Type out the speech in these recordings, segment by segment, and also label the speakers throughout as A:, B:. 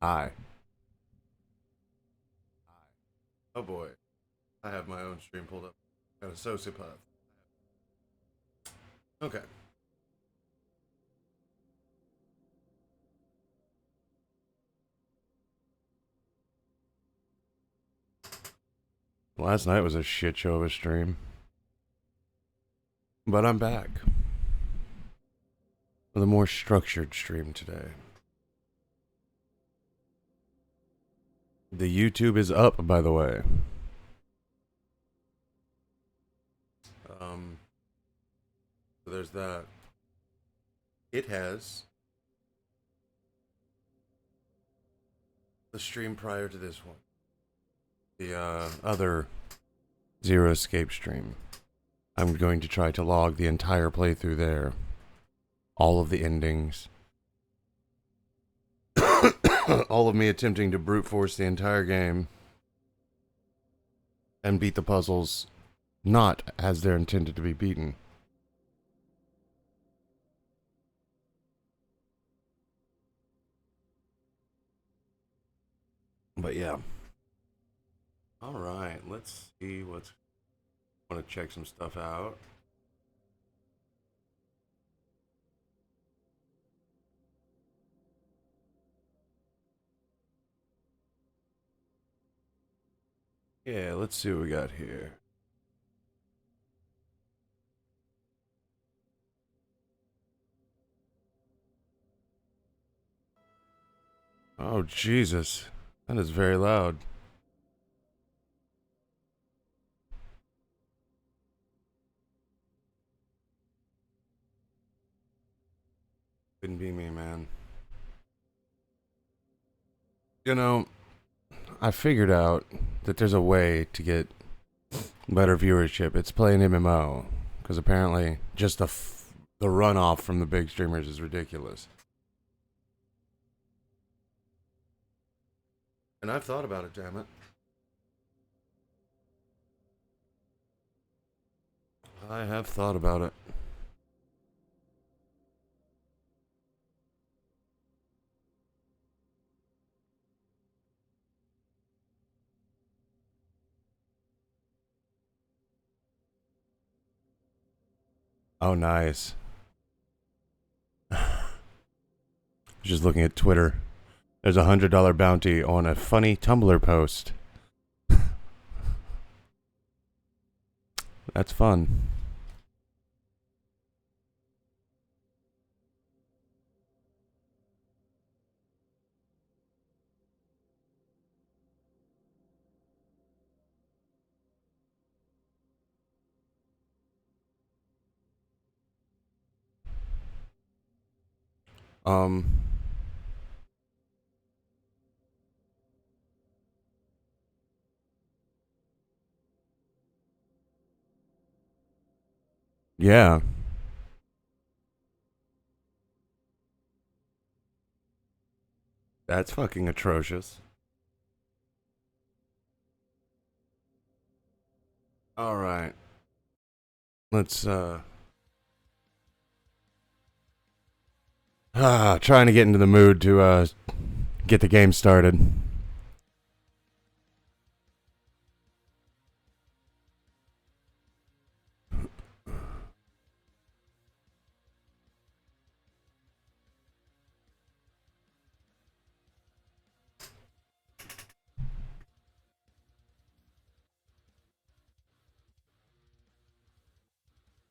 A: Hi. Oh boy. I have my own stream pulled up. Got a sociopath. Okay. Last night was a shit show of a stream. But I'm back with a more structured stream today. The YouTube is up, by the way. So there's that. It has the stream prior to this one. The other Zero Escape stream. I'm going to try to log the entire playthrough there. All of the endings. All of me attempting to brute force the entire game. And beat the puzzles not as they're intended to be beaten. But yeah. Alright, let's see what's... I want to check some stuff out. Yeah, let's see what we got here. Oh, Jesus. That is very loud. Couldn't be me, man. You know, I figured out that there's a way to get better viewership. It's playing MMO. Because apparently, just the runoff from the big streamers is ridiculous. And I've thought about it, damn it. I have thought about it. Oh, nice. Just looking at Twitter. There's a $100 bounty on a funny Tumblr post. That's fun. Um, yeah. That's fucking atrocious. All right. Let's trying to get into the mood to get the game started.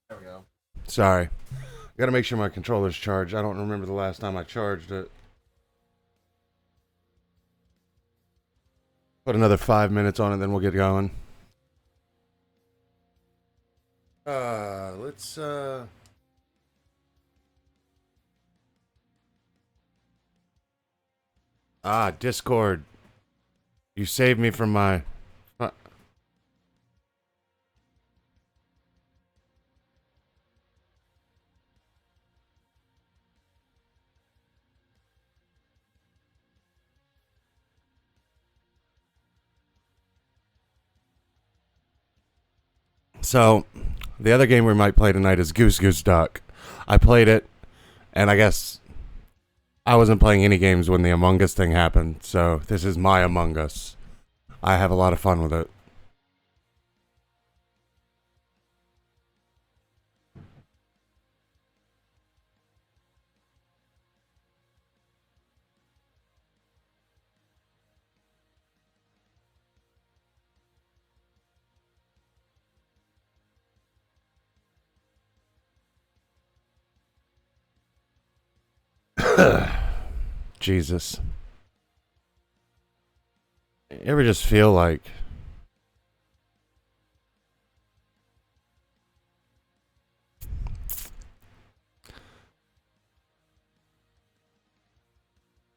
A: There we go. Sorry. Got to make sure my controller's charged. I don't remember the last time I charged it. Put another 5 minutes on it, then we'll get going. Let's Discord. You saved me from my So, the other game we might play tonight is Goose Goose Duck. I played it, and I guess I wasn't playing any games when the Among Us thing happened, so this is my Among Us. I have a lot of fun with it. Jesus. You ever just feel like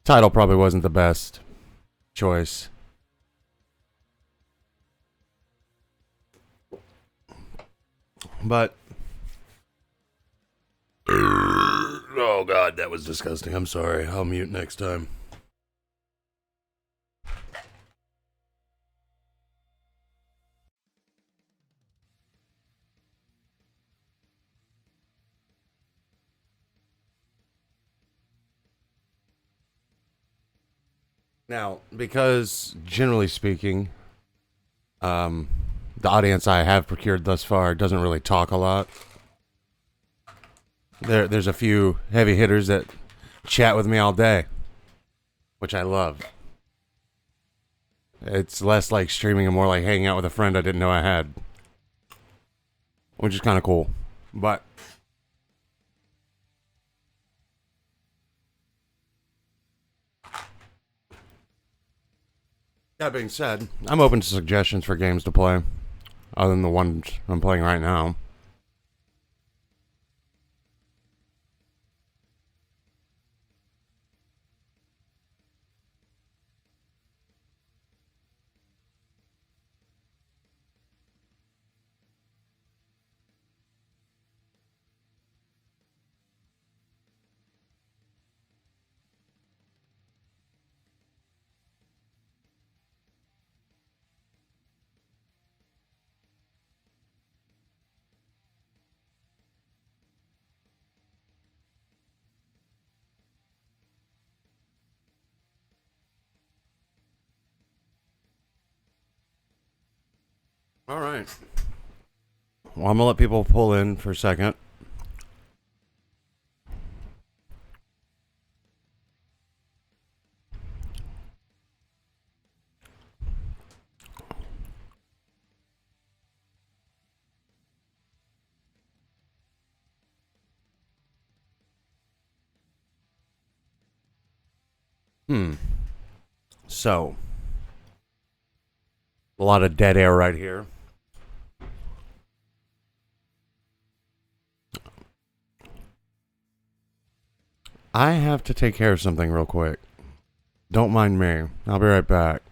A: title probably wasn't the best choice. But oh god, that was disgusting. I'm sorry. I'll mute next time. Now, because generally speaking, um, the audience I have procured thus far doesn't really talk a lot. There's a few heavy hitters that chat with me all day, which I love. It's less like streaming and more like hanging out with a friend I didn't know I had, which is kind of cool. But that being said, I'm open to suggestions for games to play, other than the ones I'm playing right now. All right. Well, I'm gonna let people pull in for a second. So, a lot of dead air right here. I have to take care of something real quick. Don't mind me. I'll be right back.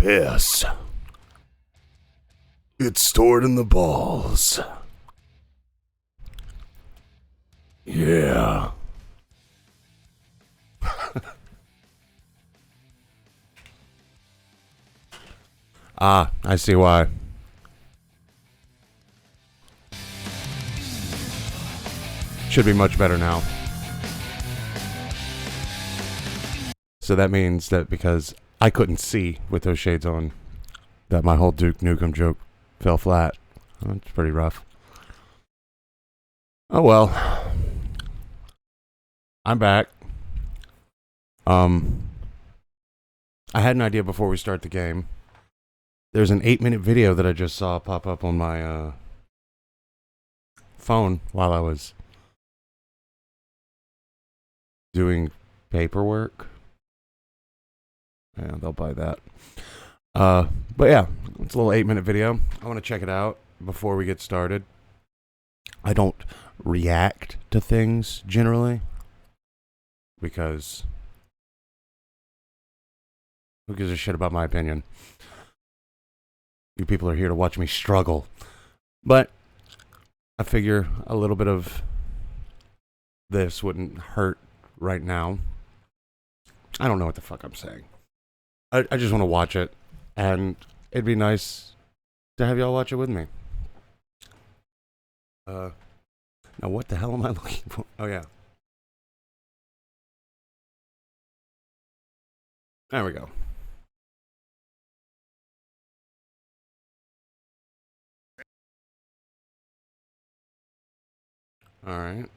A: Yes. It's stored in the balls. Yeah. Ah, I see why. Should be much better now. So that means that because I couldn't see with those shades on, that my whole Duke Nukem joke fell flat. That's pretty rough. Oh well. I'm back. I had an idea before we start the game. There's an 8-minute video that I just saw pop up on my phone while I was doing paperwork. Yeah, they'll buy that. But yeah, it's a little 8-minute video. I want to check it out before we get started. I don't react to things generally because who gives a shit about my opinion? You people are here to watch me struggle. But I figure a little bit of this wouldn't hurt right now. I don't know what the fuck I'm saying. I just want to watch it, and it'd be nice to have y'all watch it with me. Now what the hell am I looking for? Oh yeah. There we go. Alright.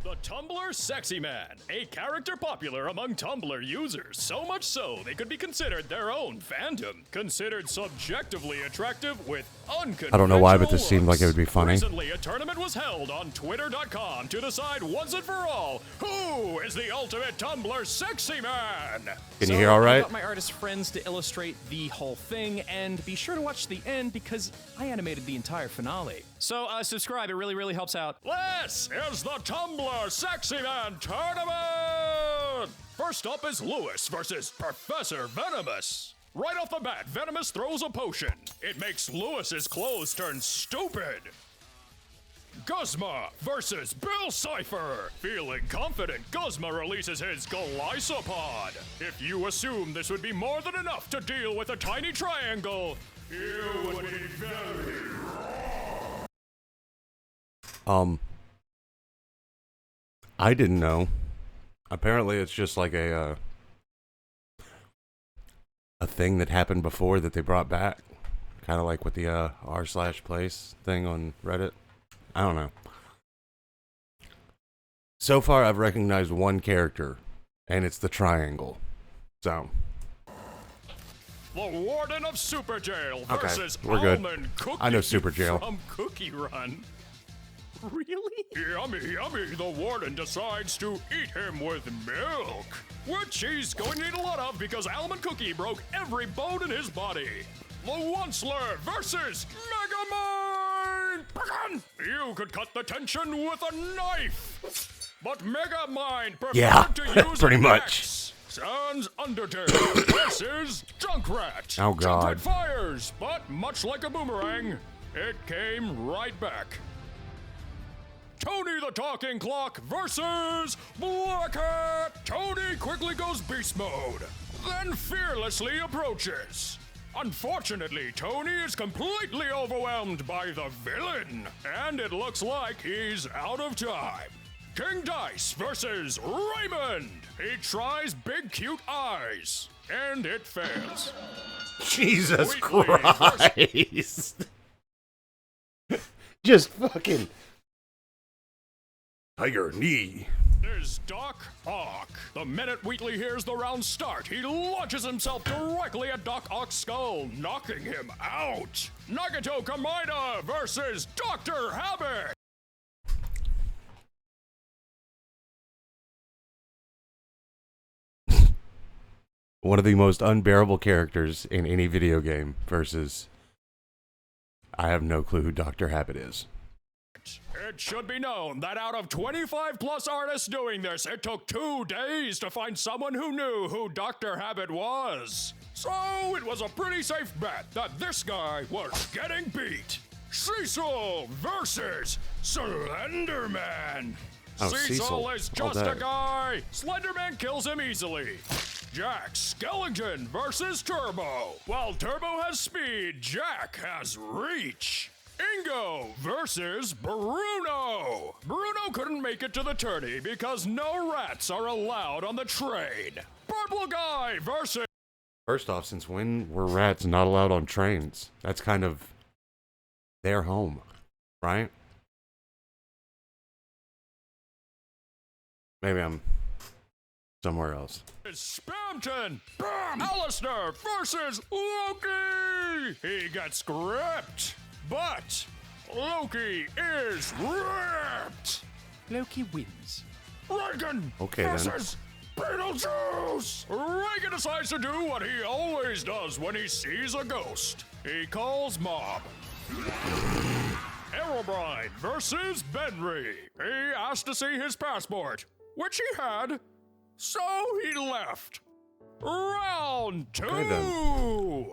B: The Tumblr Sexy Man, a character popular among Tumblr users, so much so they could be considered their own fandom. Considered subjectively attractive with unconventional
A: I don't know why, but this seemed like it would be funny.
B: Recently, a tournament was held on Twitter.com to decide once and for all who is the ultimate Tumblr Sexy Man.
A: Can you hear all right?
C: I got my artist friends to illustrate the whole thing, and be sure to watch the end because I animated the entire finale. So subscribe, it really helps out.
B: This is the Tumblr Sexy Man Tournament! First up is Lewis versus Professor Venomous. Right off the bat, Venomous throws a potion. It makes Lewis's clothes turn stupid. Guzma versus Bill Cipher. Feeling confident, Guzma releases his Glycopod. If you assume this would be more than enough to deal with a tiny triangle, you would be very
A: I didn't know. Apparently it's just like a thing that happened before that they brought back. Kind of like with the r/place thing on Reddit. I don't know. So far I've recognized one character, and it's the triangle. So
B: The Warden of Super Jail
A: Okay,
B: versus
A: we're good.
B: Almond Cookie
A: I know Super Jail.
B: from Cookie Run.
C: Really?
B: Yummy, the Warden decides to eat him with milk, which he's going to need a lot of because Almond Cookie broke every bone in his body. The Onceler versus Megamind! You could cut the tension with a knife, but Megamind preferred to use
A: pretty
B: an
A: much.
B: axe. Sans Undertale versus Junkrat.
A: Oh, God.
B: Junkrat fires, but much like a boomerang, it came right back. Tony the Talking Clock versus Blackhat! Tony quickly goes beast mode, then fearlessly approaches. Unfortunately, Tony is completely overwhelmed by the villain, and it looks like he's out of time. King Dice versus Raymond! He tries big cute eyes, and it fails.
A: Jesus
B: Weekly
A: Christ. Just fucking Tiger knee.
B: There's Doc Ock. The minute Wheatley hears the round start, he launches himself directly at Doc Ock's skull, knocking him out. Nagato Kamida versus Dr. Havoc.
A: One of the most unbearable characters in any video game versus I have no clue who Dr. Habit is.
B: It should be known that out of 25 plus artists doing this, it took 2 days to find someone who knew who Dr. Habit was. So it was a pretty safe bet that this guy was getting beat. Cecil versus Slenderman.
A: Oh,
B: Cecil
A: Cecil.
B: is
A: All
B: just a
A: day.
B: guy. Slenderman kills him easily. Jack Skellington versus Turbo. While Turbo has speed, Jack has reach. Ingo versus Bruno. Bruno couldn't make it to the tourney because no rats are allowed on the train. Purple Guy versus...
A: First off, since when were rats not allowed on trains? That's kind of their home, right? Maybe I'm somewhere else.
B: Spamton. Alistair versus Loki. He gets gripped, but Loki is ripped.
C: Loki wins.
B: Reagan
A: Okay, then.
B: versus Beetlejuice. Reagan decides to do what he always does when he sees a ghost. He calls Mob. Herobrine versus Benry. He asked to see his passport, which he had, so he left. Round 2.
A: Okay, then.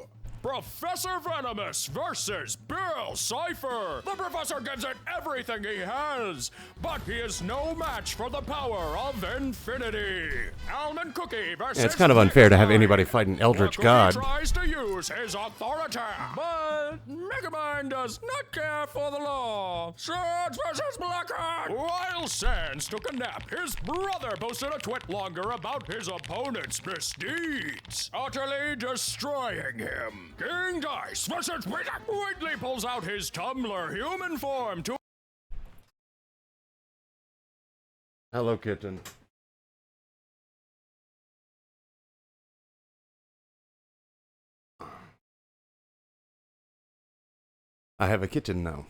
B: Professor Venomous versus Bill Cipher. The professor gives it everything he has, but he is no match for the power of infinity. Almond Cookie versus...
A: Yeah, it's kind of unfair to have
B: Megamind.
A: anybody fight an eldritch
B: Cookie
A: god.
B: tries to use his authority, but Megamind does not care for the law. Sans versus Blackheart. While Sans took a nap, his brother posted a twit longer about his opponent's misdeeds, utterly destroying him. King Dice versus Wheatley. Wheatley pulls out his Tumblr human form to...
A: Hello, kitten. I have a kitten now.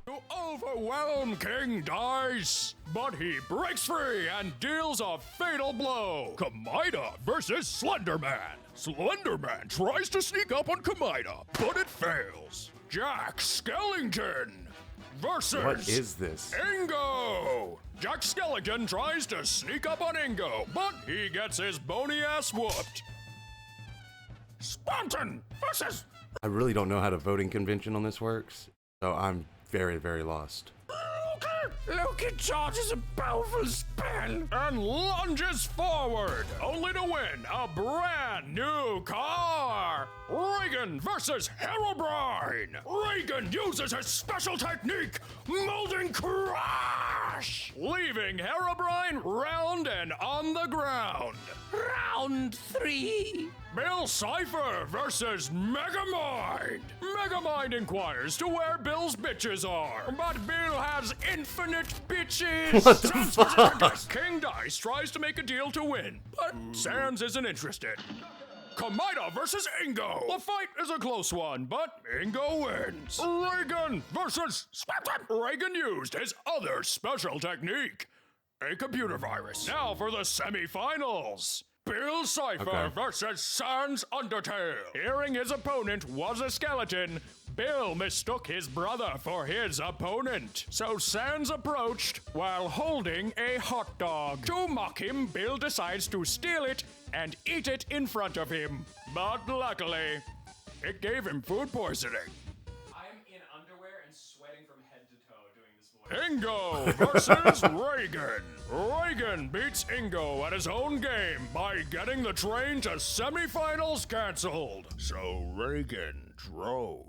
B: to overwhelm King Dice, but he breaks free and deals a fatal blow. Kamida versus Slenderman. Slenderman tries to sneak up on Kamida, but it fails. Jack Skellington versus...
A: What is this?
B: Ingo! Jack Skellington tries to sneak up on Ingo, but he gets his bony ass whooped. Spontan versus...
A: I really don't know how the voting convention on this works, so I'm very, very lost.
B: Loki charges a powerful spell and lunges forward, only to win a brand new car. Reagan versus Herobrine. Reagan uses his special technique, Molding Crash, leaving Herobrine round and on the ground. Round 3. Bill Cipher versus Megamind. Megamind inquires to where Bill's bitches are, but Bill has infinite bitches.
A: What the fuck?
B: King Dice tries to make a deal to win, but Sans isn't interested. Kamida versus Ingo. The fight is a close one, but Ingo wins. Reagan versus Spectrum. Reagan used his other special technique, a computer virus. Now for the semifinals. Bill Cipher
A: Okay.
B: versus Sans Undertale. Hearing his opponent was a skeleton, Bill mistook his brother for his opponent. So Sans approached while holding a hot dog. To mock him, Bill decides to steal it and eat it in front of him. But luckily, it gave him food poisoning.
C: I'm in underwear and sweating from head to toe doing this voice.
B: Ingo versus Reagan. Reagan beats Ingo at his own game by getting the train to semifinals canceled. So Reagan drove.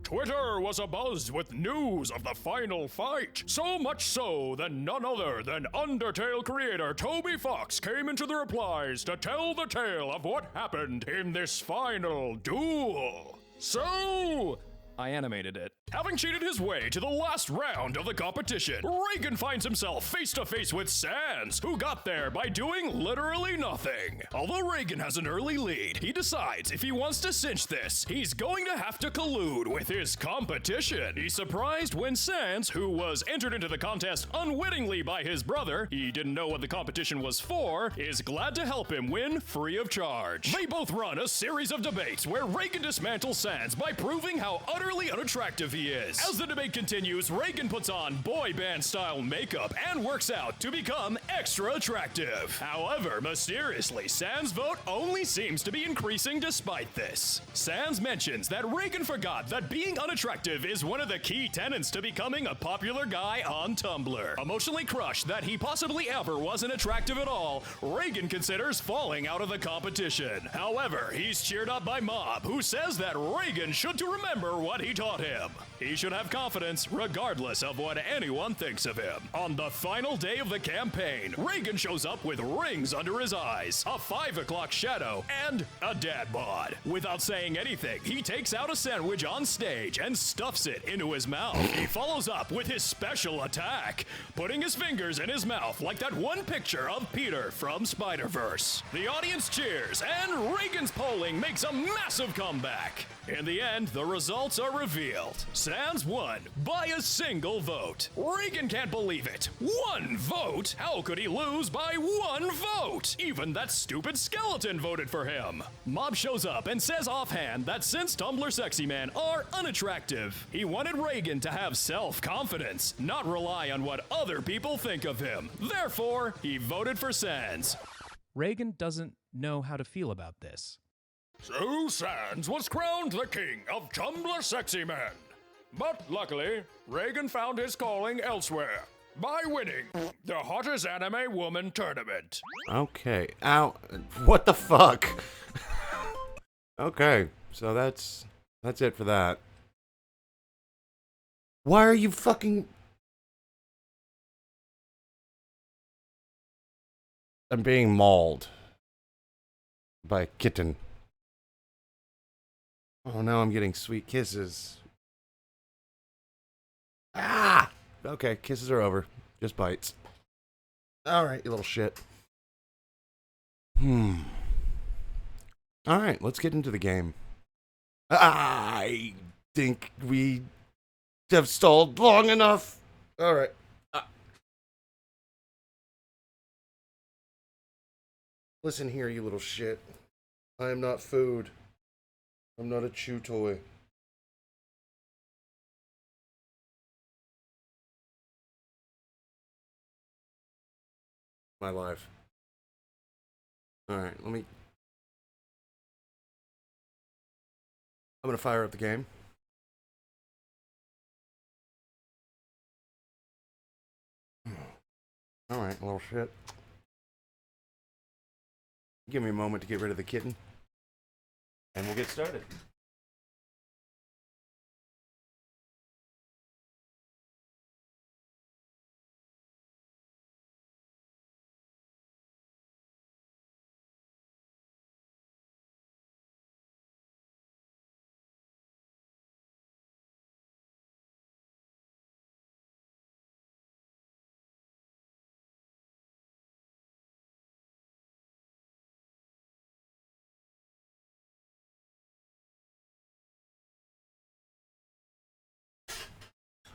B: Twitter was abuzz with news of the final fight. So much so that none other than Undertale creator Toby Fox came into the replies to tell the tale of what happened in this final duel. So...
C: I animated it.
B: having cheated his way to the last round of the competition, Reagan finds himself face to face with Sans, who got there by doing literally nothing. Although Reagan has an early lead, he decides if he wants to cinch this, he's going to have to collude with his competition. He's surprised when Sans, who was entered into the contest unwittingly by his brother, he didn't know what the competition was for, is glad to help him win free of charge. They both run a series of debates where Reagan dismantles Sans by proving how utterly utterly unattractive he is. As the debate continues, Reagan puts on boy band style makeup and works out to become extra attractive. However, mysteriously, Sans' vote only seems to be increasing despite this. Sans mentions that Reagan forgot that being unattractive is one of the key tenets to becoming a popular guy on Tumblr. Emotionally crushed that he possibly ever wasn't attractive at all, Reagan considers falling out of the competition. However, he's cheered up by Mob, who says that Reagan should to remember what he taught him. He should have confidence regardless of what anyone thinks of him. On the final day of the campaign, Reagan shows up with rings under his eyes, a 5 o'clock shadow, and a dad bod. Without saying anything, he takes out a sandwich on stage and stuffs it into his mouth. He follows up with his special attack, putting his fingers in his mouth like that one picture of Peter from Spider-Verse. The audience cheers, and Reagan's polling makes a massive comeback. In the end, the results are revealed. Sans won by a single vote. Reagan can't believe it. 1 vote? How could he lose by 1 vote? Even that stupid skeleton voted for him. Mob shows up and says offhand that since Tumblr sexy men are unattractive, he wanted Reagan to have self-confidence, not rely on what other people think of him. Therefore, he voted for Sans.
C: Reagan doesn't know how to feel about this.
B: So Sans was crowned the king of Tumblr sexy men. But luckily, Reagan found his calling elsewhere by winning the hottest anime woman tournament.
A: Okay. Ow. What the fuck? Okay. So that's it for that. Why are you fucking... I'm being mauled by a kitten. Oh, now I'm getting sweet kisses. Ah! Okay, kisses are over. Just bites. Alright, you little shit. Alright, let's get into the game. I think we have stalled long enough. Alright. Listen here, you little shit. I am not food. I'm not a chew toy. My life. Alright, I'm gonna fire up the game. Alright, little shit. Give me a moment to get rid of the kitten. And we'll get started.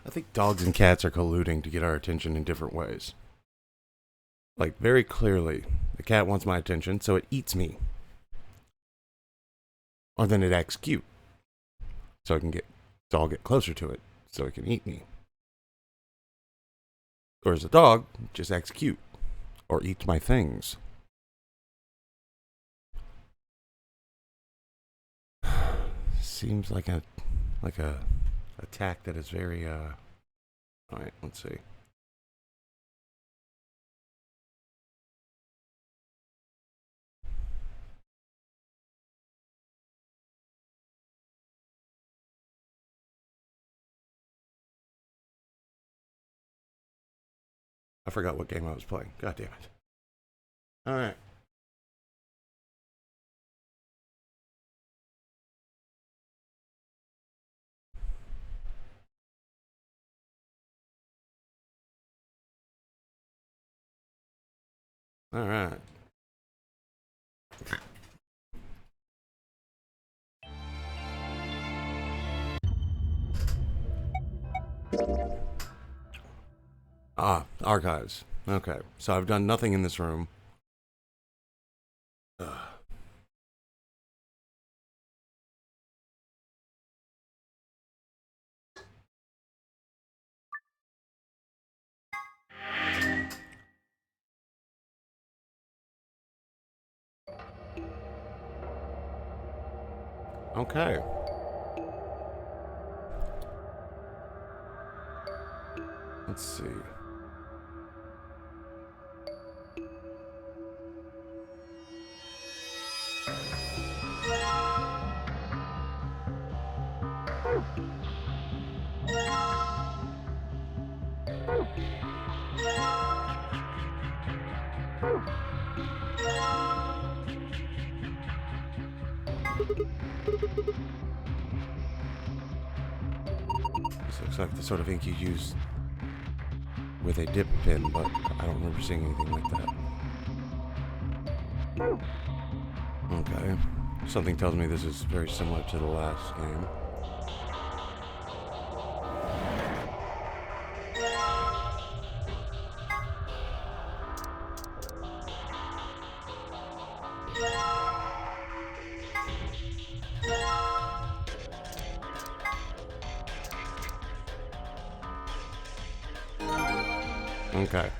A: I think dogs and cats are colluding to get our attention in different ways. Like, very clearly, the cat wants my attention, so it eats me. Or then it acts cute. So I'll get closer to it, so it can eat me. Or as a dog, just acts cute. Or eats my things. Seems like a attack that is very alright, let's see. I forgot what game I was playing. God damn it. Alright. Alright. Archives. Okay, so I've done nothing in this room. Okay. Let's see. This looks like the sort of ink you use with a dip pen, but I don't remember seeing anything like that. Okay. Something tells me this is very similar to the last game. Okay.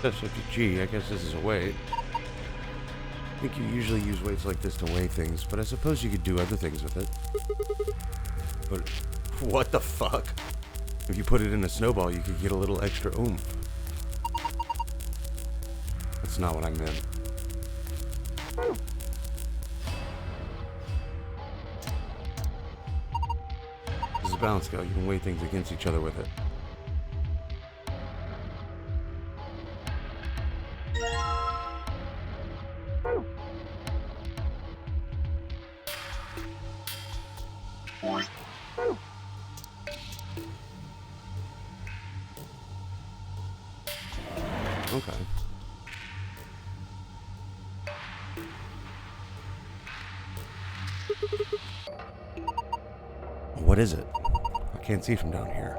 A: That's 50G. I guess this is a weight. I think you usually use weights like this to weigh things, but I suppose you could do other things with it. But what the fuck? If you put it in a snowball, you could get a little extra oomph. That's not what I meant. This is a balance scale. You can weigh things against each other with it. Okay. What is it? I can't see from down here.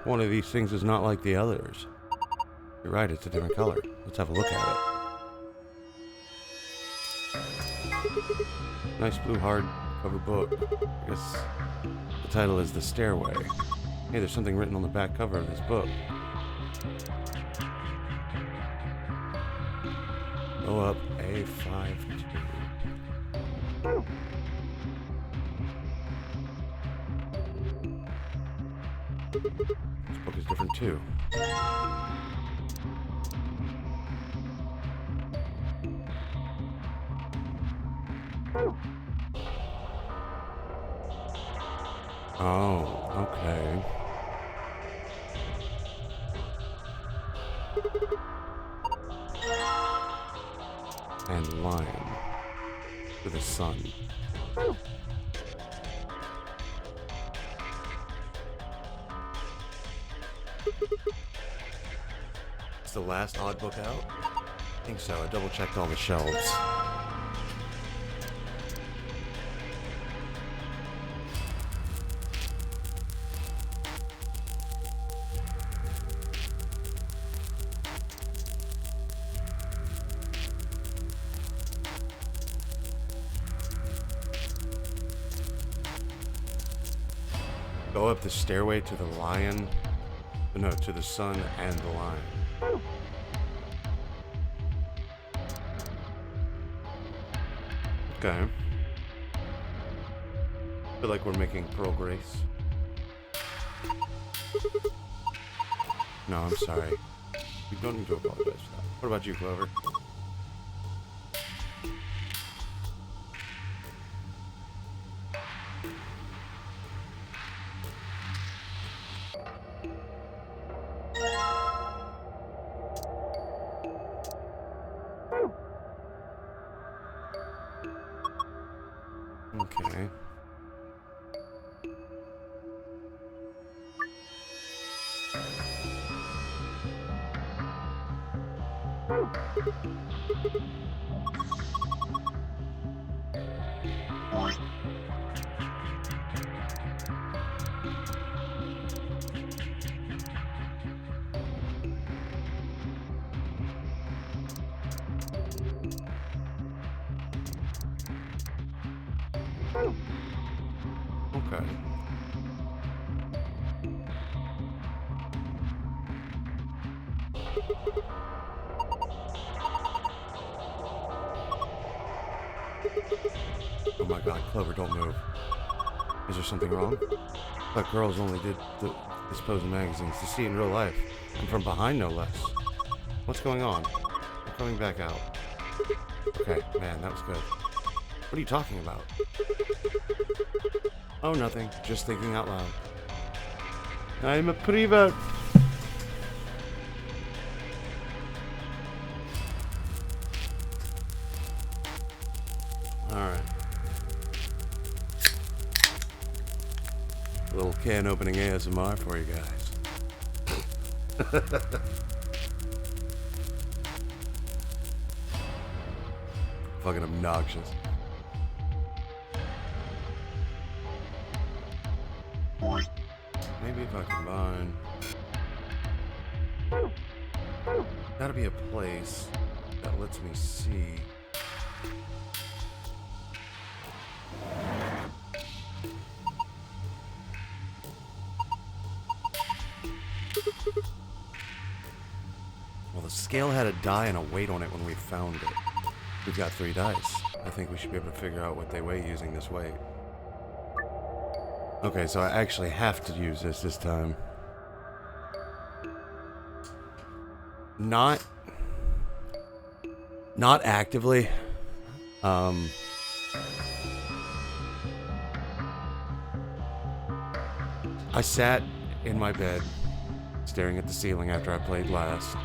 A: One of these things is not like the others. You're right, it's a different color. Let's have a look at it. Nice blue hardcover book. I guess the title is The Stairway. Hey, there's something written on the back cover of this book. Go up A52. This book is different too. Oh, okay. And lion with a sun. It's the last odd book out? I think so. I double checked all the shelves. Go up the stairway to the lion. No, to the sun and the lion. Okay. Feel like we're making progress. No, I'm sorry. You don't need to apologize for that. What about you, Clover? Okay. Okay. Oh my god, Clover, don't move. Is there something wrong? I thought girls only did this pose in magazines. To see it in real life. And from behind, no less. What's going on? I'm coming back out. Okay, man, that was good. What are you talking about? Oh, nothing. Just thinking out loud. I'm a private. Alright. A little can opening ASMR for you guys. Fucking obnoxious. Maybe if I combine. Gotta be a place that lets me see. Well, the scale had a die and a weight on it when we found it. We've got 3 dice. I think we should be able to figure out what they weigh using this weight. Okay, so I actually have to use this time. Not actively. I sat in my bed, staring at the ceiling after I played last.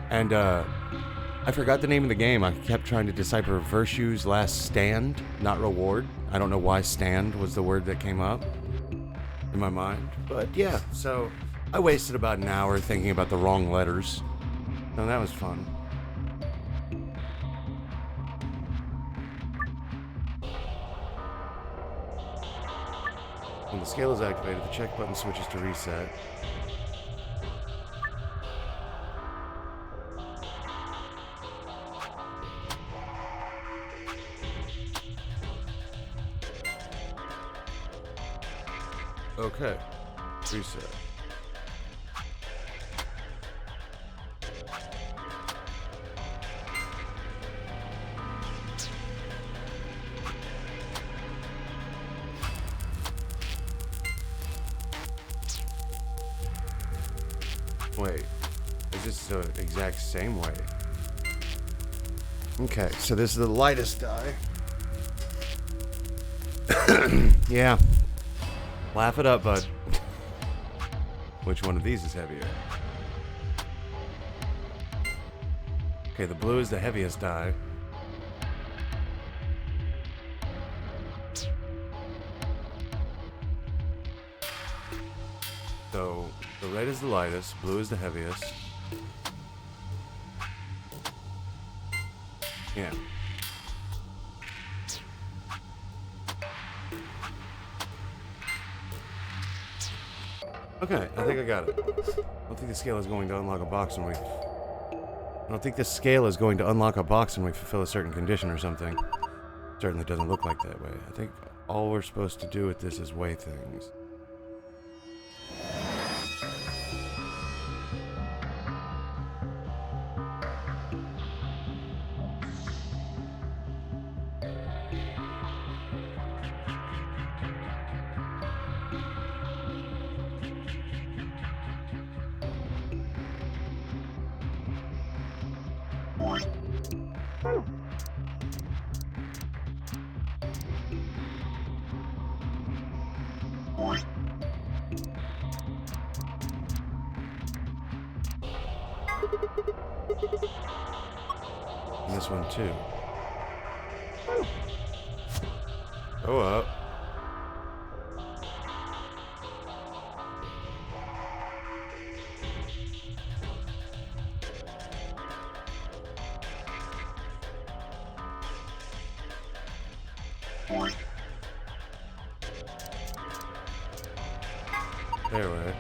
A: And, I forgot the name of the game. I kept trying to decipher Virtue's Last Stand, not Reward. I don't know why stand was the word that came up in my mind. But yeah, so I wasted about an hour thinking about the wrong letters. And that was fun. When the scale is activated, the check button switches to reset. Okay, reset. Wait, is this the exact same way? Okay, so this is the lightest die. Yeah. Laugh it up, bud. Which one of these is heavier? Okay, the blue is the heaviest die. So, the red is the lightest, blue is the heaviest. Yeah. Okay, I think I got it. I don't think the scale is going to unlock a box when we... I don't think the scale is going to unlock a box when we fulfill a certain condition or something. Certainly doesn't look like that way. I think all we're supposed to do with this is weigh things. And this one too. Go up. There we are.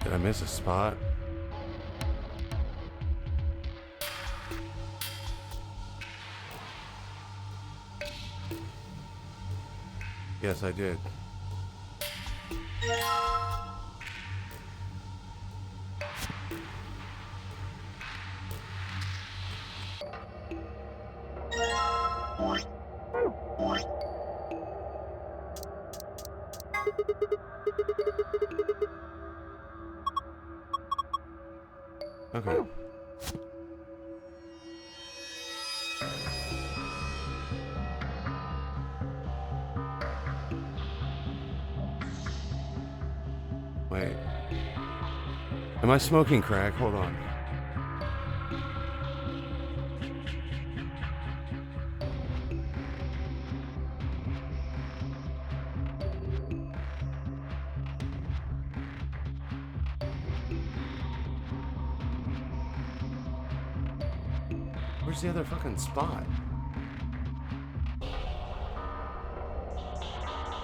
A: Did I miss a spot? Yes, I did. Okay. Wait. Am I smoking crack? Hold on. Where's the other fucking spot?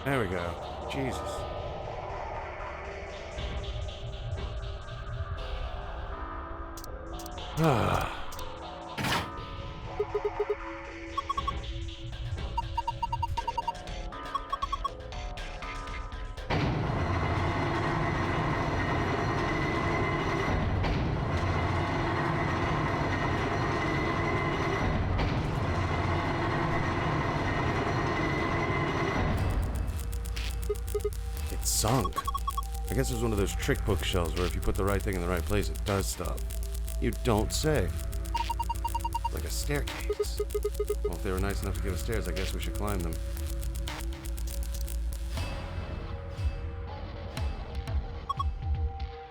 A: There we go. Jesus. Ah. It's sunk. I guess it was one of those trick bookshelves where if you put the right thing in the right place, it does stuff. You don't say. Like a staircase. Well, if they were nice enough to give us stairs, I guess we should climb them.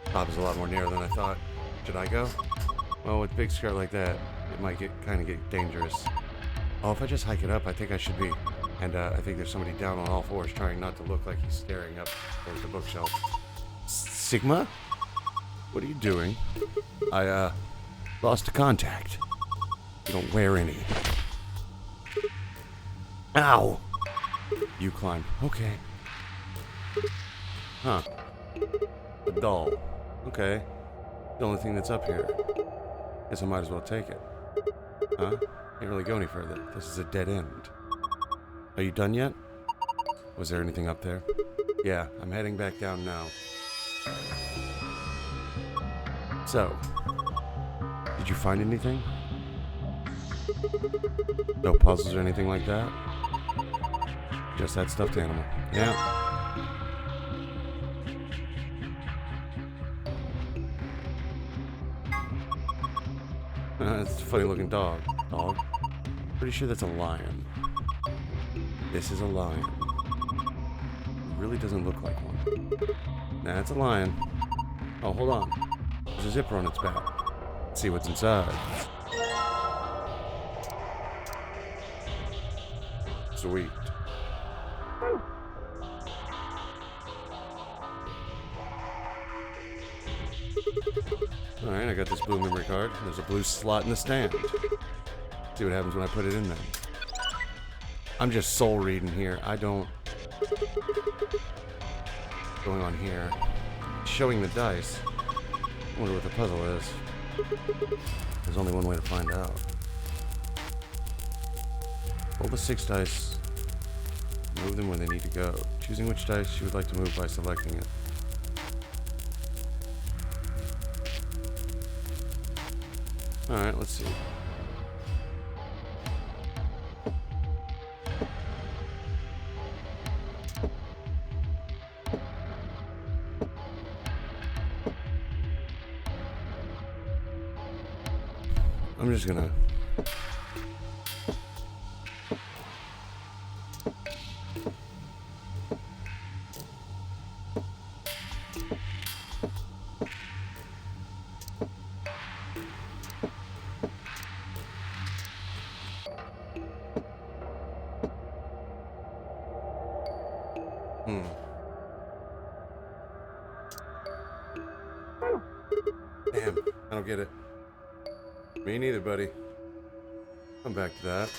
A: Top is a lot more narrow than I thought. Should I go? Well, with big skirt like that, it might kind of get dangerous. Oh, if I just hike it up, I think I should be. And I think there's somebody down on all fours trying not to look like he's staring up towards the bookshelf. Sigma? What are you doing? I, lost a contact. You don't wear any. Ow! You climb. Okay. Huh. A doll. Okay. The only thing that's up here. Guess I might as well take it. Huh? Can't really go any further. This is a dead end. Are you done yet? Was there anything up there? Yeah, I'm heading back down now. So, did you find anything? No puzzles or anything like that? Just that stuffed animal. Yeah. It's a funny looking dog. Dog? Pretty sure that's a lion. This is a lion. It really doesn't look like one. Nah, it's a lion. Oh, hold on. There's a zipper on its back. Let's see what's inside. Sweet. Alright, I got this blue memory card. There's a blue slot in the stand. See what happens when I put it in there. I'm just soul reading here. I don't... Going on here. Showing the dice. I wonder what the puzzle is. There's only one way to find out. Roll the 6 dice. Move them where they need to go. Choosing which dice you would like to move by selecting it. Alright, let's see. I'm just gonna... Damn, I don't get it. Me neither, buddy. Come back to that.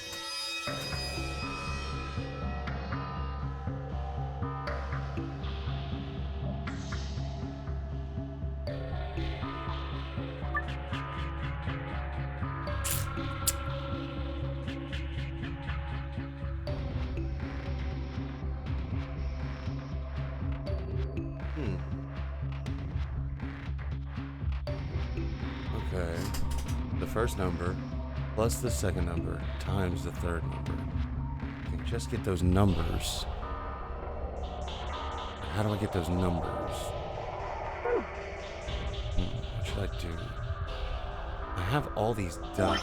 A: Okay. The first number plus the second number times the third number. I can just get those numbers. How do I get those numbers? What should I do? I have all these dice.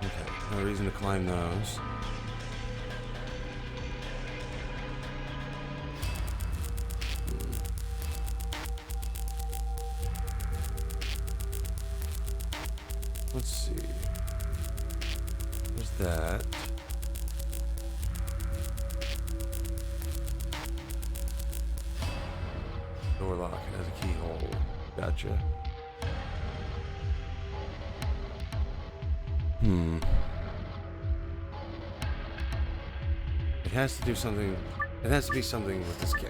A: Okay, no reason to climb those. Let's see. There's that. Door lock. It has a keyhole. Gotcha. It has to do something. It has to be something with this game.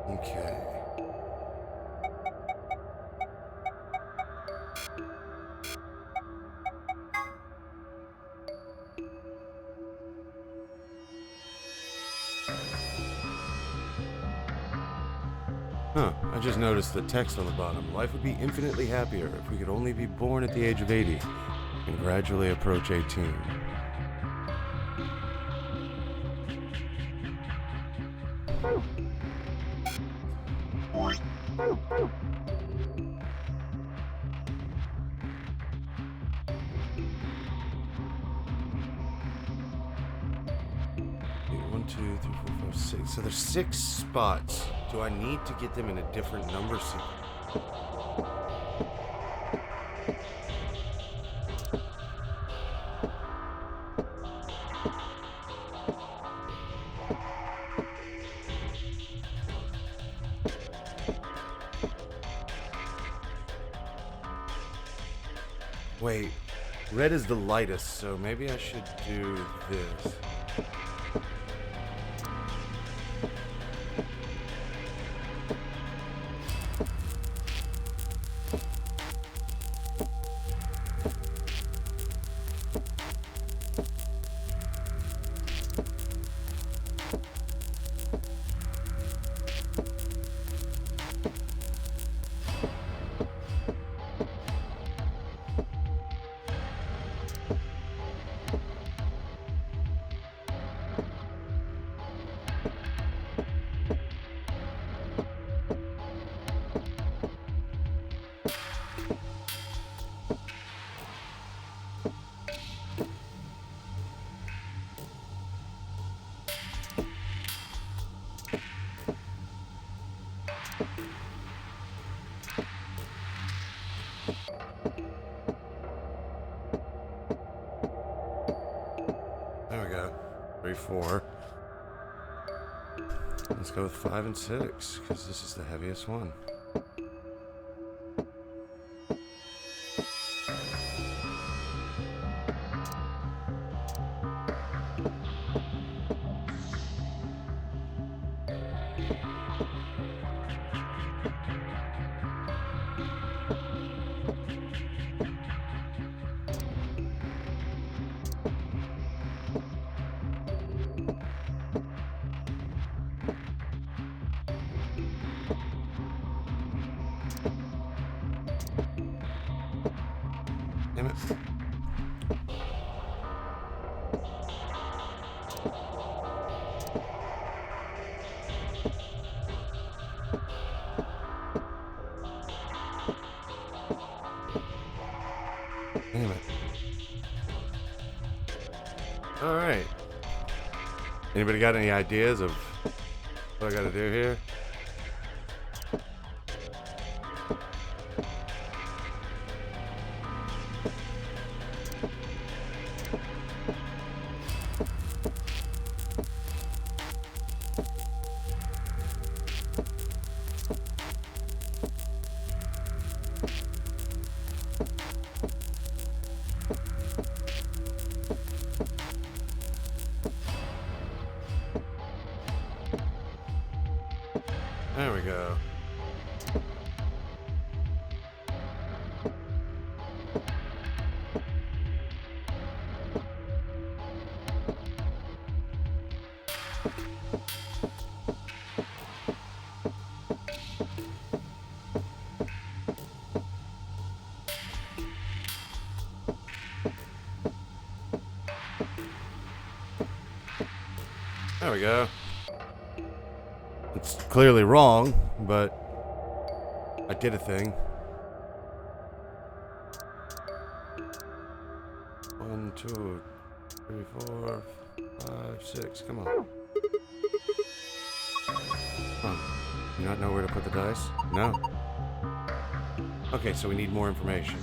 A: Okay. Huh, I just noticed the text on the bottom. Life would be infinitely happier if we could only be born at the age of 80 and gradually approach 18. One, two, three, four, five, six. So there's 6 spots. Do I need to get them in a different number sequence? Wait, red is the lightest, so maybe I should do this. There we go. 3, 4. Let's go with 5 and 6, because this is the heaviest one. Damn it. Damn it. All right. Anybody got any ideas of what I got to do here? There we go. There we go. It's clearly wrong, but I did a thing. 1, 2, 3, 4, 5, 6. Come on. Oh, you not know where to put the dice? No. Okay, so we need more information.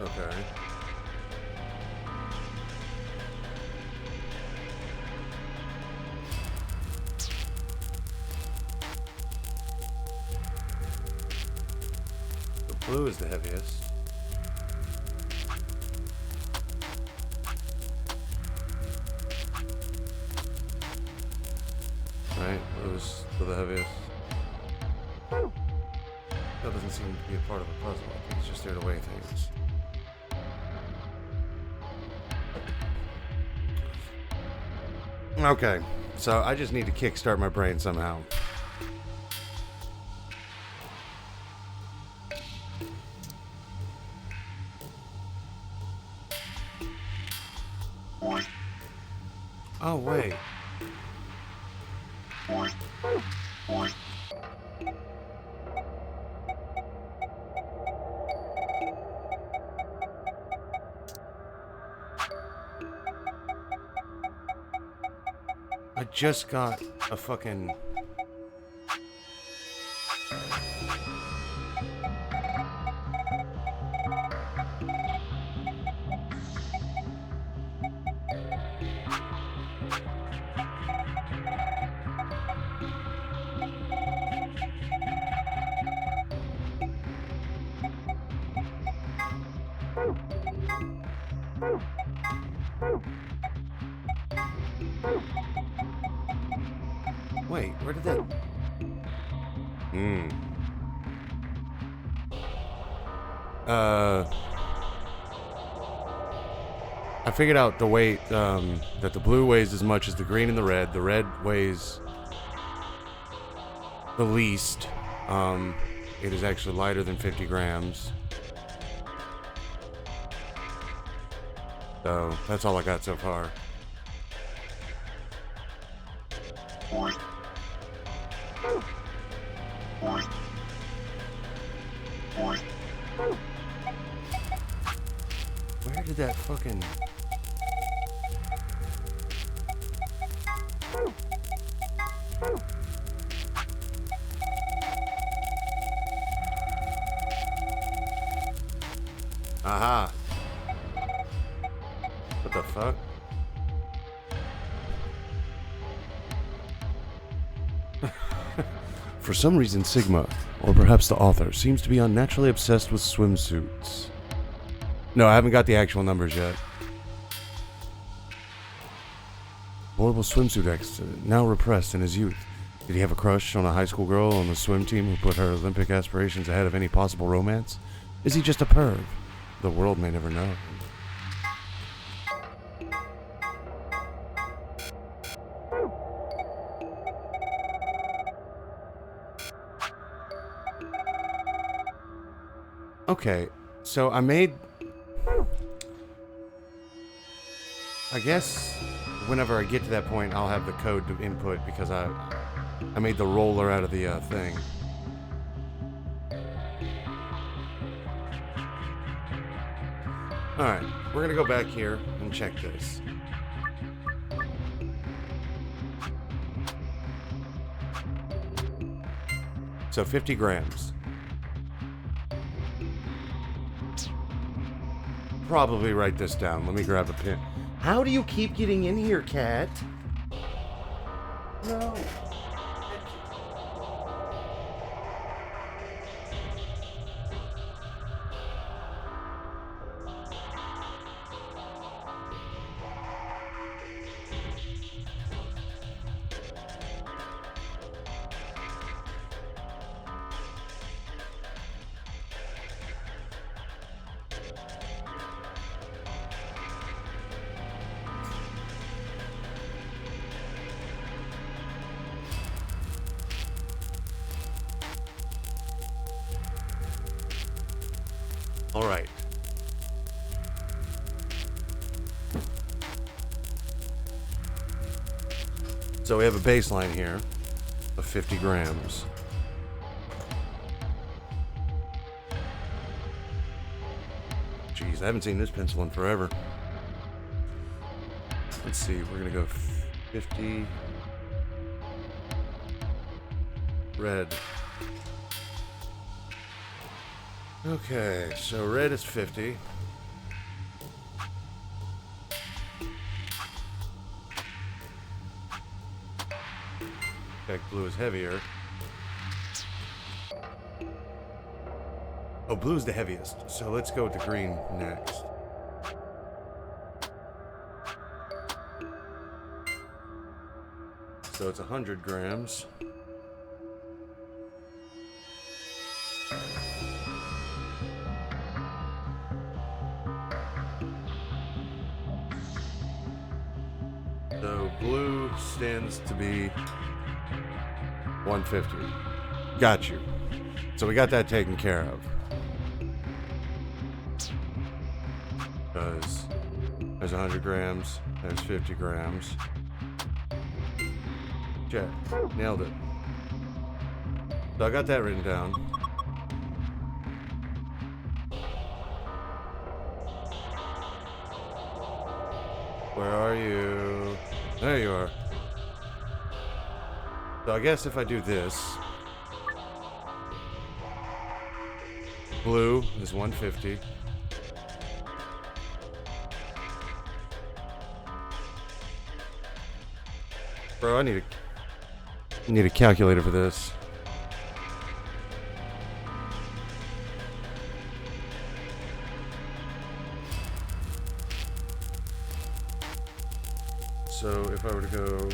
A: Okay. The blue is the heaviest. Right, blue's still the heaviest. That doesn't seem to be a part of a puzzle. I think it's just there to weigh things. Okay, so I just need to kickstart my brain somehow. Oh, wait. I just got a fucking... Wait, where did that... I figured out the weight, that the blue weighs as much as the green and the red. The red weighs the least. It is actually lighter than 50 grams. So, that's all I got so far. Where did that fucking... Aha! What the fuck? For some reason, Sigma, or perhaps the author, seems to be unnaturally obsessed with swimsuits. No, I haven't got the actual numbers yet. Horrible swimsuit accident, now repressed in his youth. Did he have a crush on a high school girl on the swim team who put her Olympic aspirations ahead of any possible romance? Is he just a perv? The world may never know. Okay, so I made... I guess whenever I get to that point, I'll have the code to input because I made the roller out of the thing. Alright, we're gonna go back here and check this. So 50 grams. Probably write this down. Let me grab a pen. How do you keep getting in here, cat? No. All right. So we have a baseline here of 50 grams. Jeez, I haven't seen this pencil in forever. Let's see, we're gonna go 50 red. Okay, so red is 50. Okay, blue is heavier. Oh, blue's the heaviest. So let's go with the green next. So it's 100 grams. So blue stands to be 150. Got you. So we got that taken care of. Because there's 100 grams, there's 50 grams. Check. Nailed it. So I got that written down. Where are you? There you are. So I guess if I do this, blue is 150. Bro, I need a calculator for this. So if I were to go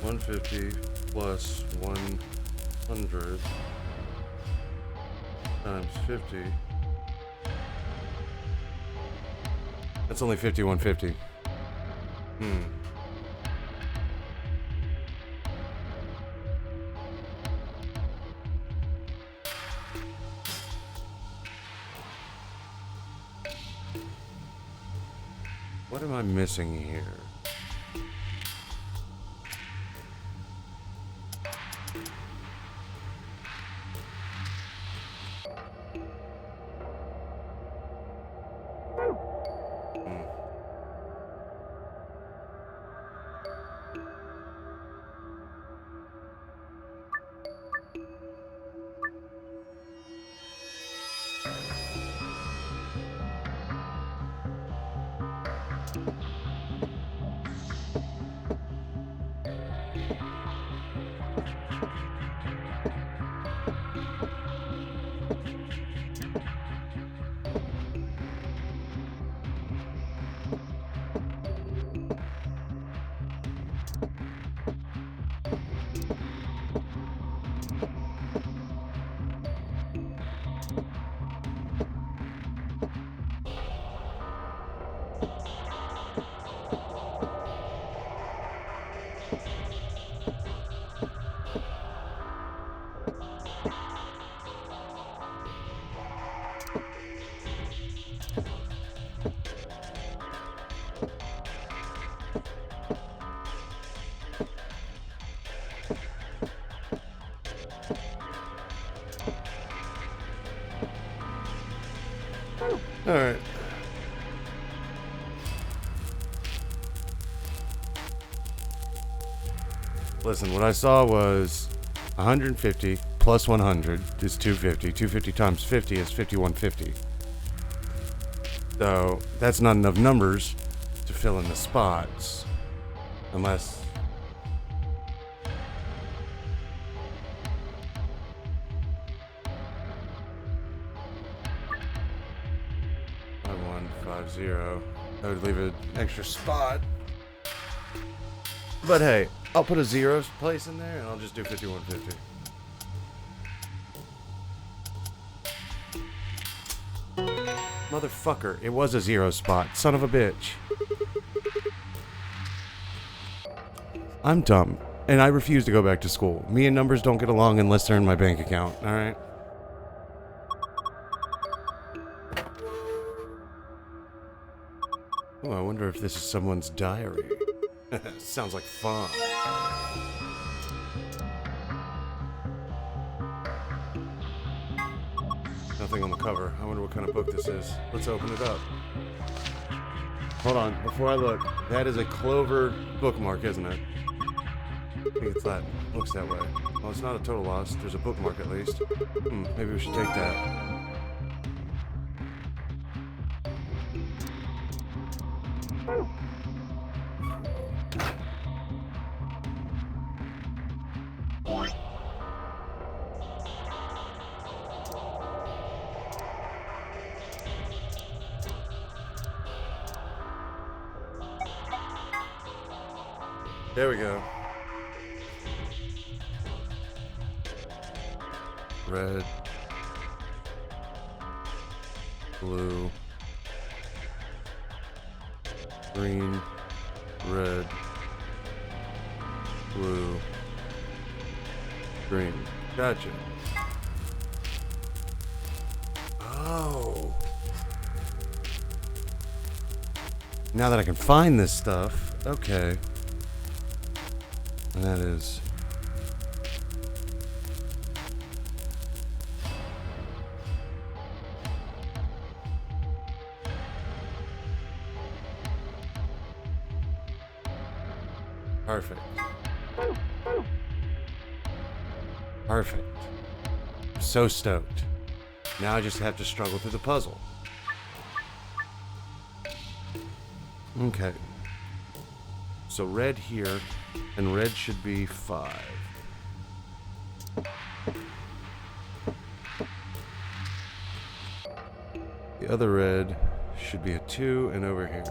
A: $150 plus 100 times 50, that's only 5150. What am I missing here? Alright. Listen, what I saw was 150 plus 100 is 250. 250 times 50 is 5150. So, that's not enough numbers to fill in the spots. Unless... Zero. I would leave an extra spot. But hey, I'll put a zeros place in there and I'll just do 5150. Motherfucker, it was a zero spot. Son of a bitch. I'm dumb. And I refuse to go back to school. Me and numbers don't get along unless they're in my bank account, alright? Oh, I wonder if this is someone's diary. Sounds like fun. Nothing on the cover. I wonder what kind of book this is. Let's open it up. Hold on, before I look. That is a Clover bookmark, isn't it? I think it's that. Looks that way. Well, it's not a total loss. There's a bookmark at least. Maybe we should take that. There we go. Red, blue, green, red, blue, green. Gotcha. Oh. Now that I can find this stuff, okay. And that is... Perfect. Perfect. I'm so stoked. Now I just have to struggle through the puzzle. Okay. So red here, and red should be 5. The other red should be a 2, and over here.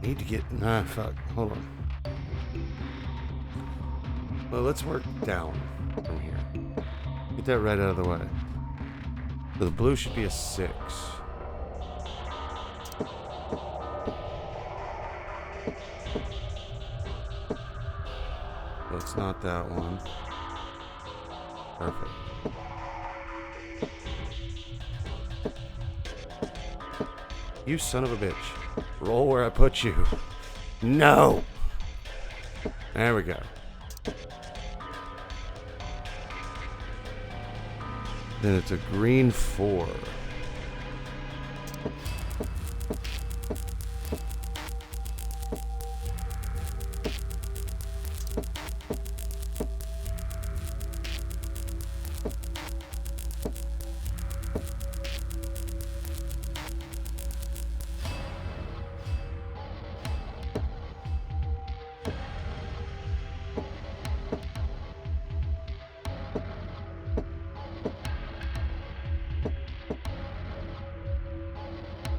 A: Need to get... fuck. Hold on. Well, let's work down from here. Get that red out of the way. So the blue should be a 6. So it's not that one. Perfect. You son of a bitch. Roll where I put you. No! There we go. Then it's a green 4.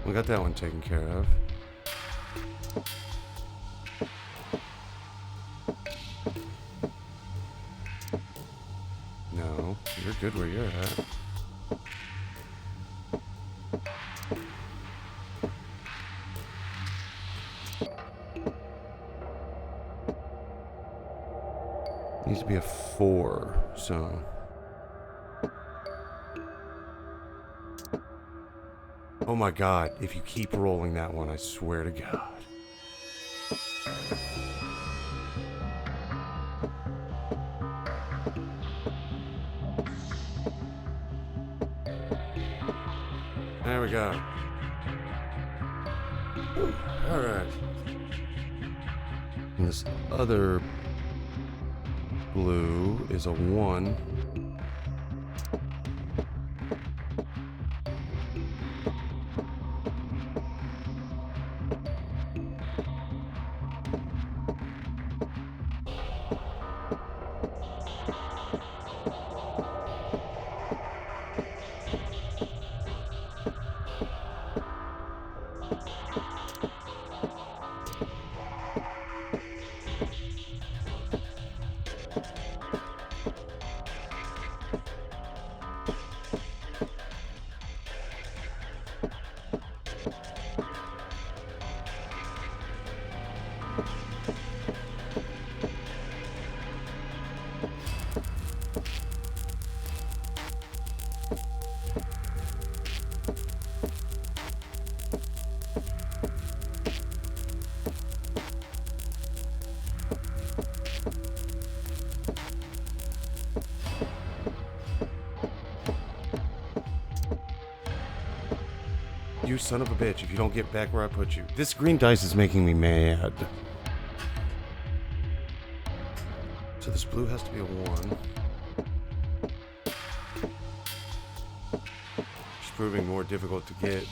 A: We got that one taken care of. No, you're good where you're at. Needs to be a 4, so... Oh my god, if you keep rolling that one, I swear to God. There we go. Alright. And this other blue is a 1. You son of a bitch, if you don't get back where I put you. This green dice is making me mad. So this blue has to be a 1. It's proving more difficult to get.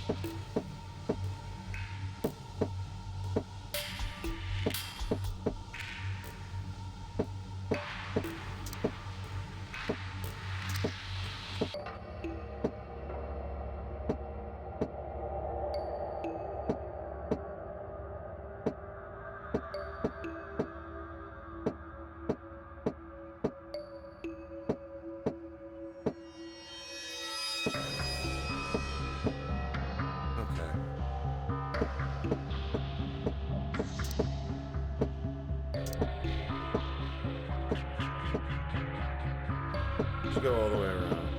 A: Go all the way around.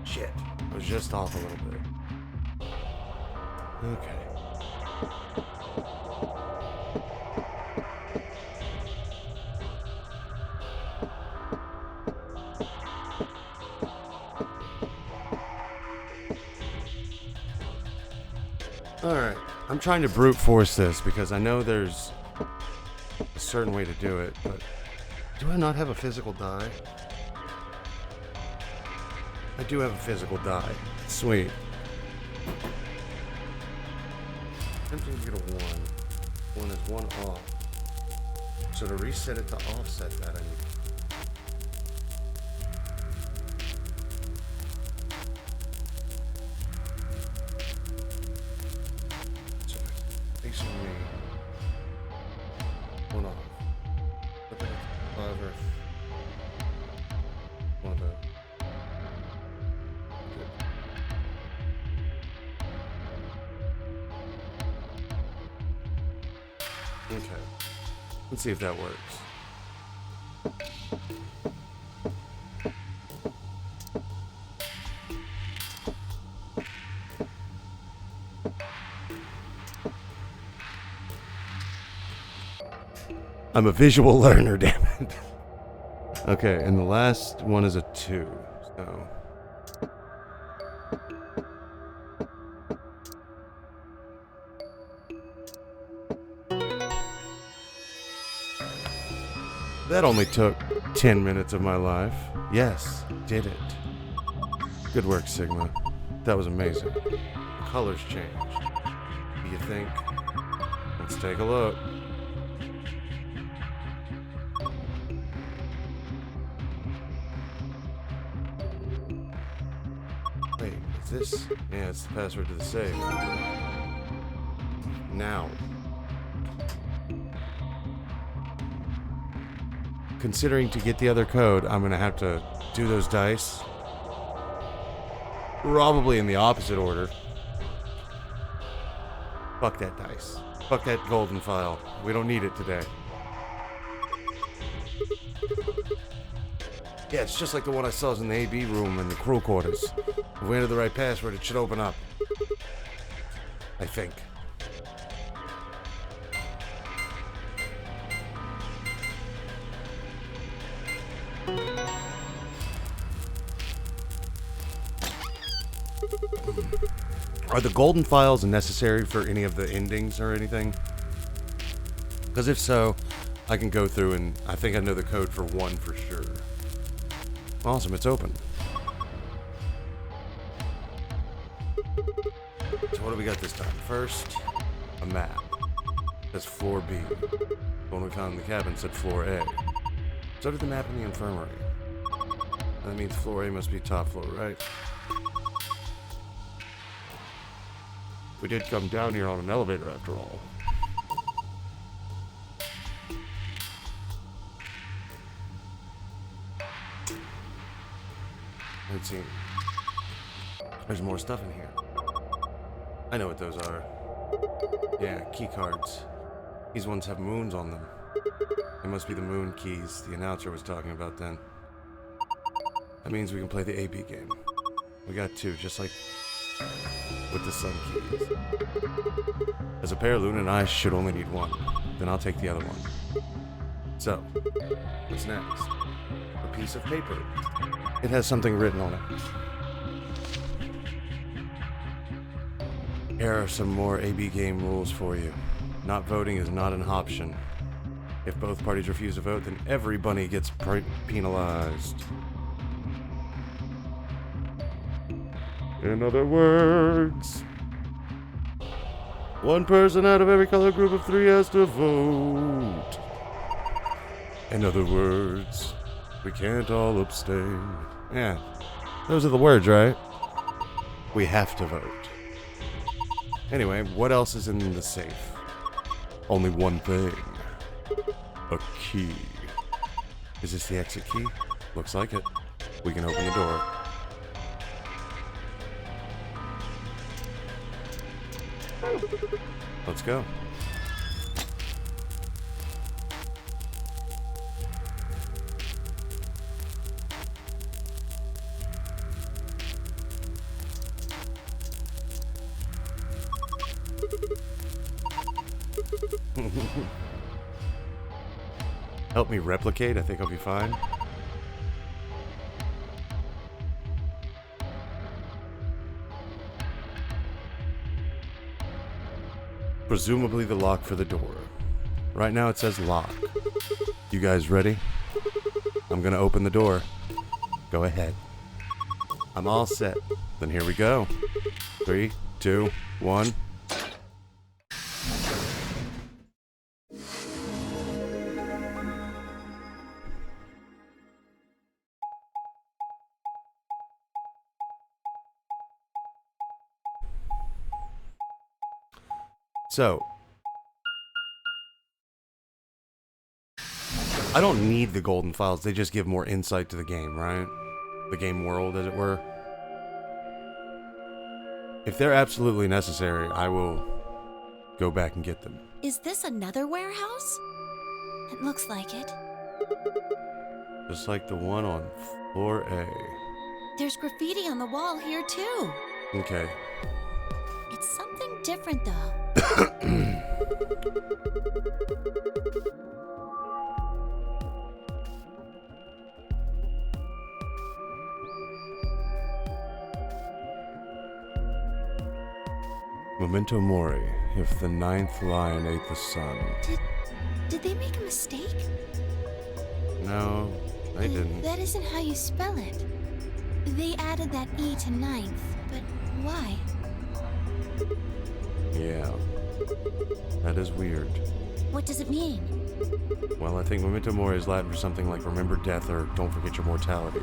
A: Shit. I was just off a little bit. Okay. Alright, I'm trying to brute force this because I know there's a certain way to do it, but do I not have a physical die? I do have a physical die. Sweet. Tempting to get a 1. 1 is 1 off. So to reset it to offset that, I need... Facing me. 1 off. Okay. 5 Earth. 1 of those. Good. Okay. Let's see if that works. I'm a visual learner, damn it. Okay, and the last one is a 2, so... That only took 10 minutes of my life. Yes, did it. Good work, Sigma. That was amazing. The colors changed. Do you think? Let's take a look. Wait, is this? Yeah, it's the password to the safe. Now. considering to get the other code, I'm gonna have to do those dice. Probably in the opposite order. Fuck that dice. Fuck that golden file. We don't need it today. Yeah, it's just like the one I saw in the AB room in the crew quarters. If we enter the right password, it should open up. I think. Are the golden files necessary for any of the endings or anything? Because if so, I can go through and I think I know the code for one for sure. Awesome, it's open. So what do we got this time? First, a map. That's floor B. The one we found in the cabin said floor A. So did the map in the infirmary. That means floor A must be top floor, right? We did come down here on an elevator after all. Let's see. There's more stuff in here. I know what those are. Yeah, key cards. These ones have moons on them. They must be the moon keys the announcer was talking about then. That means we can play the AB game. We got two, just like with the sun keys. As a pair, Luna and I should only need one. Then I'll take the other one. So, what's next? A piece of paper. It has something written on it. Here are some more AB game rules for you. Not voting is not an option. If both parties refuse to vote, then every bunny gets penalized. In other words, one person out of every color group of 3 has to vote. In other words, we can't all abstain. Yeah, those are the words, right? We have to vote. Anyway, what else is in the safe? Only one thing. A key. Is this the exit key? Looks like it. We can open the door. Let's go. Help me replicate, I think I'll be fine. Presumably the lock for the door. Right now it says lock. You guys ready? I'm gonna open the door. Go ahead. I'm all set. Then here we go. 3, 2, 1. So, I don't need the golden files, they just give more insight to the game, right? The game world, as it were. If they're absolutely necessary, I will go back and get them.
D: Is this another warehouse? It looks like it.
A: Just like the one on floor A.
D: There's graffiti on the wall here, too.
A: Okay.
D: It's something different, though.
A: Memento Mori, if the 9th lion ate the sun.
D: Did they make a mistake?
A: No, they didn't.
D: That isn't how you spell it. They added that E to 9th, but why?
A: Yeah. That is weird.
D: What does it mean?
A: Well, I think Memento Mori is Latin for something like remember death or don't forget your mortality.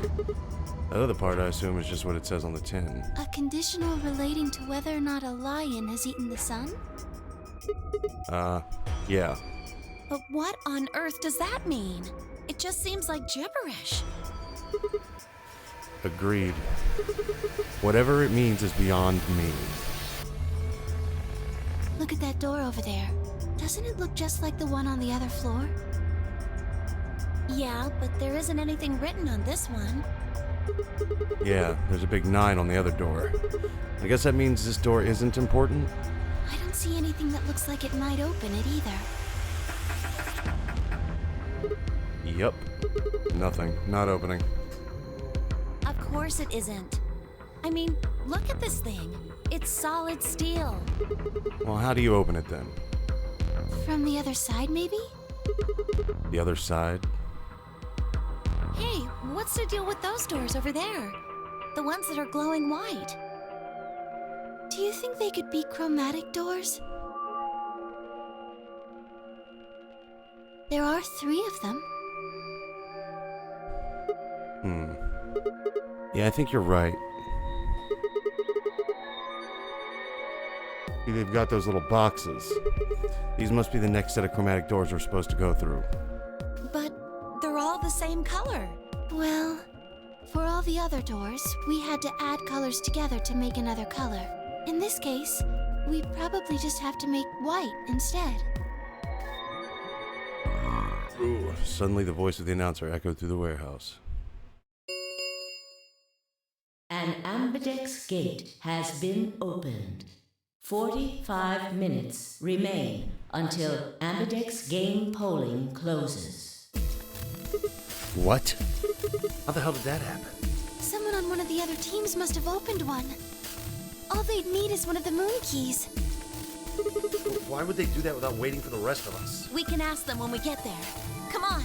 A: The other part, I assume, is just what it says on the tin.
D: A conditional relating to whether or not a lion has eaten the sun?
A: Yeah.
D: But what on earth does that mean?
E: It just seems like gibberish.
A: Agreed. Whatever it means is beyond me.
D: Look at that door over there. Doesn't it look just like the one on the other floor?
E: Yeah, but there isn't anything written on this one.
A: Yeah, there's a big 9 on the other door. I guess that means this door isn't important?
D: I don't see anything that looks like it might open it either.
A: Yup. Nothing. Not opening.
E: Of course it isn't. I mean, look at this thing. It's solid steel.
A: Well, how do you open it then?
D: From the other side, maybe?
A: The other side?
E: Hey, what's the deal with those doors over there? The ones that are glowing white.
D: Do you think they could be chromatic doors? There are 3 of them.
A: Yeah, I think you're right. See, they've got those little boxes. These must be the next set of chromatic doors we're supposed to go through.
E: But they're all the same color.
D: Well, for all the other doors, we had to add colors together to make another color. In this case, we probably just have to make white instead.
A: Ooh. Suddenly the voice of the announcer echoed through the warehouse.
F: An ambidex gate has been opened. 45 minutes remain until ambidex game polling closes.
A: What? How the hell did that happen?
D: Someone on one of the other teams must have opened one. All they'd need is one of the moon keys.
A: Why would they do that without waiting for the rest of us?
E: We can ask them when we get there. Come on.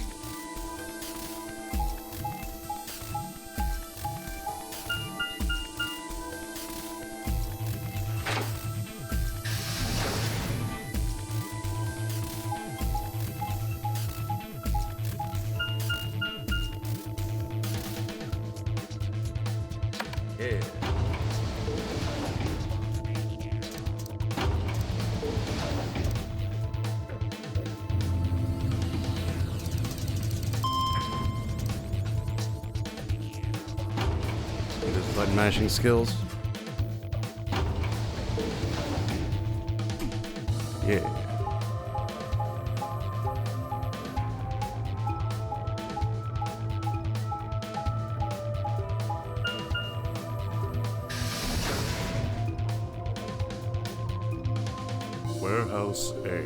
A: Yeah. Those button mashing skills. Yeah. Warehouse A.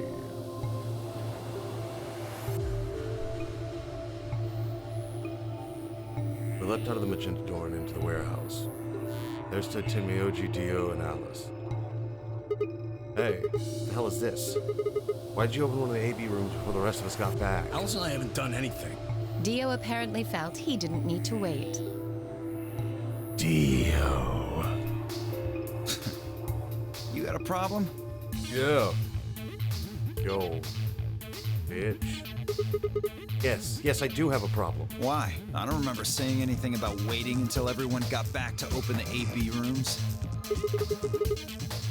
A: We leapt out of the magenta door and into the warehouse. There stood Timioji, Dio, and Alice. Hey, what the hell is this? Why'd you open one of the AB rooms before the rest of us got back?
G: Alice and I haven't done anything.
H: Dio apparently felt he didn't need to wait.
A: Dio.
G: You got a problem?
A: Yeah. Yo. Bitch. Yes, I do have a problem.
G: Why? I don't remember saying anything about waiting until everyone got back to open the AB rooms.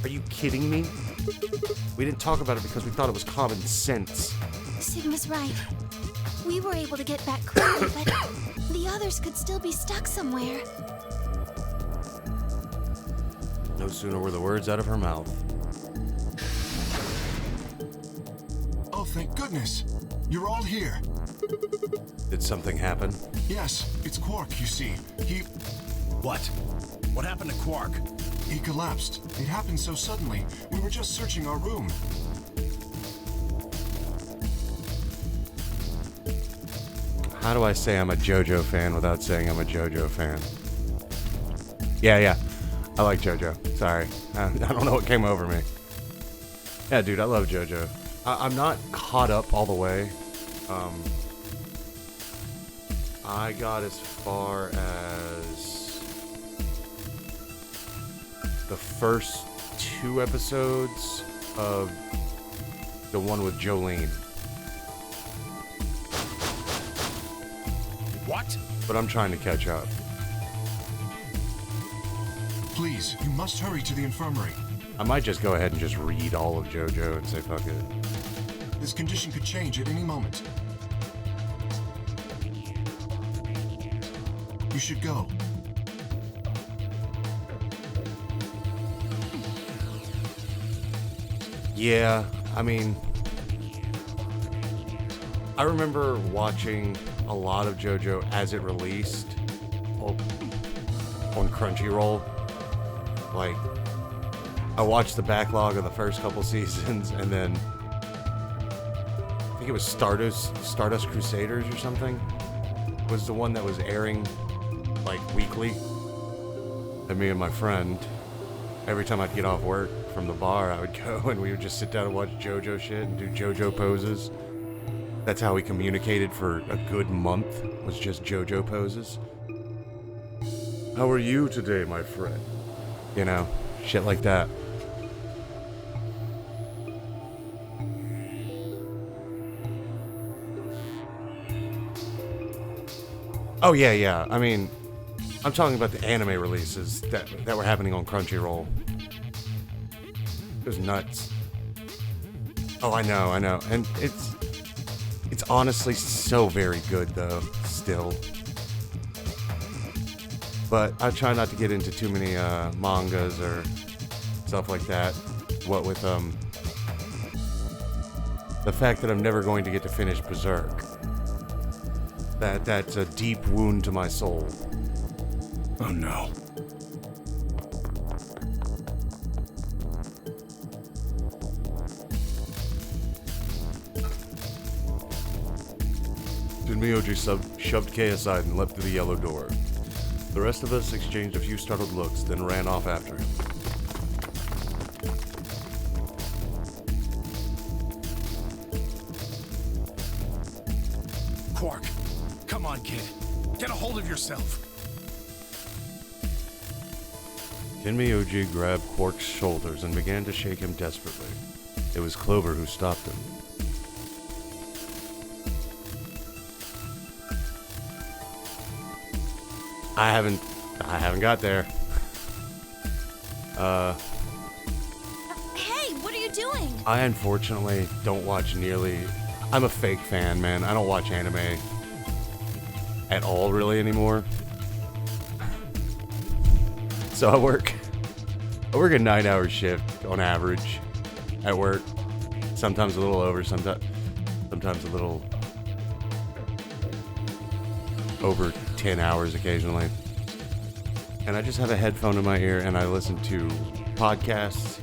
A: Are you kidding me? We didn't talk about it because we thought it was common sense.
D: Sigma's right. We were able to get back quickly, but the others could still be stuck somewhere.
A: No sooner were the words out of her mouth.
I: Oh, thank goodness. You're all here.
A: Did something happen?
I: Yes, it's Quark, you see.
G: What? What happened to Quark?
I: He collapsed. It happened so suddenly. We were just searching our room.
A: How do I say I'm a JoJo fan without saying I'm a JoJo fan? Yeah. I like JoJo. Sorry. I don't know what came over me. Yeah, dude, I love JoJo. I'm not caught up all the way. I got as far as the first 2 episodes of the one with Jolene.
G: What?
A: But I'm trying to catch up.
I: Please, you must hurry to the infirmary.
A: I might just go ahead and just read all of JoJo and say fuck it.
I: This condition could change at any moment. You should go.
A: Yeah, I mean, I remember watching a lot of JoJo as it released on Crunchyroll. Like, I watched the backlog of the first couple seasons, and then I think it was Stardust Crusaders or something was the one that was airing like weekly. And me and my friend, every time I'd get off work from the bar, I would go and we would just sit down and watch JoJo shit and do JoJo poses. That's how we communicated for a good month, was just JoJo poses. How are you today, my friend? You know, shit like that. Oh yeah. I mean, I'm talking about the anime releases that were happening on Crunchyroll. It was nuts. Oh, I know. And it's honestly so very good though, still. But I try not to get into too many mangas or stuff like that. What with the fact that I'm never going to get to finish Berserk. That's a deep wound to my soul.
B: Oh no.
A: Tenmyoji shoved Kei aside and leapt through the yellow door. The rest of us exchanged a few startled looks, then ran off after him.
B: Quark, come on, kid. Get a hold of yourself.
A: Tenmyoji grabbed Quark's shoulders and began to shake him desperately. It was Clover who stopped him. I haven't got there.
E: Hey, what are you doing?
A: I unfortunately don't watch nearly... I'm a fake fan, man. I don't watch anime at all really anymore. So I work a 9-hour shift on average at work. Sometimes a little over, sometimes a little over 10 hours occasionally. And I just have a headphone in my ear and I listen to podcasts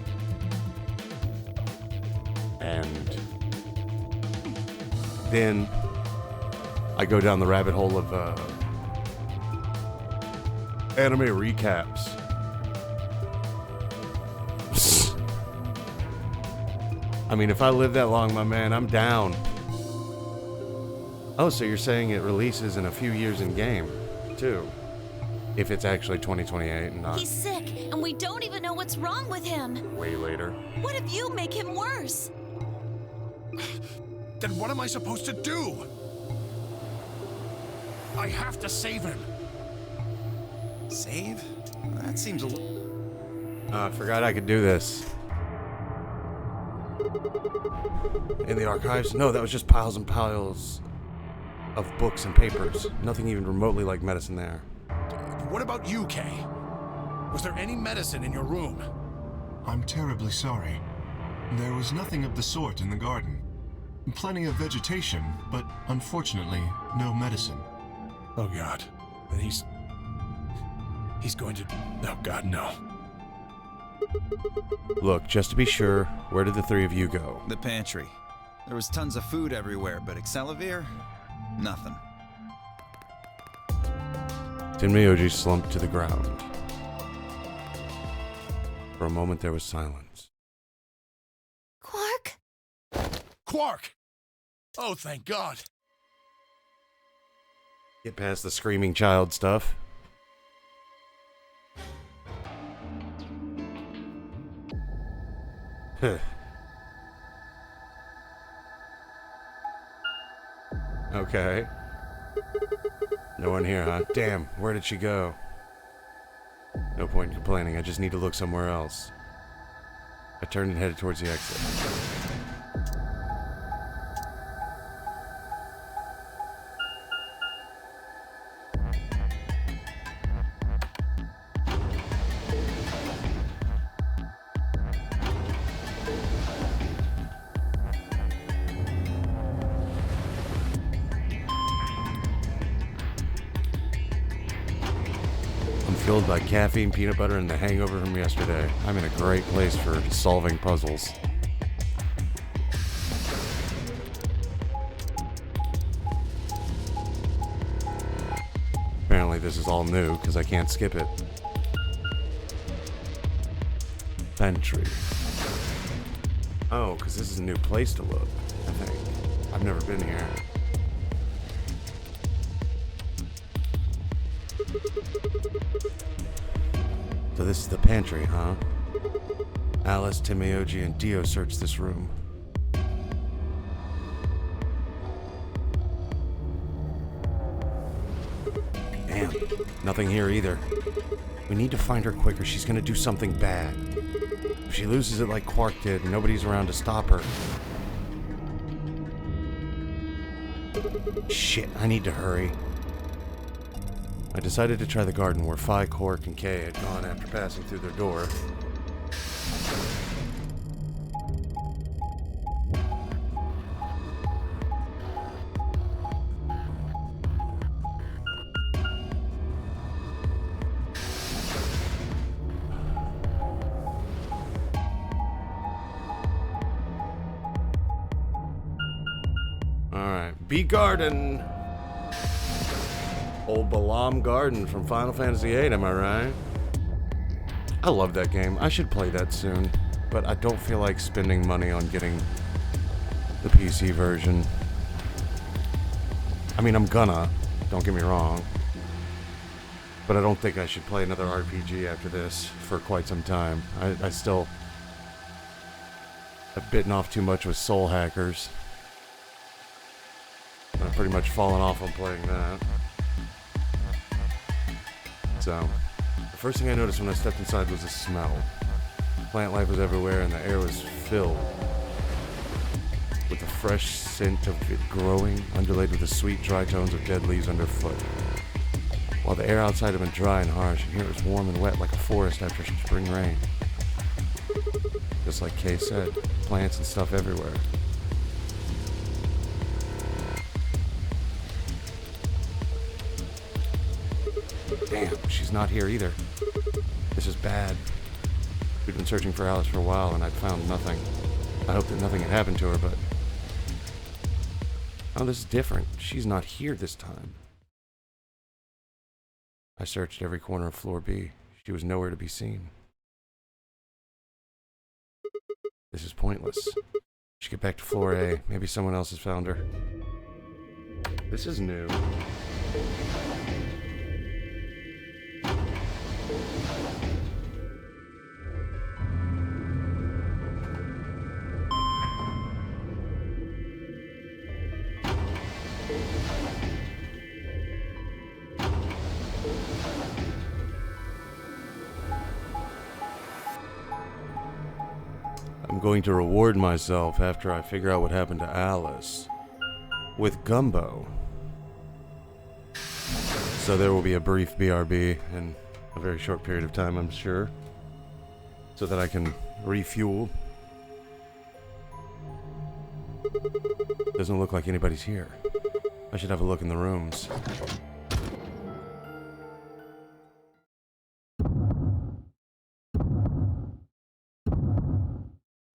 A: and then I go down the rabbit hole of anime recaps. I mean, if I live that long, my man, I'm down. Oh, so you're saying it releases in a few years in game, too? If it's actually 2028 and not...
E: He's sick, and we don't even know what's wrong with him.
A: Way later.
E: What if you make him worse?
B: Then what am I supposed to do? I have to save him.
G: Save? That seems a little...
A: I forgot I could do this. In the archives? No, that was just piles and piles of books and papers. Nothing even remotely like medicine there.
B: What about you, Kei? Was there any medicine in your room?
I: I'm terribly sorry. There was nothing of the sort in the garden. Plenty of vegetation, but unfortunately, no medicine.
B: Oh God. Then he's going to... Oh God, no.
A: Look, just to be sure, where did the three of you go?
G: The pantry. There was tons of food everywhere, but Excelivir? Nothing.
A: Tenmyoji slumped to the ground. For a moment there was silence.
D: Quark?
B: Quark! Oh, thank God.
A: Get past the screaming child stuff. Okay. No one here, huh? Damn, where did she go? No point in complaining, I just need to look somewhere else. I turned and headed towards the exit. fueled by caffeine, peanut butter, and the hangover from yesterday. I'm in a great place for solving puzzles. Apparently this is all new, because I can't skip it. Pantry. Oh, because this is a new place to look, I think. I've never been here. So this is the pantry, huh? Alice, Timioji, and Dio searched this room. Damn, nothing here either. We need to find her quick or she's gonna do something bad. If she loses it like Quark did and nobody's around to stop her. Shit, I need to hurry. I decided to try the garden where Phi, Quark, and Kay had gone after passing through their door. Alright, B Garden! Old Balam Garden from Final Fantasy VIII, am I right? I love that game. I should play that soon, but I don't feel like spending money on getting the PC version. I mean, I'm gonna, don't get me wrong, but I don't think I should play another RPG after this for quite some time. I still have bitten off too much with Soul Hackers. I've pretty much fallen off on playing that. So, the first thing I noticed when I stepped inside was the smell. Plant life was everywhere and the air was filled with the fresh scent of it growing, undulated with the sweet, dry tones of dead leaves underfoot. While the air outside had been dry and harsh, and here it was warm and wet like a forest after spring rain. Just like Kay said, plants and stuff everywhere. Damn, she's not here either. This is bad. We'd been searching for Alice for a while and I'd found nothing. I hope that nothing had happened to her, but... Oh, this is different. She's not here this time. I searched every corner of floor B. She was nowhere to be seen. This is pointless. Should get back to floor A. Maybe someone else has found her. This is new. I'm going to reward myself after I figure out what happened to Alice with Gumbo. So there will be a brief BRB in a very short period of time, I'm sure, so that I can refuel. Doesn't look like anybody's here. I should have a look in the rooms.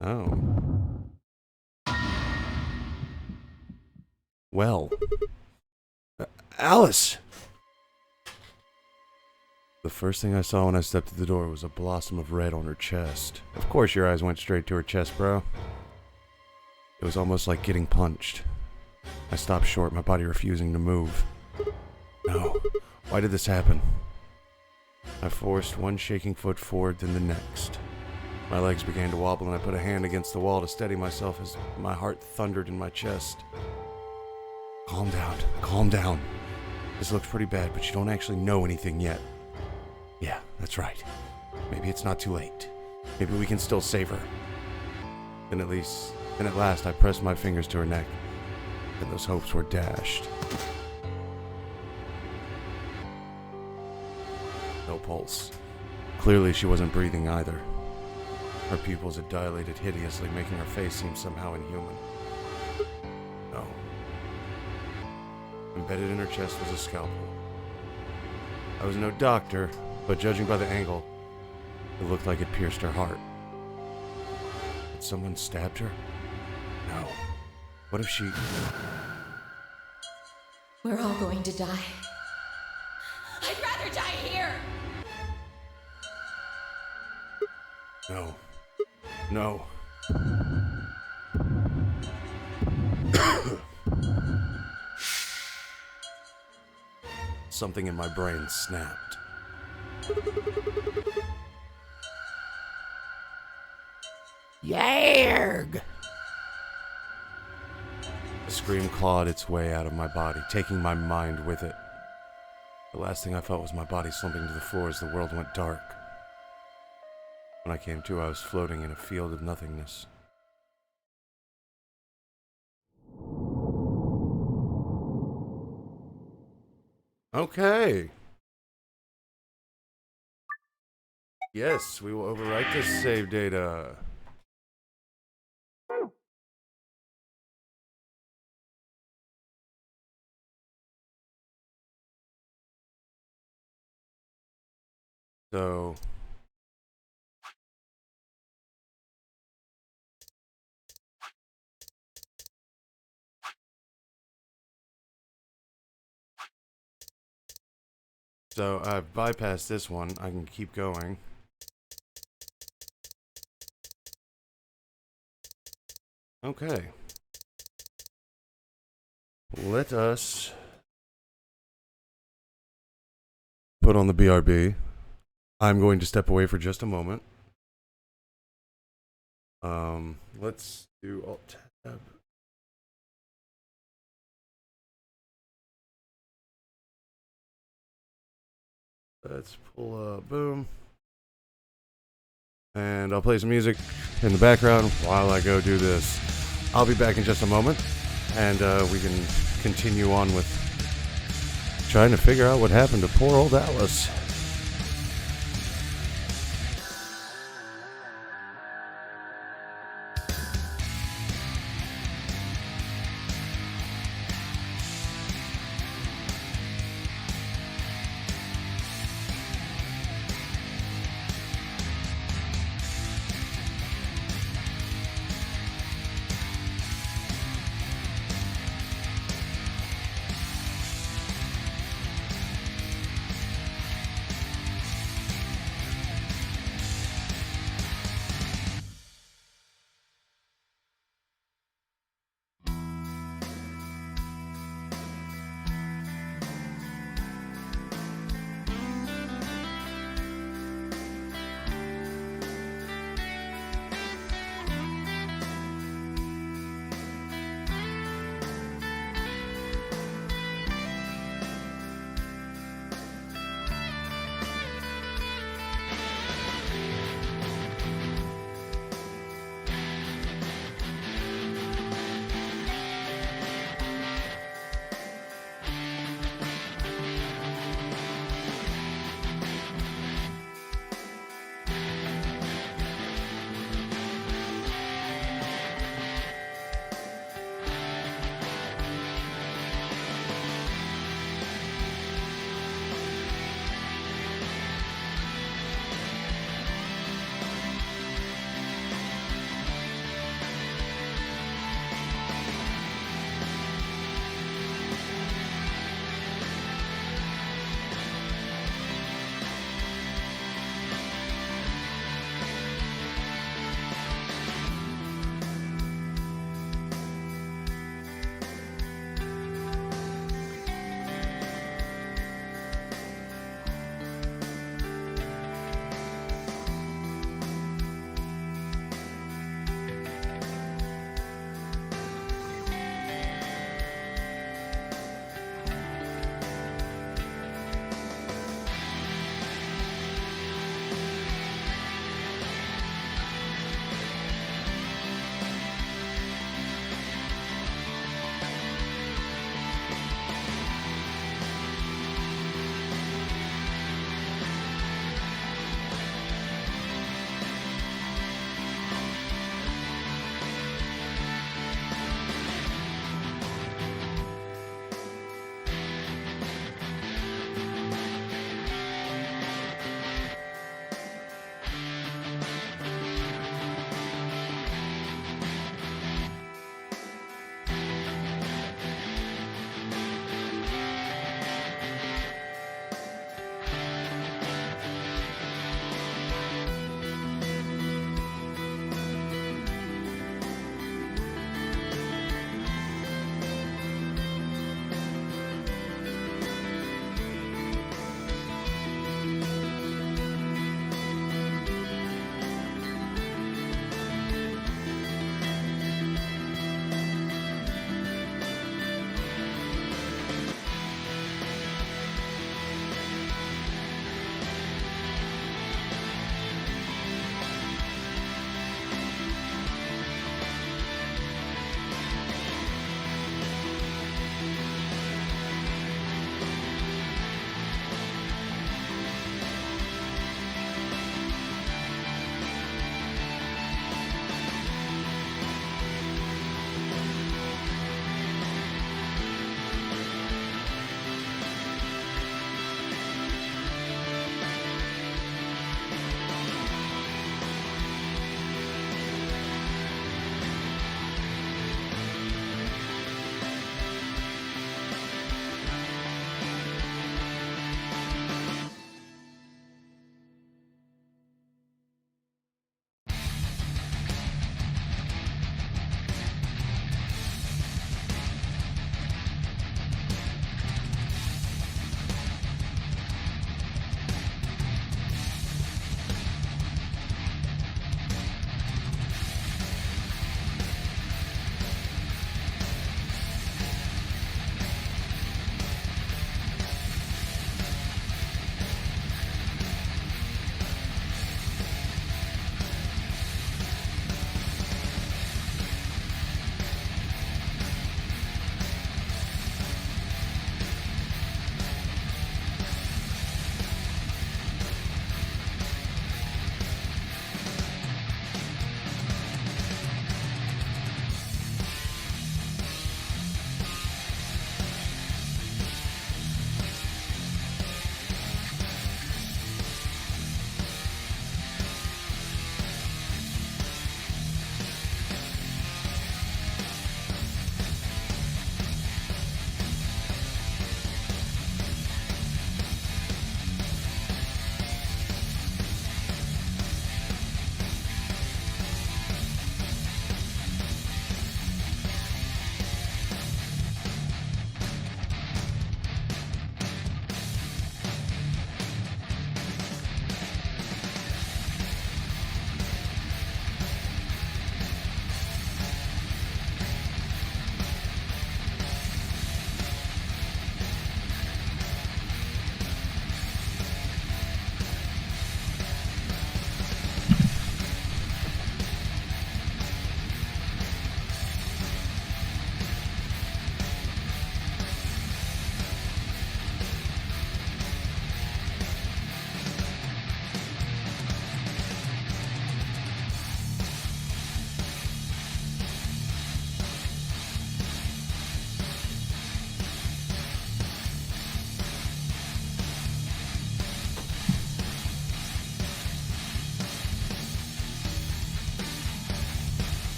A: Oh. Well. Alice! The first thing I saw when I stepped through the door was a blossom of red on her chest. Of course your eyes went straight to her chest, bro. It was almost like getting punched. I stopped short, my body refusing to move. No. Why did this happen? I forced one shaking foot forward, then the next. My legs began to wobble and I put a hand against the wall to steady myself as my heart thundered in my chest. Calm down, calm down. This looks pretty bad, but you don't actually know anything yet. Yeah, that's right. Maybe it's not too late. Maybe we can still save her. Then at last I pressed my fingers to her neck, and those hopes were dashed. No pulse. Clearly she wasn't breathing either. Her pupils had dilated hideously, making her face seem somehow inhuman. No. Embedded in her chest was a scalpel. I was no doctor, but judging by the angle, it looked like it pierced her heart. Had someone stabbed her? No. What if she...
F: We're all going to die.
E: I'd rather die here!
A: No. No. Something in my brain snapped. Yarg! The scream clawed its way out of my body, taking my mind with it. The last thing I felt was my body slumping to the floor as the world went dark. When I came to, I was floating in a field of nothingness. Okay. Yes, we will overwrite this save data. So... So I've bypassed this one. I can keep going. Okay. Let us put on the BRB. I'm going to step away for just a moment. Let's do Alt Tab. Let's pull up, boom. And I'll play some music in the background while I go do this. I'll be back in just a moment, and we can continue on with trying to figure out what happened to poor old Alice.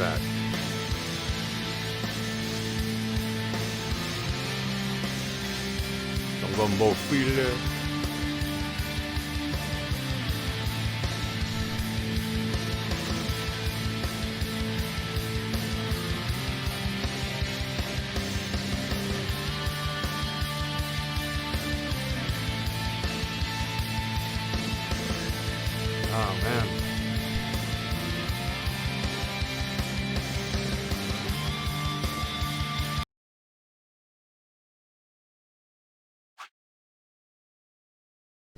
A: back. I'm going both feet in there. Oh, man.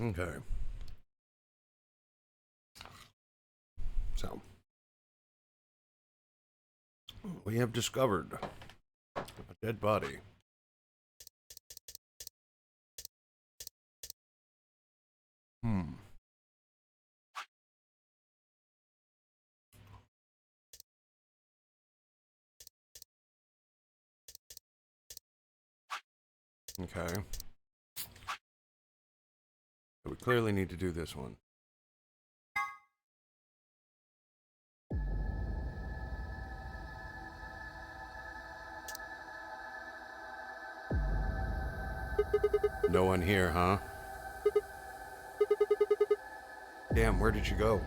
A: Okay. So, we have discovered a dead body. Okay. So we clearly need to do this one. No one here, huh? Damn, where did you go?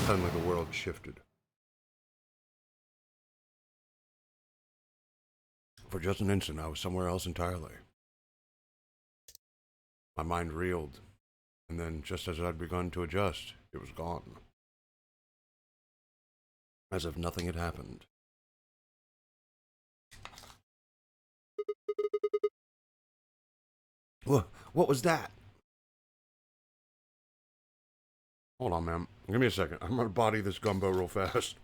A: Suddenly the world shifted. For just an instant, I was somewhere else entirely. My mind reeled, and then just as I'd begun to adjust, it was gone. As if nothing had happened. What was that? Hold on, man. Give me a second. I'm gonna body this gumbo real fast.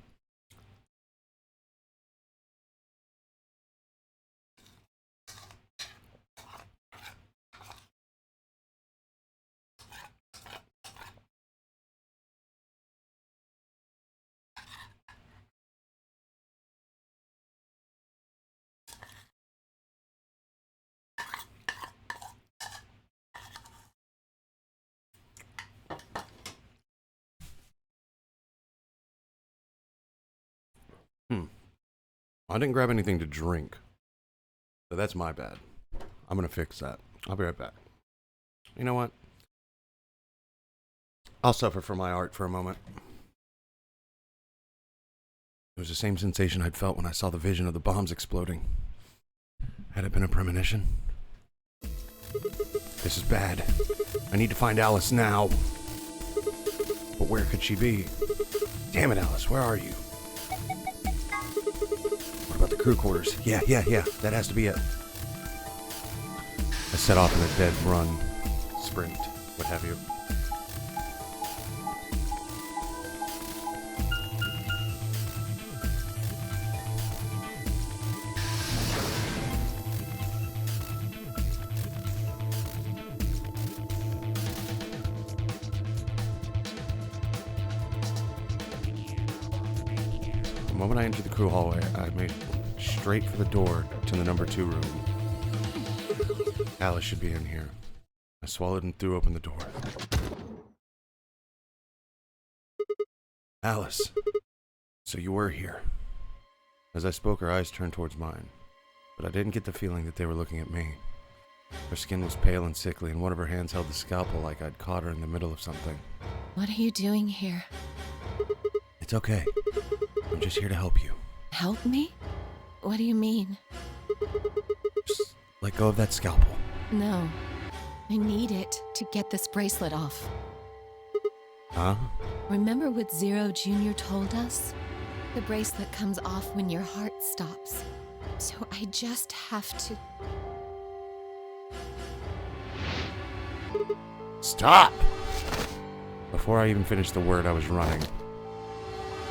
A: I didn't grab anything to drink. So that's my bad. I'm gonna fix that. I'll be right back. You know what? I'll suffer for my art for a moment. It was the same sensation I'd felt when I saw the vision of the bombs exploding. Had it been a premonition? This is bad. I need to find Alice now. But where could she be? Damn it, Alice, where are you? What about the crew quarters? Yeah, that has to be it. I set off in a dead run, sprint, what have you. The moment I entered the crew hallway, I made straight for the door to the number 2 room. Alice should be in here. I swallowed and threw open the door. Alice, so you were here. As I spoke, her eyes turned towards mine, but I didn't get the feeling that they were looking at me. Her skin was pale and sickly, and one of her hands held the scalpel like I'd caught her in the middle of something.
H: What are you doing here?
A: It's okay. I'm just here to help you.
H: Help me? What do you mean?
A: Just let go of that scalpel.
H: No. I need it to get this bracelet off.
A: Huh?
H: Remember what Zero Jr. told us? The bracelet comes off when your heart stops. So I just have to...
A: Stop! Before I even finished the word, I was running.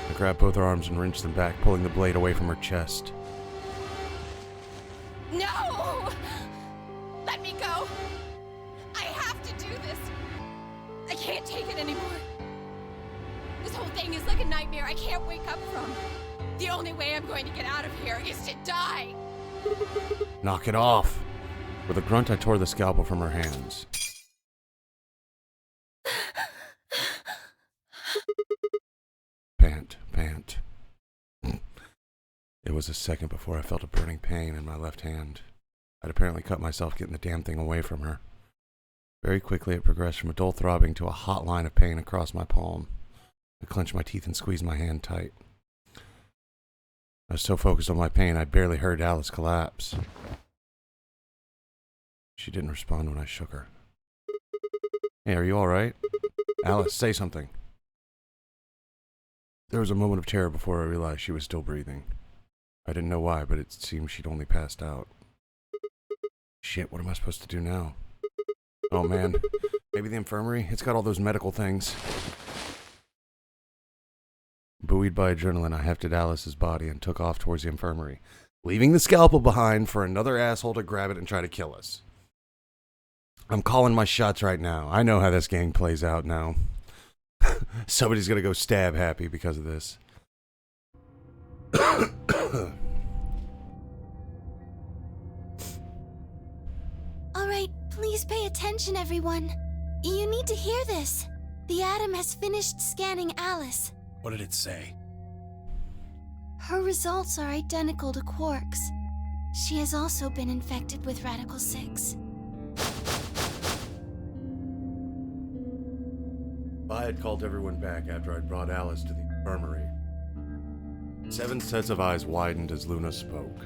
A: I grabbed both her arms and wrenched them back, pulling the blade away from her chest.
H: No! Let me go! I have to do this! I can't take it anymore. This whole thing is like a nightmare I can't wake up from. The only way I'm going to get out of here is to die!
A: Knock it off! With a grunt, I tore the scalpel from her hands. Pant. It was a second before I felt a burning pain in my left hand. I'd apparently cut myself getting the damn thing away from her. Very quickly, it progressed from a dull throbbing to a hot line of pain across my palm. I clenched my teeth and squeezed my hand tight. I was so focused on my pain, I barely heard Alice collapse. She didn't respond when I shook her. Hey, are you alright? Alice, say something. There was a moment of terror before I realized she was still breathing. I didn't know why, but it seemed she'd only passed out. Shit, what am I supposed to do now? Oh man, maybe the infirmary? It's got all those medical things. Buoyed by adrenaline, I hefted Alice's body and took off towards the infirmary, leaving the scalpel behind for another asshole to grab it and try to kill us. I'm calling my shots right now. I know how this gang plays out now. Somebody's gonna go stab Happy because of this.
D: Alright, please pay attention, everyone. You need to hear this. The Atom has finished scanning Alice.
B: What did it say?
D: Her results are identical to Quark's. She has also been infected with Radical 6.
A: I had called everyone back after I'd brought Alice to the infirmary. 7 sets of eyes widened as Luna spoke.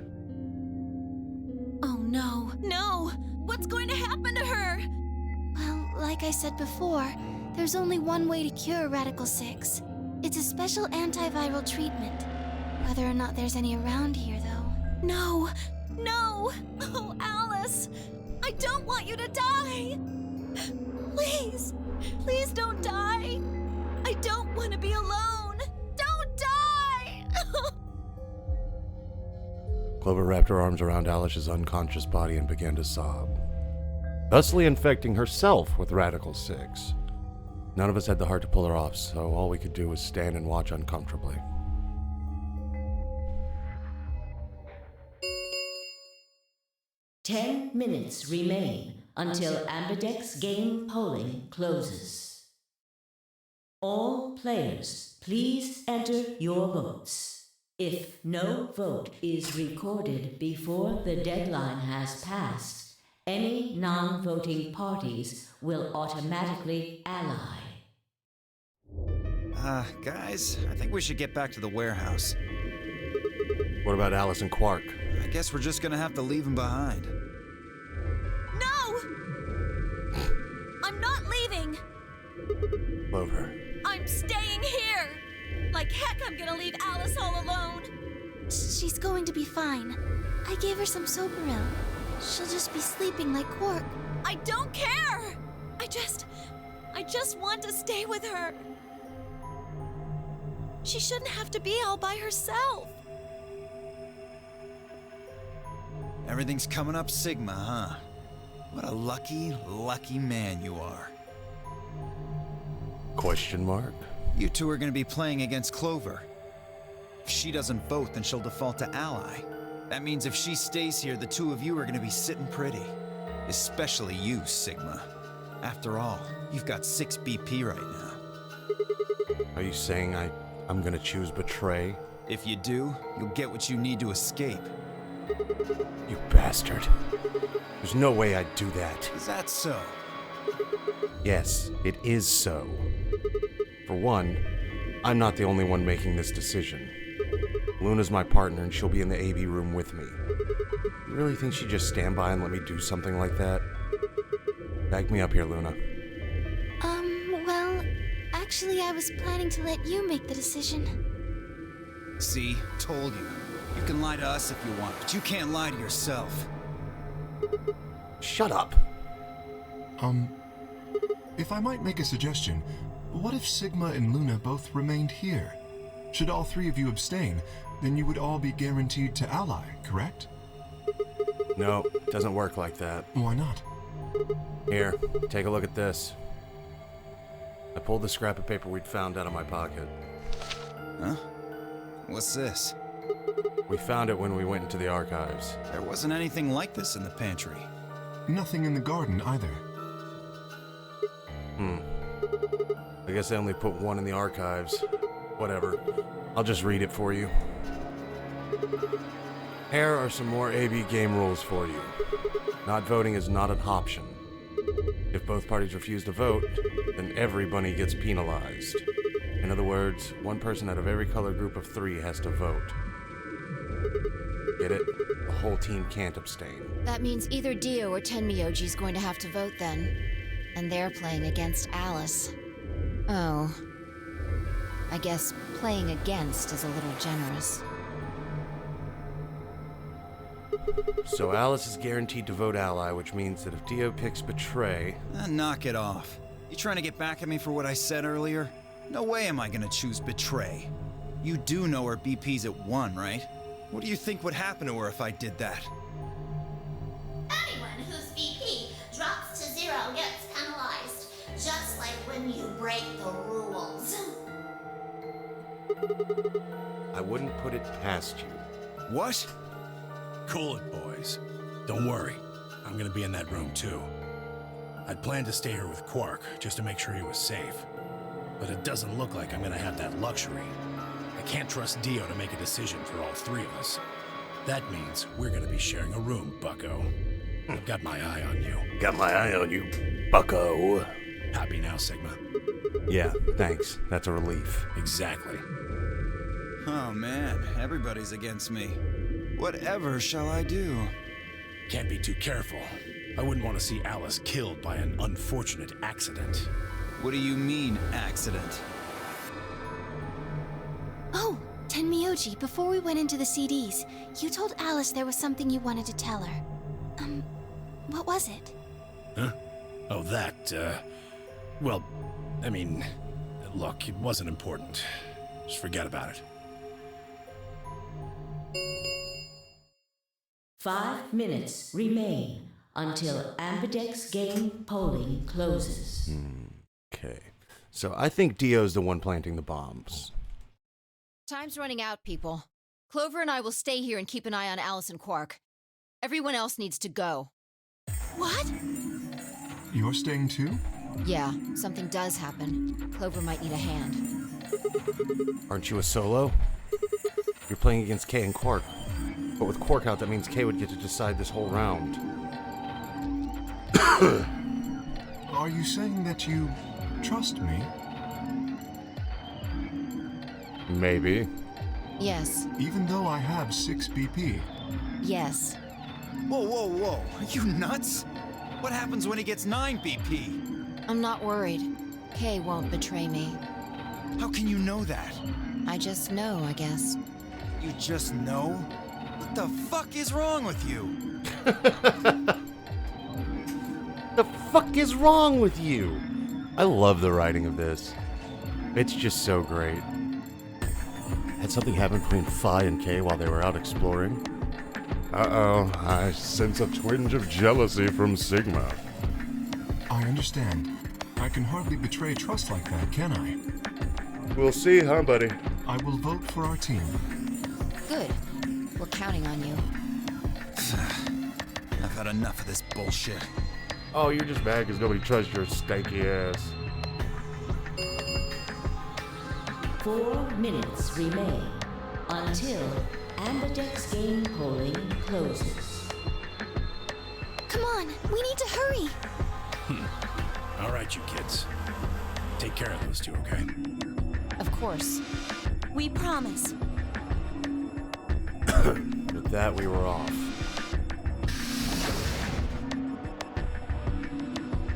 E: Oh no. No! What's going to happen to her?
D: Well, like I said before, there's only one way to cure Radical 6. It's a special antiviral treatment. Whether or not there's any around here, though.
E: No! No! Oh, Alice! I don't want you to die! Please! Please don't die! I don't want to be alone! Don't die!
A: Clover wrapped her arms around Alice's unconscious body and began to sob, thusly infecting herself with Radical 6. None of us had the heart to pull her off, so all we could do was stand and watch uncomfortably.
F: Ten minutes remain until Ambidex game polling closes. All players, please enter your votes. If no vote is recorded before the deadline has passed, any non-voting parties will automatically ally.
G: Guys, I think we should get back to the warehouse.
A: What about Alice and Quark?
G: I guess we're just gonna have to leave them behind.
E: No! I'm not leaving!
A: Clover.
E: I'm staying here! Like heck, I'm gonna leave Alice all alone!
D: She's going to be fine. I gave her some Soberil. She'll just be sleeping like Quark.
E: I don't care! I just want to stay with her. She shouldn't have to be all by herself.
G: Everything's coming up Sigma, huh? What a lucky, lucky man you are.
A: Question mark?
G: You two are gonna be playing against Clover. If she doesn't vote, then she'll default to ally. That means if she stays here, the two of you are gonna be sitting pretty. Especially you, Sigma. After all, you've got 6 BP right now.
A: Are you saying I'm gonna choose betray?
G: If you do, you'll get what you need to escape.
A: You bastard. There's no way I'd do that.
G: Is that so?
A: Yes, it is so. For one, I'm not the only one making this decision. Luna's my partner and she'll be in the AB room with me. You really think she'd just stand by and let me do something like that? Back me up here, Luna.
D: Well, actually I was planning to let you make the decision.
G: See? Told you. You can lie to us if you want, but you can't lie to yourself.
A: Shut up!
I: If I might make a suggestion, what if Sigma and Luna both remained here? Should all 3 of you abstain, then you would all be guaranteed to ally, correct?
A: No, it doesn't work like that.
I: Why not?
A: Here, take a look at this. I pulled the scrap of paper we'd found out of my pocket.
G: Huh? What's this?
A: We found it when we went into the archives.
G: There wasn't anything like this in the pantry.
I: Nothing in the garden either.
A: I guess they only put one in the archives. Whatever. I'll just read it for you. Here are some more AB game rules for you. Not voting is not an option. If both parties refuse to vote, then every bunny gets penalized. In other words, one person out of every color group of 3 has to vote. Get it? The whole team can't abstain.
E: That means either Dio or Tenmyoji's going to have to vote then. And they're playing against Alice. Oh. I guess playing against is a little generous.
A: So Alice is guaranteed to vote ally, which means that if Dio picks Betray...
G: Knock it off. You trying to get back at me for what I said earlier? No way am I gonna choose Betray. You do know her BP's at 1, right? What do you think would happen to her if I did that?
J: Anyone whose BP drops to 0 gets penalized, just like when you break the rules.
A: I wouldn't put it past you.
G: What?
K: Cool it, boys. Don't worry. I'm gonna be in that room, too. I'd planned to stay here with Quark, just to make sure he was safe. But it doesn't look like I'm gonna have that luxury. I can't trust Dio to make a decision for all 3 of us. That means we're gonna be sharing a room, bucko. I've got my eye on you.
A: Got my eye on you, bucko.
K: Happy now, Sigma?
A: Yeah, thanks. That's a relief.
K: Exactly.
G: Oh man, everybody's against me. Whatever shall I do?
K: Can't be too careful. I wouldn't want to see Alice killed by an unfortunate accident.
G: What do you mean, accident?
D: Oh, Tenmyoji, before we went into the CDs, you told Alice there was something you wanted to tell her. What was it?
K: Huh? Oh, that, well, I mean, look, it wasn't important. Just forget about it.
F: 5 minutes remain until Ambidex game polling closes.
A: Okay. So I think Dio's the one planting the bombs.
E: Time's running out, people. Clover and I will stay here and keep an eye on Alice and Quark. Everyone else needs to go.
D: What?
I: You're staying too?
E: Yeah, something does happen. Clover might need a hand.
A: Aren't you a solo? You're playing against Kay and Quark. But with Quark out, that means Kay would get to decide this whole round.
I: Are you saying that you trust me?
A: Maybe.
E: Yes.
I: Even though I have 6 BP?
E: Yes.
G: Whoa, whoa, whoa. Are you nuts? What happens when he gets 9 BP?
E: I'm not worried. Kay won't betray me.
G: How can you know that?
E: I just know, I guess.
G: You just know? What the fuck is wrong with you?
A: The fuck is wrong with you? I love the writing of this. It's just so great. Had something happen between Phi and Kay while they were out exploring? Uh-oh, I sense a twinge of jealousy from Sigma.
I: I understand. I can hardly betray trust like that, can I?
A: We'll see, huh, buddy?
I: I will vote for our team.
E: Good. We're counting on you.
G: I've had enough of this bullshit.
A: Oh, you're just mad because nobody trusts your stanky ass.
F: 4 minutes remain until Ambidex game polling closes.
D: Come on, we need to hurry.
K: All right, you kids. Take care of those 2, okay?
E: Of course.
H: We promise.
A: With that, we were off.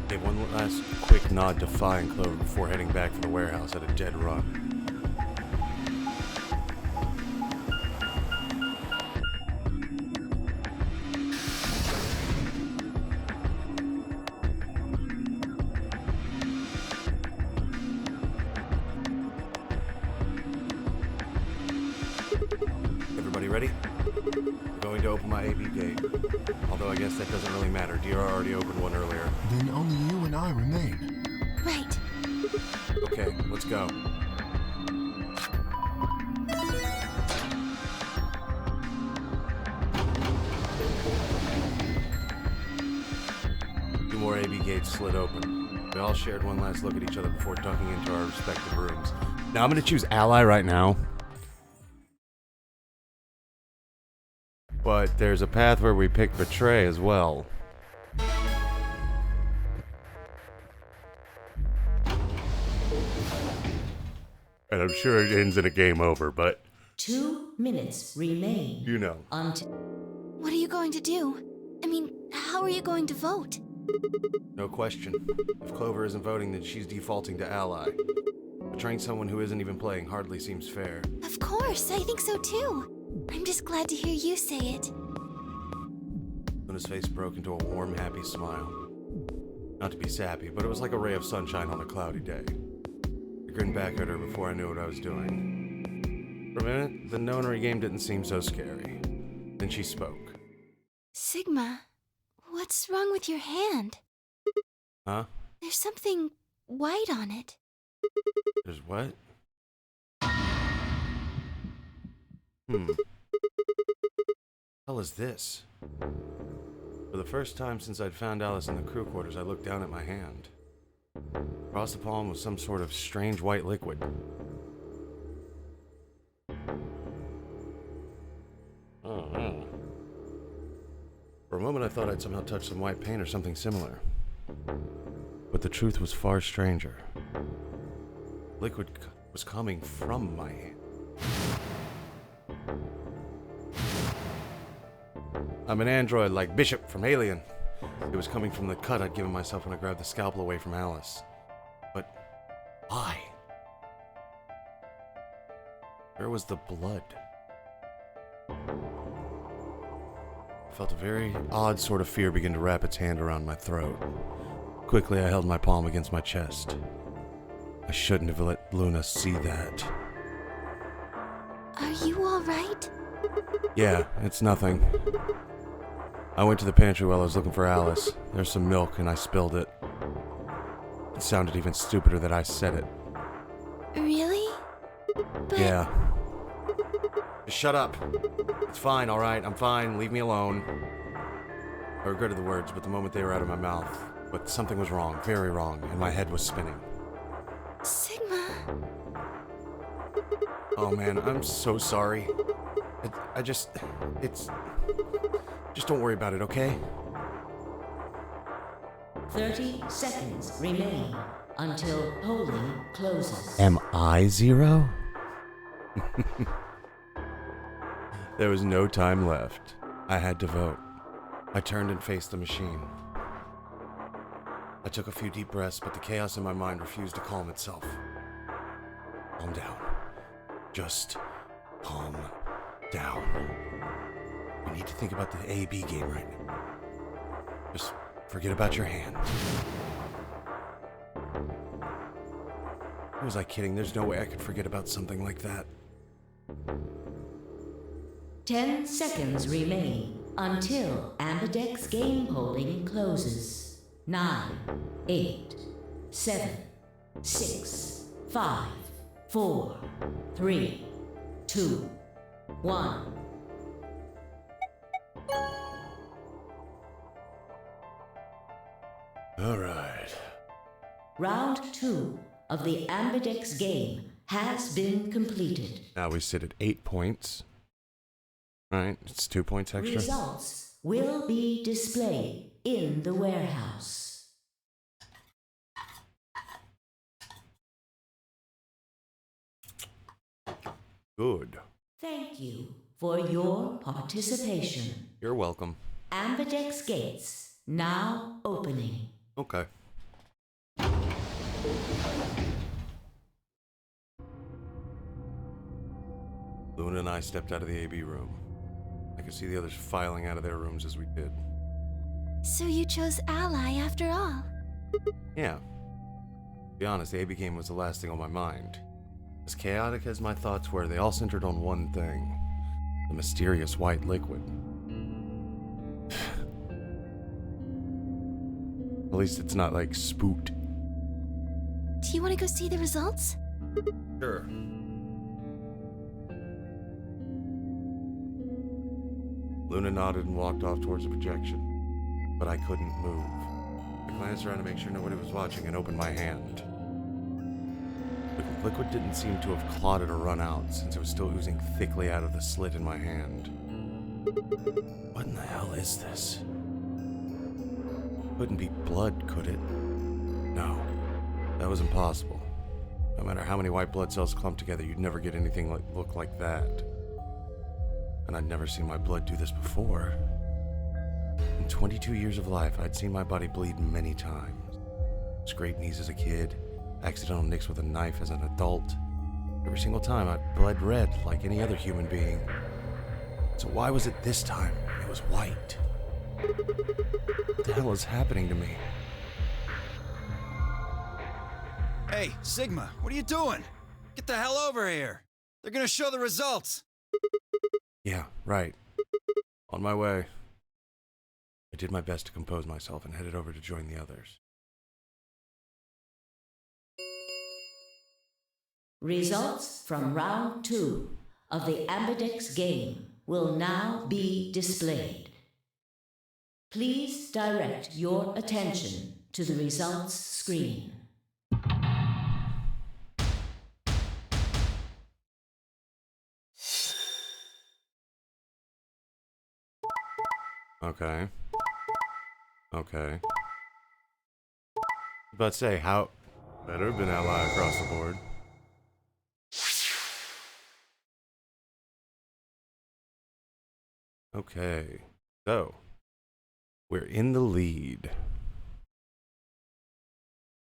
A: Gave one last quick nod to Phi and Clover before heading back for the warehouse at a dead run. Everybody ready? I'm going to open my AB gate. Although I guess that doesn't really matter. DR already opened one earlier.
I: Then only you and I remain.
D: Right.
A: Okay, let's go. Two more AB gates slid open. We all shared one last look at each other before ducking into our respective rooms. Now I'm gonna choose Ally right now. But there's a path where we pick Betray as well. And I'm sure it ends in a game over, but
F: 2 minutes remain.
A: you know.
F: Until
D: What are you going to do? I mean, how are you going to vote?
A: No question. If Clover isn't voting, then she's defaulting to Ally. Betraying someone who isn't even playing hardly seems fair.
D: Of course, I think so too. I'm just glad to hear you say it.
A: Luna's face broke into a warm, happy smile. Not to be sappy, but it was like a ray of sunshine on a cloudy day. I grinned back at her before I knew what I was doing. For a minute, the nonary game didn't seem so scary. Then she spoke.
D: Sigma, what's wrong with your hand?
A: Huh?
D: There's something white on it.
A: There's what? Hell is this? For the first time since I'd found Alice in the crew quarters, I looked down at my hand. Across the palm was some sort of strange white liquid. Oh. For a moment I thought I'd somehow touched some white paint or something similar. But the truth was far stranger. Liquid was coming from my hand. I'm an android like Bishop from Alien. It was coming from the cut I'd given myself when I grabbed the scalpel away from Alice. But why? Where was the blood? I felt a very odd sort of fear begin to wrap its hand around my throat. Quickly, I held my palm against my chest. I shouldn't have let Luna see that.
D: Are you all right?
A: Yeah, it's nothing. I went to the pantry while I was looking for Alice. There's some milk, and I spilled it. It sounded even stupider that I said it.
D: Really? But
A: Yeah. Just shut up. It's fine, alright, I'm fine, leave me alone. I regretted the words, but the moment they were out of my mouth, but something was wrong, very wrong, and my head was spinning.
D: Sigma,
A: Oh man, I'm so sorry. Just don't worry about it, okay?
F: 30 seconds remain until polling closes.
A: Am I zero? There was no time left. I had to vote. I turned and faced the machine. I took a few deep breaths, but the chaos in my mind refused to calm itself. Calm down. Just calm down. We need to think about the A-B game right now. Just forget about your hand. Who was I kidding? There's no way I could forget about something like that.
F: 10 seconds remain until Ambidex game polling closes. 9, 8, 7, 6, 5, 4, 3, 2, 1.
A: All right.
F: Round 2 of the Ambidex game has been completed.
A: Now we sit at 8 points. Alright, it's 2 points extra.
F: Results will be displayed in the warehouse.
A: Good.
F: Thank you for your participation.
A: You're welcome.
F: Ambidex gates now opening.
A: Okay. Luna and I stepped out of the AB room. I could see the others filing out of their rooms as we did.
D: so you chose Ally after all.
A: Yeah. To be honest, the AB game was the last thing on my mind. As chaotic as my thoughts were, they all centered on one thing. The mysterious white liquid. At least it's not like spooked.
D: Do you want to go see the results?
A: Sure. Luna nodded and walked off towards the projection, but I couldn't move. I glanced around to make sure nobody was watching and opened my hand. Looking Liquid didn't seem to have clotted or run out, since it was still oozing thickly out of the slit in my hand. What in the hell is this? Couldn't be blood, could it? No, that was impossible. No matter how many white blood cells clumped together, you'd never get anything look like that. And I'd never seen my blood do this before. In 22 years of life, I'd seen my body bleed many times. Scraped knees as a kid, accidental nicks with a knife as an adult. Every single time I bled red like any other human being. So why was it this time it was white? What the hell is happening to me?
G: Hey, Sigma, what are you doing? Get the hell over here. They're gonna show the results.
A: Yeah, right. On my way. I did my best to compose myself and headed over to join the others.
F: Results from round 2 of the Ambidex game will now be displayed. Please direct your attention to the results screen.
A: Okay. But say, how better have been ally across the board. Okay, so we're in the lead.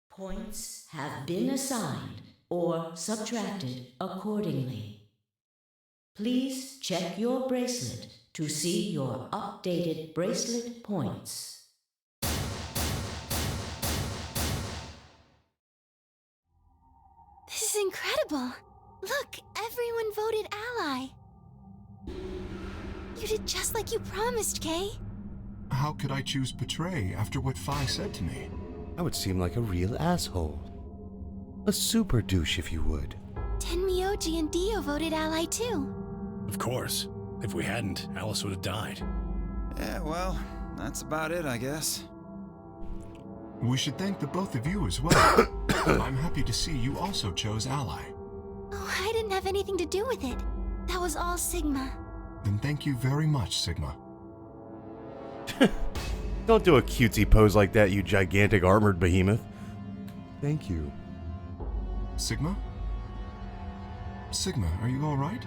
F: Points have been assigned or subtracted accordingly. Please check your bracelet to see your updated bracelet points.
D: This is incredible. Look, everyone voted ally. You did just like you promised, Kay.
I: How could I choose Betray after what Phi said to me?
A: I would seem like a real asshole. A super douche, if you would.
D: Tenmyoji and Dio voted ally too.
K: Of course. If we hadn't, Alice would have died.
G: Yeah, well, that's about it, I guess.
I: We should thank the both of you as well. I'm happy to see you also chose ally.
D: Oh, I didn't have anything to do with it. That was all Sigma.
I: Then thank you very much, Sigma.
A: Don't do a cutesy pose like that, you gigantic armored behemoth. Thank you.
I: Sigma? Sigma, are you alright?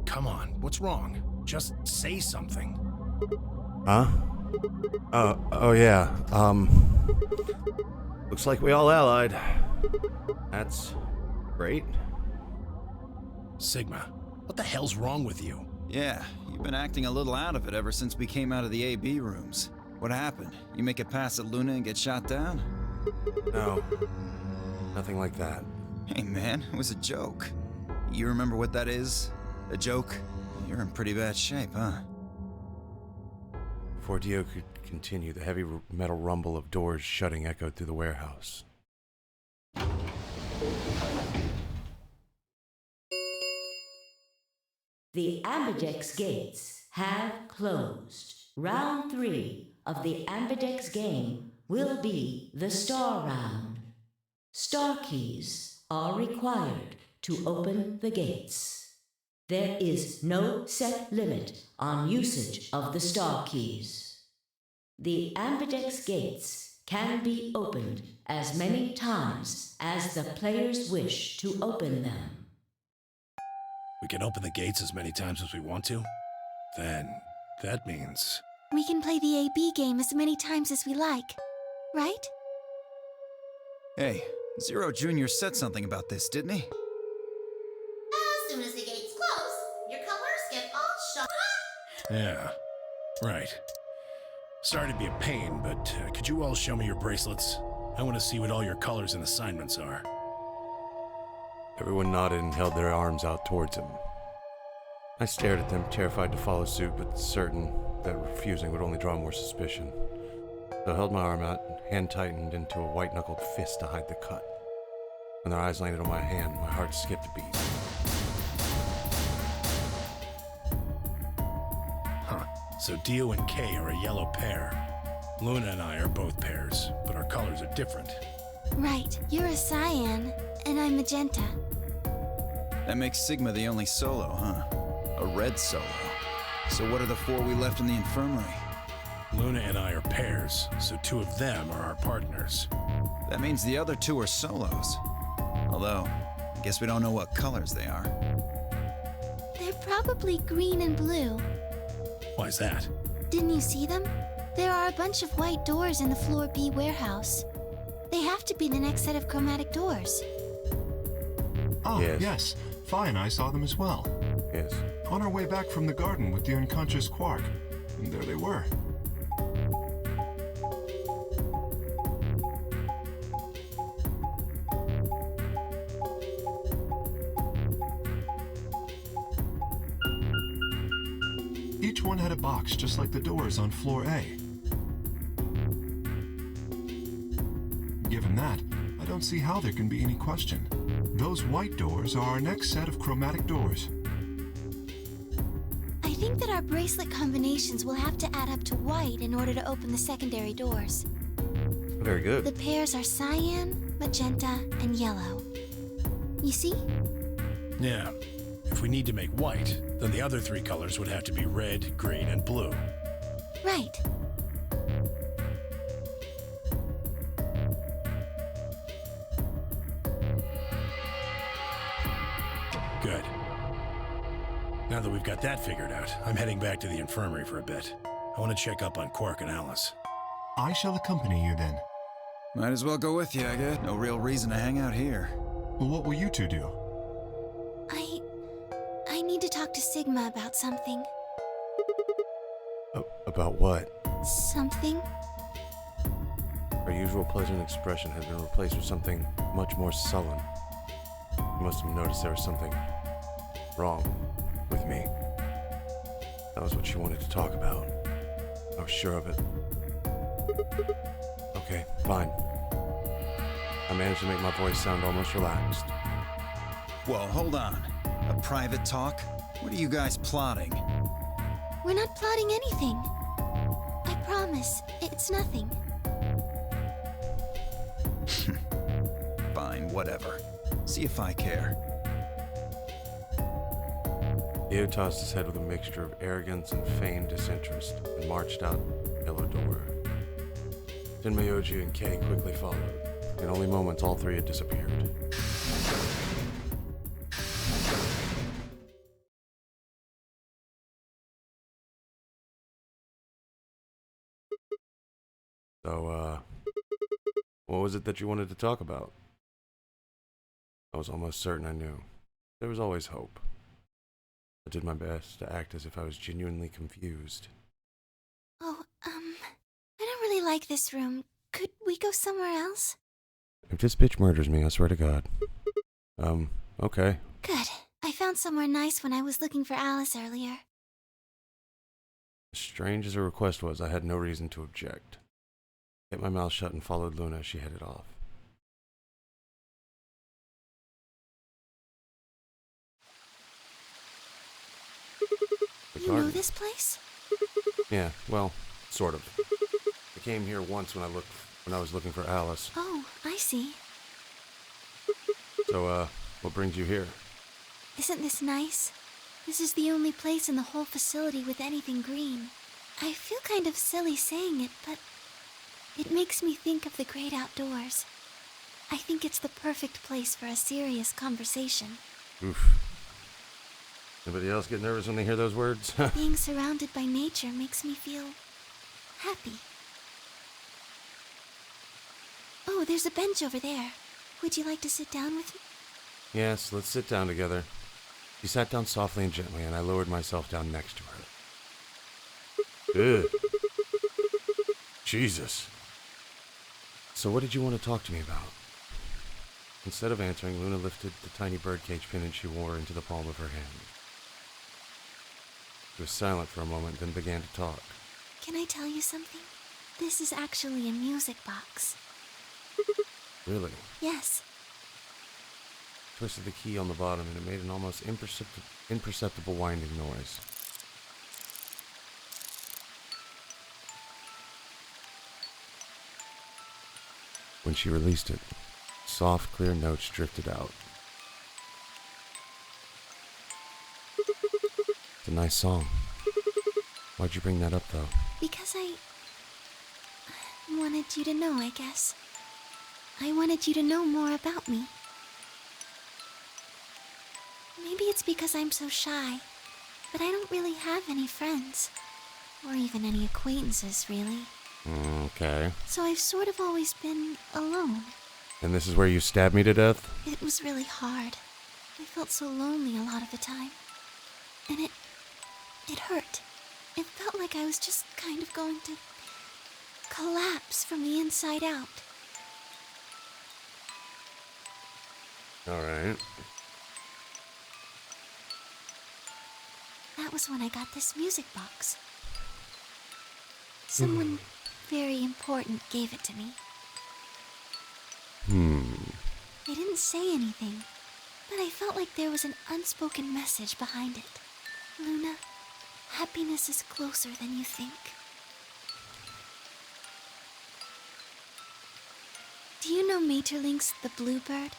K: Come on, what's wrong? Just say something.
A: Huh? Oh yeah, looks like we all allied. That's great.
K: Sigma, what the hell's wrong with you?
G: Yeah, you've been acting a little out of it ever since we came out of the AB rooms. What happened? You make it past at Luna and get shot down?
A: No, nothing like that.
G: Hey man, it was a joke. You remember what that is? A joke? You're in pretty bad shape, huh?
A: Before Dio could continue, the heavy metal rumble of doors shutting echoed through the warehouse.
F: The Ambidex gates have closed. Round 3 of the Ambidex game will be the Star Round. Star keys are required to open the gates. There is no set limit on usage of the Star keys. The Ambidex gates can be opened as many times as the players wish to open them.
K: We can open the gates as many times as we want to? Then, that means...
D: We can play the AB game as many times as we like, right?
G: Hey, Zero Jr. said something about this, didn't he?
J: As soon as the gates close, your colors get all shot.
K: Yeah, right. Sorry to be a pain, but could you all show me your bracelets? I want to see what all your colors and assignments are.
A: Everyone nodded and held their arms out towards him. I stared at them, terrified to follow suit, but certain that refusing would only draw more suspicion. So I held my arm out, hand tightened into a white-knuckled fist to hide the cut. When their eyes landed on my hand, my heart skipped a beat.
K: Huh. So Dio and Kay are a yellow pair. Luna and I are both pairs, but our colors are different.
D: Right, you're a cyan, and I'm magenta.
G: That makes Sigma the only solo, huh? A red solo. So what are the 4 we left in the infirmary?
K: Luna and I are pairs, so 2 of them are our partners.
G: That means the other 2 are solos. Although, I guess we don't know what colors they are.
D: They're probably green and blue.
K: Why's that?
D: Didn't you see them? There are a bunch of white doors in the Floor B warehouse. They have to be the next set of chromatic doors.
I: Ah,
A: Yes.
I: yes. Phi and I saw them as well.
A: Yes.
I: On our way back from the garden with the unconscious Quark. And there they were. Each one had a box just like the doors on floor A. Given that, I don't see how there can be any question. Those white doors are our next set of chromatic doors.
D: I think that our bracelet combinations will have to add up to white in order to open the secondary doors.
A: Very good.
D: The pairs are cyan, magenta, and yellow. You see?
K: Yeah. If we need to make white, then the other 3 colors would have to be red, green, and blue.
D: Right.
K: Good. Now that we've got that figured out, I'm heading back to the infirmary for a bit. I want to check up on Quark and Alice.
I: I shall accompany you then.
G: Might as well go with you, I guess. No real reason to hang out here.
I: Well, what will you 2 do?
D: I need to talk to Sigma about something.
A: About what?
D: Something?
A: Our usual pleasant expression had been replaced with something much more sullen. You must have noticed there was something wrong with me. That was what she wanted to talk about. I was sure of it. Okay, fine. I managed to make my voice sound almost relaxed.
G: Well, hold on. A private talk? What are you guys plotting?
D: We're not plotting anything. I promise, it's nothing.
G: Fine, whatever. See if I care.
A: Theo tossed his head with a mixture of arrogance and feigned disinterest and marched out the yellow door. Tenmayoji and Kei quickly followed. In only moments, all 3 had disappeared. So, what was it that you wanted to talk about? I was almost certain I knew. There was always hope. I did my best to act as if I was genuinely confused.
D: Oh, I don't really like this room. Could we go somewhere else?
A: If this bitch murders me, I swear to God. Okay.
D: Good. I found somewhere nice when I was looking for Alice earlier.
A: As strange as her request was, I had no reason to object. I kept my mouth shut and followed Luna as she headed off.
D: You know this place?
A: Yeah, well, sort of. I came here once when I was looking for Alice.
D: Oh, I see.
A: So, what brings you here?
D: Isn't this nice? This is the only place in the whole facility with anything green. I feel kind of silly saying it, but it makes me think of the great outdoors. I think it's the perfect place for a serious conversation.
A: Oof. Anybody else get nervous when they hear those words?
D: Being surrounded by nature makes me feel happy. Oh, there's a bench over there. Would you like to sit down with me?
A: Yes, let's sit down together. She sat down softly and gently, and I lowered myself down next to her. Ugh. Jesus. So what did you want to talk to me about? Instead of answering, Luna lifted the tiny birdcage pendant she wore into the palm of her hand. She was silent for a moment, then began to talk.
D: Can I tell you something? This is actually a music box.
A: Really?
D: Yes.
A: Twisted the key on the bottom, and it made an almost imperceptible winding noise. when she released it. Soft, clear notes drifted out. It's a nice song. Why'd you bring that up, though?
D: Because I wanted you to know, I guess. I wanted you to know more about me. Maybe it's because I'm so shy, but I don't really have any friends. Or even any acquaintances, really.
A: Okay.
D: So I've sort of always been alone.
A: And this is where you stabbed me to death?
D: It was really hard. I felt so lonely a lot of the time. And it hurt. It felt like I was just kind of going to collapse from the inside out.
A: Alright.
D: That was when I got this music box. Someone very important gave it to me. They didn't say anything, but I felt like there was an unspoken message behind it. Luna, happiness is closer than you think. Do you know Maeterlinck's The Bluebird?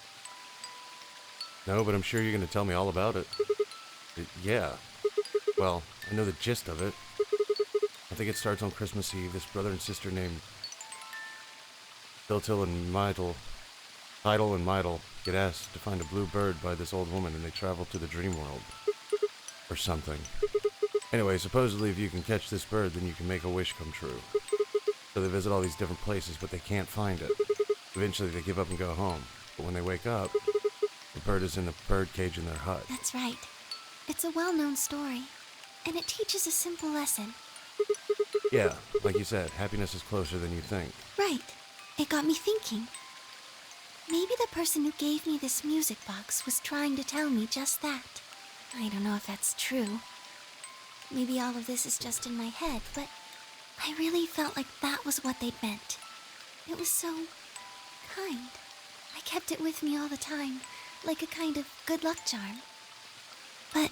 A: No, but I'm sure you're going to tell me all about it. Yeah. Well, I know the gist of it. I think it starts on Christmas Eve. This brother and sister named Tiltil and Tidal and Midal get asked to find a blue bird by this old woman, and they travel to the dream world. Or something. Anyway, supposedly if you can catch this bird, then you can make a wish come true. So they visit all these different places, but they can't find it. Eventually they give up and go home. But when they wake up, the bird is in the bird cage in their hut.
D: That's right. It's a well-known story, and it teaches a simple lesson.
A: Yeah, like you said, happiness is closer than you think.
D: Right. It got me thinking. Maybe the person who gave me this music box was trying to tell me just that. I don't know if that's true. Maybe all of this is just in my head, but I really felt like that was what they meant. It was so kind. I kept it with me all the time, like a kind of good luck charm. But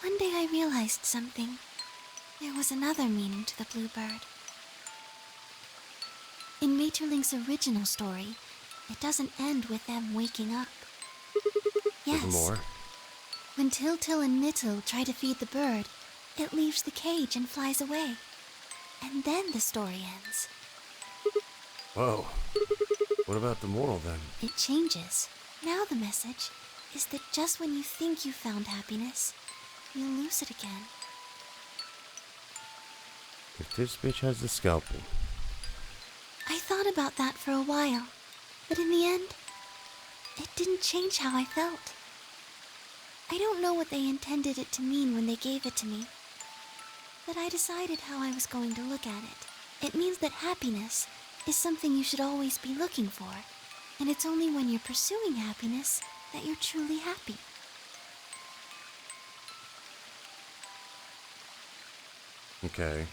D: one day I realized something. There was another meaning to the bluebird. In Maeterlinck's original story, it doesn't end with them waking up. Yes.
A: There's more?
D: When Tiltil and Nittil try to feed the bird, it leaves the cage and flies away. And then the story ends.
A: Whoa. What about the moral then?
D: It changes. Now the message is that just when you think you found happiness, you lose it again.
A: If this bitch has the scalpel.
D: I thought about that for a while, but in the end, it didn't change how I felt. I don't know what they intended it to mean when they gave it to me, but I decided how I was going to look at it. It means that happiness is something you should always be looking for, and it's only when you're pursuing happiness that you're truly happy.
A: Okay.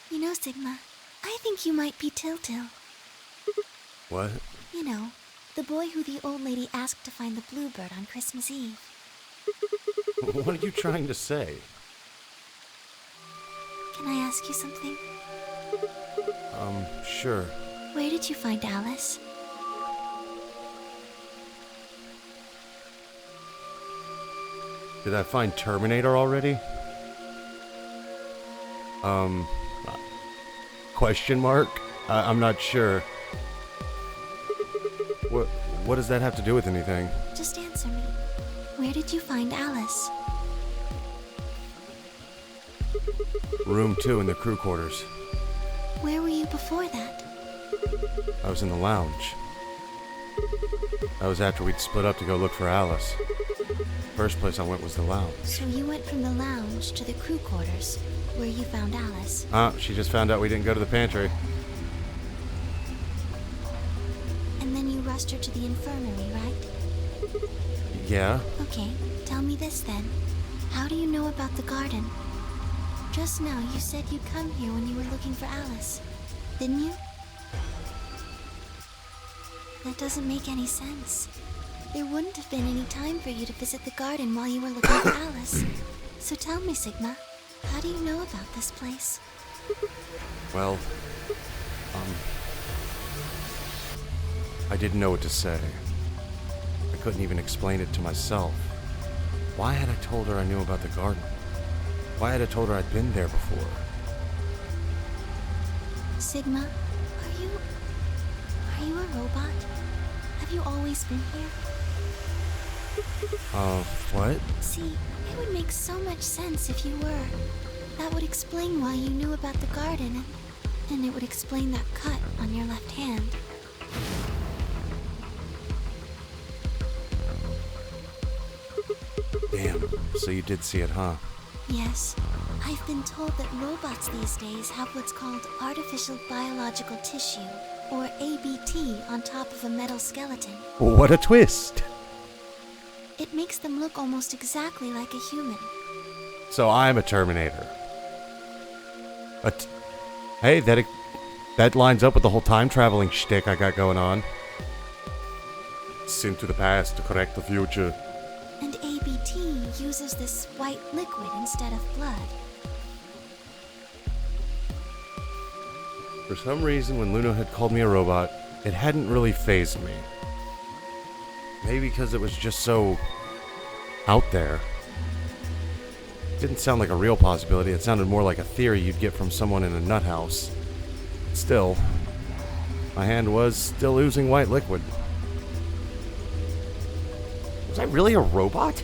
D: You know, Sigma, I think you might be Tiltil.
A: What?
D: You know, the boy who the old lady asked to find the bluebird on Christmas Eve.
A: What are you trying to say?
D: Can I ask you something?
A: Sure.
D: Where did you find Alice?
A: Did I find Terminator already? Question mark? I'm not sure. What does that have to do with anything?
D: Just answer me. Where did you find Alice?
A: Room 2 in the crew quarters.
D: Where were you before that?
A: I was in the lounge. That was after we'd split up to go look for Alice. First place I went was the lounge.
D: So you went from the lounge to the crew quarters, where you found Alice.
A: She just found out we didn't go to the pantry.
D: And then you rushed her to the infirmary, right?
A: Yeah?
D: Okay, tell me this then. How do you know about the garden? Just now you said you'd come here when you were looking for Alice, didn't you? That doesn't make any sense. There wouldn't have been any time for you to visit the garden while you were looking for Alice. So tell me, Sigma, how do you know about this place?
A: Well, I didn't know what to say. I couldn't even explain it to myself. Why had I told her I knew about the garden? Why had I told her I'd been there before?
D: Sigma, are you a robot? Have you always been here?
A: What?
D: See, it would make so much sense if you were. That would explain why you knew about the garden, and it would explain that cut on your left hand.
A: Damn, so you did see it, huh?
D: Yes. I've been told that robots these days have what's called artificial biological tissue, or ABT, on top of a metal skeleton.
A: What a twist!
D: It makes them look almost exactly like a human.
A: So I'm a Terminator. Hey, that lines up with the whole time traveling shtick I got going on. Sent to the past to correct the future.
D: And ABT uses this white liquid instead of blood.
A: For some reason, when Luna had called me a robot, it hadn't really fazed me. Maybe because it was just so out there. It didn't sound like a real possibility. It sounded more like a theory you'd get from someone in a nut house. Still, my hand was still oozing white liquid. Was I really a robot?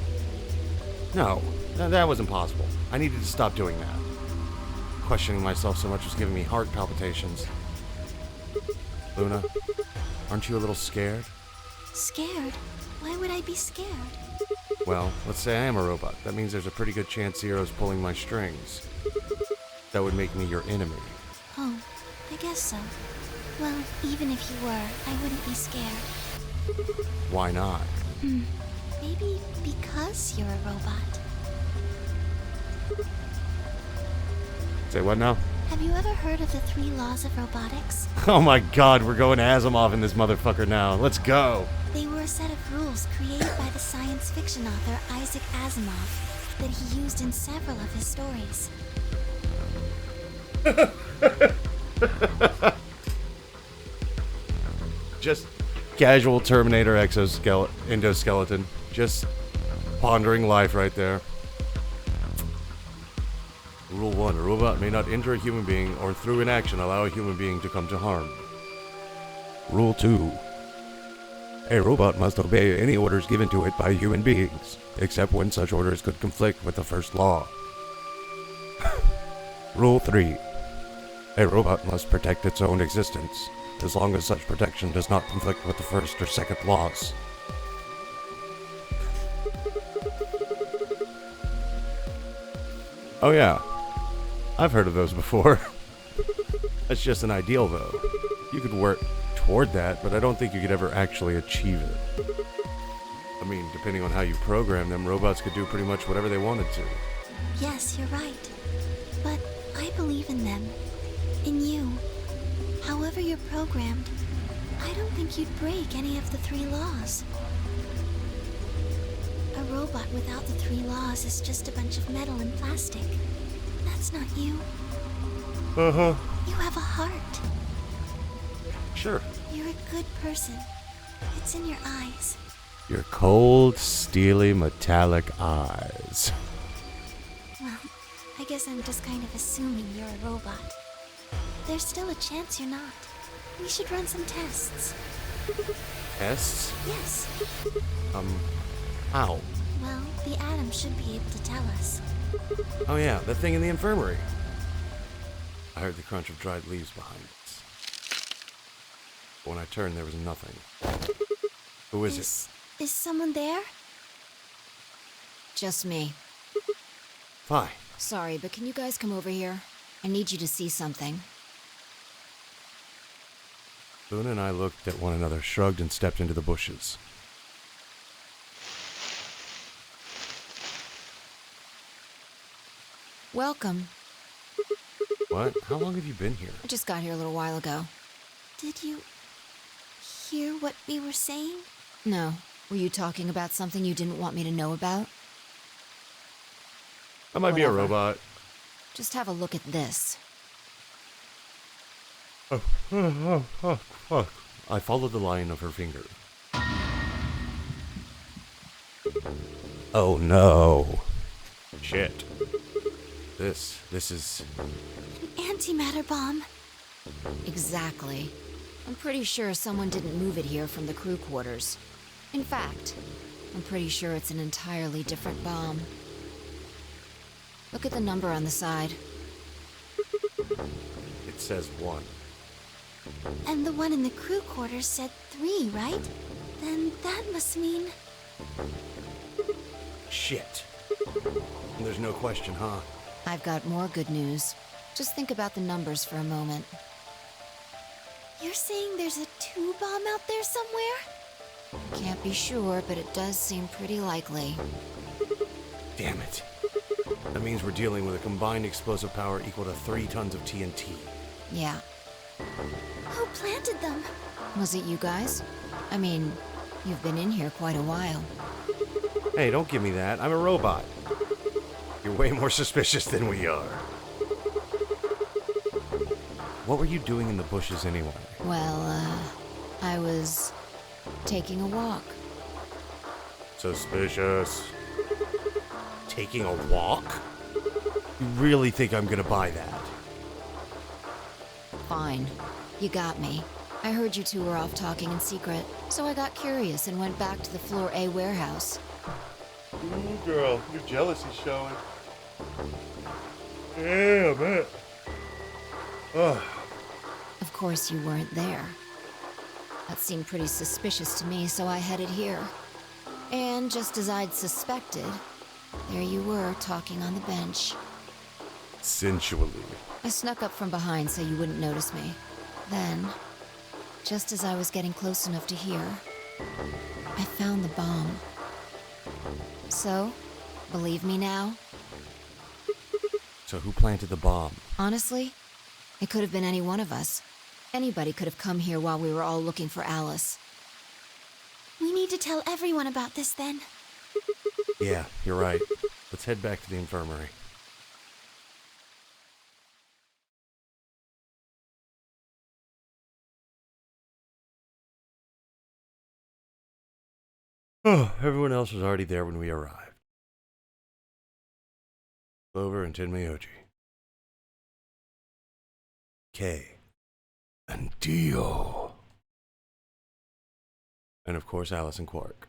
A: No, that was impossible. I needed to stop doing that. Questioning myself so much was giving me heart palpitations. Luna, aren't you a little scared?
D: Scared? Why would I be scared?
A: Well, let's say I am a robot. That means there's a pretty good chance Zero's pulling my strings. That would make me your enemy.
D: Oh, I guess so. Well, even if you were, I wouldn't be scared.
A: Why not?
D: Maybe because you're a robot.
A: Say what now?
D: Have you ever heard of the 3 laws of robotics?
A: Oh my god, we're going Asimov in this motherfucker now. Let's go!
D: They were a set of rules created by the science fiction author Isaac Asimov that he used in several of his stories.
A: Just casual Terminator endoskeleton. Just pondering life right there. Rule 1. A robot may not injure a human being or through inaction allow a human being to come to harm. Rule 2. A robot must obey any orders given to it by human beings, except when such orders could conflict with the first law. Rule 3. A robot must protect its own existence, as long as such protection does not conflict with the first or second laws. Oh yeah, I've heard of those before. That's just an ideal though. You could work toward that, but I don't think you could ever actually achieve it. I mean, depending on how you program them, robots could do pretty much whatever they wanted to.
D: Yes, you're right. But I believe in them. In you. However you're programmed, I don't think you'd break any of the 3 laws. A robot without the 3 laws is just a bunch of metal and plastic. That's not you.
A: Uh-huh.
D: You have a heart.
A: Sure.
D: You're a good person. It's in your eyes.
A: Your cold, steely, metallic eyes.
D: Well, I guess I'm just kind of assuming you're a robot. There's still a chance you're not. We should run some tests.
A: Tests?
D: Yes.
A: How?
D: Well, the Atom should be able to tell us.
A: Oh yeah, the thing in the infirmary. I heard the crunch of dried leaves behind us. But when I turned, there was nothing. Who is it?
D: Is someone there?
L: Just me.
A: Hi.
L: Sorry, but can you guys come over here? I need you to see something.
A: Luna and I looked at one another, shrugged, and stepped into the bushes.
L: Welcome.
A: What? How long have you been here?
L: I just got here a little while ago.
D: Did you hear what we were saying?
L: No. Were you talking about something you didn't want me to know about?
A: I might be a
L: Whatever.
A: robot.
L: Just have a look at this.
A: Fuck. I followed the line of her finger. Oh no. Shit. This is...
D: Antimatter bomb.
L: Exactly. I'm pretty sure someone didn't move it here from the crew quarters. In fact, I'm pretty sure it's an entirely different bomb. Look at the number on the side.
A: It says 1.
D: And the one in the crew quarters said 3, right? Then that must mean...
A: Shit. There's no question, huh?
L: I've got more good news. Just think about the numbers for a moment.
D: You're saying there's a 2 bomb out there somewhere?
L: Can't be sure, but it does seem pretty likely.
A: Damn it. That means we're dealing with a combined explosive power equal to 3 tons of TNT.
L: Yeah.
D: Who planted them?
L: Was it you guys? I mean, you've been in here quite a while.
A: Hey, don't give me that. I'm a robot. You're way more suspicious than we are. What were you doing in the bushes anyway?
L: Well, I was taking a walk.
A: Suspicious. Taking a walk? You really think I'm gonna buy that?
L: Fine. You got me. I heard you two were off talking in secret, so I got curious and went back to the Floor A warehouse.
A: Ooh, girl, your jealousy's showing. Damn it. Ugh.
L: Of course you weren't there. That seemed pretty suspicious to me, so I headed here. And just as I'd suspected, there you were, talking on the bench.
A: Sensually.
L: I snuck up from behind so you wouldn't notice me. Then, just as I was getting close enough to hear, I found the bomb. So, believe me now?
A: So who planted the bomb?
L: Honestly, it could have been any one of us. Anybody could have come here while we were all looking for Alice.
D: We need to tell everyone about this then.
A: Yeah, you're right. Let's head back to the infirmary. Oh, everyone else was already there when we arrived. Clover and Tenmyoji. Kay. And Dio. And of course Alice and Quark.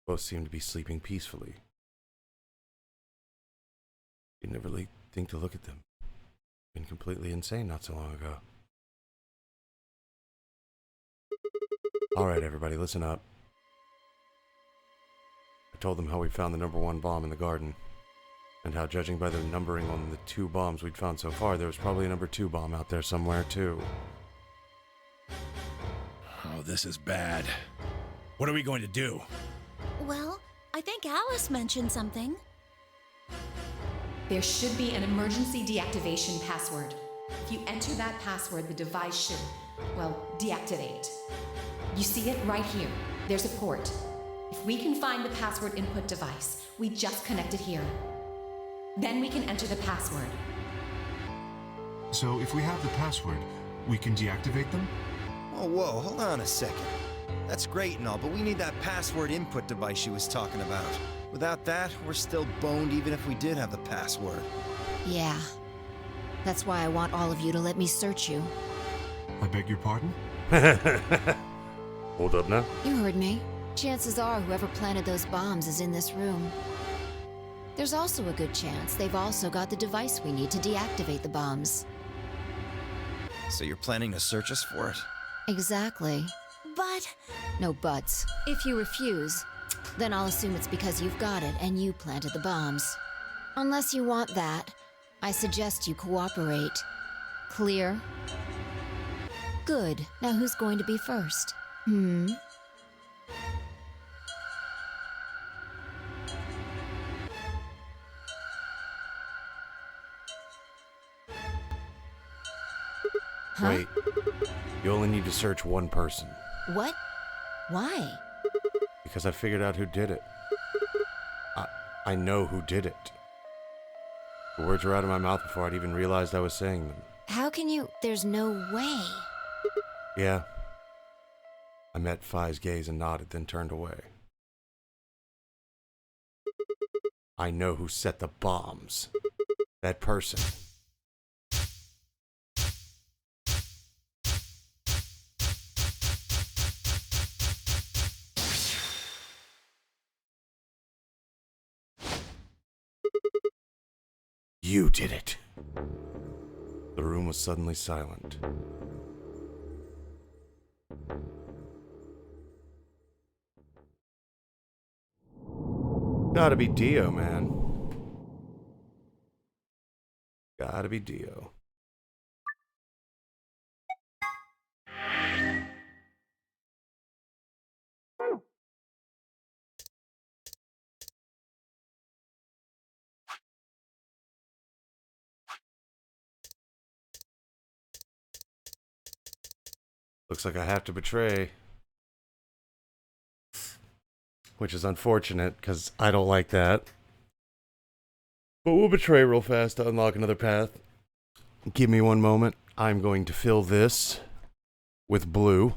A: Both seemed to be sleeping peacefully. You'd never really think to look at them. Been completely insane not so long ago. Alright everybody, listen up. I told them how we found the #1 bomb in the garden. And how, judging by the numbering on the 2 bombs we'd found so far, there was probably a #2 bomb out there somewhere, too.
K: Oh, this is bad. What are we going to do?
E: Well, I think Alice mentioned something.
M: There should be an emergency deactivation password. If you enter that password, the device should, well, deactivate. You see it right here. There's a port. If we can find the password input device, we just connect it here. Then we can enter the password.
I: So if we have the password, we can deactivate them?
G: Whoa, hold on a second. That's great and all, but we need that password input device she was talking about. Without that, we're still boned even if we did have the password.
L: Yeah. That's why I want all of you to let me search you.
I: I beg your pardon?
A: Hold up now.
L: You heard me. Chances are whoever planted those bombs is in this room. There's also a good chance they've also got the device we need to deactivate the bombs.
G: So you're planning to search us for it?
L: Exactly.
E: But...
L: No buts. If you refuse, then I'll assume it's because you've got it and you planted the bombs. Unless you want that, I suggest you cooperate. Clear? Good. Now who's going to be first? Huh?
A: Wait. You only need to search one person.
L: What? Why?
A: Because I figured out who did it. I know who did it. The words were out of my mouth before I'd even realized I was saying them.
L: How can you? There's no way.
A: Yeah. I met Phi's gaze and nodded, then turned away. I know who set the bombs. That person. You did it. The room was suddenly silent. Gotta be Dio, man. Gotta be Dio. Looks like I have to betray. Which is unfortunate, because I don't like that. But we'll betray real fast to unlock another path. Give me one moment. I'm going to fill this with blue.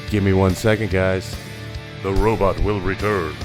A: Give me 1 second, guys. The robot will return.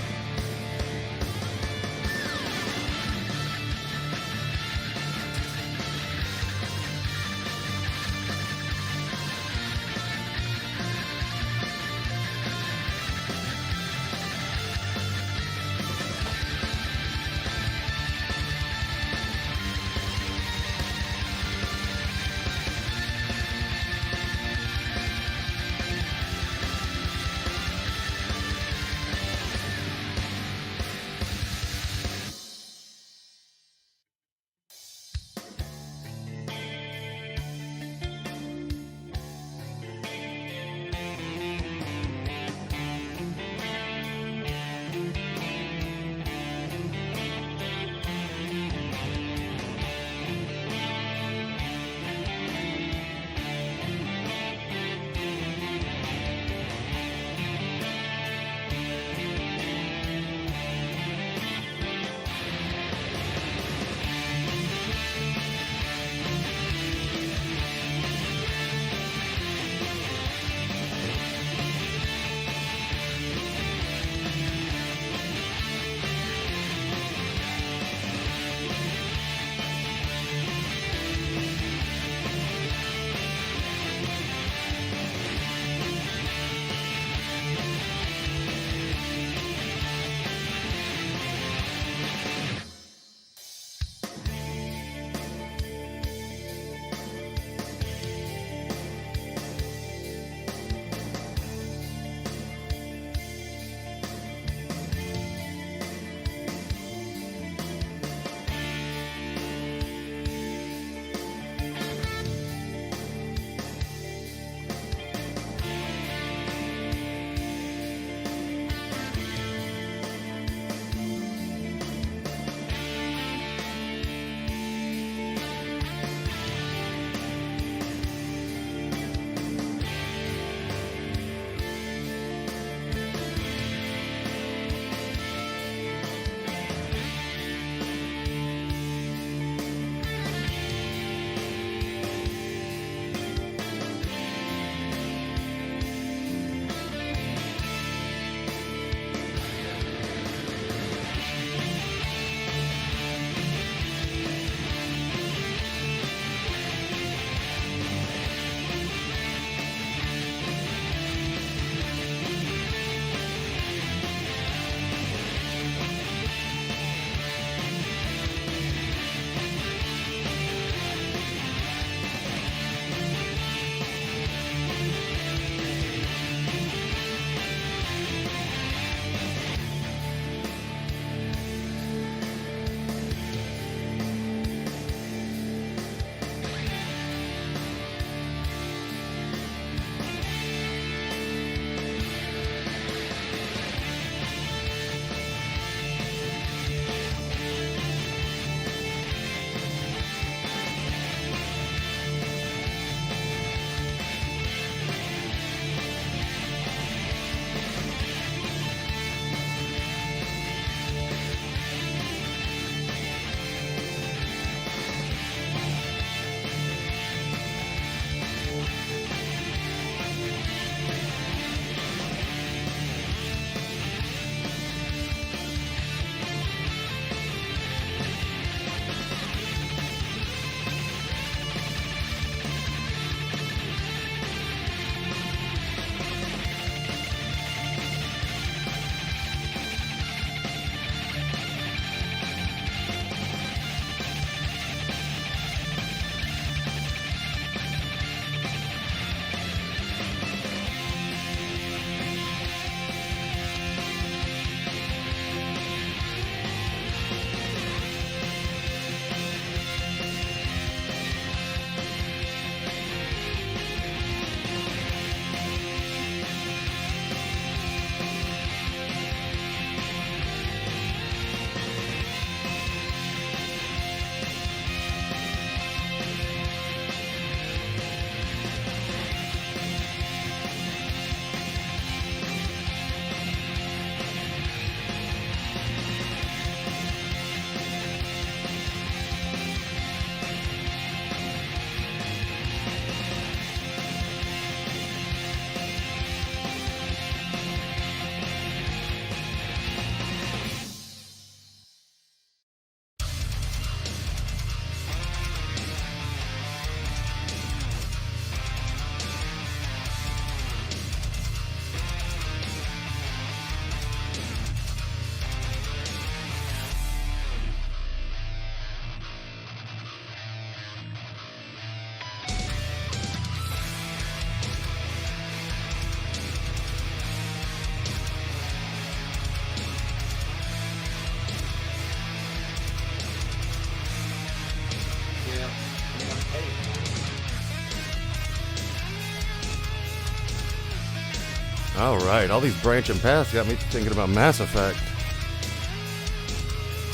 A: Alright, all these branching paths got me thinking about Mass Effect.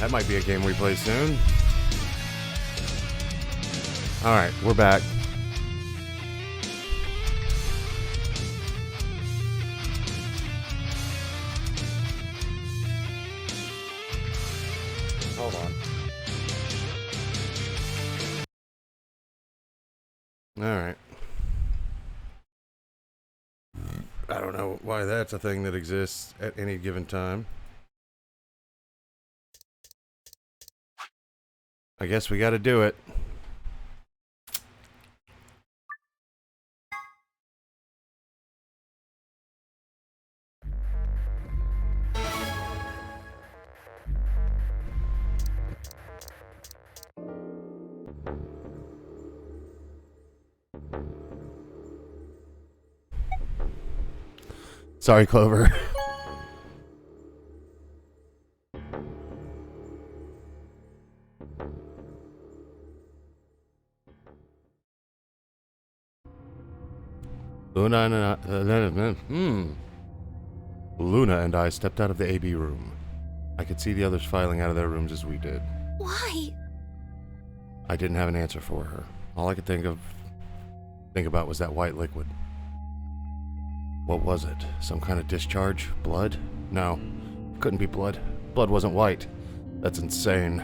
A: That might be a game we play soon. Alright, we're back. Hold on. Alright. I don't know why that's a thing that exists at any given time. I guess we gotta do it. Sorry, Clover. Luna and I stepped out of the AB room. I could see the others filing out of their rooms as we did.
D: Why?
A: I didn't have an answer for her. All I could think about was that white liquid. What was it? Some kind of discharge? Blood? No. Couldn't be blood. Blood wasn't white. That's insane.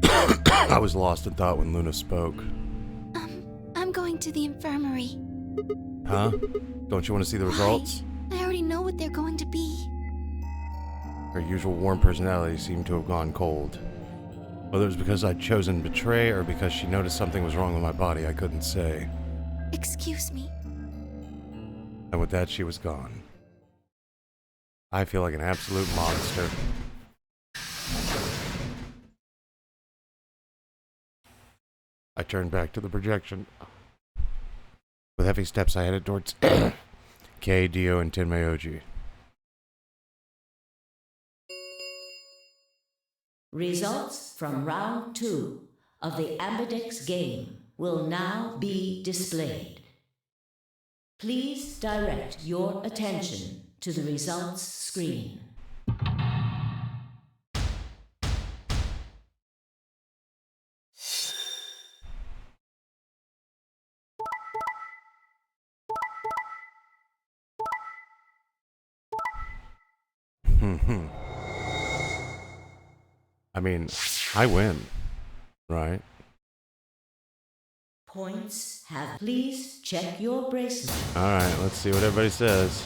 A: I was lost in thought when Luna spoke.
D: I'm going to the infirmary.
A: Huh? Don't you want to see the results?
D: I already know what they're going to be.
A: Her usual warm personality seemed to have gone cold. Whether it was because I'd chosen betray or because she noticed something was wrong with my body, I couldn't say.
D: Excuse me.
A: And with that, she was gone. I feel like an absolute monster. I turned back to the projection. With heavy steps, I headed towards Kei, Dio, and Tenmayoji.
F: Results from round 2 of the Ambidex game will now be displayed. Please direct your attention to the results screen.
A: I mean, I win, right?
F: Points have. Please check your bracelet.
A: Alright, let's see what everybody says.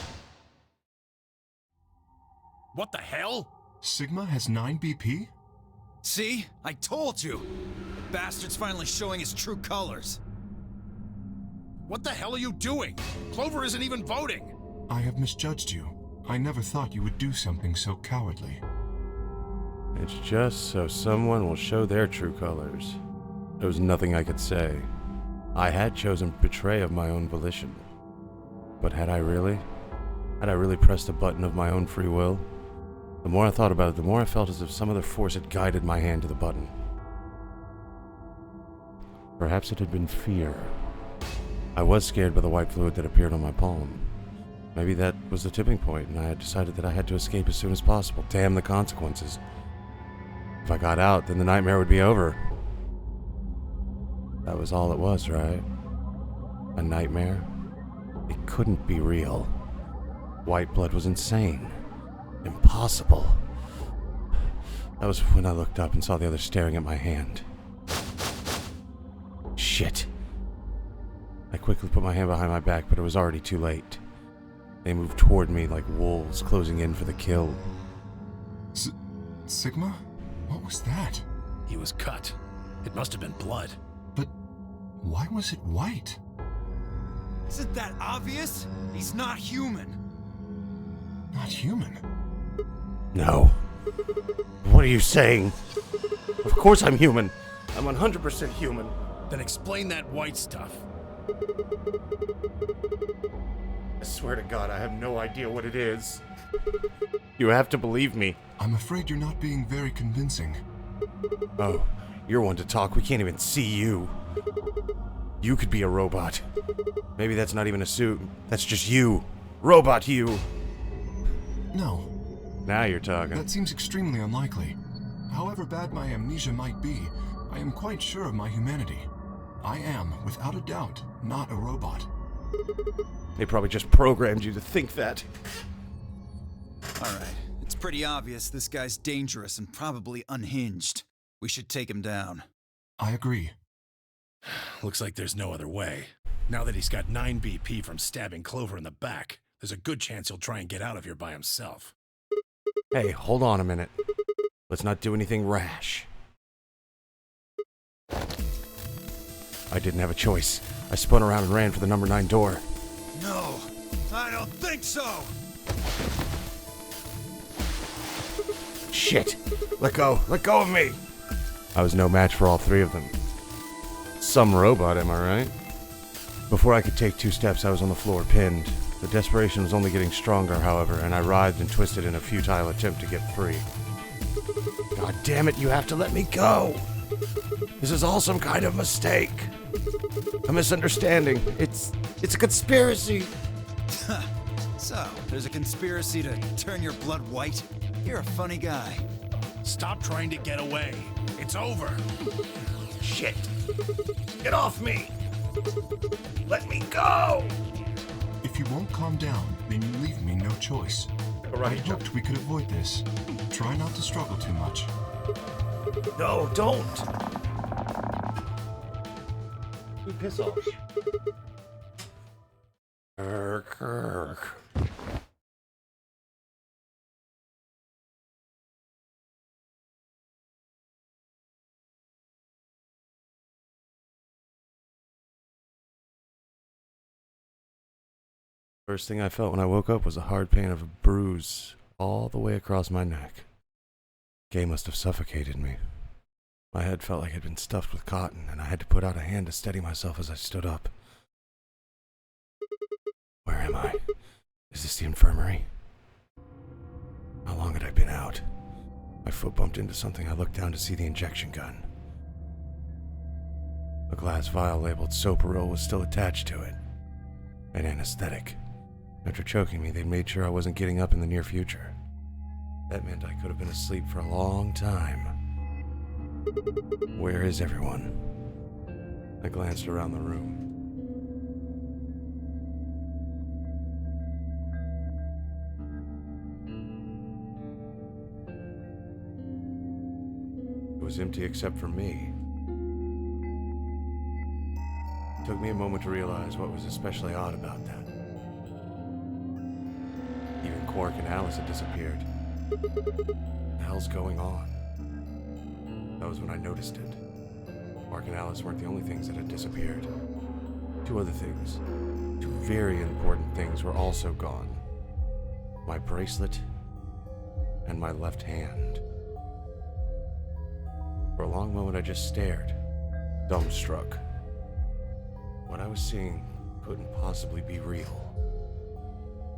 K: What the hell?
I: Sigma has 9 BP?
G: See? I told you! The bastard's finally showing his true colors.
K: What the hell are you doing? Clover isn't even voting!
I: I have misjudged you. I never thought you would do something so cowardly.
A: It's just so someone will show their true colors. There was nothing I could say. I had chosen betray of my own volition. But had I really? Had I really pressed a button of my own free will? The more I thought about it, the more I felt as if some other force had guided my hand to the button. Perhaps it had been fear. I was scared by the white fluid that appeared on my palm. Maybe that was the tipping point, and I had decided that I had to escape as soon as possible. Damn the consequences. If I got out, then the nightmare would be over. That was all it was, right? A nightmare? It couldn't be real. White blood was insane. Impossible. That was when I looked up and saw the others staring at my hand. Shit. I quickly put my hand behind my back, but it was already too late. They moved toward me like wolves closing in for the kill.
I: Sigma? What was that?
K: He was cut. It must have been blood.
I: But why was it white?
G: Isn't that obvious? He's not human.
I: Not human?
A: No. What are you saying? Of course I'm human. I'm 100% human.
K: Then explain that white stuff.
A: I swear to God, I have no idea what it is. You have to believe me.
I: I'm afraid you're not being very convincing.
A: Oh, you're one to talk. We can't even see you. You could be a robot. Maybe that's not even a suit. That's just you. Robot you.
I: No.
A: Now you're talking.
I: That seems extremely unlikely. However bad my amnesia might be, I am quite sure of my humanity. I am, without a doubt, not a robot.
A: They probably just programmed you to think that.
G: Alright, it's pretty obvious this guy's dangerous and probably unhinged. We should take him down.
I: I agree.
K: Looks like there's no other way. Now that he's got 9 BP from stabbing Clover in the back, there's a good chance he'll try and get out of here by himself.
A: Hey, hold on a minute. Let's not do anything rash. I didn't have a choice. I spun around and ran for the number 9 door.
G: No, I don't think so!
A: Shit! Let go! Let go of me! I was no match for all 3 of them. Some robot, am I right? Before I could take 2 steps, I was on the floor, pinned. The desperation was only getting stronger, however, and I writhed and twisted in a futile attempt to get free. God damn it, you have to let me go! This is all some kind of mistake. A misunderstanding. It's a conspiracy.
G: So, there's a conspiracy to turn your blood white? You're a funny guy.
K: Stop trying to get away. It's over.
A: Shit. Get off me! Let me go!
I: If you won't calm down, then you leave me no choice.
A: Right.
I: I hoped we could avoid this. Try not to struggle too much.
A: No, don't! You piss off. Kirk. First thing I felt when I woke up was a hard pain of a bruise all the way across my neck. Gay must have suffocated me. My head felt like it had been stuffed with cotton, and I had to put out a hand to steady myself as I stood up. Where am I? Is this the infirmary? How long had I been out? My foot bumped into something. I looked down to see the injection gun. A glass vial labeled Soparil was still attached to it. An anesthetic. After choking me, they'd made sure I wasn't getting up in the near future. That meant I could have been asleep for a long time. Where is everyone? I glanced around the room. It was empty except for me. It took me a moment to realize what was especially odd about that. Even Quark and Alice had disappeared. What the hell's going on? That was when I noticed it. Quark and Alice weren't the only things that had disappeared. 2 other things, 2 very important things, were also gone. My bracelet and my left hand. For a long moment I just stared, dumbstruck. What I was seeing couldn't possibly be real.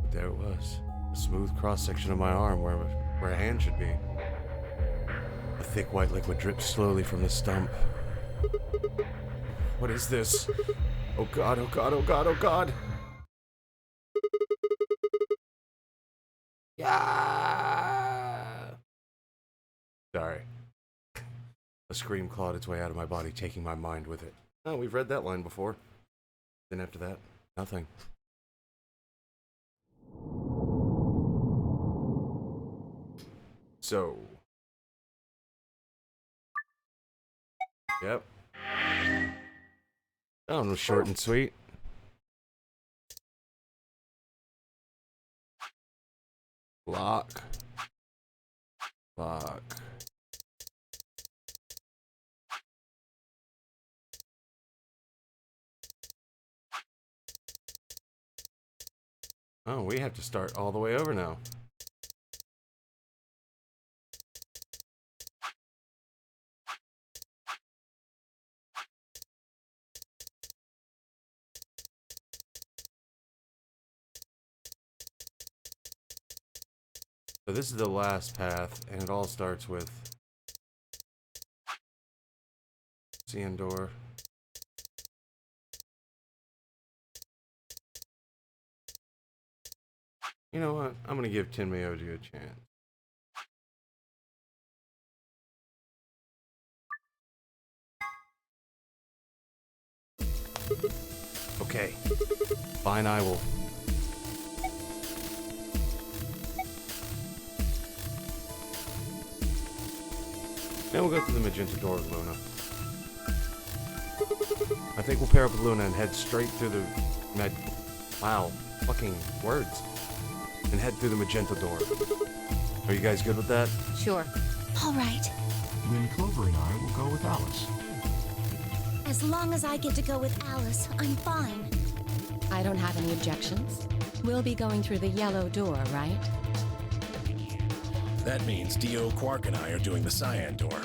A: But there it was, a smooth cross-section of my arm where a hand should be. The thick white liquid dripped slowly from the stump. What is this? Oh god, oh god, oh god, oh god! Yeah! Sorry. A scream clawed its way out of my body, taking my mind with it. Oh, we've read that line before. Then after that, nothing. So. Yep. That one was short and sweet. Lock. Lock. Oh, we have to start all the way over now. So this is the last path, and it all starts with Ciandor. You know what? I'm gonna give Tenmyoji a chance. Okay. Fine, I will. Now we'll go through the magenta door with Luna. I think we'll pair up with Luna and head straight through the wow, fucking words. And head through the magenta door. Are you guys good with that?
L: Sure.
D: All right.
I: Then Clover and I will go with Alice.
E: As long as I get to go with Alice, I'm fine.
M: I don't have any objections. We'll be going through the yellow door, right?
K: That means Dio, Quark, and I are doing the cyan door.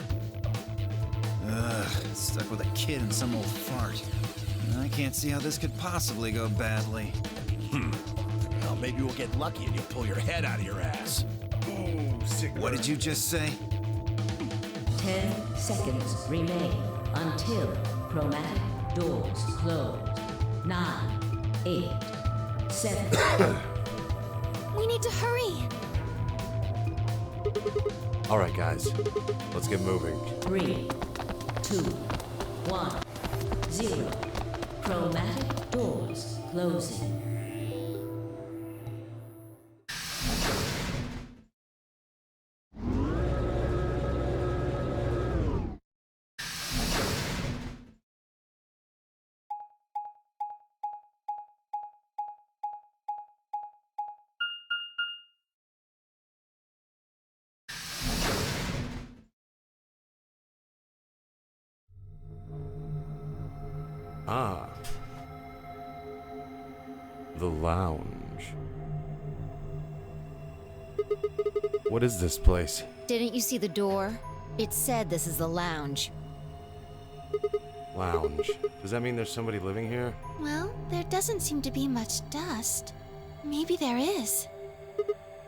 G: Ugh, stuck with a kid and some old fart. I can't see how this could possibly go badly.
K: Well, maybe we'll get lucky and you'll pull your head out of your ass.
G: Oh, sick. What did you just say?
F: 10 seconds remain until chromatic doors close. 9, 8, 7.
D: We need to hurry.
A: All right, guys. Let's get moving.
F: 3, 2, 1, 0. Chromatic doors closing.
A: Ah. The lounge. What is this place?
L: Didn't you see the door? It said this is the lounge.
A: Lounge. Does that mean there's somebody living here?
D: Well, there doesn't seem to be much dust. Maybe there is.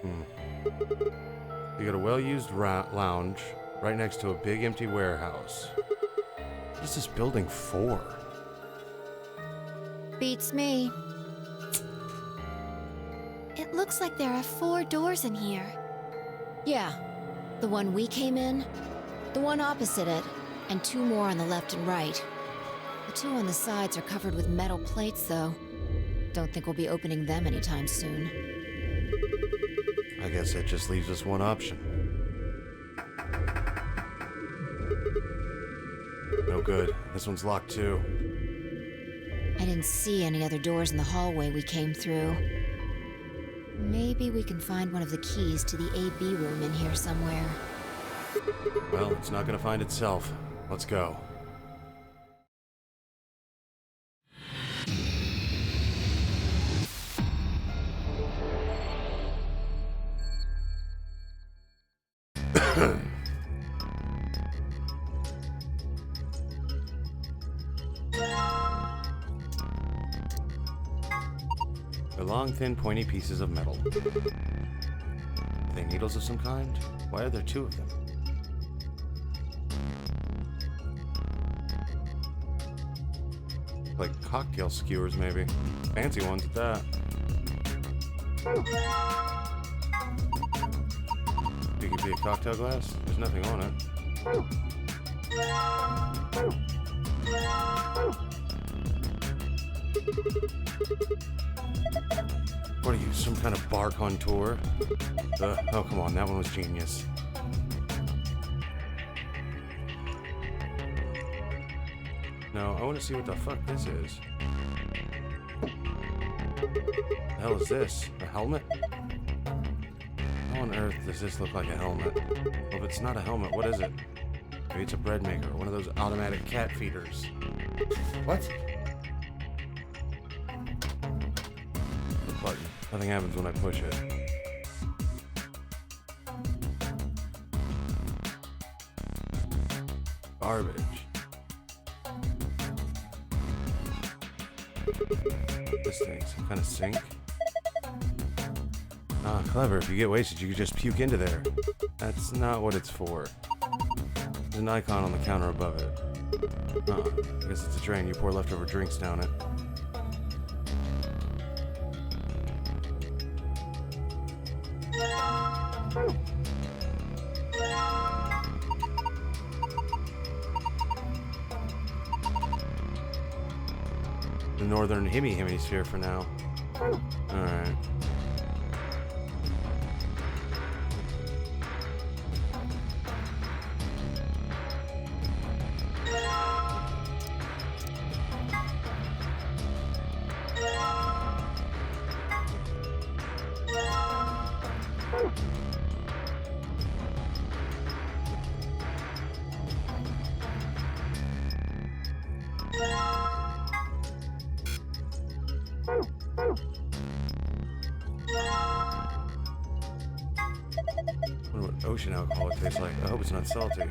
A: You got a well-used lounge right next to a big empty warehouse. What is this building for?
L: Beats me.
D: It looks like there are 4 doors in here.
L: Yeah. The one we came in, the one opposite it, and 2 more on the left and right. The 2 on the sides are covered with metal plates, though. Don't think we'll be opening them anytime soon.
A: I guess that just leaves us one option. No good. This one's locked too.
L: I didn't see any other doors in the hallway we came through. Maybe we can find one of the keys to the AB room in here somewhere.
A: Well, it's not gonna find itself. Let's go. They're long, thin, pointy pieces of metal. Are they needles of some kind? Why are there 2 of them? Like cocktail skewers, maybe. Fancy ones at that. You could be a cocktail glass? There's nothing on it. What are you, some kind of bar contour? Oh, come on, that one was genius. No, I want to see what the fuck this is. The hell is this? A helmet? How on earth does this look like a helmet? Well, if it's not a helmet, what is it? Maybe it's a bread maker, one of those automatic cat feeders. What? The button. Nothing happens when I push it. Garbage. This thing, some kind of sink? Ah, clever. If you get wasted, you can just puke into there. That's not what it's for. There's an icon on the counter above it. Oh, I guess it's a drain. You pour leftover drinks down it. the northern hemisphere for now. Alright. I wonder what ocean alcohol tastes like. I hope it's not salty.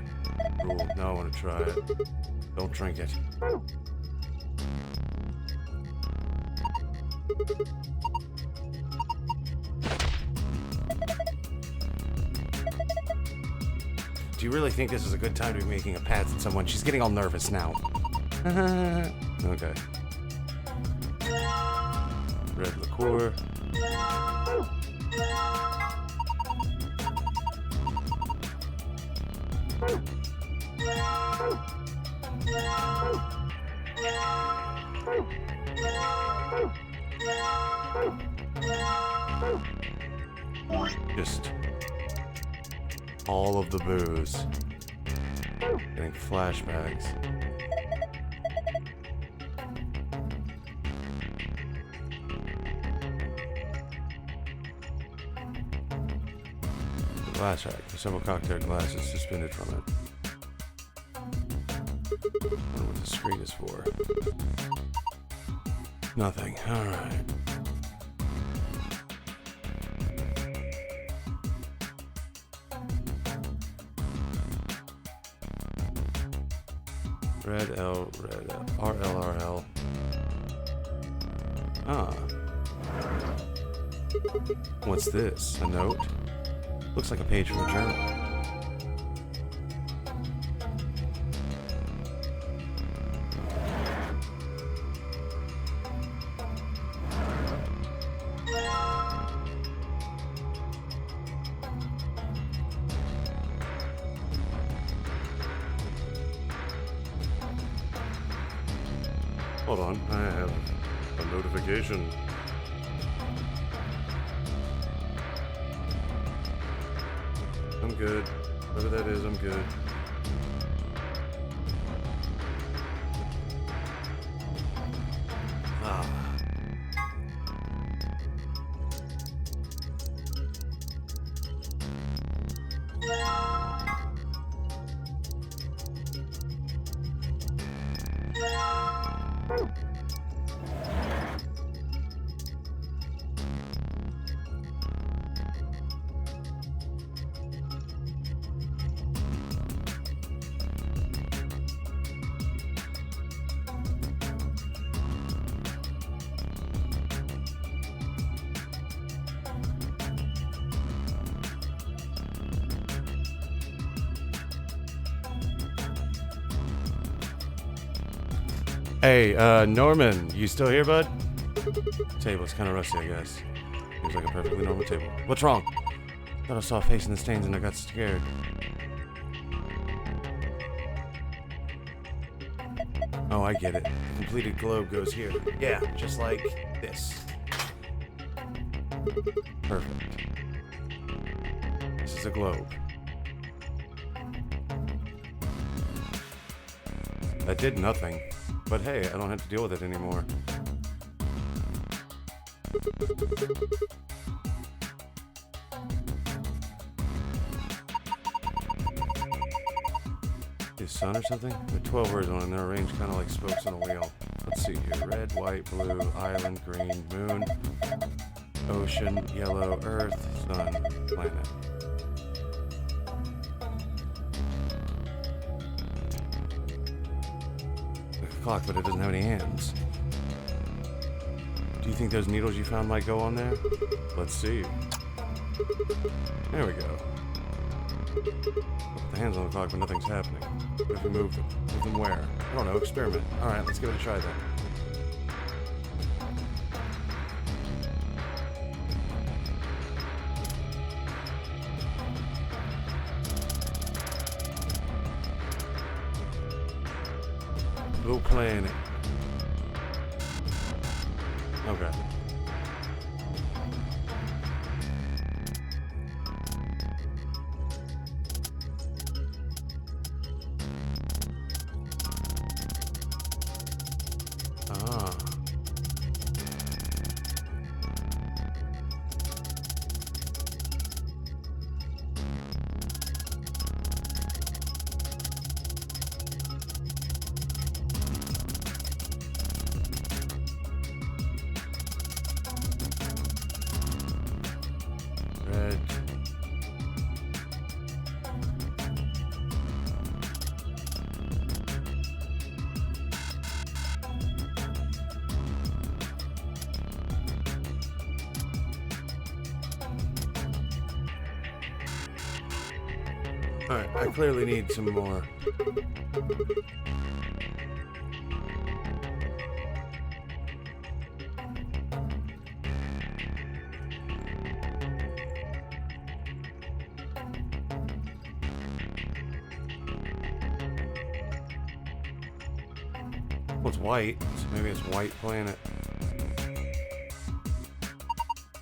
A: Rule. Now I want to try it. Don't drink it. Do you really think this is a good time to be making a pass at someone? She's getting all nervous now. Okay. Red liqueur. Just all of the booze. Getting flashbacks. Glass rack. Several cocktail glasses suspended from it. I wonder what the screen is for. Nothing. Alright. Red L, RL. Ah. What's this? A note? Looks like a page from a journal. Hold on, I have a notification. I'm good. Whatever that is, I'm good. Ah. Hey, Norman, you still here, bud? Table's kind of rusty, I guess. Seems like a perfectly normal table. What's wrong? Thought I saw a face in the stains and I got scared. Oh, I get it. The completed globe goes here. Yeah, just like this. Perfect. This is a globe. That did nothing. But hey, I don't have to deal with it anymore. His son or something? There are 12 words on it and they're arranged kind of like spokes on a wheel. Let's see here. Red, white, blue, island, green, moon, ocean, yellow, earth, sun, planet. Clock, but it doesn't have any hands. Do you think those needles you found might go on there? Let's see. There we go. Put the hands on the clock, but nothing's happening. What if we move them? Move them where? I don't know. Experiment. Alright, let's give it a try then. Blue planet. Okay. Ah. Red. Alright, I clearly need some more. Well, it's white, so maybe it's White Planet.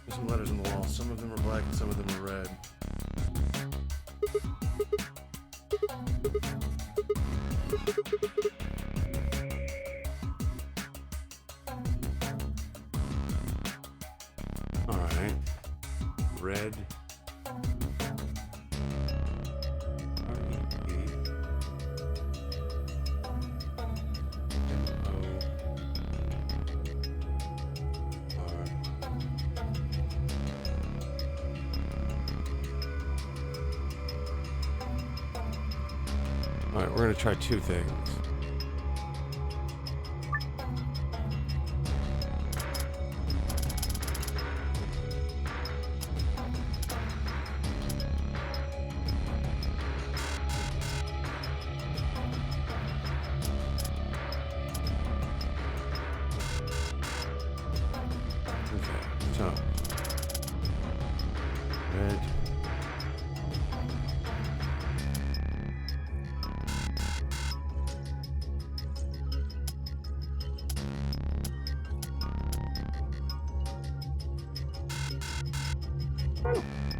A: There's some letters on the wall. Some of them are black and some of them are red. Alright. Red. Alright, we're gonna try two things. Okay, so red.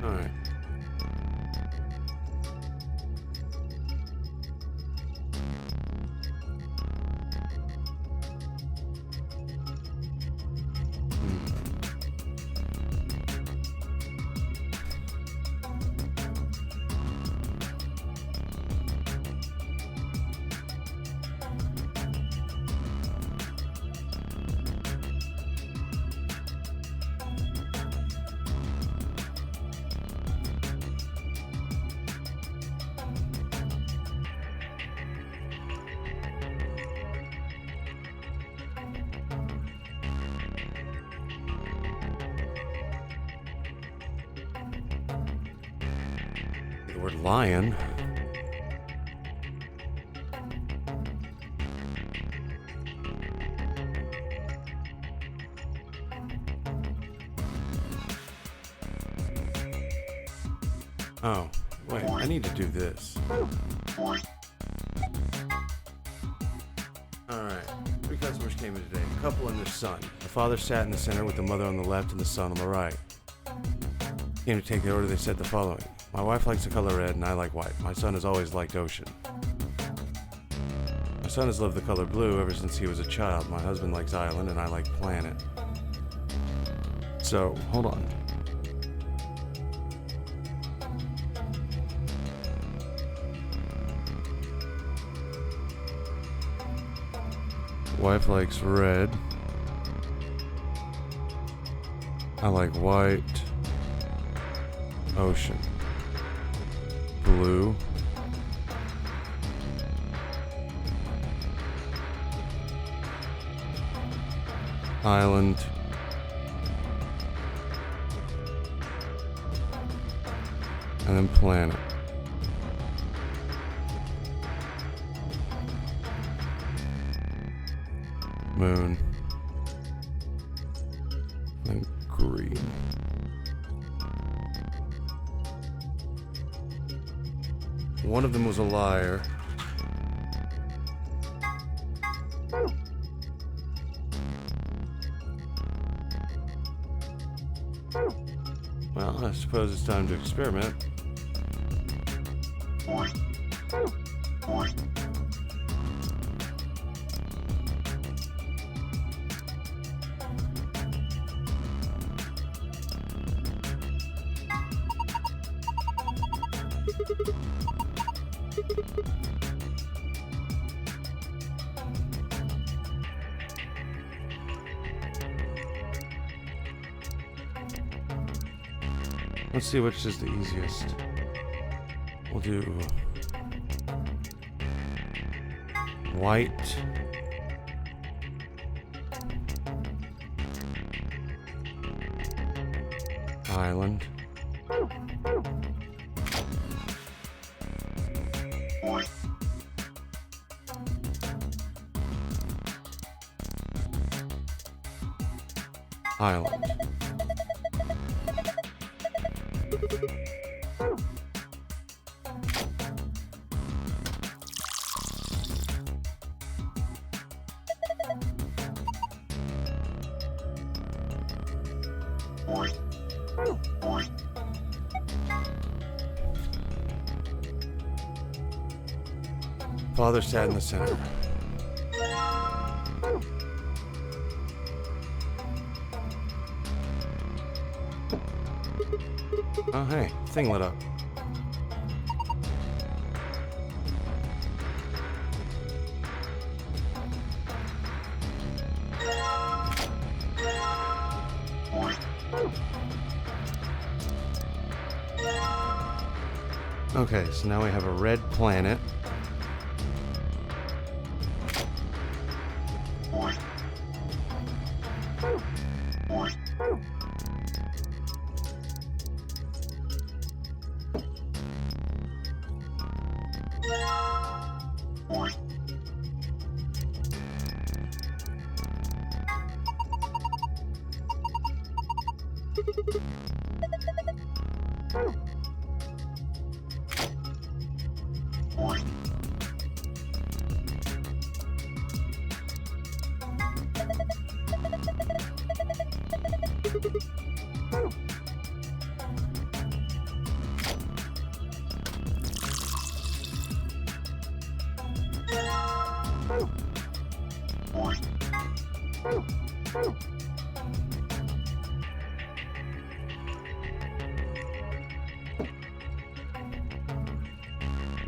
A: Alright. The word lion. Oh, wait, I need to do this. Alright, three customers came in today, a couple and their son. The father sat in the center with the mother on the left and the son on the right. Came to take the order, they said the following. My wife likes the color red and I like white. My son has always liked ocean. My son has loved the color blue ever since he was a child. My husband likes island and I like planet. So, hold on. Wife likes red. I like white. Ocean. Blue. Island. And then planet. Moon. And green. One of them was a liar. suppose it's time to experiment. Let's see which is the easiest. We'll do white. Island. Island. Father sat in the center. Oh, hey, thing lit up. Okay, so now we have a red planet.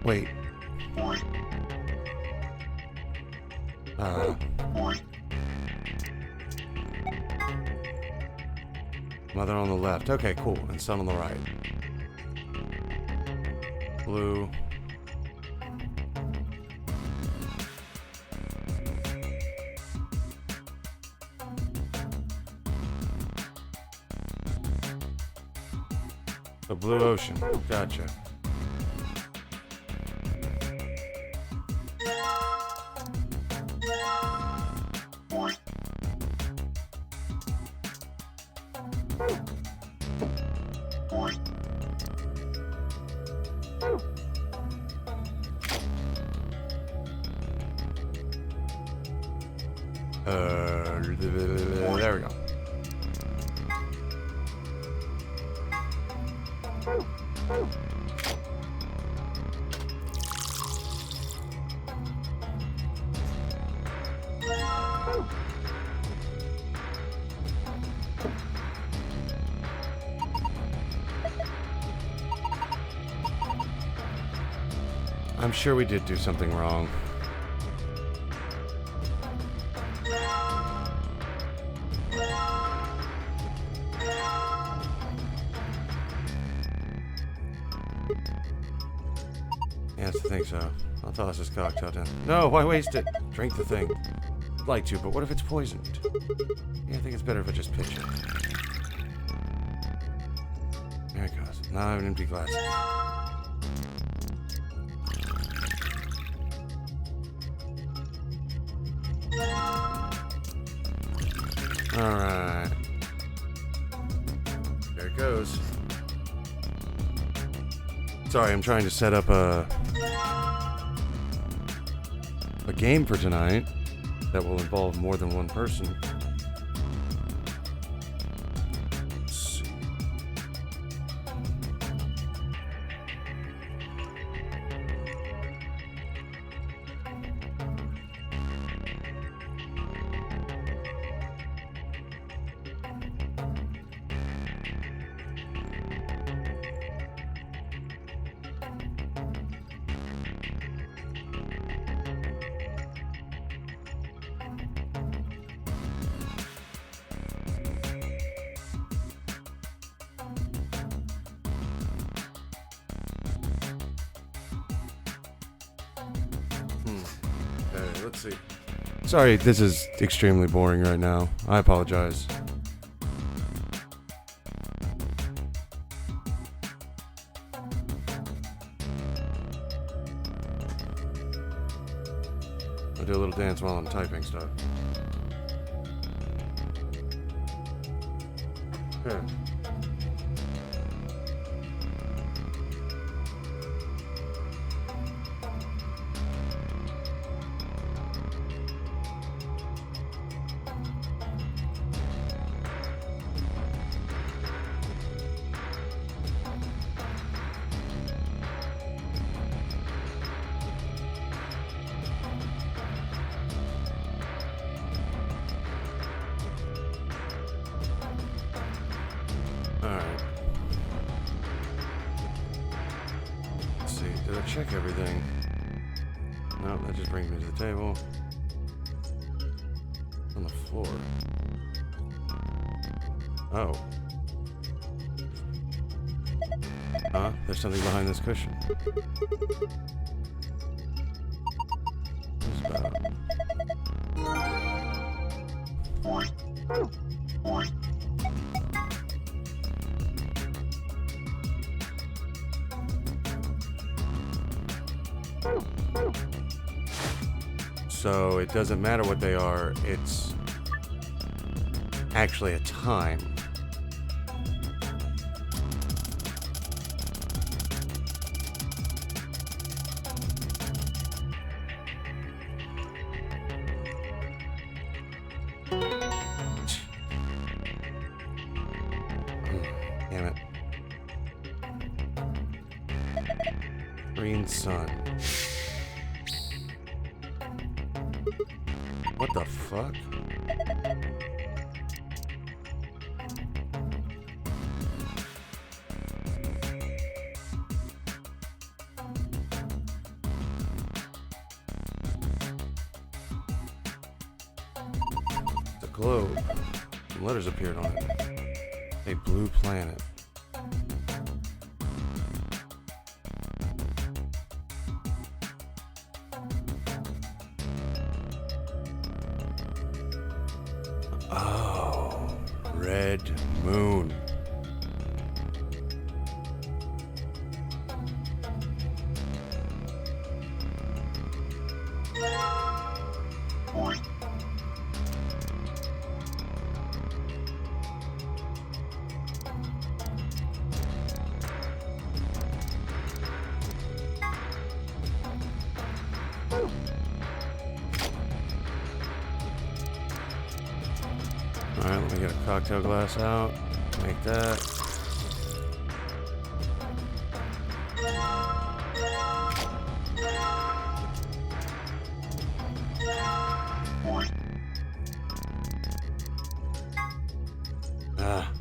A: Wait. Mother on the left. Okay, cool. And sun on the right. Blue. The blue ocean. Gotcha. There we go. I'm sure we did do something wrong. Yes, I think so. I'll toss this cocktail down. No, why waste it? Drink the thing. I'd like to, but what if it's poisoned? Yeah, I think it's better if I just pitch it. There it goes. Now I have an empty glass. Alright. There it goes. Sorry, I'm trying to set up a game for tonight that will involve more than one person. Let's see. let's see. Sorry, this is extremely boring right now. I apologize. I'll do a little dance while I'm typing stuff. Here. Alright. Let's see, did I check everything? No, that just brings me to the table. On the floor. Oh. Huh? There's something behind this cushion. What's that? So it doesn't matter what they are, it's actually a time. Damn it. Green sun. What the fuck? It's a globe. Some letters appeared on it. A blue planet. Oh, red moon. Alright, let me get a cocktail glass out. Make that. Ah.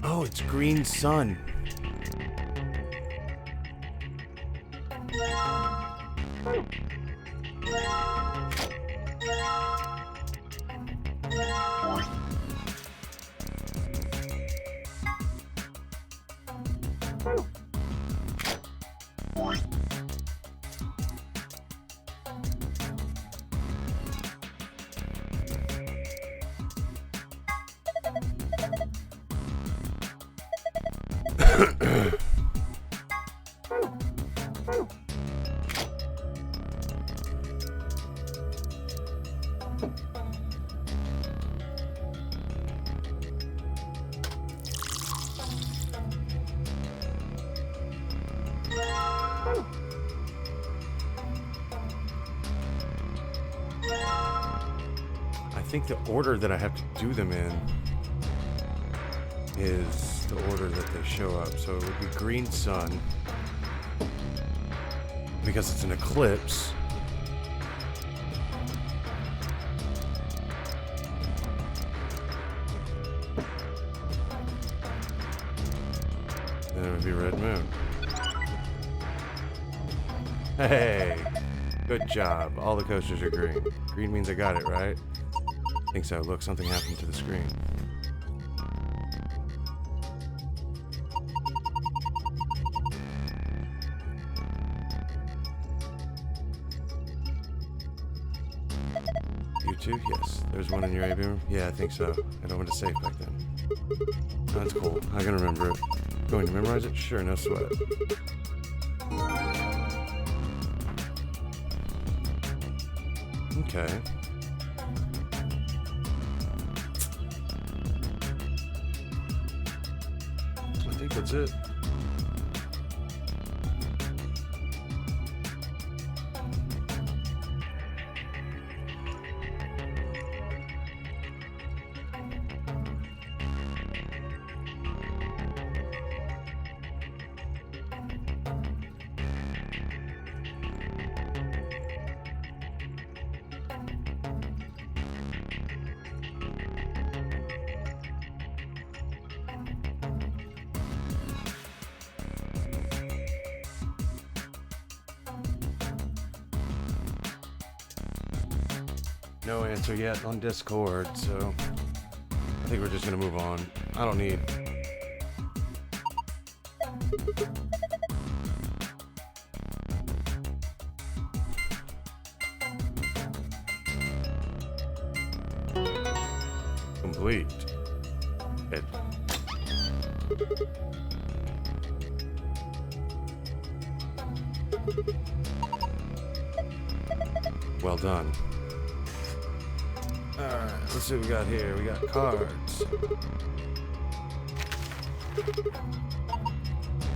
A: Oh, it's green sun. think the order that I have to do them in is the order that they show up. So it would be green sun because it's an eclipse. Then it would be red moon. Hey, good job. All the coasters are green. Green means I got it, right? I think so. Look, something happened to the screen. You too? Yes. There's one in your AV room? Yeah, I think so. I opened a safe back then. That's cool. I can remember it. Going to memorize it? Sure, no sweat. Okay. I think that's it. No answer yet on Discord, so I think we're just gonna move on. I don't need. Complete. It. Well done. Alright, let's see what we got here. We got cards.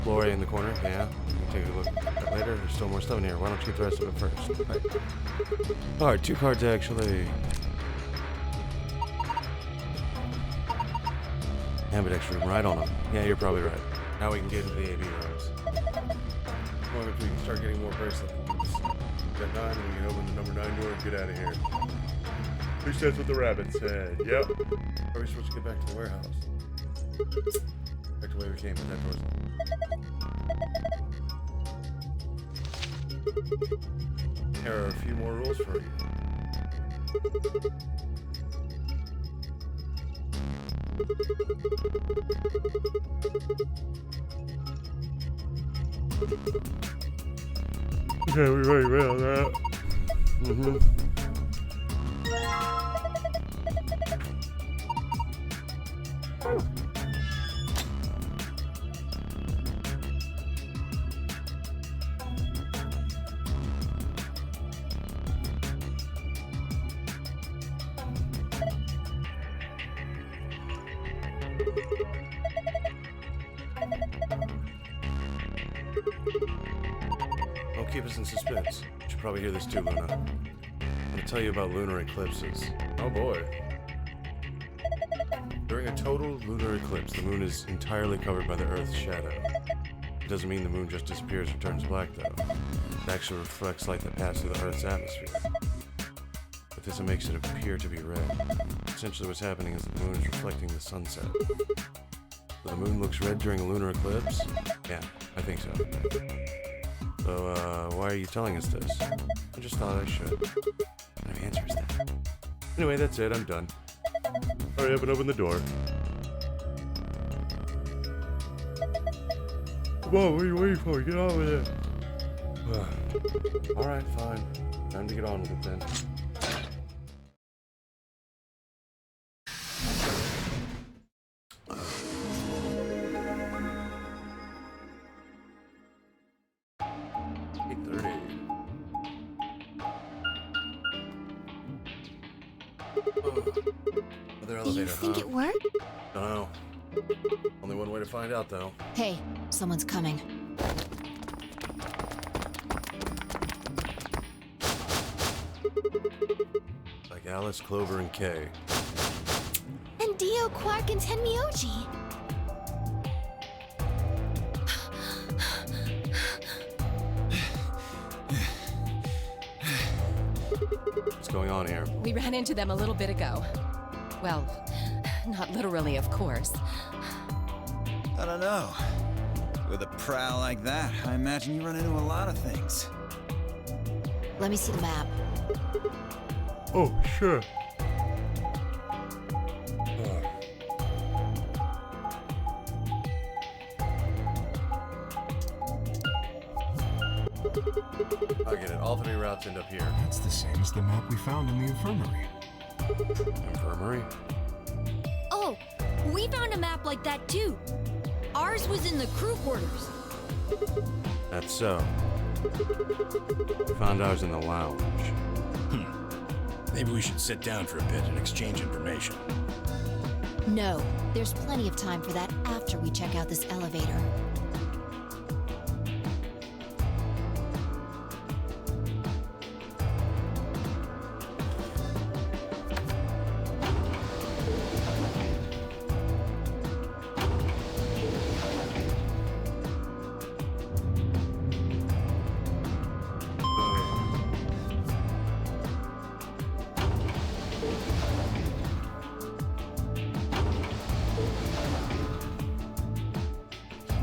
A: Gloria in the corner, yeah. We'll take a look at that later. There's still more stuff in here. Why don't you get the rest of it first? Right. Alright, 2 cards actually. Ambidex room, right on them. Yeah, you're probably right. Now we can get into the AV rooms. Well, if we can start getting more bracelets. Got 9 and we can open the number 9 door and get out of here. At least that's what the rabbit said. Yep. Are we supposed to get back to the warehouse? Back to the way we came, but that door's locked. There are a few more rules for you. Okay, we already read all that. Mm-hmm. Don't keep us in suspense. You should probably hear this too, Luna. I'm gonna tell you about lunar eclipses. Oh boy. During a total lunar eclipse, the moon is entirely covered by the Earth's shadow. It doesn't mean the moon just disappears or turns black, though. It actually reflects light that passes through the Earth's atmosphere. But this makes it appear to be red. Essentially what's happening is the moon is reflecting the sunset. So the moon looks red during a lunar eclipse? Yeah, I think so. So, why are you telling us this? I just thought I should. What kind of answer is that? Anyway, that's it. I'm done. Hurry up and open the door. Come on, what are you waiting for? Get on with it. Alright, fine. Time to get on with it then. Another elevator,
D: You think it worked?
A: Don't know. Only one way to find out, though.
L: Hey, someone's coming.
A: Like Alice, Clover, and Kay.
D: And Dio, Quark, and Tenmyoji.
A: What's going on here?
M: We ran into them a little bit ago. Well, not literally, of course.
G: I don't know. With a prowl like that, I imagine you run into a lot of things.
L: Let me see the map.
A: Oh, sure. I get it. All 3 routes end up here.
I: That's the same as the map we found in the infirmary.
A: Infirmary?
E: Oh, we found a map like that too. Ours was in the crew quarters.
A: That's so. Found ours in the lounge.
K: Maybe we should sit down for a bit and exchange information.
L: No, there's plenty of time for that after we check out this elevator.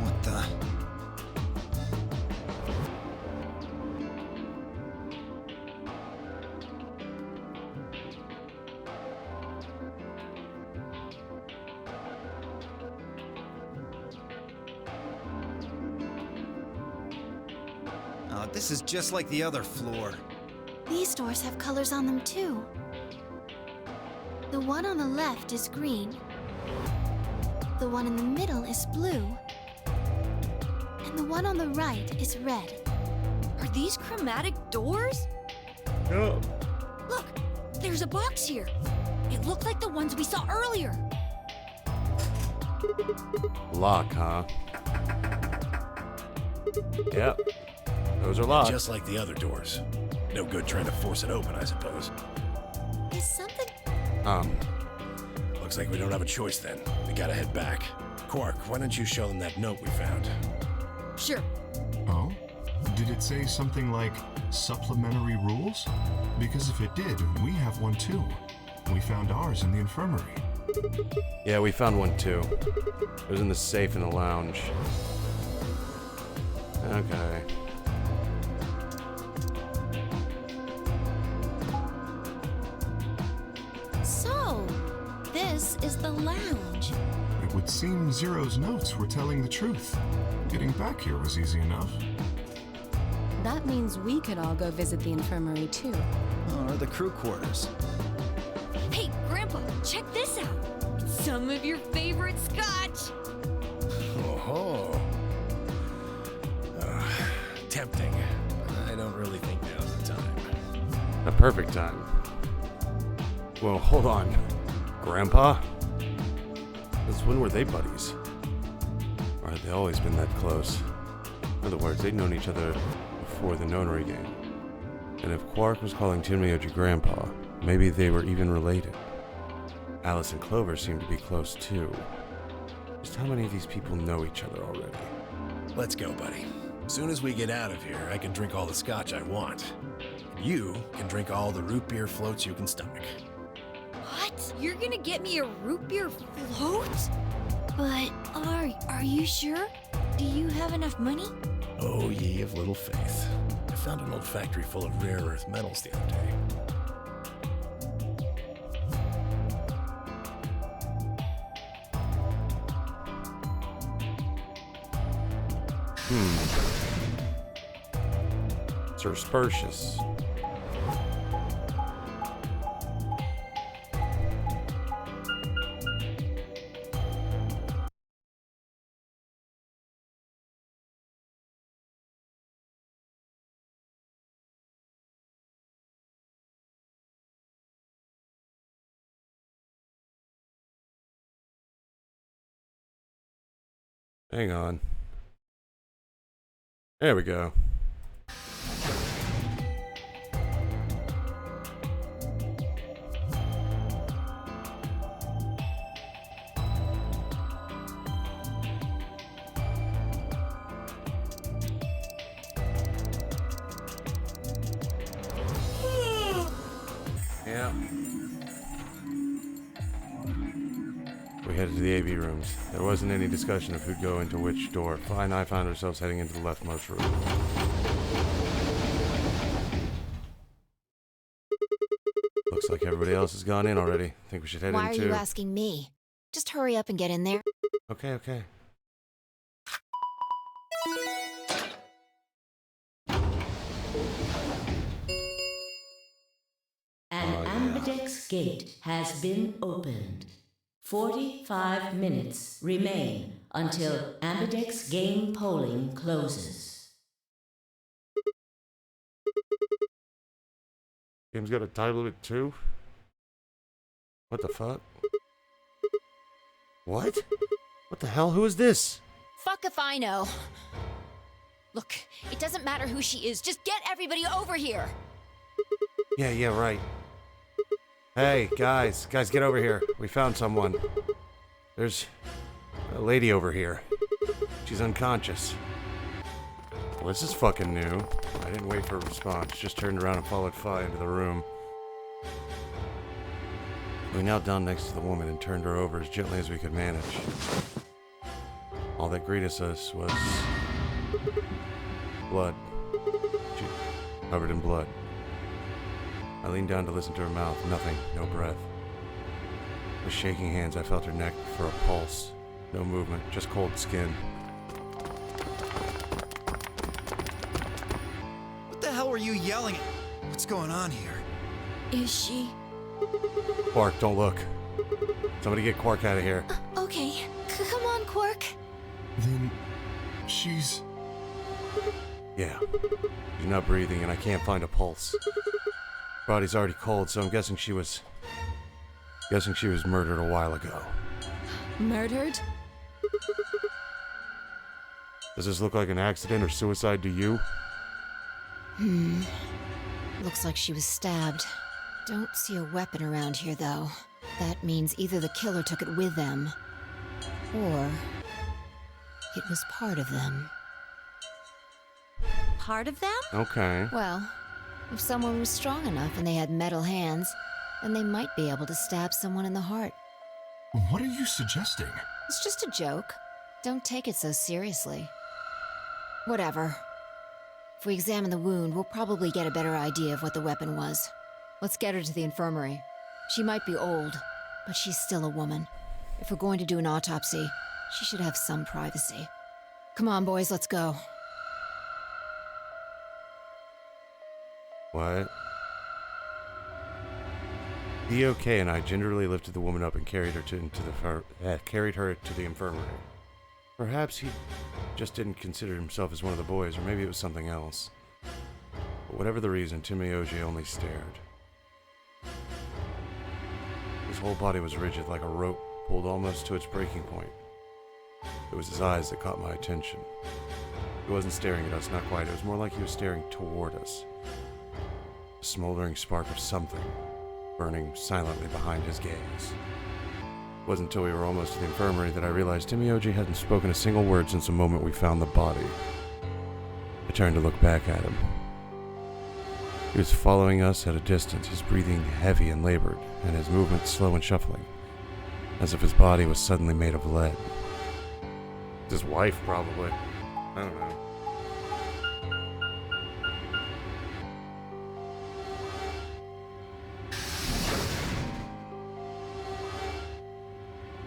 G: What the? Oh, this is just like the other floor.
D: These doors have colors on them too. The one on the left is green. The one in the middle is blue. And the one on the right is red.
E: Are these chromatic doors?
A: Yeah.
E: Look, there's a box here. It looked like the ones we saw earlier.
A: Lock, huh? Yep. Those are locked.
K: Just like the other doors. No good trying to force it open, I suppose.
D: Is something...
K: Looks like we don't have a choice then. We gotta head back. Quark, why don't you show them that note we found?
E: Sure.
I: Oh? Did it say something like supplementary rules? Because if it did, we have one too. We found ours in the infirmary.
A: Yeah, we found one too. It was in the safe in the lounge. Okay.
D: So, this is the lounge.
I: It would seem Zero's notes were telling the truth. Getting back here was easy enough.
M: That means we could all go visit the infirmary too.
G: Or the crew quarters.
E: Hey, Grandpa, check this out. It's some of your favorite scotch.
K: Oh. Tempting. I don't really think now's the time.
A: A perfect time. Well, hold on. Grandpa? Since when were they buddies? Or had they always been that close? In other words, they'd known each other before the Nonary game. And if Quark was calling Tenmyoji Grandpa, maybe they were even related. Alice and Clover seem to be close too. Just how many of these people know each other already?
K: Let's go, buddy. As soon as we get out of here, I can drink all the scotch I want. You can drink all the root beer floats you can stomach.
E: What? You're gonna get me a root beer float? But are you sure? Do you have enough money?
K: Oh, ye of little faith. I found an old factory full of rare earth metals the other day.
A: Sir Spertius. Hang on. There we go. Yeah. We headed to the AV rooms. There wasn't any discussion of who'd go into which door. Fi and I found ourselves heading into the leftmost room. Looks like everybody else has gone in already. Think we should head
L: Why
A: into...
L: are you asking me? Just hurry up and get in there.
A: Okay, okay.
F: An Ambidex gate has been opened. 45 minutes remain until Ambidex game polling closes.
A: Game's got a time limit too? What the fuck? What? What the hell? Who is this?
L: Fuck if I know. Look, it doesn't matter who she is. Just get everybody over here.
A: Yeah, right. Hey, guys, get over here. We found someone. There's a lady over here. She's unconscious. Well, this is fucking new. I didn't wait for a response, just turned around and followed Fi into the room. We knelt down next to the woman and turned her over as gently as we could manage. All that greeted us was blood. She covered in blood. I leaned down to listen to her mouth. Nothing. No breath. With shaking hands, I felt her neck for a pulse. No movement, just cold skin.
G: What the hell were you yelling at? What's going on here?
E: Is she?
A: Quark, don't look. Somebody get Quark out of here.
E: Okay. Come on, Quark.
I: Then she's...
A: Yeah. She's not breathing and I can't find a pulse. Body's already cold, so I'm guessing she was murdered a while ago.
E: Murdered?
A: Does this look like an accident or suicide to you?
L: Looks like she was stabbed. Don't see a weapon around here, though. That means either the killer took it with them, or it was part of them.
E: Part of them?
A: Okay.
L: Well, if someone was strong enough and they had metal hands, then they might be able to stab someone in the heart.
I: What are you suggesting?
L: It's just a joke. Don't take it so seriously. Whatever. If we examine the wound, we'll probably get a better idea of what the weapon was. Let's get her to the infirmary. She might be old, but she's still a woman. If we're going to do an autopsy, she should have some privacy. Come on, boys, let's go.
A: What? DOK and I gingerly lifted the woman up and carried her to the infirmary. Perhaps he just didn't consider himself as one of the boys, or maybe it was something else. But whatever the reason, Timioji only stared. His whole body was rigid, like a rope pulled almost to its breaking point. It was his eyes that caught my attention. He wasn't staring at us, not quite. It was more like he was staring toward us. A smoldering spark of something burning silently behind his gaze. It wasn't until we were almost to the infirmary that I realized Timioji hadn't spoken a single word since the moment we found the body. I turned to look back at him. He was following us at a distance, his breathing heavy and labored, and his movements slow and shuffling, as if his body was suddenly made of lead. His wife, probably. I don't know.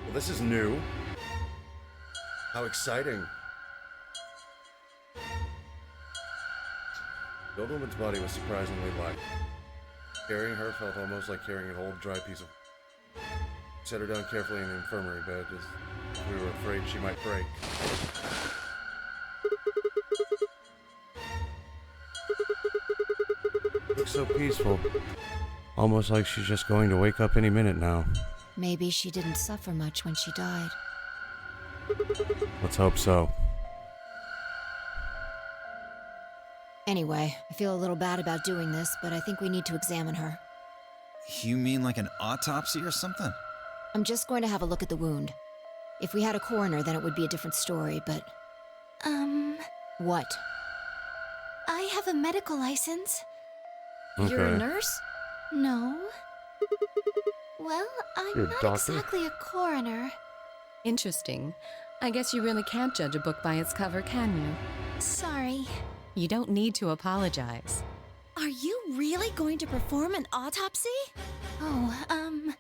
A: Well, this is new. How exciting. The old woman's body was surprisingly light. Carrying her felt almost like carrying an old, dry piece of... Set her down carefully in the infirmary bed, as we were afraid she might break. Looks so peaceful. Almost like she's just going to wake up any minute now.
L: Maybe she didn't suffer much when she died.
A: Let's hope so.
L: Anyway, I feel a little bad about doing this, but I think we need to examine her.
G: You mean like an autopsy or something?
L: I'm just going to have a look at the wound. If we had a coroner, then it would be a different story, but... What?
D: I have a medical license.
A: Okay.
L: You're a nurse?
D: No, Well, I'm
A: You're a
D: not
A: doctor?
D: exactly a coroner.
M: Interesting. I guess you really can't judge a book by its cover, can you?
D: Sorry.
M: You don't need to apologize.
E: Are you really going to perform an autopsy?
D: Oh,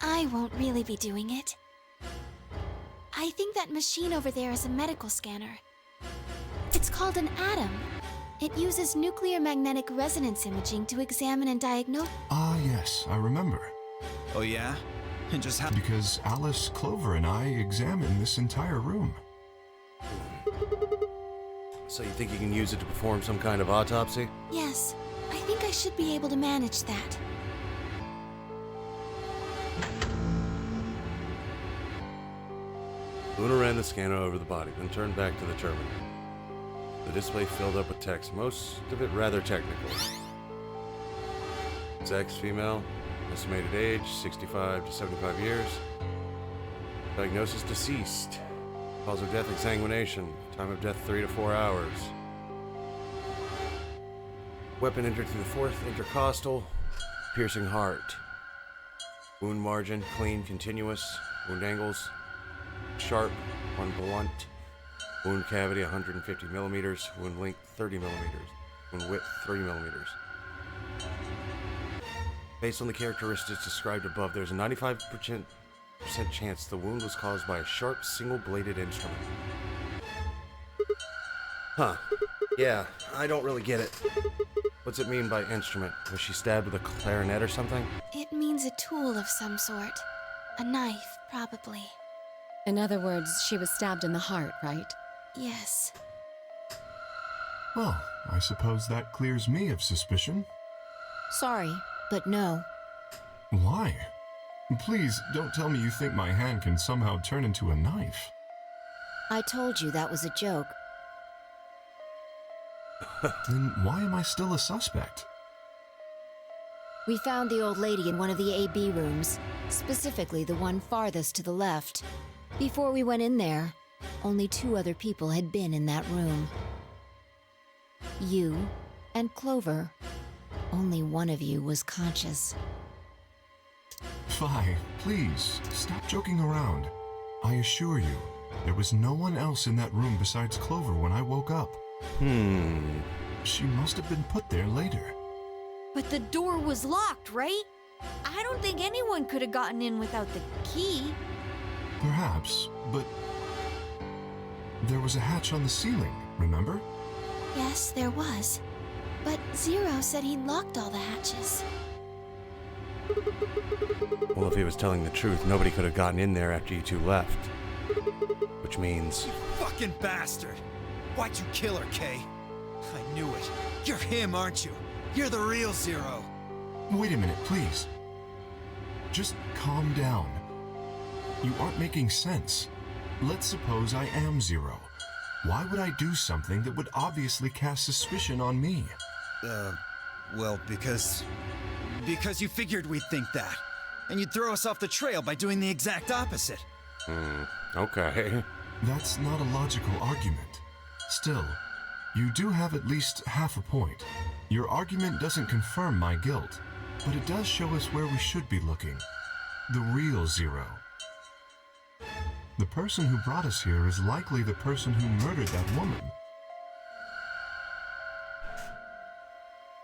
D: I won't really be doing it. I think that machine over there is a medical scanner. It's called an ATOM. It uses nuclear magnetic resonance imaging to examine and diagnose.
I: Ah, yes, I remember.
G: Oh, yeah? And just how.
I: Because Alice, Clover, and I examined this entire room.
A: So you think you can use it to perform some kind of autopsy?
D: Yes, I think I should be able to manage that.
A: Luna ran the scanner over the body, then turned back to the terminal. The display filled up with text, most of it rather technical. Sex, female, estimated age, 65 to 75 years. Diagnosis, deceased. Cause of death, exsanguination. Time of death, 3 to 4 hours. Weapon entered through the fourth intercostal, piercing heart. Wound margin, clean, continuous. Wound angles, sharp, one blunt. Wound cavity, 150 millimeters. Wound length, 30 millimeters. Wound width, 3 millimeters. Based on the characteristics described above, there's a 95% chance the wound was caused by a sharp, single-bladed instrument. Huh. Yeah, I don't really get it. What's it mean by instrument? Was she stabbed with a clarinet or something?
D: It means a tool of some sort. A knife, probably.
M: In other words, she was stabbed in the heart, right?
D: Yes.
I: Well, I suppose that clears me of suspicion.
L: Sorry, but no.
I: Why? Please, don't tell me you think my hand can somehow turn into a knife.
L: I told you that was a joke.
I: Then why am I still a suspect?
L: We found the old lady in one of the AB rooms, specifically the one farthest to the left. Before we went in there, only 2 other people had been in that room. You and Clover. Only one of you was conscious.
I: Fi, please, stop joking around. I assure you, there was no one else in that room besides Clover when I woke up. She must have been put there later.
E: But the door was locked, right? I don't think anyone could have gotten in without the key.
I: Perhaps, but there was a hatch on the ceiling, remember?
D: Yes, there was. But Zero said he locked all the hatches.
A: Well, if he was telling the truth, nobody could have gotten in there after you two left. Which means...
G: You fucking bastard! Why'd you kill her, Kay? I knew it. You're him, aren't you? You're the real Zero.
I: Wait a minute, please. Just calm down. You aren't making sense. Let's suppose I am Zero. Why would I do something that would obviously cast suspicion on me?
G: Well, because you figured we'd think that. And you'd throw us off the trail by doing the exact opposite.
A: Okay.
I: That's not a logical argument. Still, you do have at least half a point. Your argument doesn't confirm my guilt, but it does show us where we should be looking. The real Zero. The person who brought us here is likely the person who murdered that woman.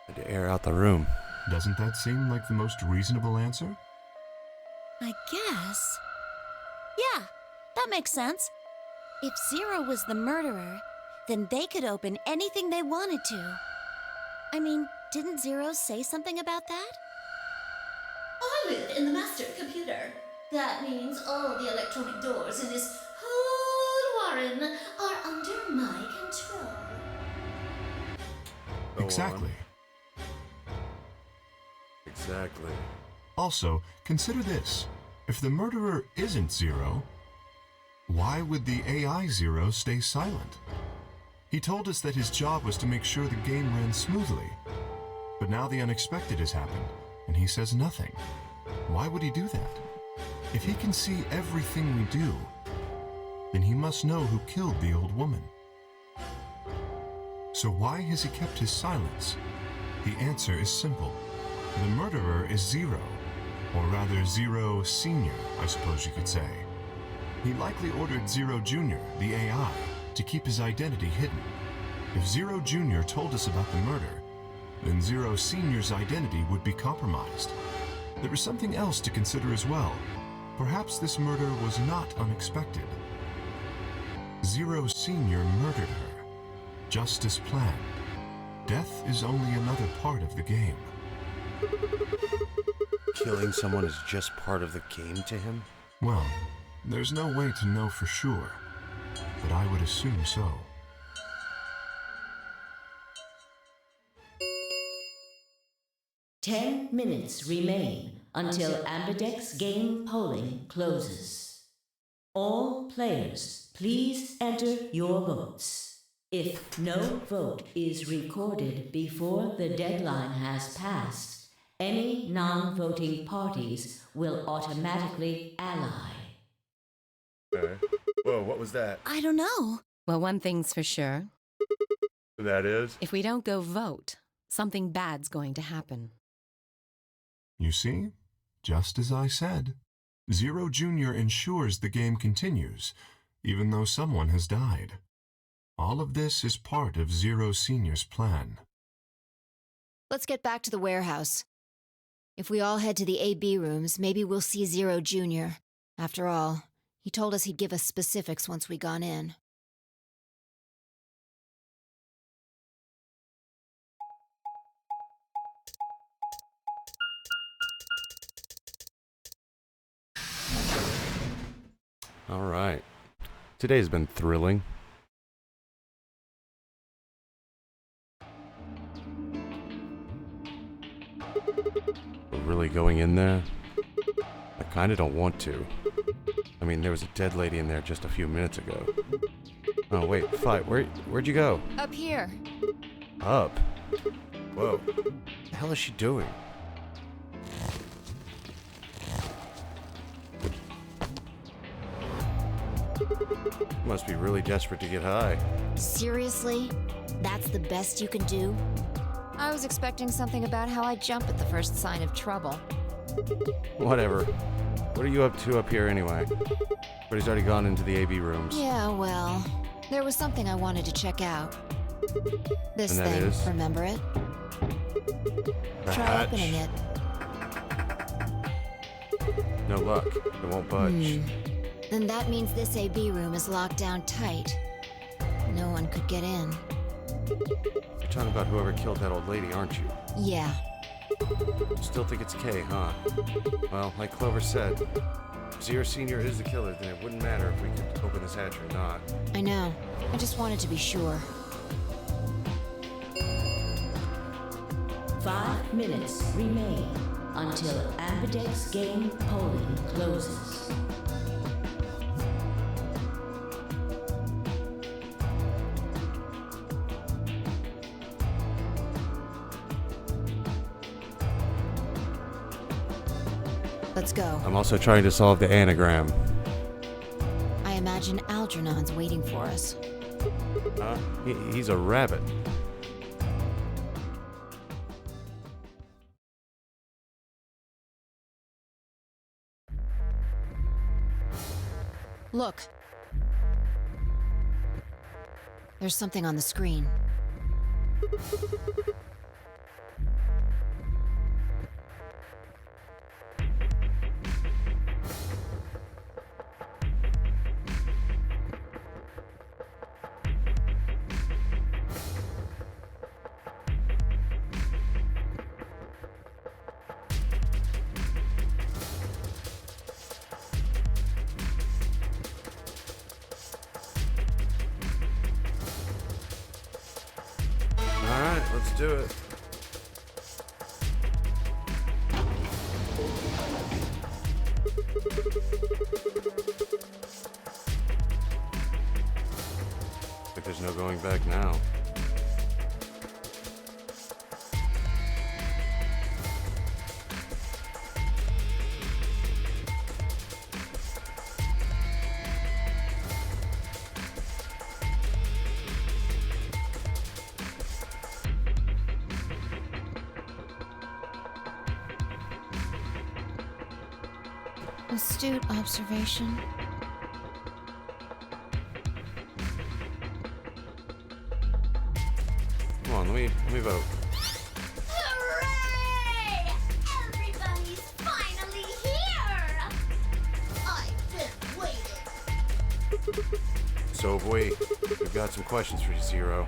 A: Had to air out the room.
I: Doesn't that seem like the most reasonable answer?
E: I guess. Yeah, that makes sense. If Zero was the murderer, then they could open anything they wanted to. I mean, didn't Zero say something about that?
J: I live in the master computer. That means all the electronic doors in this whole warren are under my control.
I: Exactly.
A: Exactly.
I: Also, consider this. If the murderer isn't Zero, why would the AI Zero stay silent? He told us that his job was to make sure the game ran smoothly. But now the unexpected has happened, and he says nothing. Why would he do that? If he can see everything we do, then he must know who killed the old woman. So why has he kept his silence? The answer is simple. The murderer is Zero, Or rather, Zero Senior, I suppose you could say. He likely ordered Zero Jr., the AI, to keep his identity hidden. If Zero Jr. told us about the murder, then Zero Senior's identity would be compromised. There is something else to consider as well. Perhaps this murder was not unexpected. Zero Senior murdered her, just as planned. Death is only another part of the game.
A: Killing someone is just part of the game to him?
I: Well, there's no way to know for sure, but I would assume so.
F: "10 minutes remain until Ambidex game polling closes. All players, please enter your votes. If no vote is recorded before the deadline has passed, any non-voting parties will automatically ally."
A: Okay. Whoa, what was that?
E: I don't know.
M: Well, one thing's for sure.
A: That is?
M: If we don't go vote, something bad's going to happen.
I: You see? Just as I said. Zero Jr. ensures the game continues, even though someone has died. All of this is part of Zero Senior's plan.
L: Let's get back to the warehouse. If we all head to the AB rooms, maybe we'll see Zero Jr. After all, he told us he'd give us specifics once we gone in.
A: All right. Today's been thrilling. We're really going in there? I kinda don't want to. I mean, there was a dead lady in there just a few minutes ago. Oh, wait, Fight, where'd you go?
L: Up here.
A: Up? Whoa. What the hell is she doing? Must be really desperate to get high.
L: Seriously? That's the best you can do? I was expecting something about how I jump at the first sign of trouble.
A: Whatever. What are you up to up here anyway? But he's already gone into the AB rooms.
L: Yeah, well, there was something I wanted to check out. This
A: And that
L: thing,
A: is?
L: remember it?
A: The
L: Try
A: hatch.
L: opening it.
A: No luck. It won't budge.
L: Then that means this AB room is locked down tight. No one could get in.
A: You're talking about whoever killed that old lady, aren't you?
L: Yeah.
A: Still think it's Kay, huh? Well, like Clover said, if Zero Senior is the killer, then it wouldn't matter if we could open this hatch or not.
L: I know. I just wanted to be sure.
F: 5 minutes remain until Ambidex game polling closes.
L: Let's go.
A: I'm also trying to solve the anagram.
L: I imagine Algernon's waiting for us.
A: Huh? He's a rabbit.
L: Look. There's something on the screen.
A: Alright, let's do it. Like there's no going back now.
L: Astute observation.
A: Come on, let me vote.
J: Hooray! Everybody's finally here! I've been waiting.
A: So boy, we've got some questions for you, Zero.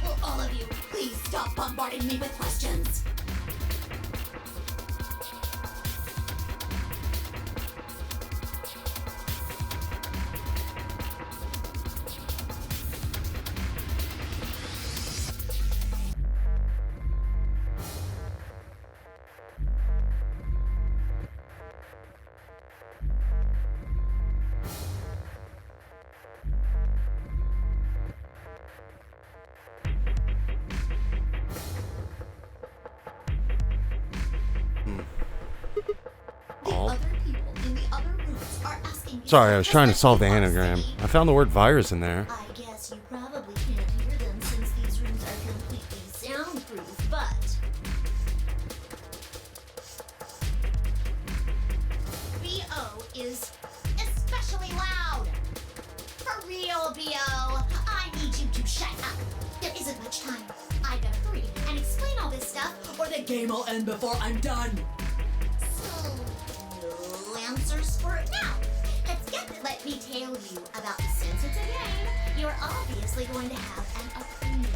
J: Will all of you please stop bombarding me with questions?
A: All.
J: Other people in the other rooms are asking.
A: Sorry, I was trying to solve the anagram. I found the word virus in there.
J: I guess you probably can't hear them since these rooms are completely soundproof, but BO is especially loud. For real, BO. I need you to shut up. There isn't much time. I gotta hurry and explain all this stuff, or the game will end before I'm done. So, no answers for it now. Let's get it. Let me tell you about the since it's a game. You're obviously going to have an opinion,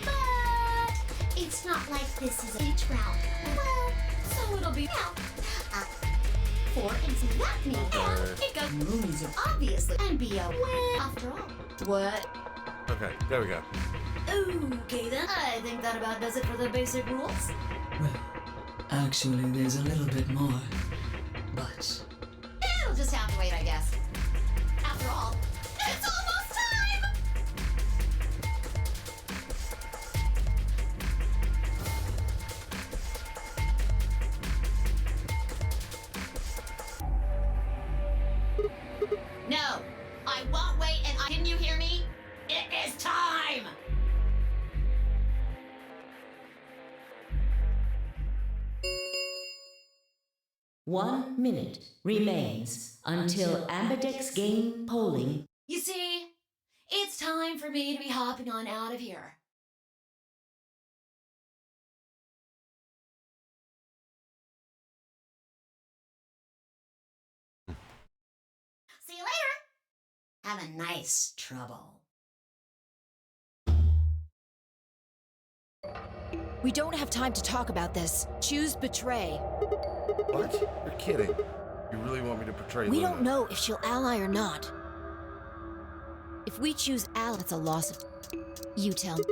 J: but it's not like this is each round. Well, so it'll be now. For instance, that means it goes moves obviously and be a win after all. What?
A: Okay, there we go.
J: Okay then. I think that about does it for the basic rules.
N: Well, actually, there's a little bit more. But
J: It'll just have to wait, I guess. After all, it's almost time! No, I won't wait and can you hear me? It is time!
F: 1 minute remains until Ambidex game polling.
J: You see, it's time for me to be hopping on out of here. See you later. Have a nice trouble.
L: We don't have time to talk about this. Choose betray.
A: What? You're kidding. You really want me to portray
L: We
A: Luna?
L: don't know if she'll ally or not. If we choose ally, it's a loss of... You tell me.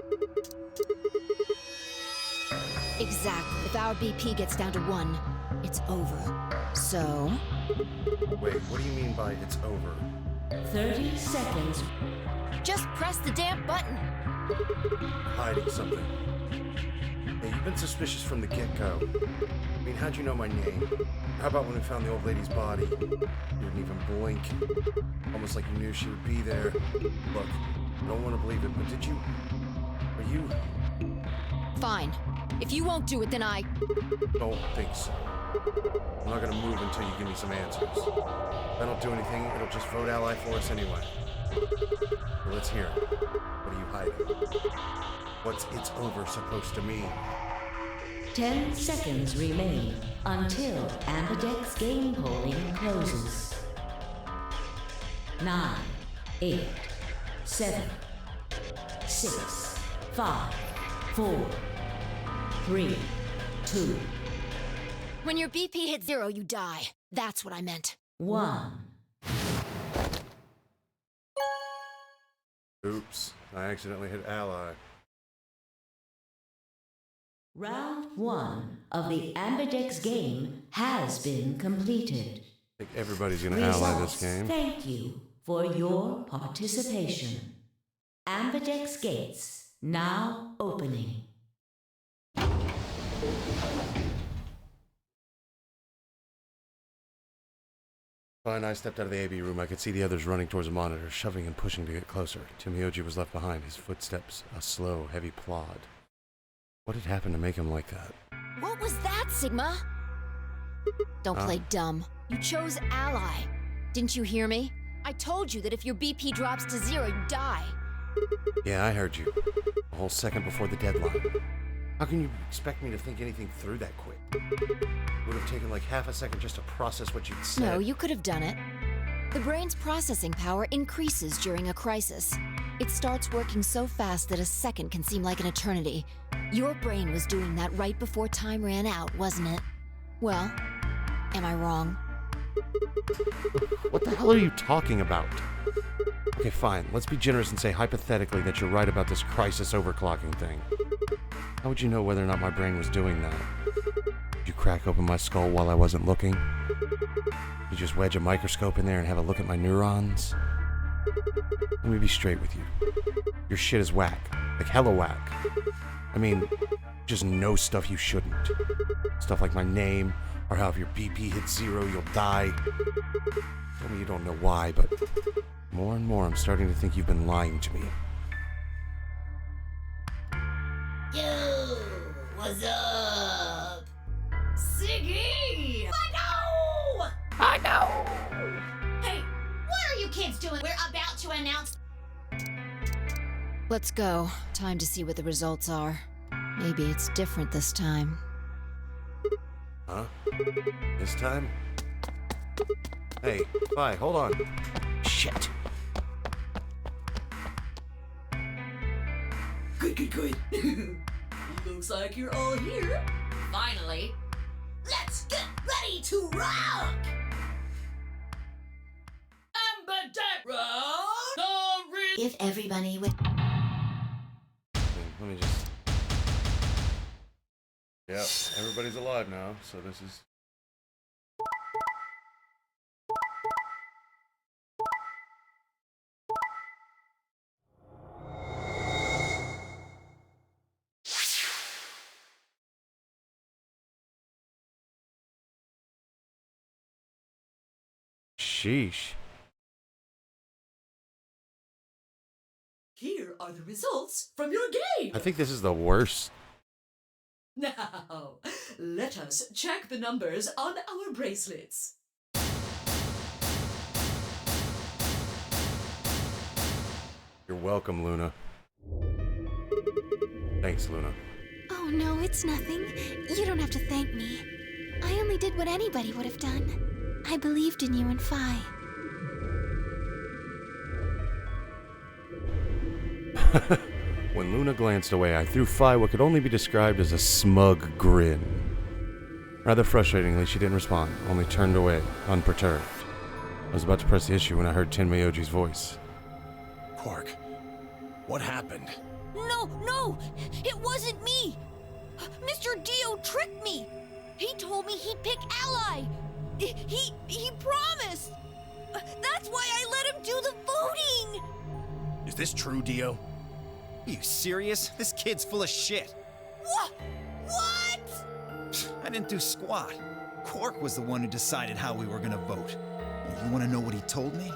L: Exactly. If our BP gets down to 1, it's over. So...
A: Wait, what do you mean by it's over?
F: 30 seconds.
L: Just press the damn button.
A: Hiding something. Hey, you've been suspicious from the get-go. I mean, how'd you know my name? How about when we found the old lady's body? You didn't even blink. Almost like you knew she would be there. Look, I don't want to believe it, but did you... Are you...
L: Fine. If you won't do it, then I...
A: Don't think so. I'm not gonna move until you give me some answers. If I don't do anything, it'll just vote ally for us anyway. Well, let's hear it. What are you hiding? What's it's over supposed to mean?
F: 10 seconds remain until Ambidex game polling closes. 9, 8, 7, 6, 5, 4, 3, 2,
L: When your BP hits 0, you die. That's what I meant.
F: 1.
A: Oops, I accidentally hit ally.
F: Round 1 of the Ambidex game has been completed.
A: I think everybody's gonna ally this game.
F: Thank you for your participation. Ambidex gates now opening.
A: When I stepped out of the AB room, I could see the others running towards the monitor, shoving and pushing to get closer. Tomoyoji was left behind, his footsteps a slow, heavy plod. What had happened to make him like that?
L: What was that, Sigma? Don't play dumb. You chose ally. Didn't you hear me? I told you that if your BP drops to 0, you die.
A: Yeah, I heard you. A whole second before the deadline. How can you expect me to think anything through that quick? It would have taken like half a second just to process what you'd said.
L: No, you could have done it. The brain's processing power increases during a crisis. It starts working so fast that a second can seem like an eternity. Your brain was doing that right before time ran out, wasn't it? Well, am I wrong?
A: What the hell are you talking about? Okay, fine. Let's be generous and say hypothetically that you're right about this crisis overclocking thing. How would you know whether or not my brain was doing that? Did you crack open my skull while I wasn't looking? Did you just wedge a microscope in there and have a look at my neurons? Let me be straight with you. Your shit is whack. Like hella whack. I mean, just know stuff you shouldn't. Stuff like my name, or how if your BP hits 0, you'll die. Tell me you don't know why, but more and more I'm starting to think you've been lying to me.
J: Yo, what's up? Siggy! I know! Hey, what are you kids doing? We're about to announce...
L: Let's go. Time to see what the results are. Maybe it's different this time.
A: Huh? This time? Hey, bye, hold on. Shit.
N: Good. Looks like you're all here. Finally.
J: Let's get ready to rock!
N: Ambidex round.
J: If everybody would...
A: Let me just... Yep, everybody's alive now, so this is... Sheesh.
N: Here are the results from your game.
A: I think this is the worst.
N: Now, let us check the numbers on our bracelets.
A: You're welcome, Luna. Thanks, Luna.
D: Oh no, it's nothing. You don't have to thank me. I only did what anybody would have done. I believed in you and Phi.
A: When Luna glanced away, I threw Phi what could only be described as a smug grin. Rather frustratingly, she didn't respond, only turned away, unperturbed. I was about to press the issue when I heard Tenmyoji's voice.
K: Quark, what happened?
E: No! It wasn't me! Mr. Dio tricked me! He told me he'd pick Ally! He promised! That's why I let him do the voting!
K: Is this true, Dio?
G: Are you serious? This kid's full of shit.
E: What?
G: I didn't do squat. Quark was the one who decided how we were gonna vote. You wanna know what he told me?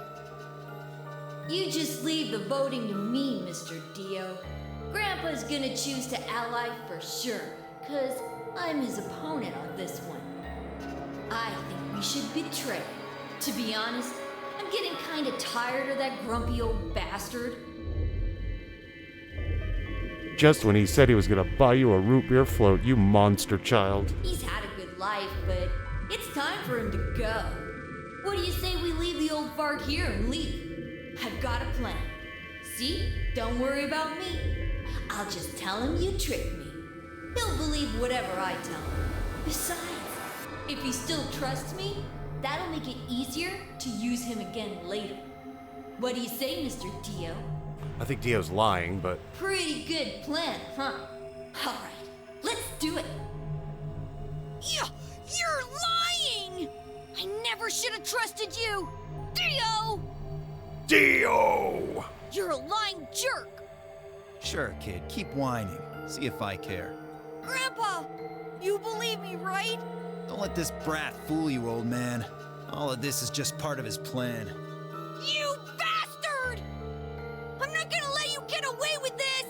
F: You just leave the voting to me, Mr. Dio. Grandpa's gonna choose to ally for sure, 'cause I'm his opponent on this one. I think we should betray. To be honest, I'm getting kinda tired of that grumpy old bastard.
A: Just when he said he was gonna buy you a root beer float, you monster child.
F: He's had a good life, but it's time for him to go. What do you say we leave the old fart here and leave? I've got a plan. See? Don't worry about me. I'll just tell him you tricked me.
E: He'll believe whatever I tell him. Besides, if he still trusts me, that'll make it easier to use him again later. What do you say, Mr. Dio?
A: I think Dio's lying, but
E: Pretty good plan, huh? Alright, let's do it. You're lying! I never should have trusted you! Dio!
A: Dio!
E: You're a lying jerk!
G: Sure, kid, keep whining. See if I care.
E: Grandpa! You believe me, right?
G: Don't let this brat fool you, old man. All of this is just part of his plan.
E: You bastard! I'm not gonna let you get away with this!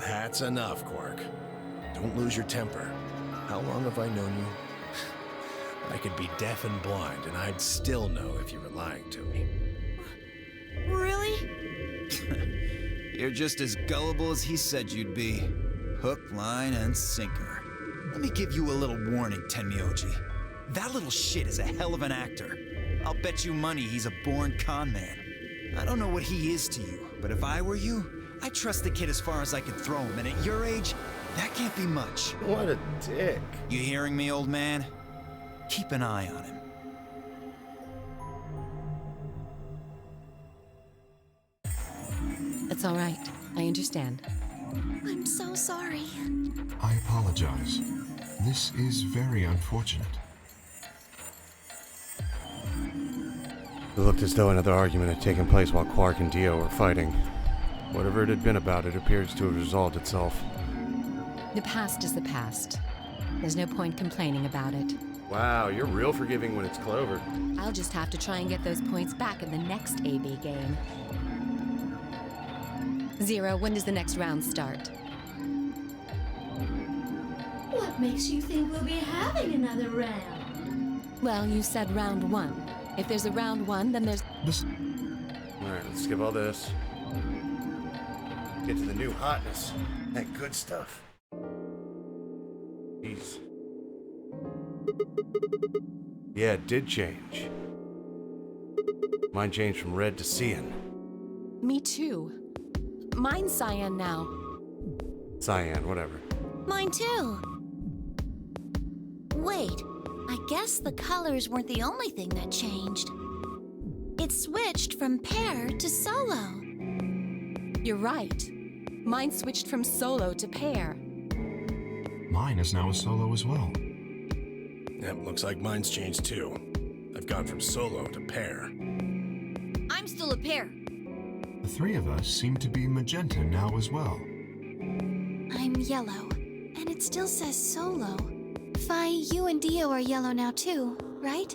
K: That's enough, Quark. Don't lose your temper. How long have I known you? I could be deaf and blind, and I'd still know if you were lying to me.
E: Really?
G: You're just as gullible as he said you'd be. Hook, line, and sinker. Let me give you a little warning, Tenmyoji. That little shit is a hell of an actor. I'll bet you money he's a born con man. I don't know what he is to you, but if I were you, I'd trust the kid as far as I could throw him, and at your age, that can't be much.
A: What a dick.
G: You hearing me, old man? Keep an eye on him.
M: It's all right. I understand.
D: I'm so sorry.
I: I apologize. This is very unfortunate.
A: It looked as though another argument had taken place while Quark and Dio were fighting. Whatever it had been about, it appears to have resolved itself.
M: The past is the past. There's no point complaining about it.
A: Wow, you're real forgiving when it's Clover.
M: I'll just have to try and get those points back in the next AB game. Zero, when does the next round start?
J: What makes you think we'll be having another round?
M: Well, you said round one. If there's a round one, then there's...
A: Alright, let's skip all this. Get to the new hotness. That good stuff. Jeez. Yeah, it did change. Mine changed from red to cyan.
M: Me too. Mine's cyan now.
A: Cyan, whatever.
D: Mine too. Wait, I guess the colors weren't the only thing that changed. It switched from pair to solo.
M: You're right. Mine switched from solo to pair.
I: Mine is now a solo as well.
K: Yep, looks like mine's changed too. I've gone from solo to pair.
E: I'm still a pair.
I: The three of us seem to be magenta now as well.
D: I'm yellow, and it still says solo. Fi, you and Dio are yellow now too, right?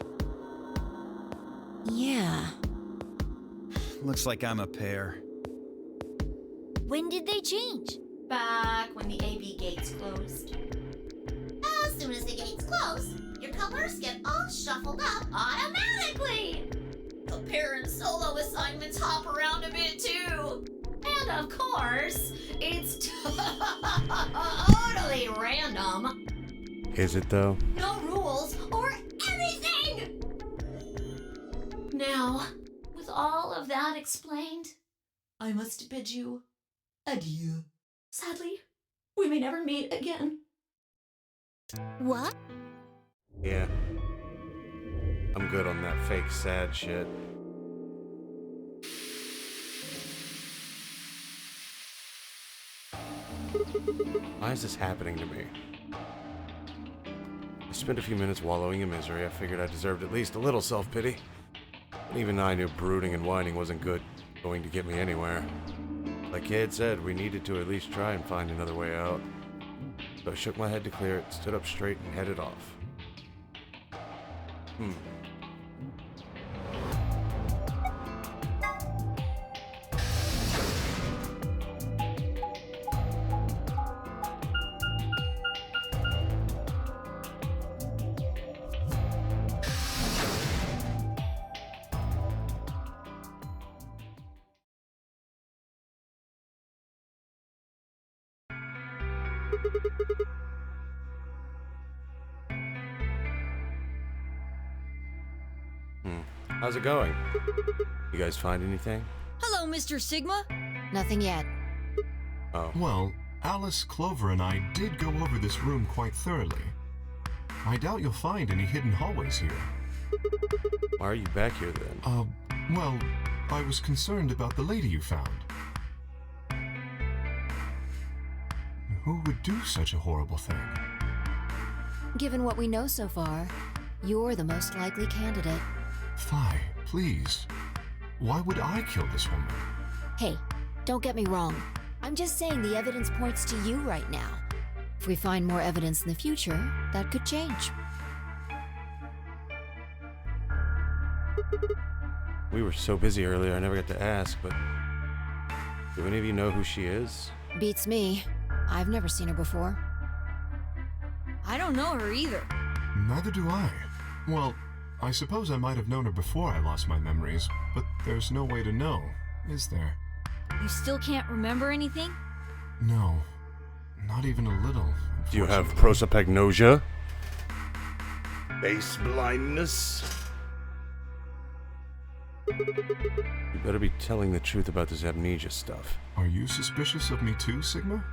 L: Yeah.
G: Looks like I'm a pair.
E: When did they change?
J: Back when the AB gates closed. As soon as the gates close, your colors get all shuffled up automatically. The pair and solo assignments hop around a bit too. And of course, it's totally random.
A: Is it though?
J: No rules or anything! Now, with all of that explained, I must bid you adieu. Sadly, we may never meet again.
D: What?
A: Yeah. I'm good on that fake sad shit. Why is this happening to me? I spent a few minutes wallowing in misery. I figured I deserved at least a little self-pity. But even I knew brooding and whining wasn't going to get me anywhere. Like Kay said, we needed to at least try and find another way out. So I shook my head to clear it, stood up straight, and headed off. How's it going? You guys find anything?
E: Hello, Mr. Sigma.
L: Nothing yet.
A: Oh.
I: Well, Alice, Clover, and I did go over this room quite thoroughly. I doubt you'll find any hidden hallways here.
A: Why are you back here then?
I: Well, I was concerned about the lady you found. Who would do such a horrible thing?
L: Given what we know so far, you're the most likely candidate.
I: Phi, please. Why would I kill this woman?
L: Hey, don't get me wrong. I'm just saying the evidence points to you right now. If we find more evidence in the future, that could change.
A: We were so busy earlier, I never got to ask, but do any of you know who she is?
L: Beats me. I've never seen her before.
E: I don't know her either.
I: Neither do I. Well, I suppose I might have known her before I lost my memories, but there's no way to know, is there?
E: You still can't remember anything?
I: No. Not even a little.
A: Do you have prosopagnosia? Base blindness? You better be telling the truth about this amnesia stuff.
I: Are you suspicious of me too, Sigma?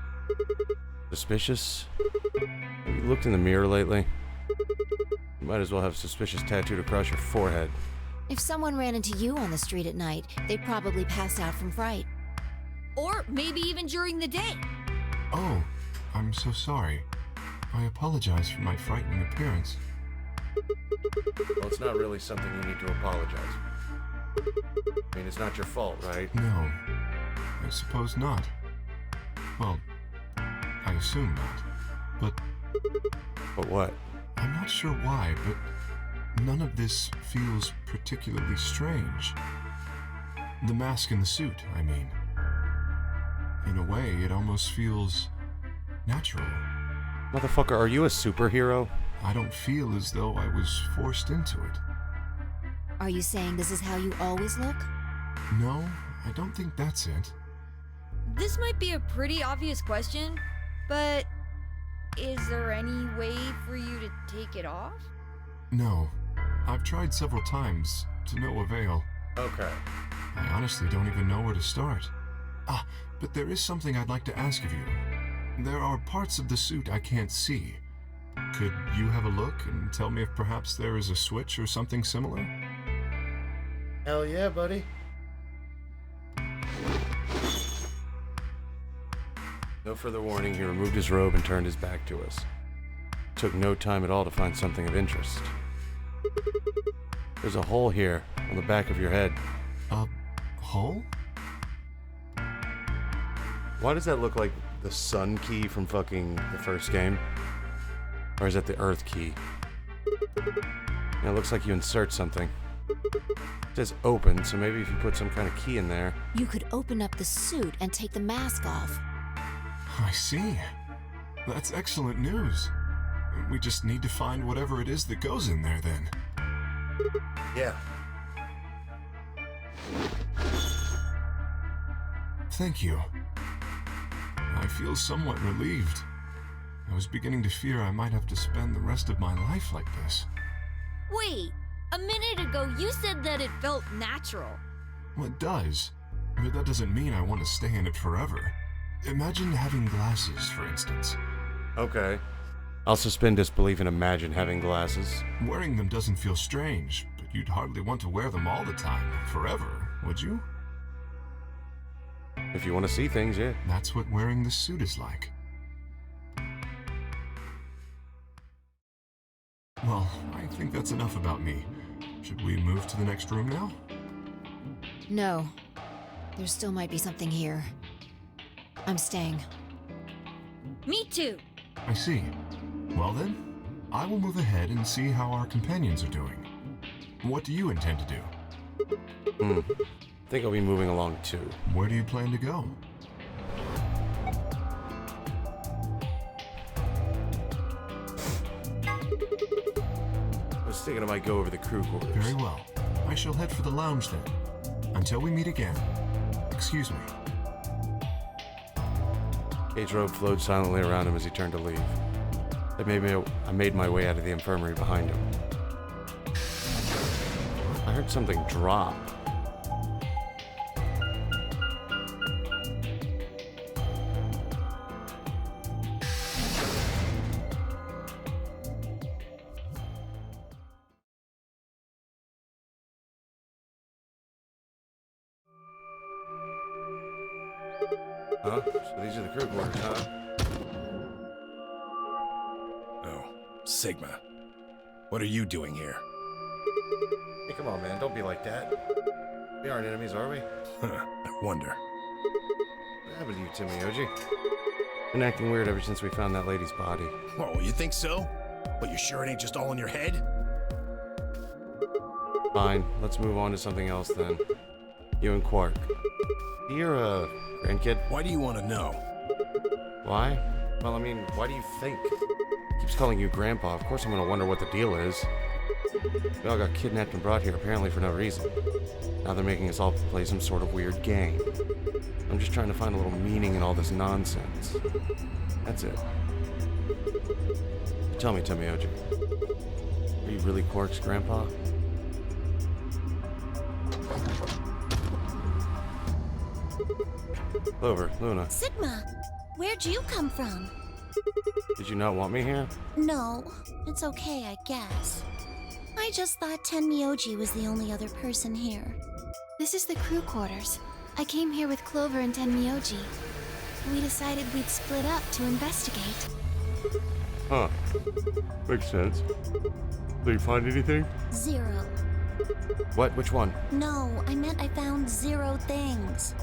A: Suspicious? Have you looked in the mirror lately? You might as well have suspicious tattooed across your forehead.
L: If someone ran into you on the street at night, they'd probably pass out from fright.
E: Or maybe even during the day.
I: Oh, I'm so sorry. I apologize for my frightening appearance.
A: Well, it's not really something you need to apologize for. I mean, it's not your fault, right?
I: No, I suppose not. Well, I assume not.
A: But what?
I: I'm not sure why, but none of this feels particularly strange. The mask and the suit, I mean. In a way, it almost feels natural.
A: Motherfucker, are you a superhero?
I: I don't feel as though I was forced into it.
L: Are you saying this is how you always look?
I: No, I don't think that's it.
E: This might be a pretty obvious question, but is there any way for you to take it off?
I: No. I've tried several times, to no avail.
A: Okay.
I: I honestly don't even know where to start. But there is something I'd like to ask of you. There are parts of the suit I can't see. Could you have a look and tell me if perhaps there is a switch or something similar?
A: Hell yeah, buddy. No further warning, he removed his robe and turned his back to us. Took no time at all to find something of interest. There's a hole here on the back of your head.
I: A hole?
A: Why does that look like the sun key from fucking the first game? Or is that the earth key? Yeah, it looks like you insert something. It says open, so maybe if you put some kind of key in there.
L: You could open up the suit and take the mask off.
I: I see. That's excellent news. We just need to find whatever it is that goes in there then.
A: Yeah.
I: Thank you. I feel somewhat relieved. I was beginning to fear I might have to spend the rest of my life like this.
E: Wait, a minute ago you said that it felt natural.
I: Well, it does. But that doesn't mean I want to stay in it forever. Imagine having glasses, for instance.
A: Okay. I'll suspend disbelief and imagine having glasses.
I: Wearing them doesn't feel strange, but you'd hardly want to wear them all the time, forever, would you?
A: If you want to see things, yeah.
I: That's what wearing the suit is like. Well, I think that's enough about me. Should we move to the next room now?
L: No. There still might be something here. I'm staying.
E: Me too.
I: I see. Well then, I will move ahead and see how our companions are doing. What do you intend to do?
A: I think I'll be moving along too.
I: Where do you plan to go?
A: I was thinking I might go over the crew quarters.
I: Very well. I shall head for the lounge then. Until we meet again. Excuse me.
A: Cage's robe flowed silently around him as he turned to leave. I made my way out of the infirmary behind him. I heard something drop. Huh? So these are the crew quarters, huh?
K: Oh, Sigma. What are you doing here?
A: Hey, come on, man. Don't be like that. We aren't enemies, are we?
K: I wonder.
A: What happened to you, Timmy Been acting weird ever since we found that lady's body.
K: Whoa, you think so? But you sure it ain't just all in your head?
A: Fine. Let's move on to something else then. You and Quark. You're a grandkid?
K: Why do you want to know?
A: Why? Well, I mean, why do you think? Keeps calling you Grandpa. Of course I'm gonna wonder what the deal is. We all got kidnapped and brought here apparently for no reason. Now they're making us all play some sort of weird game. I'm just trying to find a little meaning in all this nonsense. That's it. Tell me, Timioji. Are you really Quark's grandpa? Clover, Luna,
E: Sigma, where'd you come from?
A: did you not want me here?
E: No, it's okay, I guess. I just thought Tenmyoji was the only other person here.
D: This is the crew quarters. I came here with Clover and Tenmyoji. We decided we'd split up to investigate.
A: Huh. Makes sense. Did you find anything?
E: 0.
A: What? Which one?
E: No, I meant I found 0 things.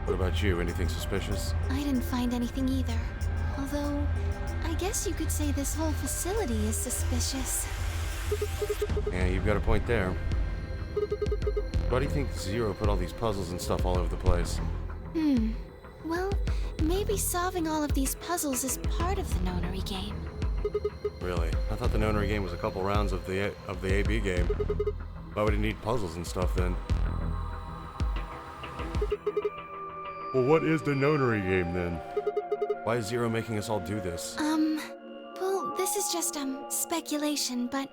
A: What about you? Anything suspicious?
D: I didn't find anything either. Although, I guess you could say this whole facility is suspicious.
A: Yeah, you've got a point there. Why do you think Zero put all these puzzles and stuff all over the place?
D: Well, maybe solving all of these puzzles is part of the Nonary game.
A: Really? I thought the Nonary game was a couple rounds of the AB game. Why would it need puzzles and stuff then? Well, what is the Nonary game then? Why is Zero making us all do this?
D: Well, this is just, speculation, but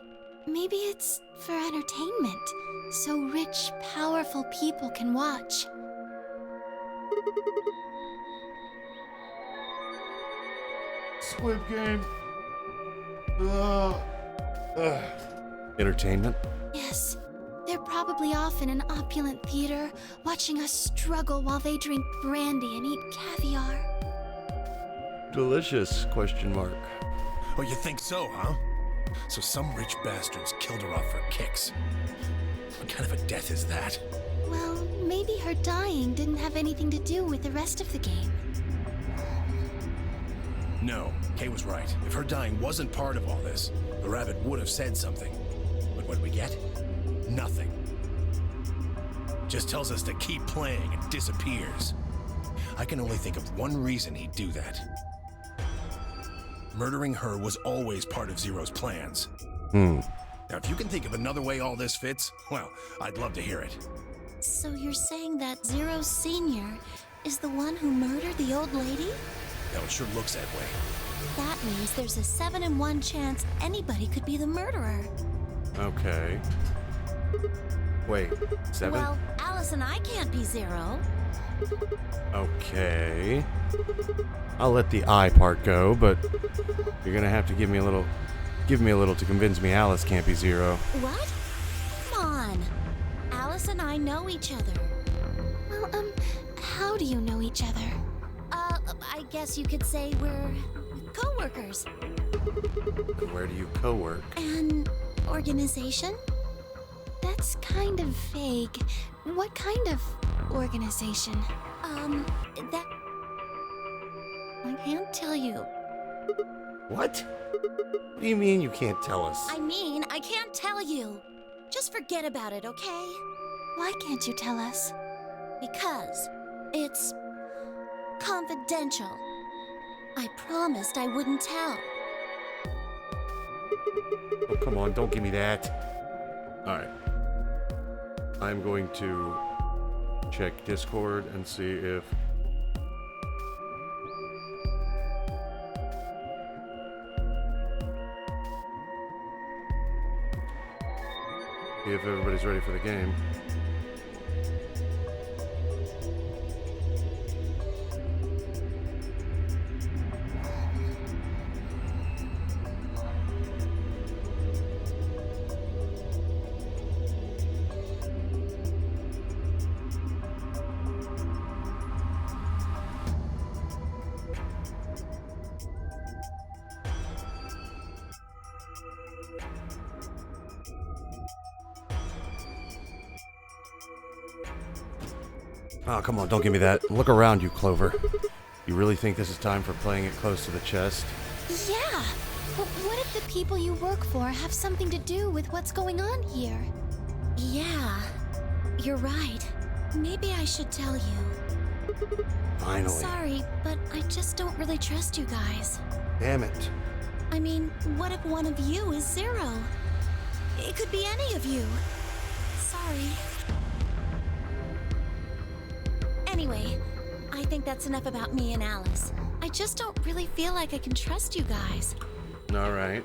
D: maybe it's for entertainment, so rich, powerful people can watch.
A: Squid Game. Entertainment?
D: Yes, they're probably off in an opulent theater, watching us struggle while they drink brandy and eat caviar.
A: Delicious, question mark.
K: Oh, you think so, huh? So some rich bastards killed her off for kicks. What kind of a death is that?
D: Well, maybe her dying didn't have anything to do with the rest of the game.
K: No, Kay was right. If her dying wasn't part of all this, the rabbit would have said something. But what do we get? Nothing. Just tells us to keep playing and disappears. I can only think of one reason he'd do that. Murdering her was always part of Zero's plans. Now, if you can think of another way all this fits, well, I'd love to hear it.
E: So you're saying that Zero Sr. is the one who murdered the old lady?
K: Now, it sure looks that way.
E: That means there's a 7 in 1 chance anybody could be the murderer.
A: Okay. Wait, 7?
E: Well, Alice and I can't be Zero.
A: Okay. I'll let the I part go, but you're gonna have to give me a little to convince me Alice can't be Zero.
E: What? Come on. Alice and I know each other.
D: Well, how do you know each other?
E: I guess you could say we're co-workers.
A: And where do you co-work?
E: An organization?
D: That's kind of vague. What kind of organization?
E: That... I can't tell you.
A: What? What do you mean you can't tell us?
E: I mean, I can't tell you. Just forget about it, okay?
D: Why can't you tell us?
E: Because it's confidential. I promised I wouldn't tell.
A: Oh, come on, don't give me that. Alright. I'm going to check Discord and see if... see if everybody's ready for the game. Oh, come on, don't give me that. Look around you, Clover. You really think this is time for playing it close to the chest?
D: Yeah, but what if the people you work for have something to do with what's going on here?
E: Yeah, you're right. Maybe I should tell you.
A: Finally.
E: Sorry, but I just don't really trust you guys.
A: Damn it.
E: I mean, what if one of you is Zero? It could be any of you. Sorry. Anyway, I think that's enough about me and Alice. I just don't really feel like I can trust you guys.
A: All right.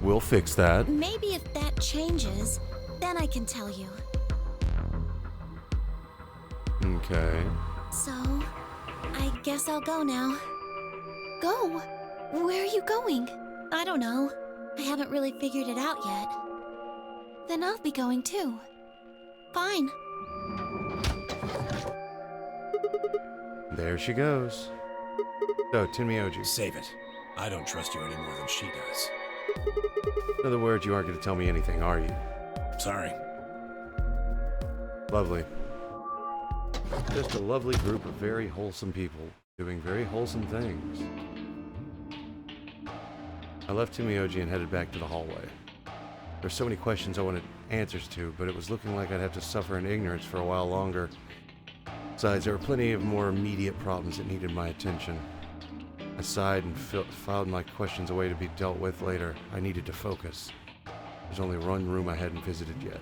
A: We'll fix that.
E: Maybe if that changes, then I can tell you.
A: Okay.
E: So, I guess I'll go now.
D: Go? Where are you going?
E: I don't know. I haven't really figured it out yet.
D: Then I'll be going too.
E: Fine.
A: There she goes. So, Tenmyoji.
K: Save it. I don't trust you any more than she does.
A: In other words, you aren't going to tell me anything, are you?
K: Sorry.
A: Lovely. Just a lovely group of very wholesome people doing very wholesome things. I left Tenmyoji and headed back to the hallway. There's so many questions I wanted answers to, but it was looking like I'd have to suffer in ignorance for a while longer. Besides, there were plenty of more immediate problems that needed my attention. I sighed and filed my questions away to be dealt with later. I needed to focus. There's only one room I hadn't visited yet.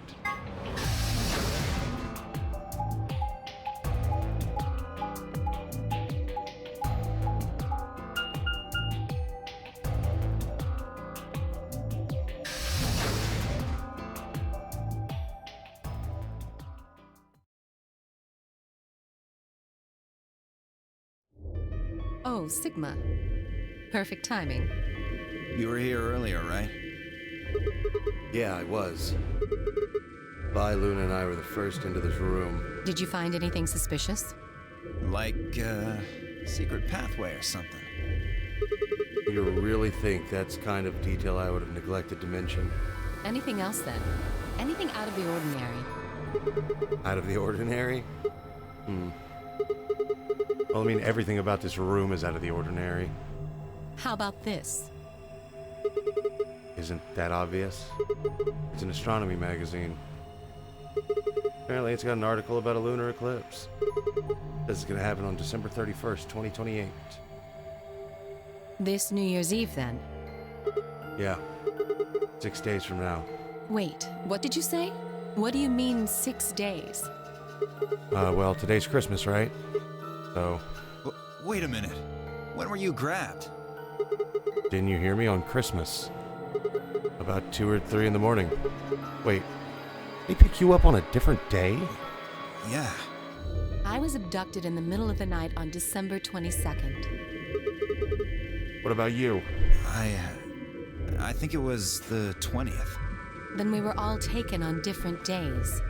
M: Oh, Sigma. Perfect timing.
G: You were here earlier, right?
A: Yeah, I was. Vi, Luna, and I were the first into this room.
M: Did you find anything suspicious?
G: Like, secret pathway or something.
A: You really think that's kind of detail I would have neglected to mention?
M: Anything else then? Anything out of the ordinary?
A: Out of the ordinary? Well, I mean, everything about this room is out of the ordinary.
M: How about this?
A: Isn't that obvious? It's an astronomy magazine. Apparently it's got an article about a lunar eclipse. This is going to happen on December 31st, 2028.
M: This New Year's Eve then?
A: Yeah. 6 days from now.
M: Wait, what did you say? What do you mean 6 days?
A: Well, today's Christmas, right? So...
G: Wait a minute. When were you grabbed?
A: Didn't you hear me? On Christmas. About 2 or 3 in the morning. Wait, they pick you up on a different day?
G: Yeah.
M: I was abducted in the middle of the night on December 22nd.
A: What about you?
G: I think it was the 20th.
M: Then we were all taken on different days.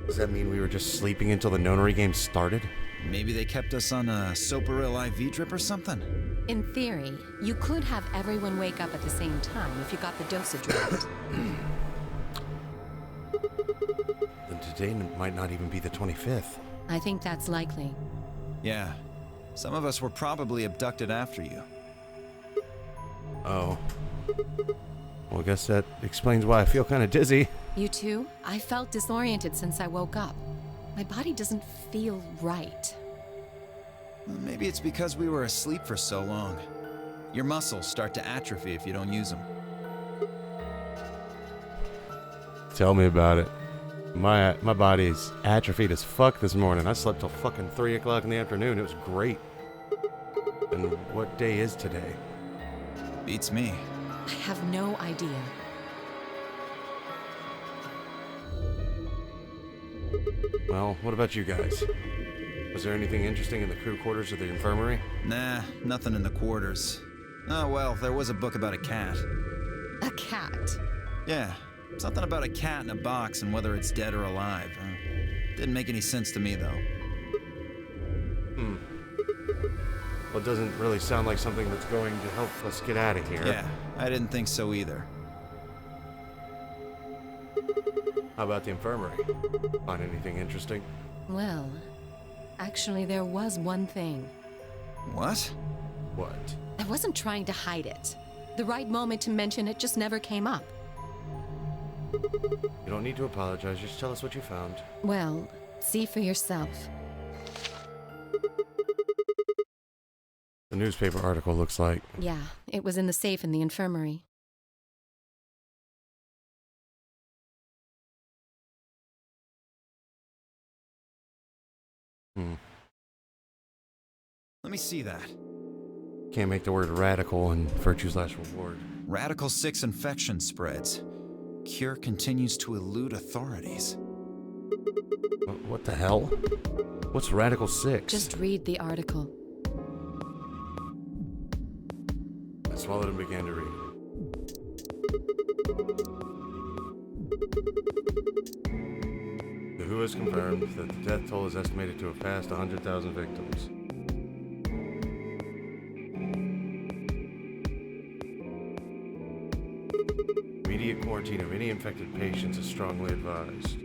A: Does that mean we were just sleeping until the nonary game started?
G: Maybe they kept us on a Soparil IV drip or something?
M: In theory, you could have everyone wake up at the same time if you got the dosage right.
A: Then today might not even be the 25th.
M: I think that's likely.
G: Yeah. Some of us were probably abducted after you.
A: Oh. Well, I guess that explains why I feel kind of dizzy.
M: You too? I felt disoriented since I woke up. My body doesn't feel right.
G: Maybe it's because we were asleep for so long. Your muscles start to atrophy if you don't use them.
A: Tell me about it. My body's atrophied as fuck this morning. I slept till fucking 3 o'clock in the afternoon. It was great. And what day is today?
G: Beats me.
M: I have no idea.
A: Well, what about you guys? Was there anything interesting in the crew quarters of the infirmary?
G: Nah, nothing in the quarters. Oh well, there was a book about a cat.
M: A cat?
G: Yeah, something about a cat in a box and whether it's dead or alive. Didn't make any sense to me, though.
A: Well, it doesn't really sound like something that's going to help us get out of here.
G: Yeah, I didn't think so either.
A: How about the infirmary? Find anything interesting?
M: Well, actually, there was one thing.
G: What?
A: What?
M: I wasn't trying to hide it. The right moment to mention it just never came up.
A: You don't need to apologize, just tell us what you found.
M: Well, see for yourself.
A: The newspaper article looks like.
M: Yeah, it was in the safe in the infirmary.
G: Let me see that.
A: Can't make the word radical and virtue's last reward.
G: Radical 6 infection spreads. Cure continues to elude authorities.
A: What the hell? What's Radical 6?
M: Just read the article.
A: I swallowed and began to read. The WHO has confirmed that the death toll is estimated to have passed 100,000 victims. Immediate quarantine of any infected patients is strongly advised.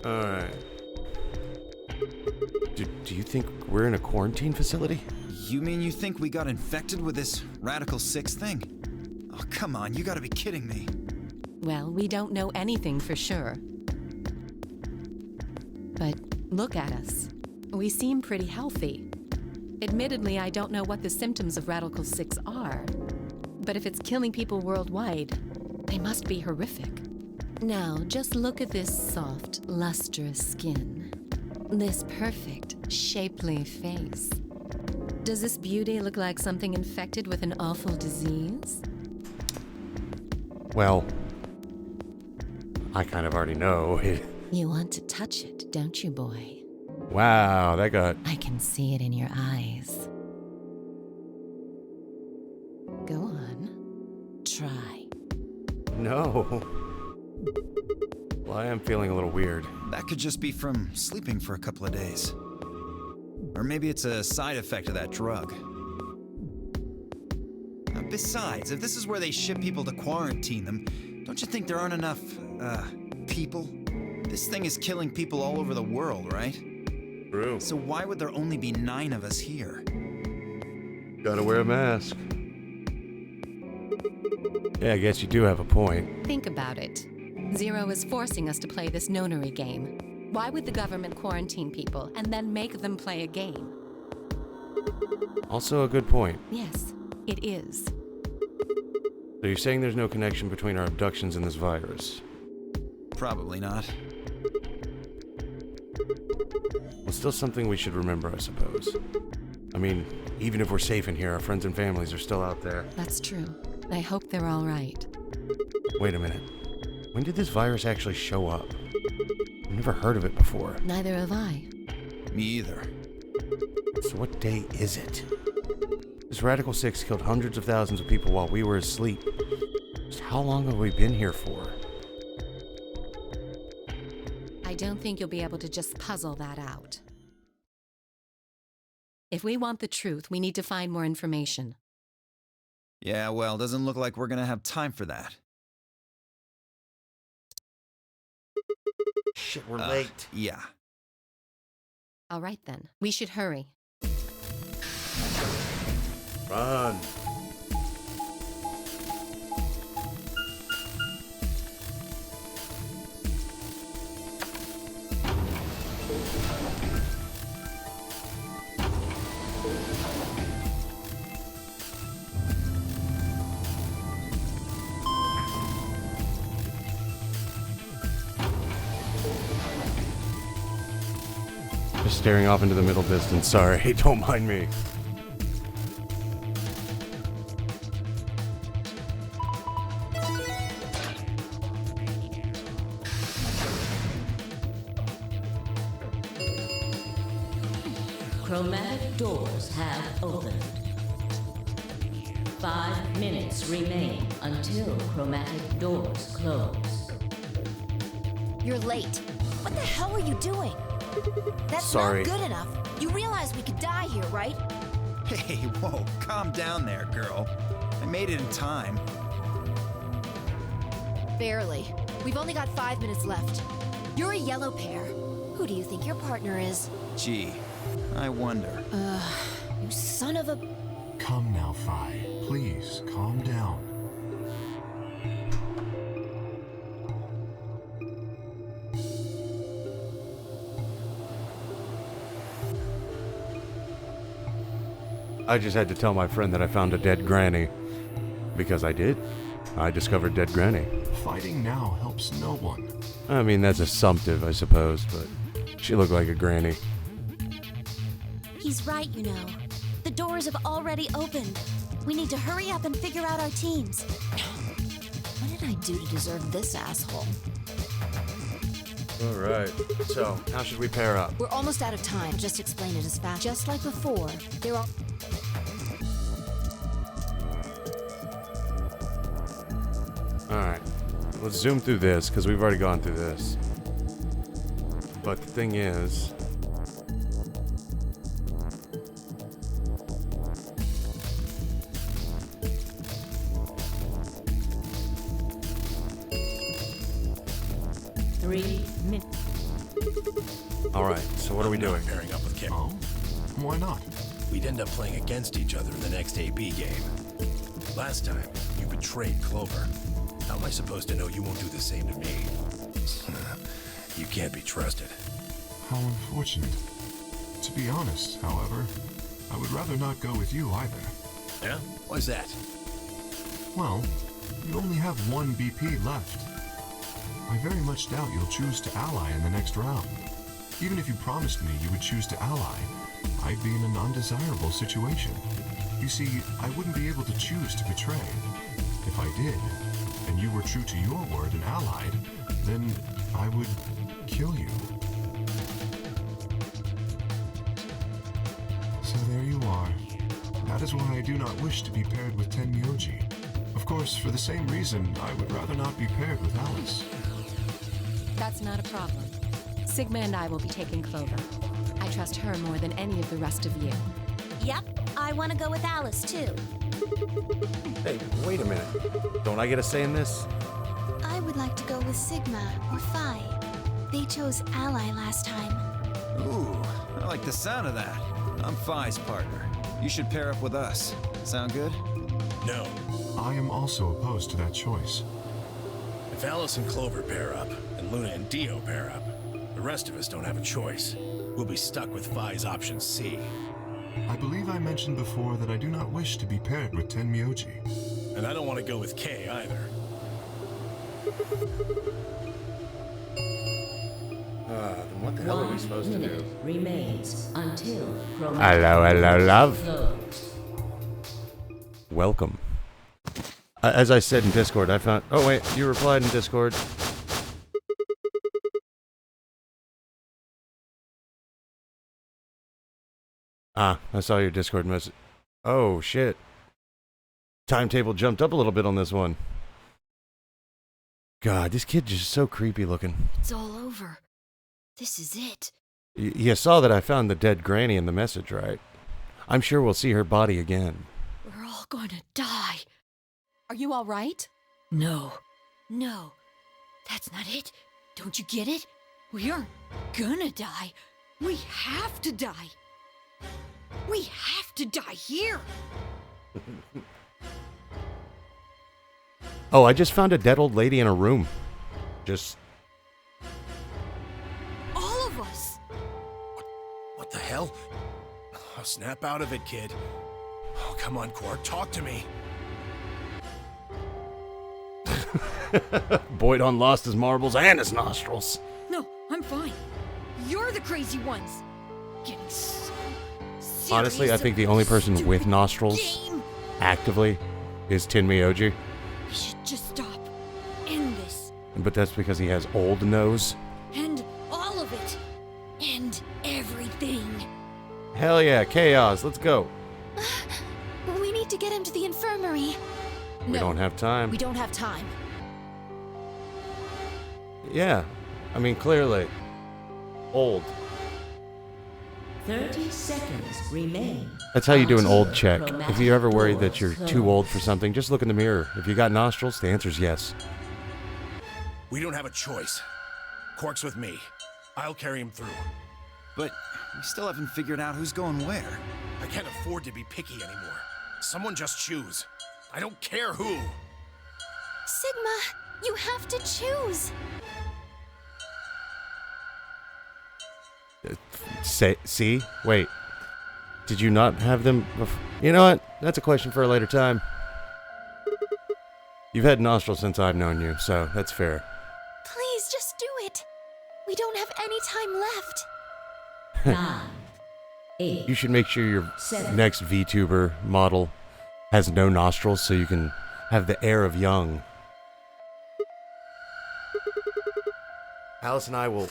A: Alright. Do you think we're in a quarantine facility?
G: You mean you think we got infected with this Radical 6 thing? Oh, come on, you gotta be kidding me.
M: Well, we don't know anything for sure. But look at us. We seem pretty healthy. Admittedly, I don't know what the symptoms of Radical 6 are. But if it's killing people worldwide, they must be horrific. Now, just look at this soft, lustrous skin. This perfect, shapely face. Does this beauty look like something infected with an awful disease?
A: Well, I kind of already know.
L: You want to touch it, don't you, boy?
A: Wow, that got...
L: I can see it in your eyes. Go on. Try.
A: No. Well, I am feeling a little weird.
G: That could just be from sleeping for a couple of days. Or maybe it's a side effect of that drug. Besides, if this is where they ship people to quarantine them, don't you think there aren't enough, people? This thing is killing people all over the world, right?
A: True.
G: So why would there only be 9 of us here?
A: Gotta wear a mask. Yeah, I guess you do have a point.
M: Think about it. Zero is forcing us to play this nonary game. Why would the government quarantine people and then make them play a game?
A: Also a good point.
M: Yes, it is.
A: So you're saying there's no connection between our abductions and this virus?
G: Probably not.
A: Well, still something we should remember, I suppose. I mean, even if we're safe in here, our friends and families are still out there.
M: That's true. I hope they're all right.
A: Wait a minute. When did this virus actually show up? I've never heard of it before.
L: Neither have I.
G: Me either.
A: So what day is it? This Radical 6 killed hundreds of thousands of people while we were asleep. Just how long have we been here for?
M: I don't think you'll be able to just puzzle that out. If we want the truth, we need to find more information.
G: Yeah, well, doesn't look like we're gonna have time for that.
A: Shit, we're late.
G: Yeah.
M: All right then, we should hurry.
A: Run. staring off into the middle distance. Sorry, don't mind me.
F: Chromatic doors have opened. 5 minutes remain until chromatic doors close.
E: You're late. What the hell were you doing? That's
A: Sorry.
E: not good enough. You realize we could die here, right?
G: Hey, whoa, calm down there, girl. I made it in time.
E: Barely. We've only got 5 minutes left. You're a yellow pair. Who do you think your partner is?
G: Gee, I wonder.
E: You son of a...
I: Come now, Phi. Please, calm down.
A: I just had to tell my friend that I found a dead granny. Because I did. I discovered dead granny.
I: Fighting now helps no one.
A: I mean, that's assumptive, I suppose, but she looked like a granny.
D: He's right, you know. The doors have already opened. We need to hurry up and figure out our teams.
L: What did I do to deserve this asshole?
A: Alright, so how should we pair up?
L: We're almost out of time. Just explain it as fast. Just like before, there are...
A: Alright, let's zoom through this, because we've already gone through this. But the thing is... Alright, so what are we doing?
K: Pairing up with Kim.
I: Oh? Why not?
K: We'd end up playing against each other in the next AB game. Last time, you betrayed Clover. How am I supposed to know you won't do the same to me? You can't be trusted.
I: How unfortunate. To be honest, however, I would rather not go with you either.
K: Yeah? Why's that?
I: Well, you only have one BP left. I very much doubt you'll choose to ally in the next round. Even if you promised me you would choose to ally, I'd be in an undesirable situation. You see, I wouldn't be able to choose to betray. If I did, and you were true to your word and allied, then I would kill you. So there you are. That is why I do not wish to be paired with Tenmyoji. Of course, for the same reason, I would rather not be paired with Alice.
M: That's not a problem. Sigma and I will be taking Clover. I trust her more than any of the rest of you.
D: Yep, I want to go with Alice, too.
A: Hey, wait a minute. Don't I get a say in this?
D: I would like to go with Sigma or Phi. They chose Ally last time.
G: Ooh, I like the sound of that. I'm Phi's partner. You should pair up with us. Sound good?
K: No.
I: I am also opposed to that choice.
K: If Alice and Clover pair up, and Luna and Dio pair up, the rest of us don't have a choice. We'll be stuck with Phi's option C.
I: I believe I mentioned before that I do not wish to be paired with Tenmyoji.
K: And I don't want to go with K either.
A: Then what the hell are we supposed to do?
F: Remains until
A: Hello, love.
F: closed.
A: Welcome. As I said in Discord, I found... Oh, wait, you replied in Discord. Ah, I saw your Discord message. Oh, shit. Timetable jumped up a little bit on this one. God, this kid just so creepy looking.
E: It's all over. This is it.
A: You saw that I found the dead granny in the message, right? I'm sure we'll see her body again.
E: We're all going to die.
M: Are you all right?
E: No. No. That's not it. Don't you get it? We aren't gonna die. We have to die. We have to die here.
A: Oh, I just found a dead old lady in a room. Just...
E: All of us.
K: What the hell? Oh, snap out of it, kid. Oh, come on, Quark, talk to me.
A: Boydon lost his marbles and his nostrils.
E: No, I'm fine. You're the crazy ones.
A: Honestly, I think the only person with nostrils actively is Tenmyoji.
E: We should just stop. End this.
A: But that's because he has old nose.
E: End all of it. End everything.
A: Hell yeah, chaos, let's go.
D: We need to get him to the infirmary.
A: We don't have time.
L: We don't have time.
A: Yeah, I mean, clearly. Old.
F: 30 seconds remain.
A: That's how you do an old check.
F: Chromatic
A: If you're ever worried that
F: doors
A: you're too old for something, just look in the mirror. If you got nostrils, the answer's yes.
K: We don't have a choice. Quark's with me. I'll carry him through.
G: But we still haven't figured out who's going where.
K: I can't afford to be picky anymore. Someone just choose. I don't care who.
D: Sigma, you have to choose.
A: See? Wait. Did you not have them You know what? That's a question for a later time. You've had nostrils since I've known you, so that's fair.
D: Please, just do it. We don't have any time left.
F: 9, 8.
A: You should make sure your
F: 7.
A: next VTuber model has no nostrils so you can have the air of young. Alice and I will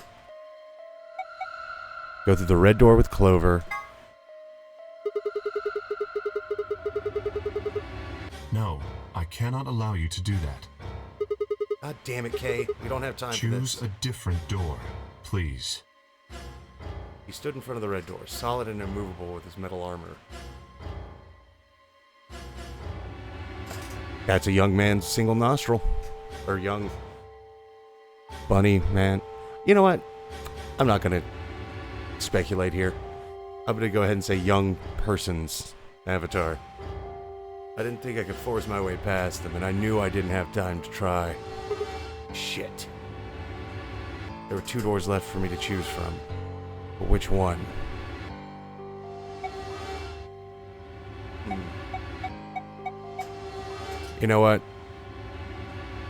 A: go through the red door with Clover.
I: No, I cannot allow you to do that.
A: God damn it, Kay. We don't have time for
I: Choose
A: this.
I: a different door, please.
A: He stood in front of the red door, solid and immovable with his metal armor. That's a young man's single nostril. Or young bunny man. You know what? I'm not going to speculate here. I'm going to go ahead and say young person's avatar. I didn't think I could force my way past them, and I knew I didn't have time to try. Shit. There were 2 doors left for me to choose from. But which one? You know what?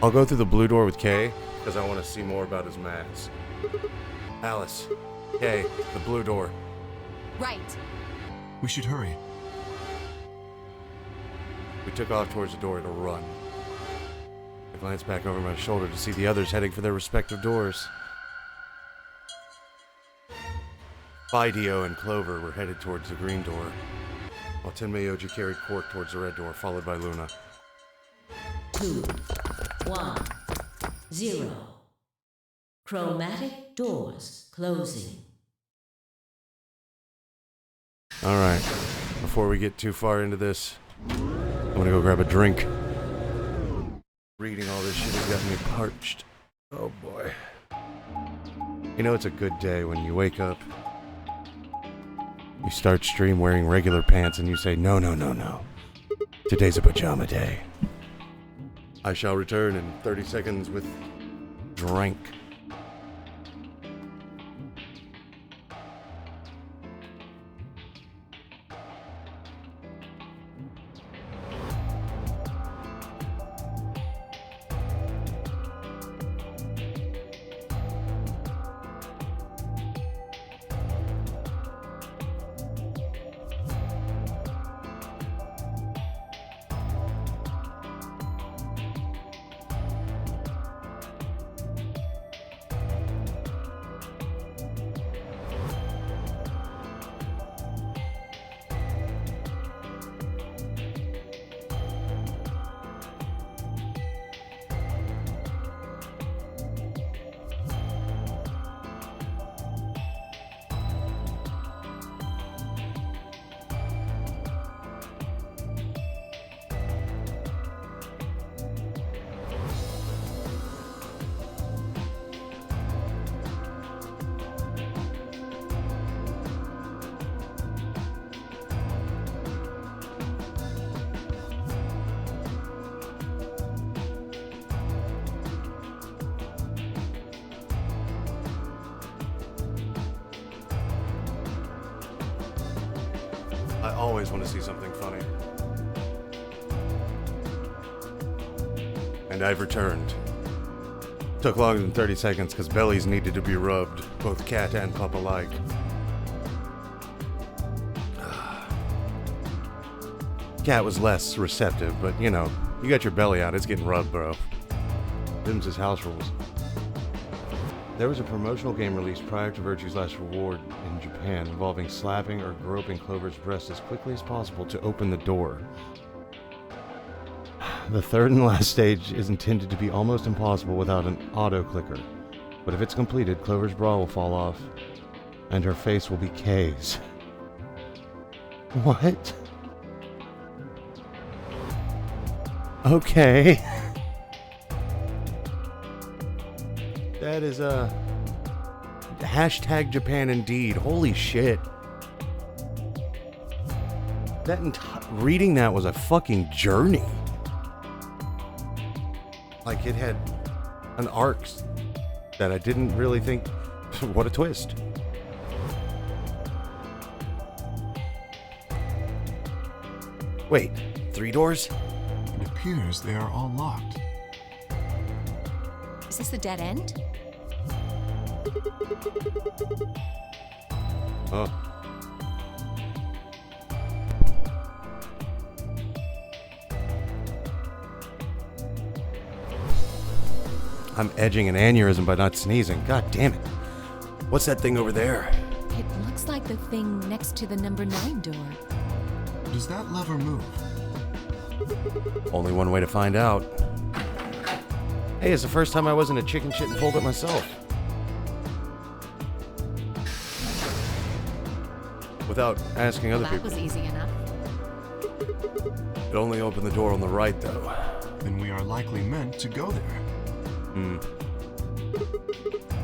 A: I'll go through the blue door with Kay, because I want to see more about his mask. Alice, Kay, the blue door.
M: Right.
I: We should hurry.
A: We took off towards the door to run. I glanced back over my shoulder to see the others heading for their respective doors. Fidio and Clover were headed towards the green door, while Tenmyoji carried Quark towards the red door, followed by Luna.
F: 2, 1, 0. Chromatic doors closing.
A: Alright, before we get too far into this, I'm gonna go grab a drink. Reading all this shit has got me parched. Oh boy. You know it's a good day when you wake up, you start stream wearing regular pants and you say, no, no, no, no. Today's a pajama day. I shall return in 30 seconds with drink. I always want to see something funny. And I've returned. Took longer than 30 seconds because bellies needed to be rubbed, both cat and pup alike. Scat was less receptive, but you know, you got your belly out, it's getting rubbed, bro. Them's his house rules. There was a promotional game released prior to Virtue's last reward in Japan involving slapping or groping Clover's breast as quickly as possible to open the door. The third and last stage is intended to be almost impossible without an auto clicker, but if it's completed, Clover's bra will fall off and her face will be Kay's. What? Okay. That is hashtag Japan indeed. Holy shit. Reading that was a fucking journey. Like it had an arc that I didn't really think. What a twist. Wait, 3 doors?
I: It appears they are all locked.
M: Is this the dead end?
A: Oh. I'm edging an aneurysm by not sneezing. God damn it. What's that thing over there?
M: It looks like the thing next to the number 9 door.
I: Does that lever move?
A: Only one way to find out. Hey, it's the first time I wasn't a chicken shit and pulled it myself. Without asking other people.
M: That was easy enough.
A: It only opened the door on the right, though.
I: Then we are likely meant to go there.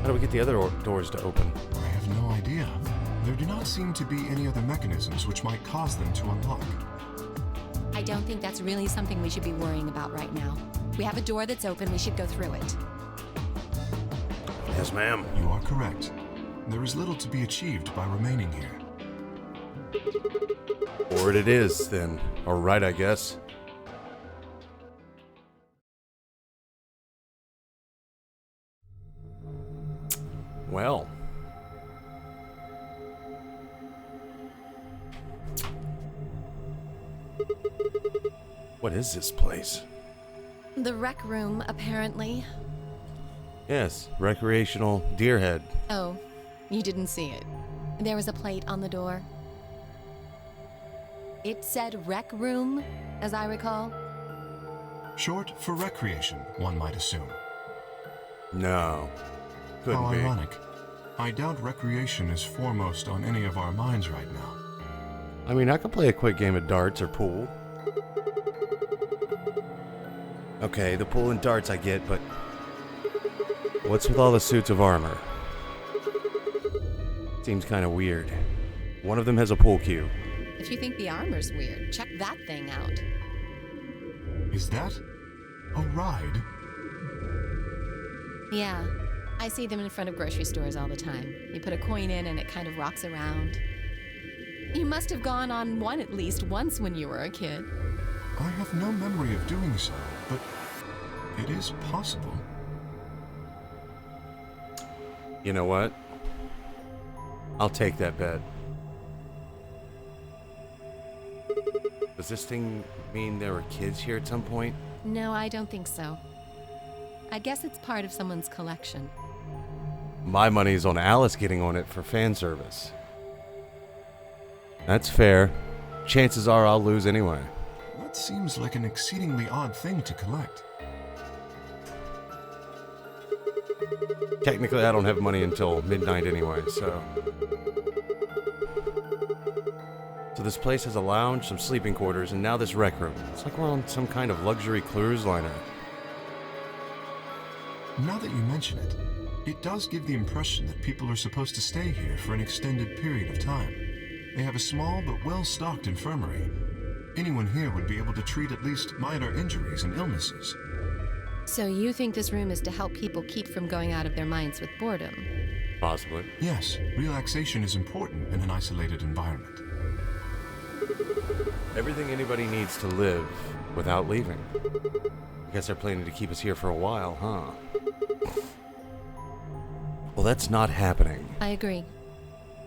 A: How do we get the other doors to open?
I: I have no idea. There do not seem to be any other mechanisms which might cause them to unlock.
M: I don't think that's really something we should be worrying about right now. We have a door that's open, we should go through it.
A: Yes, ma'am.
I: You are correct. There is little to be achieved by remaining here.
A: Forward it is, then. Or right, I guess. Well. What is this place?
M: The rec room, apparently.
A: Yes, recreational deer head.
M: Oh, you didn't see it. There was a plate on the door. It said rec room, as I recall.
I: Short for recreation, one might assume.
A: No. Couldn't
I: How
A: be.
I: ironic. I doubt recreation is foremost on any of our minds right now.
A: I mean, I could play a quick game of darts or pool. Okay, the pool and darts I get, but what's with all the suits of armor? Seems kind of weird. One of them has a pool cue.
M: If you think the armor's weird, check that thing out.
I: Is that a ride?
M: Yeah, I see them in front of grocery stores all the time. You put a coin in and it kind of rocks around. You must have gone on one at least once when you were a kid.
I: I have no memory of doing so, but it is possible.
A: You know what? I'll take that bet. Does this thing mean there were kids here at some point?
M: No, I don't think so. I guess it's part of someone's collection.
A: My money's on Alice getting on it for fan service. That's fair. Chances are I'll lose anyway.
I: That seems like an exceedingly odd thing to collect.
A: Technically, I don't have money until midnight anyway, so... So this place has a lounge, some sleeping quarters, and now this rec room. It's like we're on some kind of luxury cruise liner.
I: Now that you mention it, it does give the impression that people are supposed to stay here for an extended period of time. They have a small but well-stocked infirmary. Anyone here would be able to treat at least minor injuries and illnesses.
M: So you think this room is to help people keep from going out of their minds with boredom?
A: Possibly.
I: Yes, relaxation is important in an isolated environment.
A: Everything anybody needs to live without leaving. I guess they're planning to keep us here for a while, huh? Well, that's not happening.
M: I agree.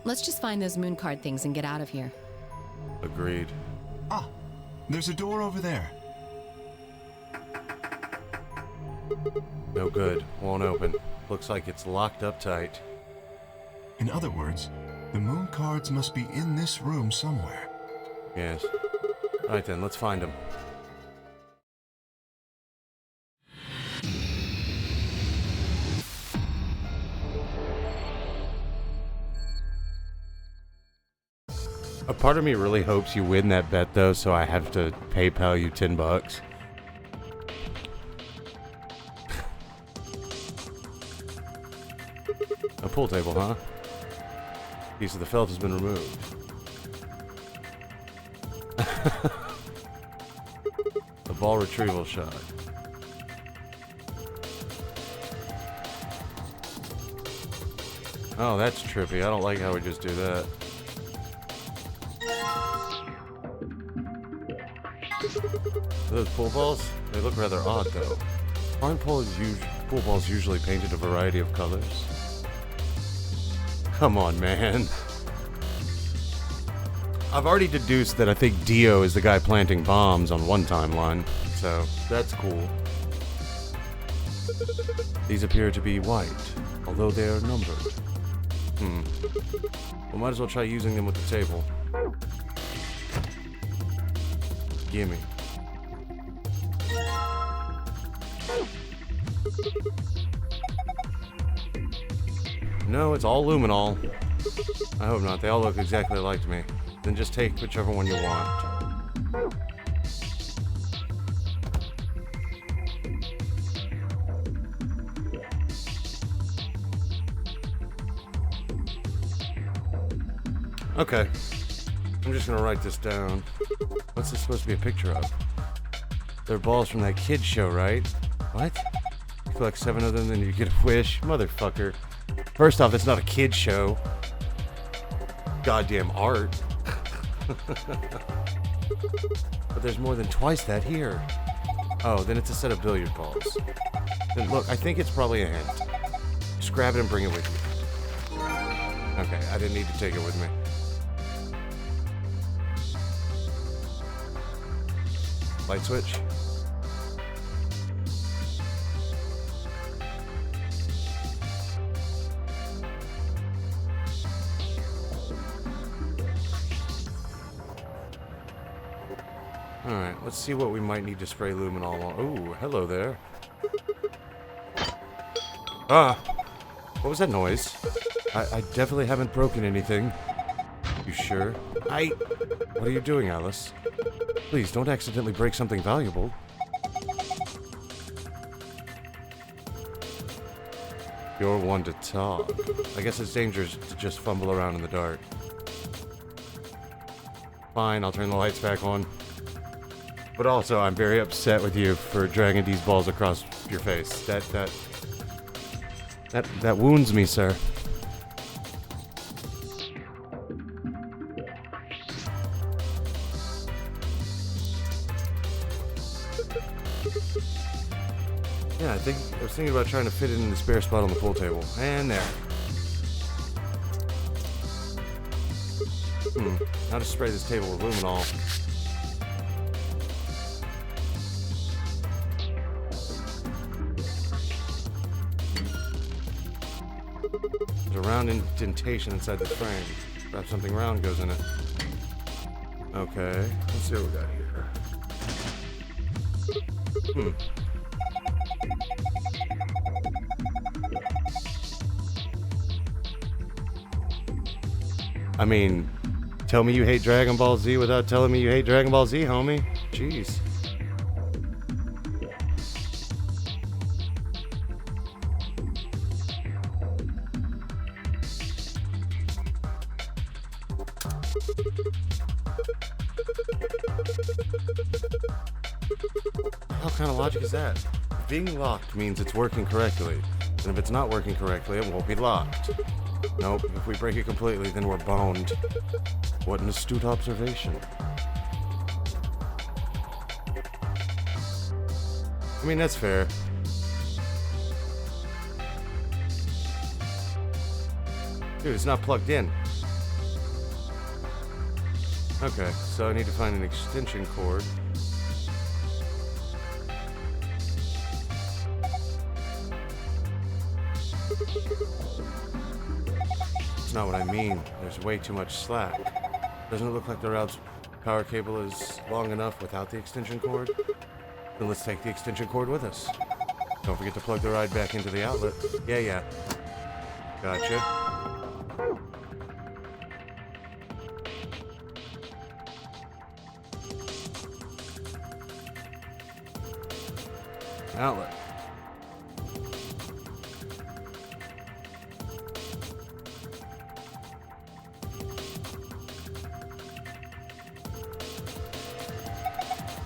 M: Let's just find those moon card things and get out of here.
A: Agreed.
I: Ah, There's a door over there.
A: No good. Won't open. Looks like it's locked up tight.
I: In other words, the moon cards must be in this room somewhere.
A: Yes. Alright then, let's find them. A part of me really hopes you win that bet though, so I have to PayPal you $10. A pool table, huh? Piece of the felt has been removed. A ball retrieval shot. Oh, that's trippy. I don't like how we just do that. Those pool balls? They look rather odd, though. Aren't pool balls usually painted a variety of colors? Come on, man. I've already deduced that I think Dio is the guy planting bombs on one timeline, so that's cool. These appear to be white, although they are numbered. We might as well try using them with the table. Gimme. No, it's all luminol. I hope not. They all look exactly like me. Then just take whichever one you want. Okay. I'm just gonna write this down. What's this supposed to be a picture of? They're balls from that kid's show, right? What? You collect 7 of them, then you get a wish? Motherfucker. First off, it's not a kid's show. Goddamn art. But there's more than twice that here. Oh, then it's a set of billiard balls. Then look, I think it's probably a hint. Just grab it and bring it with you. Okay, I didn't need to take it with me. Light switch. Alright, let's see what we might need to spray luminol on. Ooh, hello there. Ah! What was that noise? I definitely haven't broken anything. You sure? What are you doing, Alice? Please, don't accidentally break something valuable. You're one to talk. I guess it's dangerous to just fumble around in the dark. Fine, I'll turn the lights back on. But also, I'm very upset with you for dragging these balls across your face. That wounds me, sir. Yeah, I was thinking about trying to fit it in the spare spot on the pool table. And there. Now to spray this table with luminol. There's a round indentation inside the frame. Perhaps something round goes in it. Okay, let's see what we got here. I mean, tell me you hate Dragon Ball Z without telling me you hate Dragon Ball Z, homie. Jeez. What kind of logic is that? Being locked means it's working correctly. And if it's not working correctly, it won't be locked. Nope, if we break it completely, then we're boned. What an astute observation. I mean, that's fair. Dude, it's not plugged in. Okay, so I need to find an extension cord. That's not what I mean. There's way too much slack. Doesn't it look like the route's power cable is long enough without the extension cord? Then let's take the extension cord with us. Don't forget to plug the ride back into the outlet. Yeah. Gotcha. Outlet.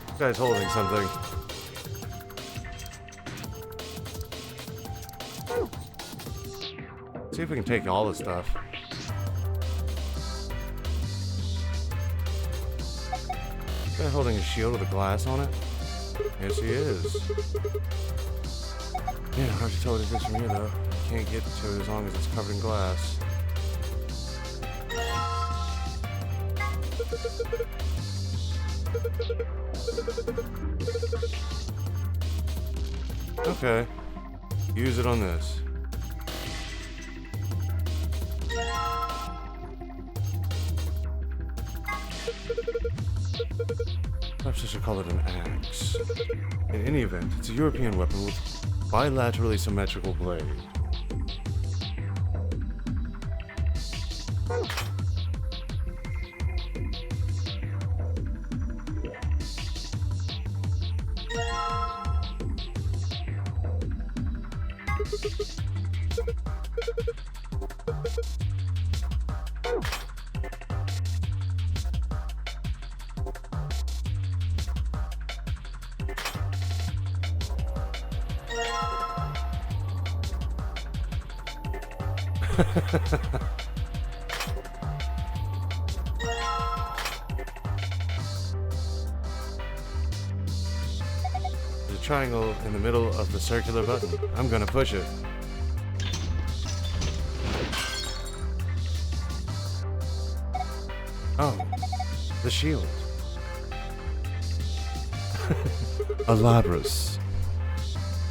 A: This guy's holding something. See if we can take all the stuff. This guy holding a shield with a glass on it? Yes, he is. Yeah, hard to tell what it is from here, though. Can't get to it as long as it's covered in glass. Okay. Use it on this. Perhaps I should call it an axe. In any event, it's a European weapon with bilaterally symmetrical blade. There's a triangle in the middle of the circular button. I'm gonna push it. Oh, the shield. A Labras.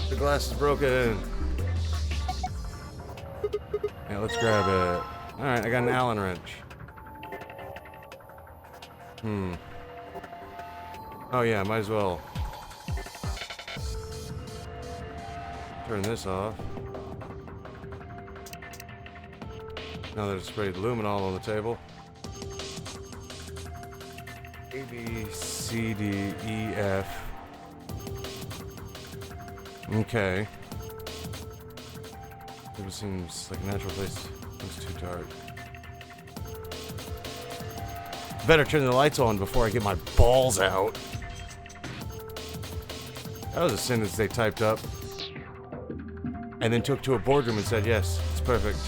A: The glass is broken. Yeah, let's grab it. Alright, I got an Allen wrench. Oh yeah, might as well turn this off. Now that it's sprayed luminol on the table. A, B, C, D, E, F. Okay. It seems like a natural place. It's too dark. Better turn the lights on before I get my balls out. That was a sentence they typed up. And then took to a boardroom and said, yes, it's perfect.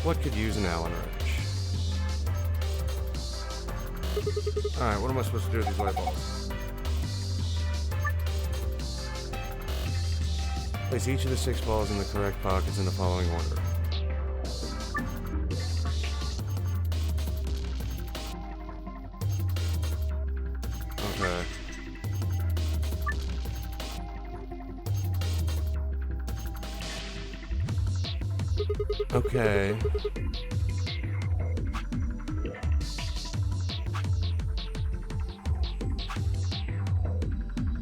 A: What could use an Allen wrench? Alright, what am I supposed to do with these light bulbs? Place each of the 6 balls in the correct pockets in the following order. Okay. Okay.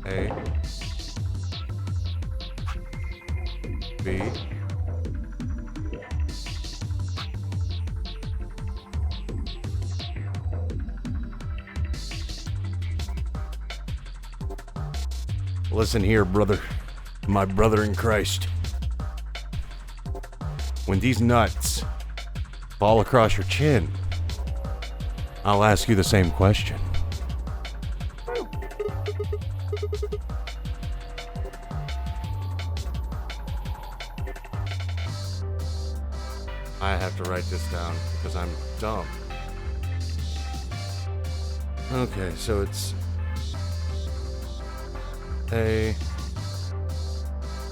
A: A. B. Listen here, brother. My brother in Christ. When these nuts fall across your chin, I'll ask you the same question. I have to write this down because I'm dumb. Okay, so it's A,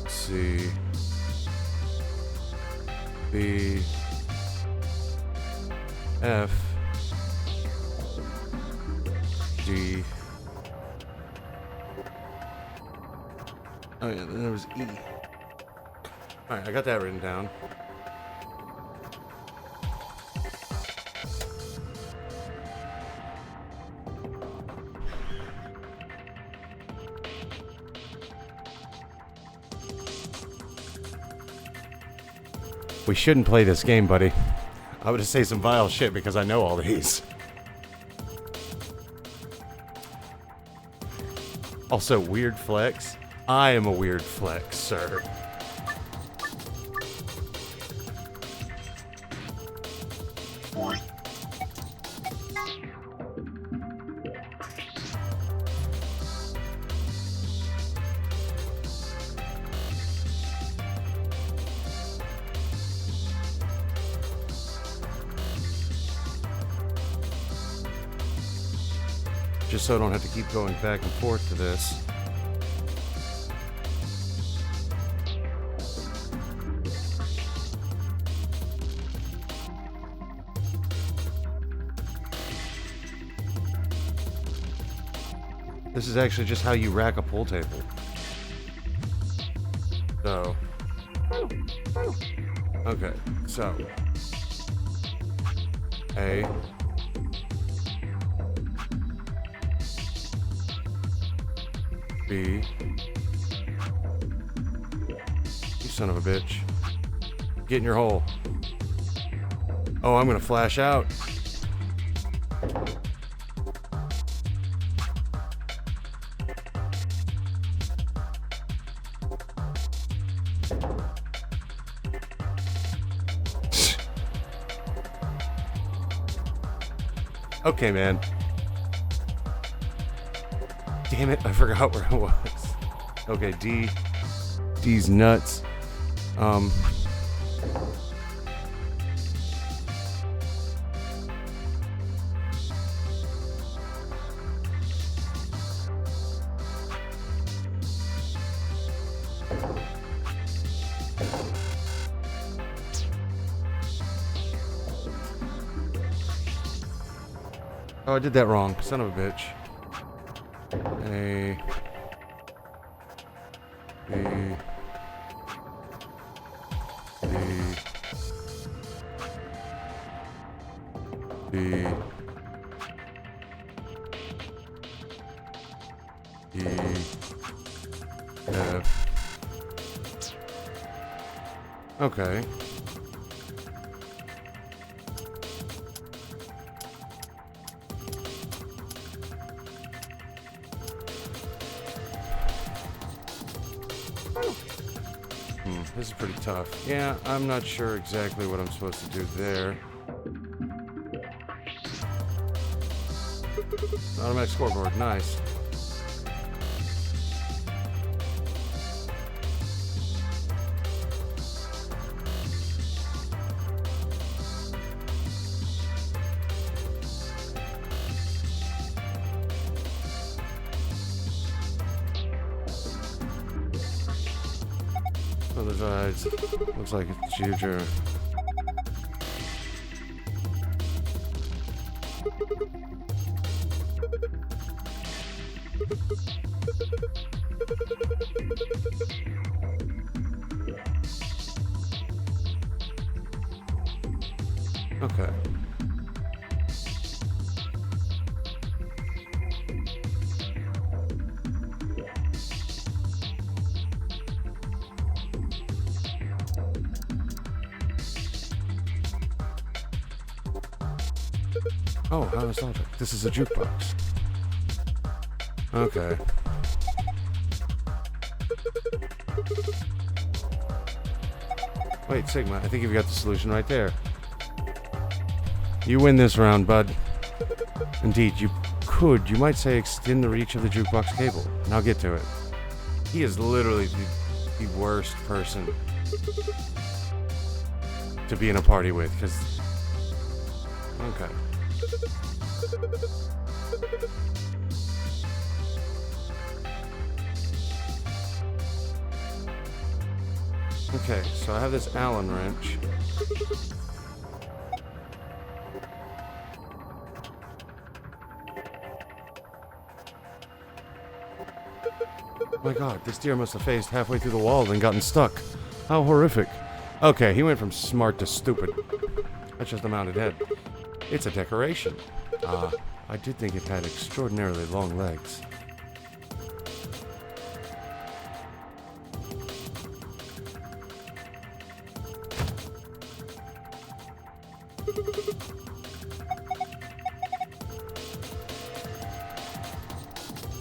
A: C, B, F, G. Oh yeah, then there was E. Alright, I got that written down. We shouldn't play this game, buddy. I would just say some vile shit because I know all these. Also, weird flex. I am a weird flex, sir. Just so I don't have to keep going back and forth to this. This is actually just how you rack a pool table. So. Okay, so. A. B. You son of a bitch. Get in your hole. Oh, I'm gonna flash out. Okay, man. Damn it, I forgot where I was. Okay, D. D's nuts. Oh, I did that wrong. Son of a bitch. A. B. D. B. E. F. Okay. This is pretty tough. Yeah, I'm not sure exactly what I'm supposed to do there. Automatic scoreboard, nice. Other sides. Looks like it's Juju. Okay. Oh, how nostalgic. This is a jukebox. Okay. Wait, Sigma, I think you've got the solution right there. You win this round, bud. Indeed, you might say, extend the reach of the jukebox cable. Now get to it. He is literally the worst person to be in a party with, because... Okay. Okay, so I have this Allen wrench. My god, this deer must have phased halfway through the wall and gotten stuck. How horrific. Okay, he went from smart to stupid. That's just a mounted head. It's a decoration. I did think it had extraordinarily long legs.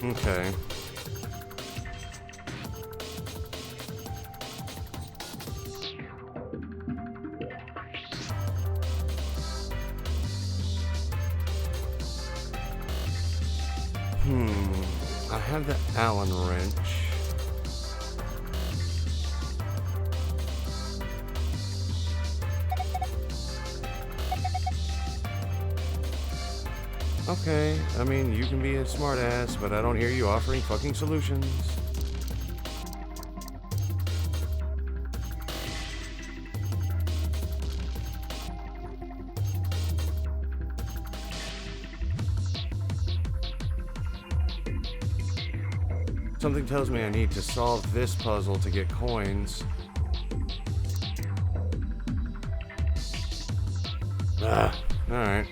A: Okay. I have the Allen wrench. Okay, I mean, you can be a smartass, but I don't hear you offering fucking solutions. Something tells me I need to solve this puzzle to get coins. Alright.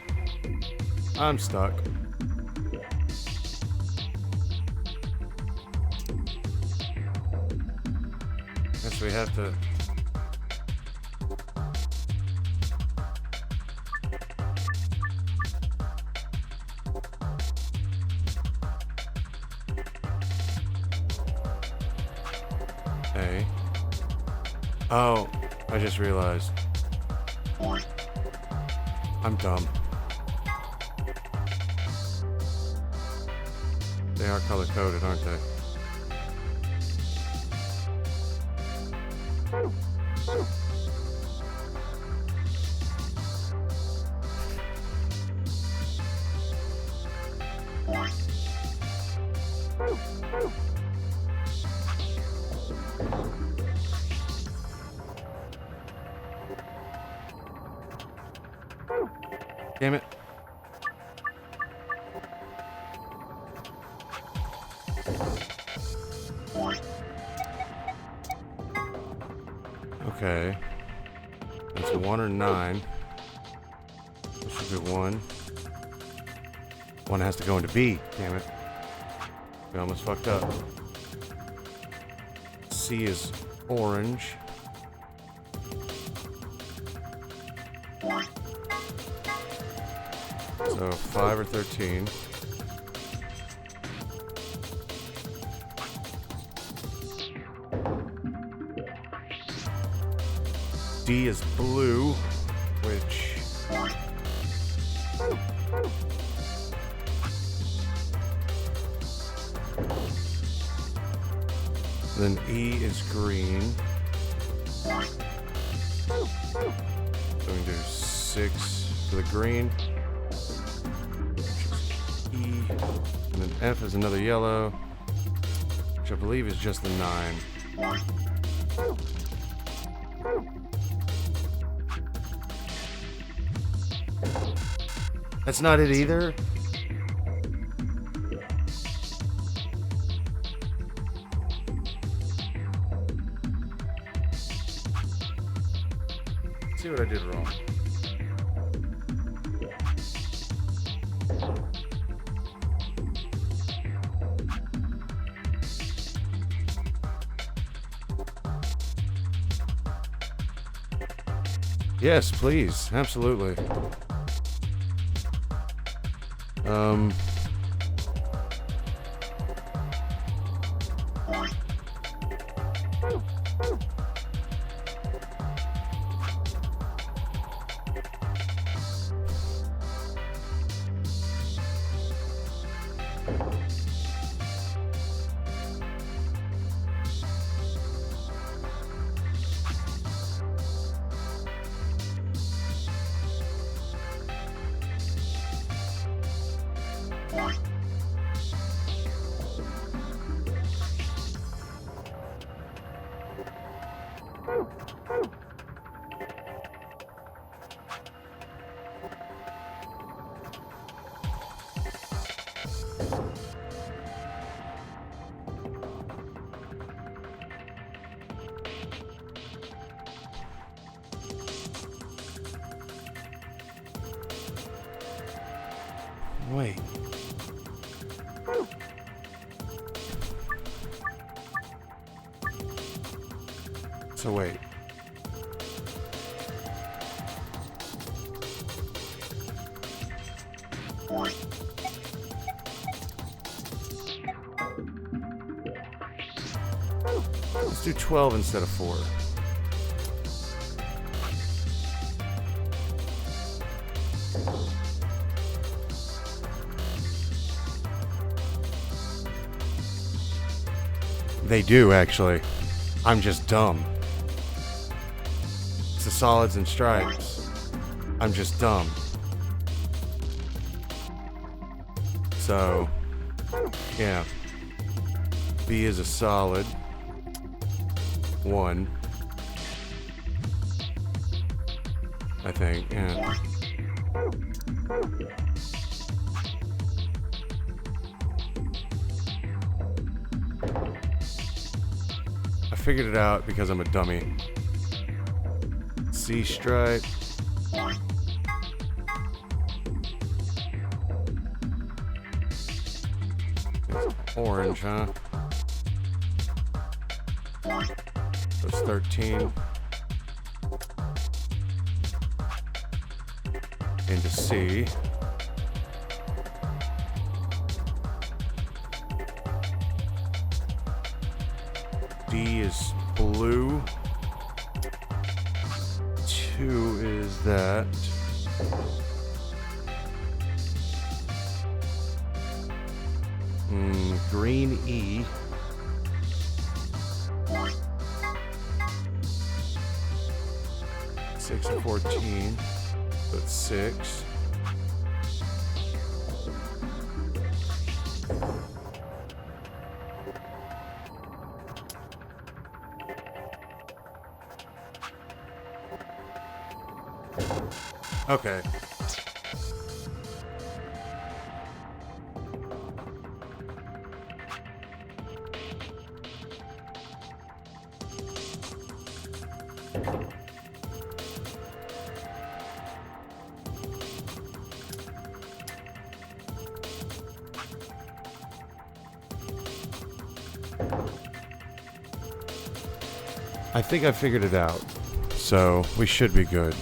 A: I'm stuck. Guess we have to... Hey. Oh, I just realized. I'm dumb. They are color-coded, aren't they? Damn it. Okay. That's 1 or 9. This should be 1. 1 has to go into B. Damn it. We almost fucked up. C is orange. So 5 or 13. D is blue, which... Then E is green. So we can do 6 for the green. E. And then F is another yellow, which I believe is just the 9. That's not it either? Let's see what I did wrong. Yes, please. Absolutely. So wait. Let's do 12 instead of 4. They do, actually. I'm just dumb. It's the solids and stripes. I'm just dumb. So, yeah. B is a solid. 1. I think, yeah. I figured it out because I'm a dummy. C stripe. Orange, huh? That's 13. Into C. D is blue. 2 is that. Green E. Six and 14. That's 6. Okay. I think I figured it out, so we should be good.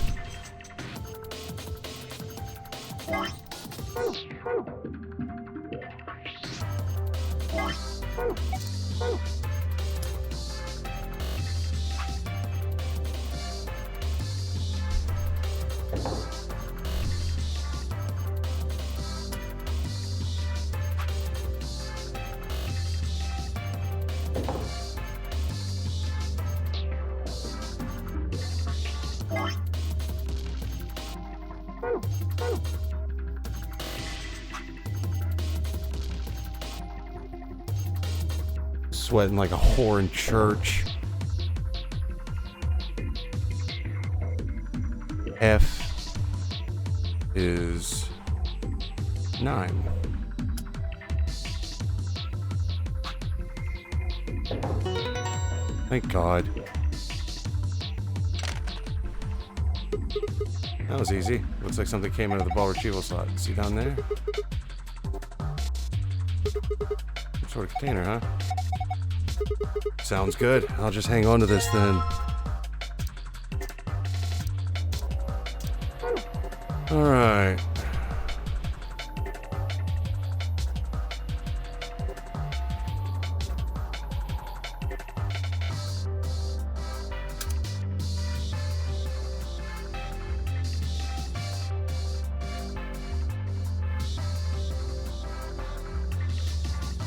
A: Sweating like a whore in church. F is 9. Thank God. That was easy. Looks like something came out of the ball retrieval slot. See down there? Some sort of container, huh? Sounds good. I'll just hang on to this then. Alright.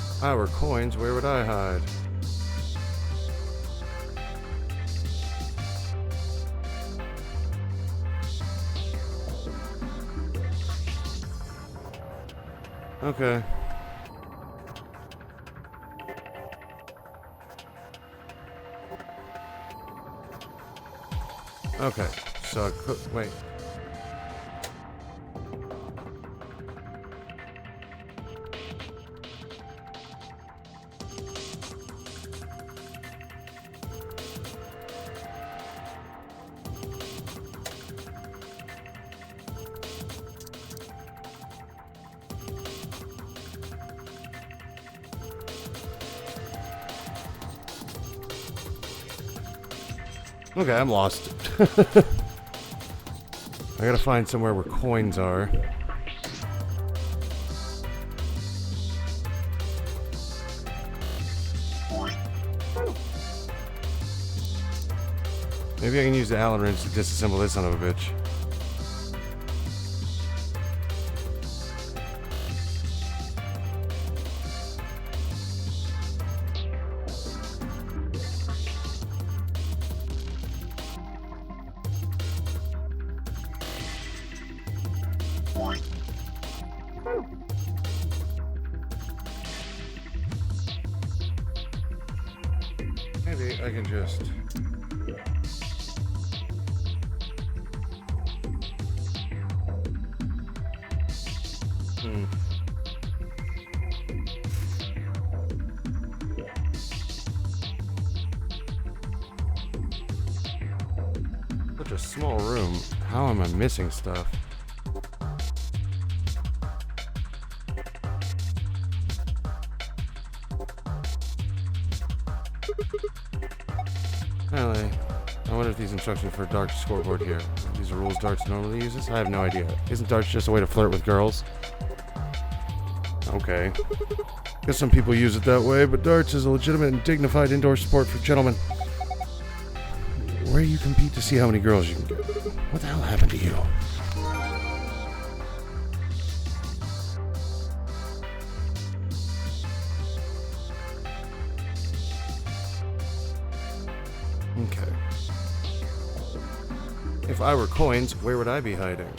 A: If I were coins, where would I hide? Okay. Okay, so wait. Okay, I'm lost. I gotta find somewhere where coins are. Maybe I can use the Allen wrench to disassemble this son of a bitch. Maybe I can just... Such a small room. How am I missing stuff? Apparently, I wonder if these instructions for Dark's scoreboard here. These are rules Darts normally uses? I have no idea. Isn't Darts just a way to flirt with girls? Okay. Guess some people use it that way, but Darts is a legitimate and dignified indoor sport for gentlemen. Where you compete to see how many girls you can get. What the hell happened to you? Okay. If I were coins, where would I be hiding?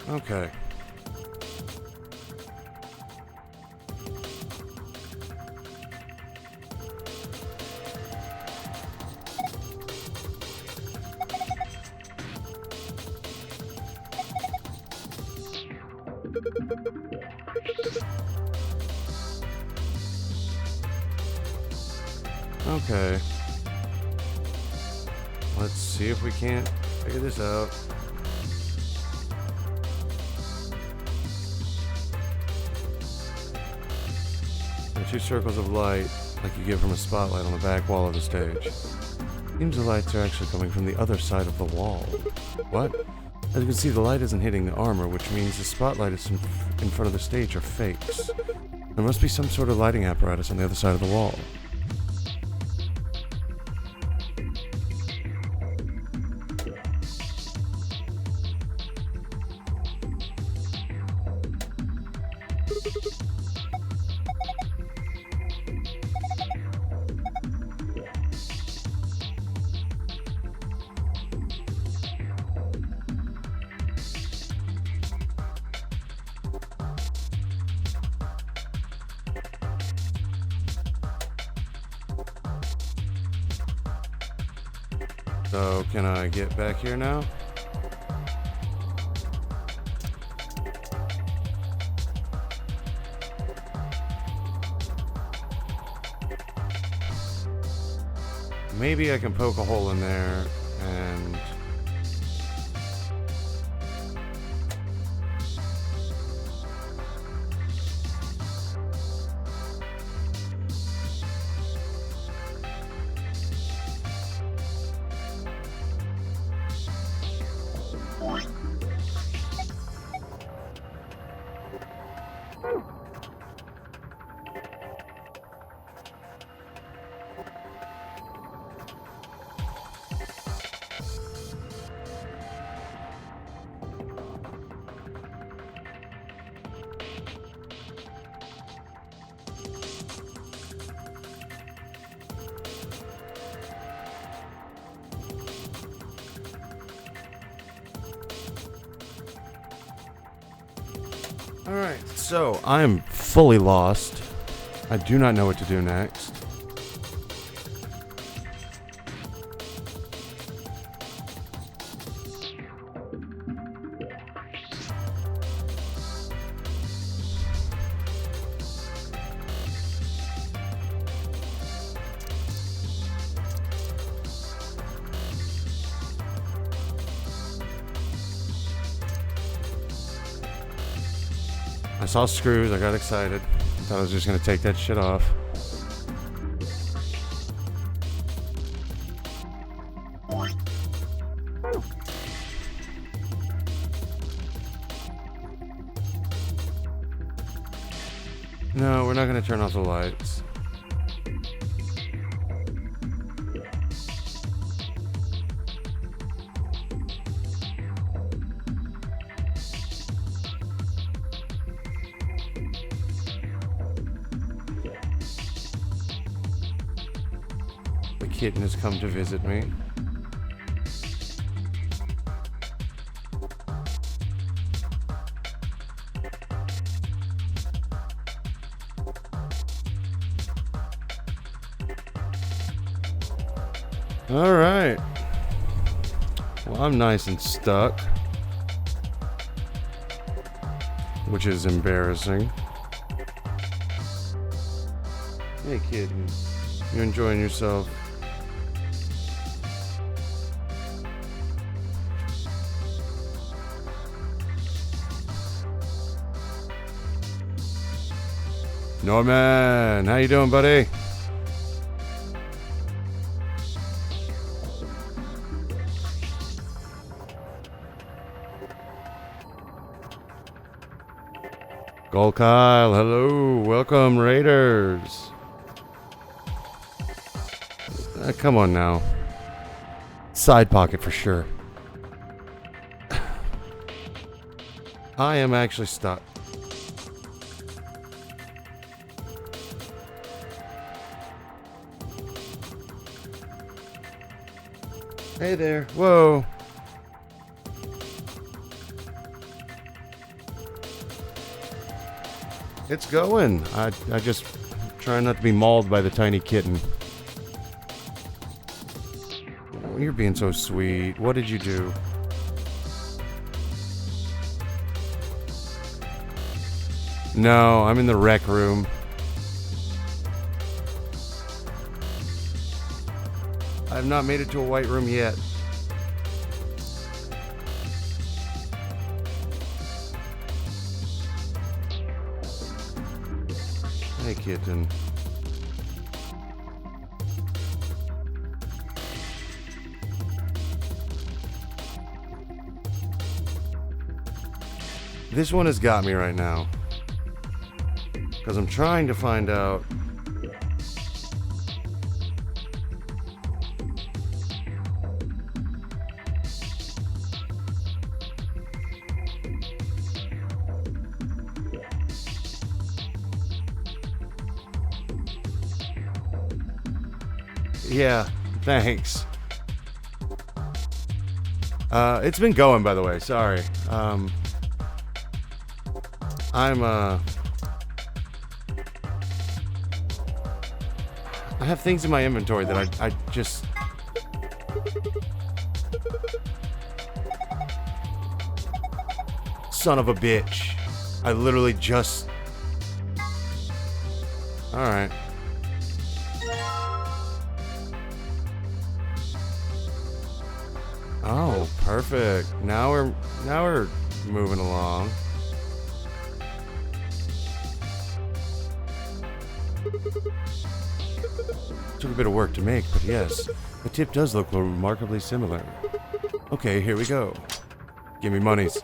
A: Okay. Okay. Let's see if we can't figure this out. Two circles of light, like you get from a spotlight on the back wall of the stage. Seems the lights are actually coming from the other side of the wall. What? As you can see, the light isn't hitting the armor, which means the spotlight is in front of the stage are fakes. There must be some sort of lighting apparatus on the other side of the wall. So, can I get back here now? Maybe I can poke a hole in there and... Alright, so I'm fully lost. I do not know what to do next. I saw screws, I got excited. Thought I was just gonna take that shit off. No, we're not gonna turn off the lights. The kitten has come to visit me. All right. Well, I'm nice and stuck, which is embarrassing. Hey, kitten. You enjoying yourself? Norman, how you doing, buddy? Gold Kyle, hello, welcome Raiders. Come on now. Side pocket for sure. I am actually stuck. Hey there. Whoa. It's going. I just try not to be mauled by the tiny kitten. You're being so sweet. What did you do? No, I'm in the rec room. I've not made it to a white room yet. Hey, kitten. This one has got me right now. Because I'm trying to find out. Yeah, thanks. It's been going, by the way. Sorry. I have things in my inventory that I just... Son of a bitch. I literally just... Alright. Oh, perfect. Now we're moving along. Took a bit of work to make, but yes, the tip does look remarkably similar. Okay, here we go. Give me monies.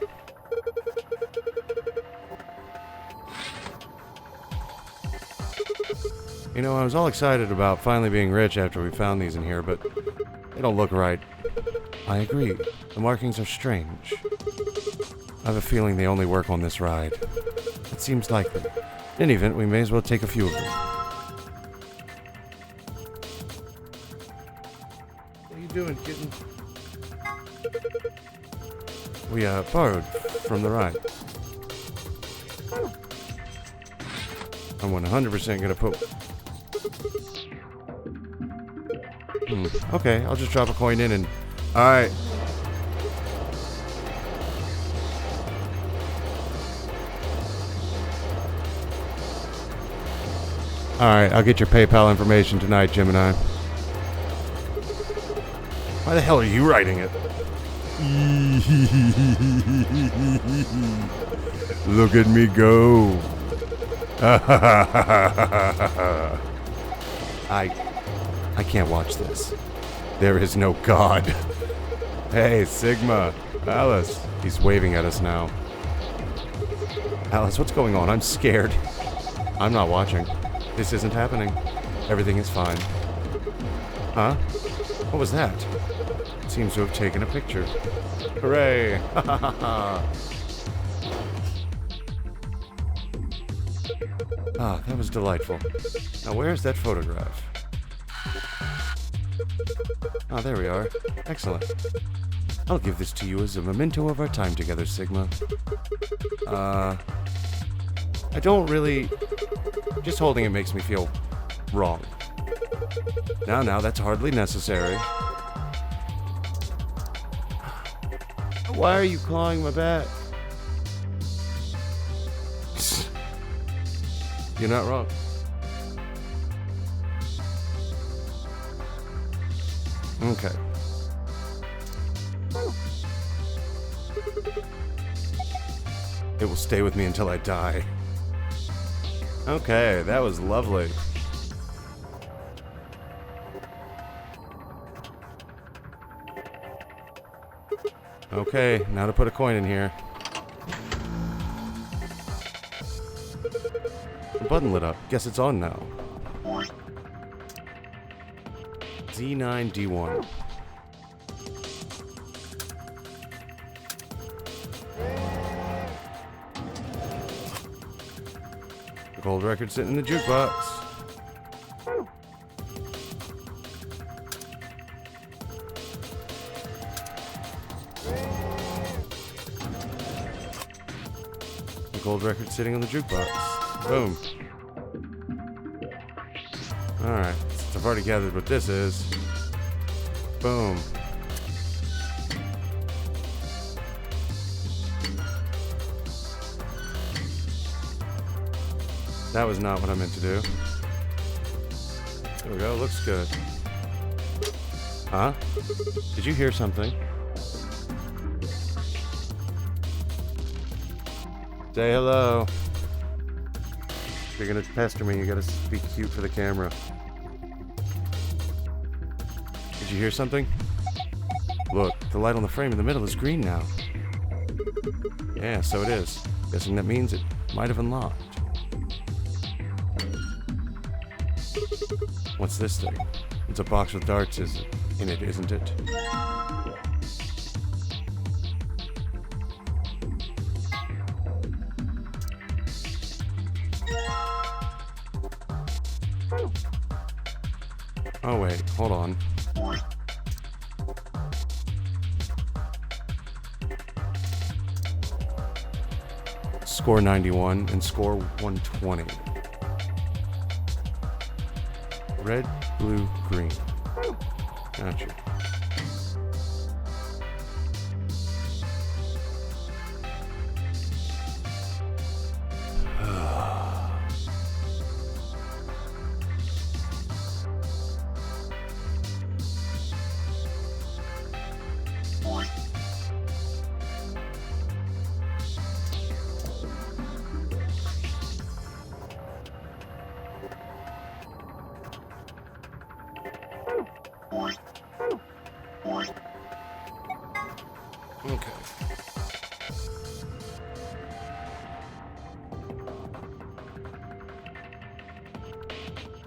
A: You know, I was all excited about finally being rich after we found these in here, but they don't look right. I agree. The markings are strange. I have a feeling they only work on this ride. It seems likely. In any event, we may as well take a few of them. What are you doing, kitten? We borrowed from the ride. I'm 100% gonna put... Okay, I'll just drop a coin in and... Alright. Alright, I'll get your PayPal information tonight, Gemini. Why the hell are you writing it? Look at me go. I can't watch this. There is no God. Hey, Sigma. Alice. He's waving at us now. Alice, what's going on? I'm scared. I'm not watching. This isn't happening. Everything is fine. Huh? What was that? Seems to have taken a picture. Hooray! Ah, that was delightful. Now where's that photograph? Ah, there we are. Excellent. I'll give this to you as a memento of our time together, Sigma. I don't really... Just holding it makes me feel wrong. Now, that's hardly necessary. Why are you clawing my back? You're not wrong. Okay. It will stay with me until I die. Okay, that was lovely. Okay, now to put a coin in here. The button lit up. Guess it's on now. Z9D1. The gold record sitting in the jukebox. The gold record sitting on the jukebox. Boom. Alright, since I've already gathered what this is. Boom. That was not what I meant to do. There we go, looks good. Huh? Did you hear something? Say hello. If you're gonna pester me, you gotta be cute for the camera. Did you hear something? Look, the light on the frame in the middle is green now. Yeah, so it is. Guessing that means it might have unlocked. What's this thing? It's a box with darts in it, isn't it? Oh wait, hold on. Score 91 and score 120. Red, blue, green. Gotcha. Okay.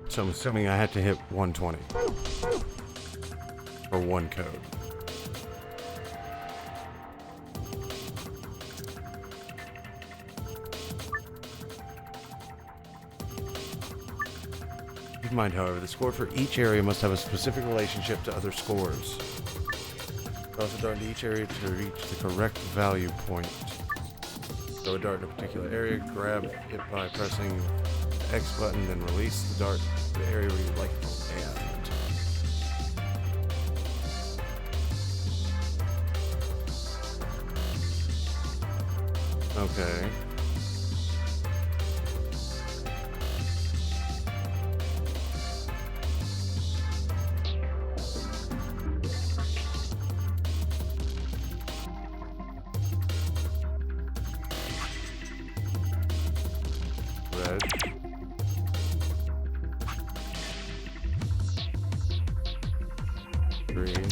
A: So I'm assuming I had to hit 120. Or one code. Keep in mind, however, the score for each area must have a specific relationship to other scores. Toss a dart into each area to reach the correct value point. Throw a dart in a particular area, grab it by pressing the X button, then release the dart to the area where you'd like it to land. Okay. Green.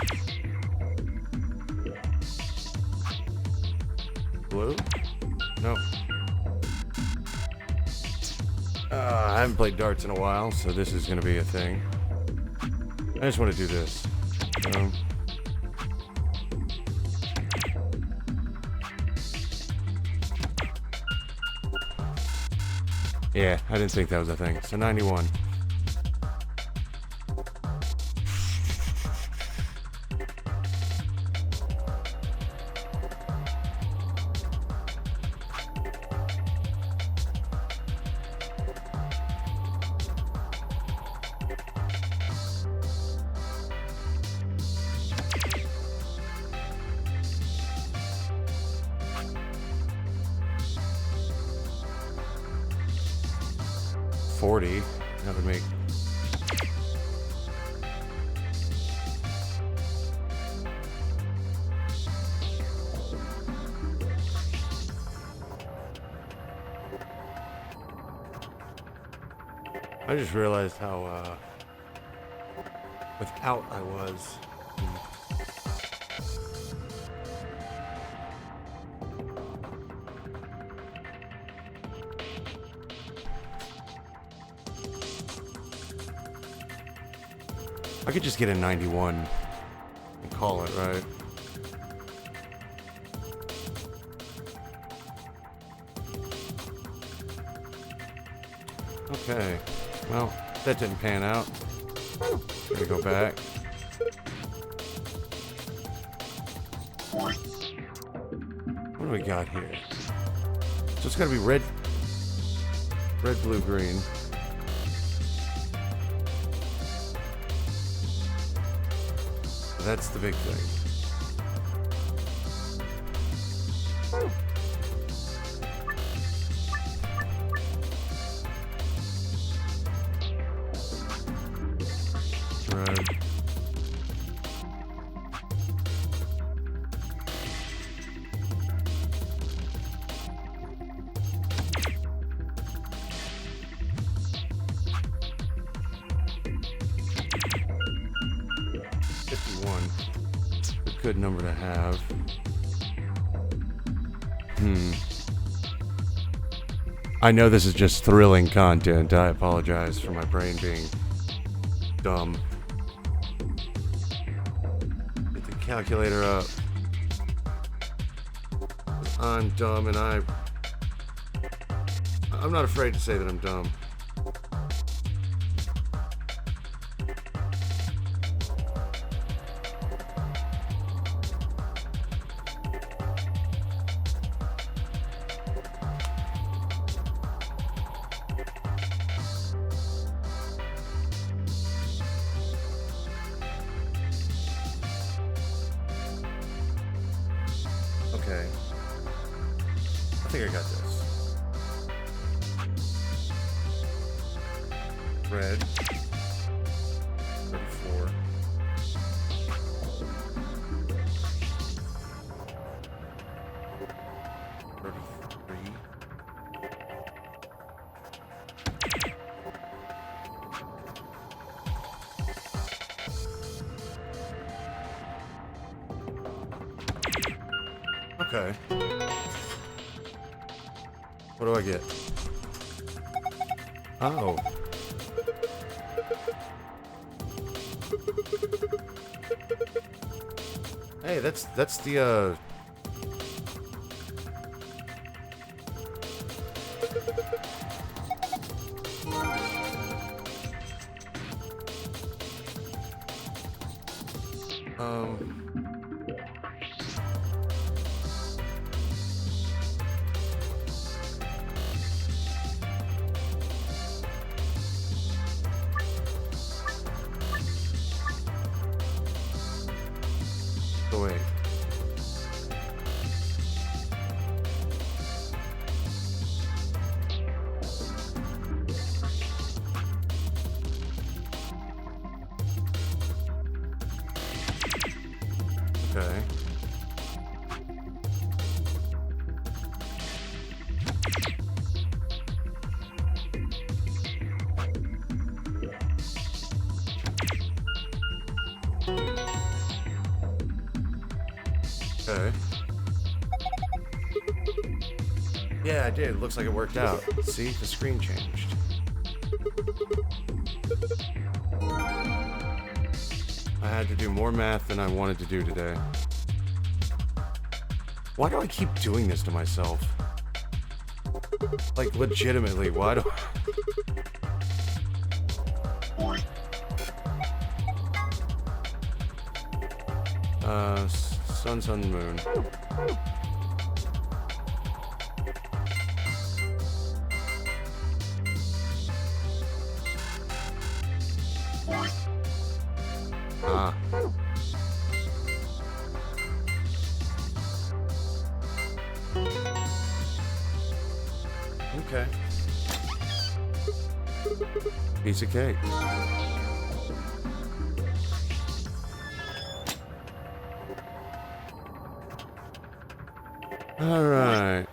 A: Blue? No. I haven't played darts in a while, so this is going to be a thing. I just want to do this. Yeah, I didn't think that was a thing. So 91. That would make... I just realized how, without I was. I could just get a 91 and call it, right? Okay. Well, that didn't pan out. Gonna go back. What do we got here? So it's gotta be red, blue, green. That's the big thing. Red. Good number to have. I know this is just thrilling content. I apologize for my brain being dumb. Get the calculator up. I'm dumb and I'm not afraid to say that I'm dumb. Okay. I think I got this. Red. 34. Okay. What do I get? Oh. Hey, that's the oh wait. Okay. Okay. Yeah, I did. It looks like it worked out. See, the screen changed. I had to do more math than I wanted to do today. Why do I keep doing this to myself? Like, legitimately, why do sun, moon. Ah. Okay. Piece of cake. All right.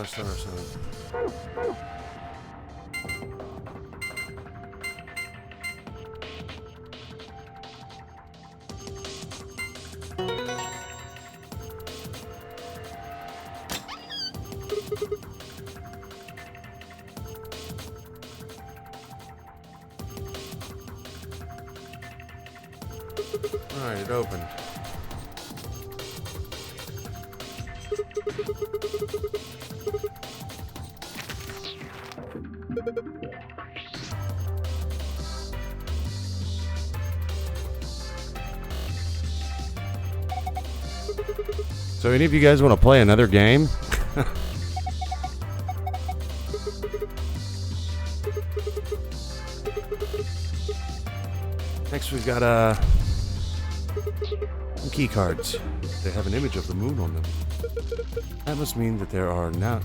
A: Star. Alright, it opened. So any of you guys want to play another game? Next we've got some key cards. They have an image of the moon on them. That must mean that there are now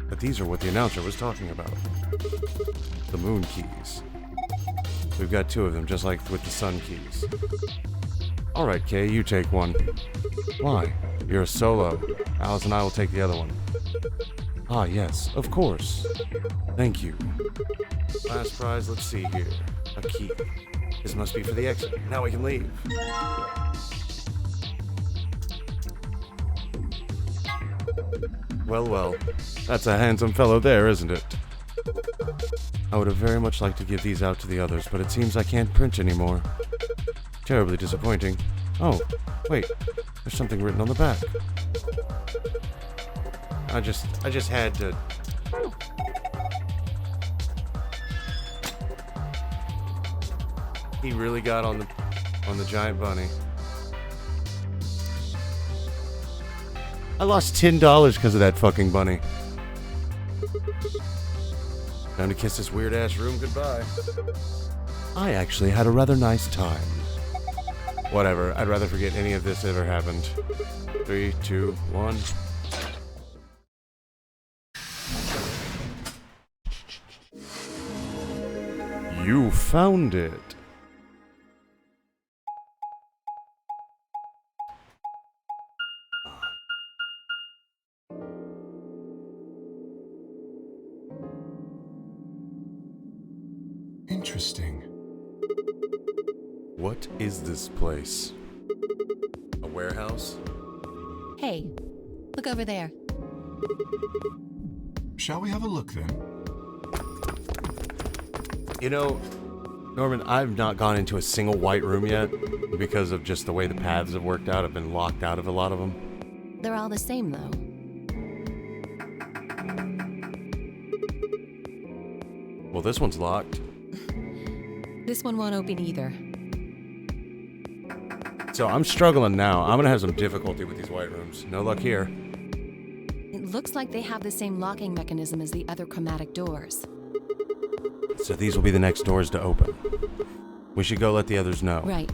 A: that these are what the announcer was talking about. The moon keys. We've got 2 of them, just like with the sun keys. Alright, Kay, you take one. Why? You're a solo. Alice and I will take the other one. Ah, yes, of course. Thank you. Last prize, let's see here. A key. This must be for the exit. Now we can leave. Well, that's a handsome fellow there, isn't it? I would have very much liked to give these out to the others, but it seems I can't print anymore. Terribly disappointing. Oh, wait, there's something written on the back. I just had to... He really got on the giant bunny. I lost $10 because of that fucking bunny. Time to kiss this weird ass room goodbye. I actually had a rather nice time. Whatever, I'd rather forget any of this ever happened. 3, 2, 1. You found it.
I: Interesting.
A: What is this place? A warehouse?
M: Hey, look over there.
I: Shall we have a look then?
A: You know, Norman, I've not gone into a single white room yet because of just the way the paths have worked out. I've been locked out of a lot of them.
M: They're all the same, though.
A: Well, this one's locked.
M: This one won't open either.
A: So I'm struggling now. I'm gonna have some difficulty with these white rooms. No luck here.
M: It looks like they have the same locking mechanism as the other chromatic doors.
A: So these will be the next doors to open. We should go let the others know.
M: Right.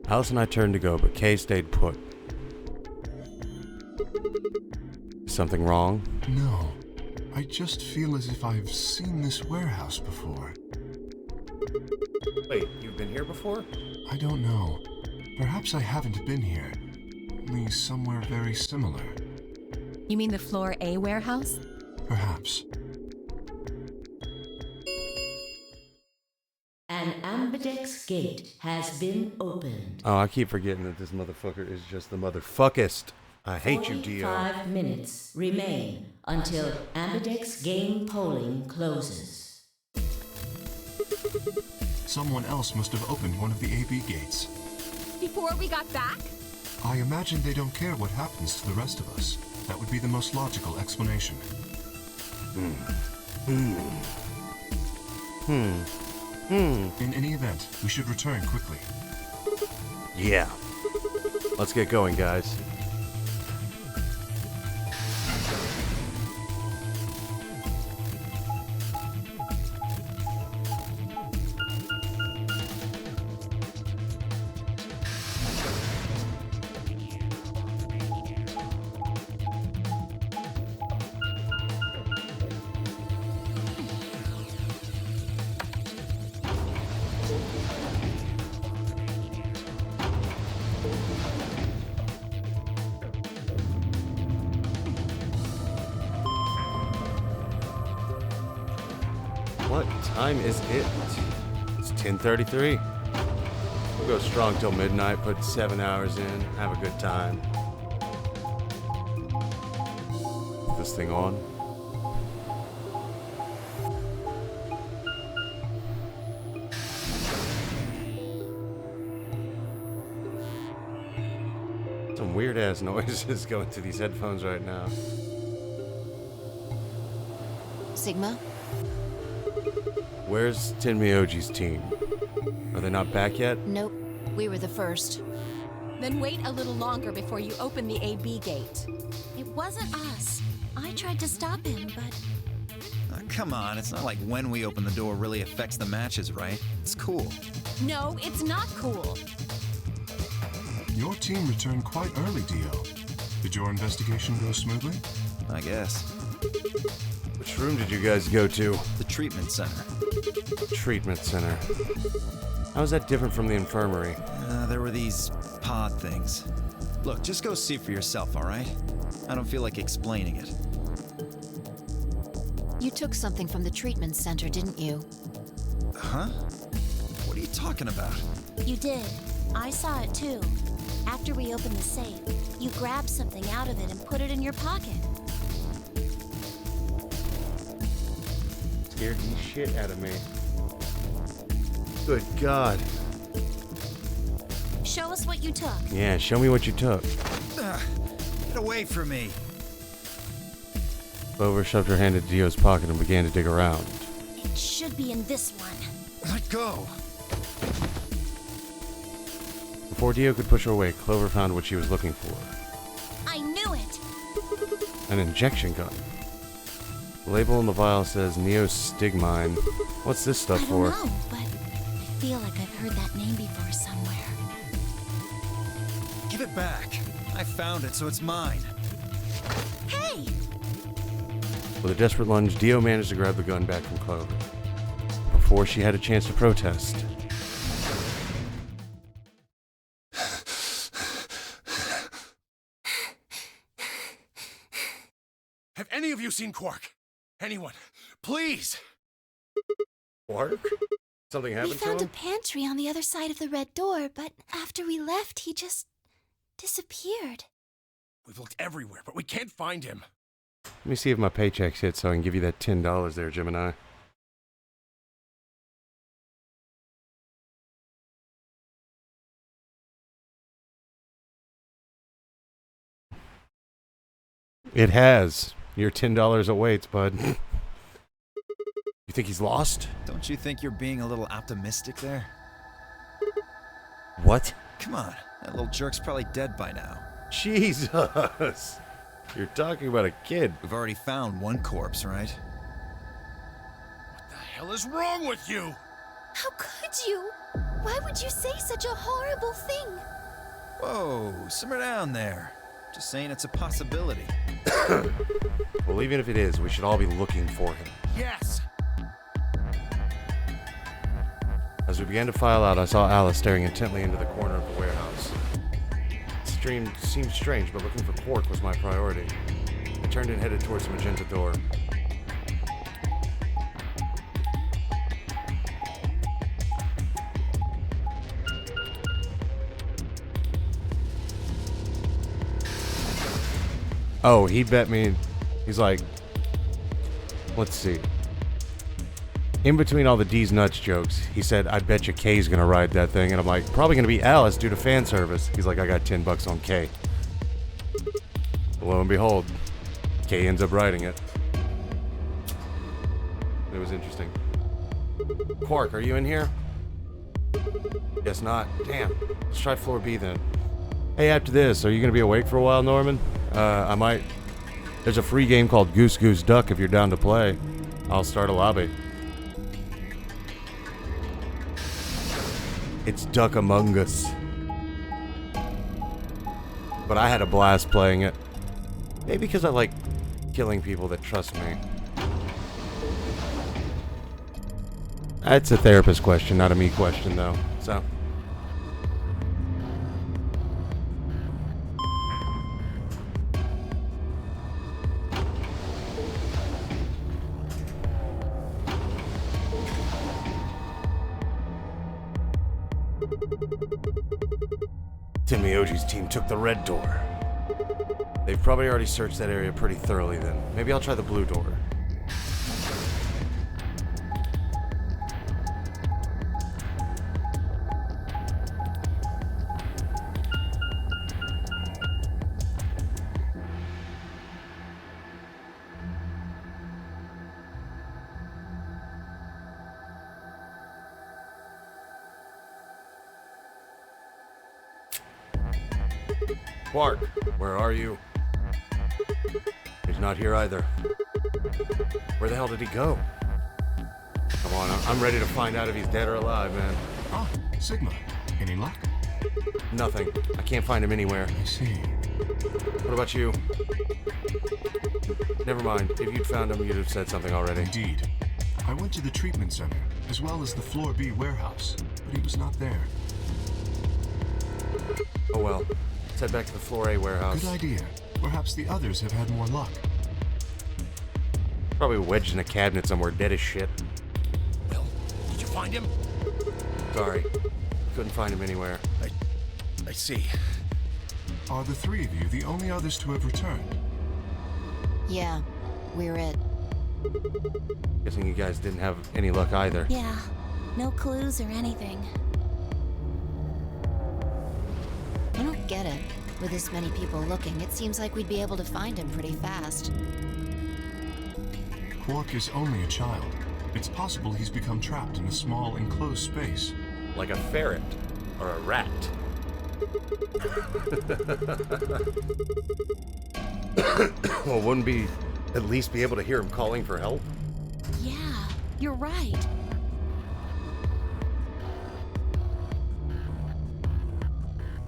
A: Alice and I turned to go, but Kay stayed put. Something wrong?
I: No. I just feel as if I've seen this warehouse before.
A: Wait, you've been here before?
I: I don't know. Perhaps I haven't been here. Only somewhere very similar.
M: You mean the Floor A warehouse?
I: Perhaps.
F: gate has been opened.
A: Oh, I keep forgetting that this motherfucker is just the motherfuckest. I hate you, Dio.
F: 45 minutes remain until Ambidex game polling closes.
I: Someone else must have opened one of the AB gates.
H: Before we got back?
I: I imagine they don't care what happens to the rest of us. That would be the most logical explanation. In any event, we should return quickly.
A: Yeah. Let's get going, guys. What time is it? It's 10:33. We'll go strong till midnight, put 7 hours in, have a good time. Put this thing on. Some weird ass noises going through these headphones right now.
L: Sigma?
A: Where's Tenmyoji's team? Are they not back yet?
L: Nope. We were the first.
H: Then wait a little longer before you open the AB gate.
E: It wasn't us. I tried to stop him, but...
G: Come on, it's not like when we open the door really affects the matches, right? It's cool.
H: No, it's not cool.
I: Your team returned quite early, Dio. Did your investigation go smoothly?
G: I guess.
A: Which room did you guys go to?
G: The treatment center.
A: Treatment center. How is that different from the infirmary?
G: There were these pod things. Look, just go see for yourself, all right? I don't feel like explaining it.
L: You took something from the treatment center, didn't you?
G: Huh? What are you talking about?
E: You did. I saw it too. After we opened the safe, you grabbed something out of it and put it in your pocket.
A: Scared the shit out of me. Good God.
E: Show us what you took.
A: Yeah, show me what you took.
G: Get away from me.
A: Clover shoved her hand into Dio's pocket and began to dig around.
E: It should be in this one.
G: Let go.
A: Before Dio could push her away, Clover found what she was looking for.
E: I knew it.
A: An injection gun. The label on the vial says Neostigmine. What's this stuff for?
E: I don't know, but I feel like I've heard that name before somewhere.
G: Give it back. I found it, so it's mine.
E: Hey!
A: With a desperate lunge, Dio managed to grab the gun back from Clover. Before she had a chance to protest.
K: Have any of you seen Quark? Anyone? Please!
A: Quark? Something
D: We
A: happened to
D: found a
A: him?
D: pantry on the other side of the red door, but after we left, he just disappeared.
K: We've looked everywhere, but we can't find him.
A: Let me see if my paycheck's hit so I can give you that $10 there, Gemini. It has. Your $10 awaits, bud. You think he's lost?
G: Don't you think you're being a little optimistic there?
A: What?
G: Come on, that little jerk's probably dead by now.
A: Jesus! You're talking about a kid.
G: We've already found one corpse, right?
K: What the hell is wrong with you?
D: How could you? Why would you say such a horrible thing?
G: Whoa, simmer down there. Just saying it's a possibility.
A: Well, even if it is, we should all be looking for him.
K: Yes!
A: As we began to file out, I saw Alice staring intently into the corner of the warehouse. The stream seemed strange, but looking for Quark was my priority. I turned and headed towards the magenta door. Oh, he bet me. He's like, let's see. In between all the D's nuts jokes, he said, I bet you Kay's gonna ride that thing. And I'm like, probably gonna be Alice due to fan service. He's like, I got $10 on Kay. Lo and behold, Kay ends up riding it. It was interesting. Quark, are you in here? Guess not. Damn. Let's try floor B then. Hey, after this, are you gonna be awake for a while, Norman? I might. There's a free game called Goose Goose Duck if you're down to play. I'll start a lobby. It's Duck Among Us. But I had a blast playing it. Maybe because I like killing people that trust me. That's a therapist question, not a me question, though. So. Tenmyoji's team took the red door. They've probably already searched that area pretty thoroughly then. Maybe I'll try the blue door. Quark, where are you? He's not here either. Where the hell did he go? Come on, I'm ready to find out if he's dead or alive, man.
I: Ah, Sigma. Any luck?
A: Nothing. I can't find him anywhere.
I: I see.
A: What about you? Never mind. If you'd found him, you'd have said something already.
I: Indeed. I went to the treatment center, as well as the Floor B warehouse, but he was not there.
A: Oh well. Let's head back to the Floor A warehouse.
I: Good idea. Perhaps the others have had more luck.
A: Probably wedged in a cabinet somewhere, dead as shit.
K: Will, did you find him?
A: Sorry. Couldn't find him anywhere.
K: I see.
I: Are the three of you the only others to have returned?
L: Yeah, we're it.
A: Guessing you guys didn't have any luck either.
E: Yeah, no clues or anything.
L: I don't get it. With this many people looking, it seems like we'd be able to find him pretty fast.
I: Quark is only a child. It's possible he's become trapped in a small enclosed space.
A: Like a ferret or a rat. Well, wouldn't be at least be able to hear him calling for help?
E: Yeah, you're right.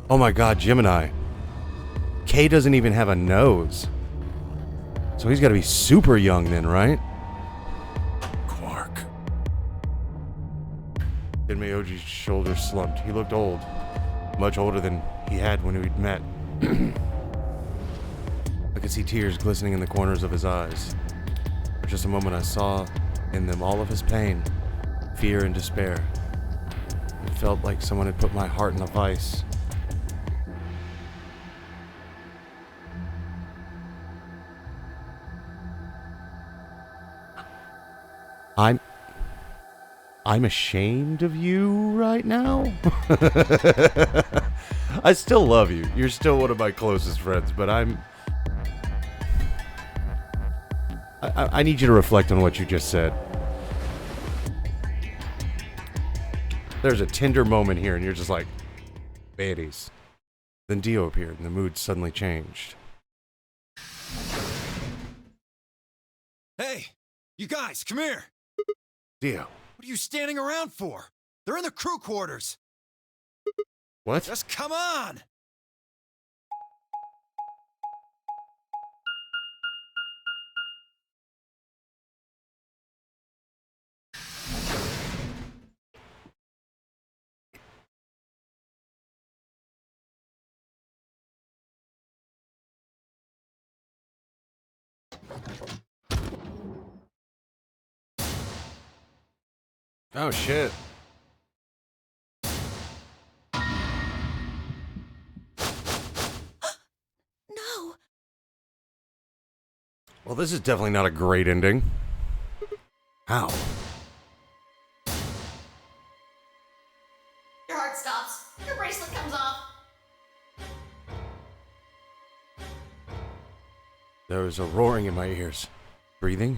A: Oh my god, Gemini. Kay doesn't even have a nose. So he's got to be super young then, right?
K: Quark.
A: Tenmyoji's shoulders slumped. He looked old. Much older than he had when we'd met. I could see tears glistening in the corners of his eyes. For just a moment I saw in them all of his pain, fear and despair. It felt like someone had put my heart in a vice. I'm ashamed of you right now. I still love you. You're still one of my closest friends, but I need you to reflect on what you just said. There's a tender moment here, and you're just like, baddies. Then Dio appeared, and the mood suddenly changed.
G: Hey, you guys, come here.
A: Dio.
G: What are you standing around for? They're in the crew quarters.
A: What?
G: Just come on.
A: Oh shit. Well, this is definitely not a great ending. How?
J: Your heart stops. Your bracelet comes off.
A: There was a roaring in my ears. Breathing,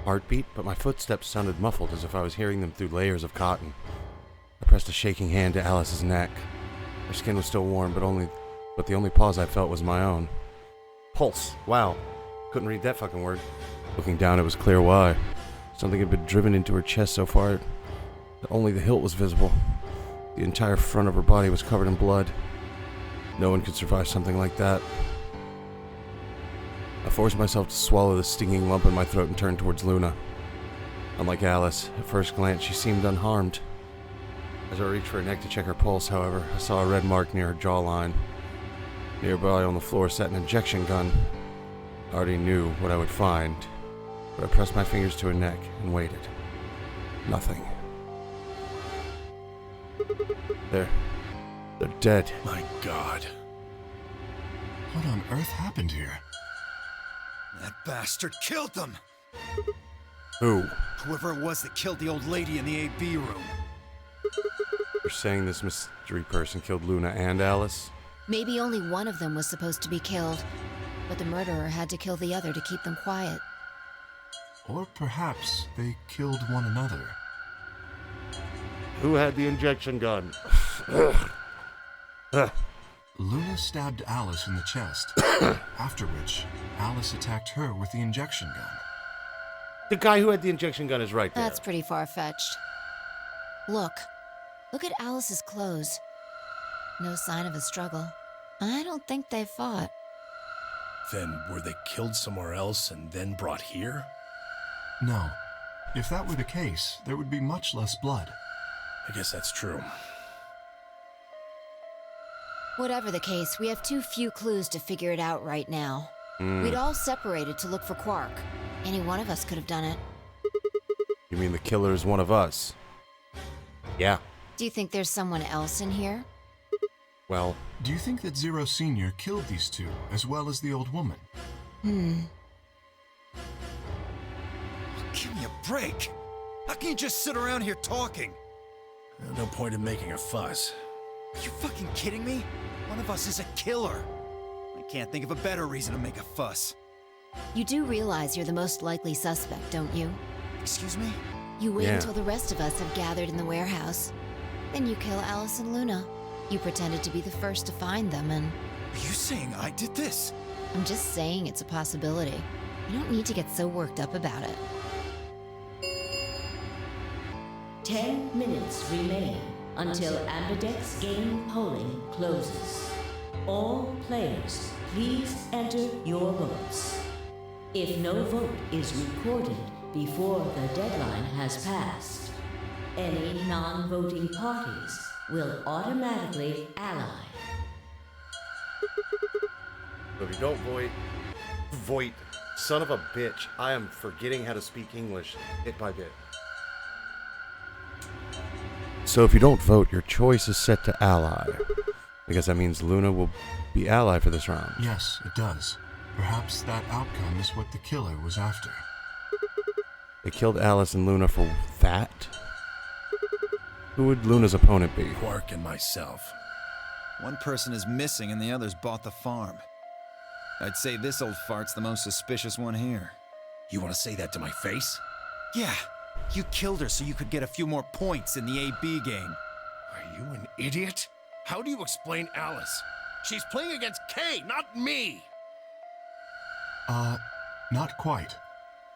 A: heartbeat, but my footsteps sounded muffled as if I was hearing them through layers of cotton. I pressed a shaking hand to Alice's neck. Her skin was still warm, but the only pulse I felt was my own. Pulse. Wow. Couldn't read that fucking word. Looking down, it was clear why. Something had been driven into her chest so far that only the hilt was visible. The entire front of her body was covered in blood. No one could survive something like that. I forced myself to swallow the stinging lump in my throat and turned towards Luna. Unlike Alice, at first glance she seemed unharmed. As I reached for her neck to check her pulse, however, I saw a red mark near her jawline. Nearby on the floor sat an injection gun. I already knew what I would find, but I pressed my fingers to her neck and waited. Nothing. They're dead.
K: My God.
I: What on earth happened here?
G: That bastard killed them!
A: Who?
G: Whoever it was that killed the old lady in the AB room.
A: You're saying this mystery person killed Luna and Alice?
L: Maybe only one of them was supposed to be killed, but the murderer had to kill the other to keep them quiet.
I: Or perhaps they killed one another.
A: Who had the injection gun?
I: Luna stabbed Alice in the chest, after which Alice attacked her with the injection gun.
A: The guy who had the injection gun is right there.
L: That's pretty far-fetched. Look at Alice's clothes. No sign of a struggle. I don't think they fought.
K: Then were they killed somewhere else and then brought here?
I: No. If that were the case, there would be much less blood.
K: I guess that's true.
L: Whatever the case, we have too few clues to figure it out right now. We'd all separated to look for Quark. Any one of us could have done it.
A: You mean the killer is one of us? Yeah.
L: Do you think there's someone else in here?
A: Well...
I: Do you think that Zero Sr. killed these two, as well as the old woman?
G: Give me a break! How can you just sit around here talking?
K: No point in making a fuss.
G: Are you fucking kidding me? One of us is a killer. I can't think of a better reason to make a fuss.
L: You do realize you're the most likely suspect, don't you?
G: Excuse me?
L: You wait until the rest of us have gathered in the warehouse. Then you kill Alice and Luna. You pretended to be the first to find them and...
G: Are you saying I did this?
L: I'm just saying it's a possibility. You don't need to get so worked up about it.
F: 10 minutes remain until Ambidex game polling closes. All players, please enter your votes. If no vote is recorded before the deadline has passed, any non-voting parties will automatically ally.
A: So if you don't vote, son of a bitch, I am forgetting how to speak English bit by bit. So if you don't vote, your choice is set to ally. I guess that means Luna will be ally for this round.
I: Yes, it does. Perhaps that outcome is what the killer was after.
A: They killed Alice and Luna for that? Who would Luna's opponent be?
K: Quark and myself.
G: One person is missing and the others bought the farm. I'd say this old fart's the most suspicious one here.
K: You want to say that to my face?
G: Yeah. You killed her so you could get a few more points in the AB game.
K: Are you an idiot? How do you explain Alice? She's playing against Kay, not me!
I: Not quite.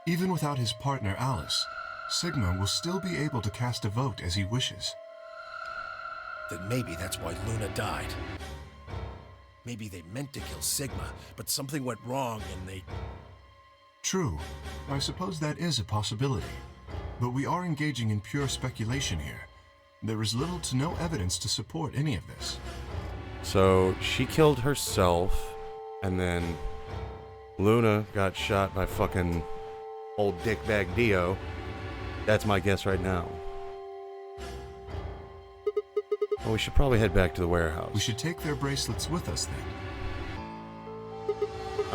I: Even without his partner Alice, Sigma will still be able to cast a vote as he wishes.
K: Then maybe that's why Luna died. Maybe they meant to kill Sigma, but something went wrong and they...
I: True. I suppose that is a possibility. But we are engaging in pure speculation here. There is little to no evidence to support any of this.
A: So she killed herself, and then Luna got shot by fucking old dickbag Dio. That's my guess right now. Well, we should probably head back to the warehouse.
I: We should take their bracelets with us then.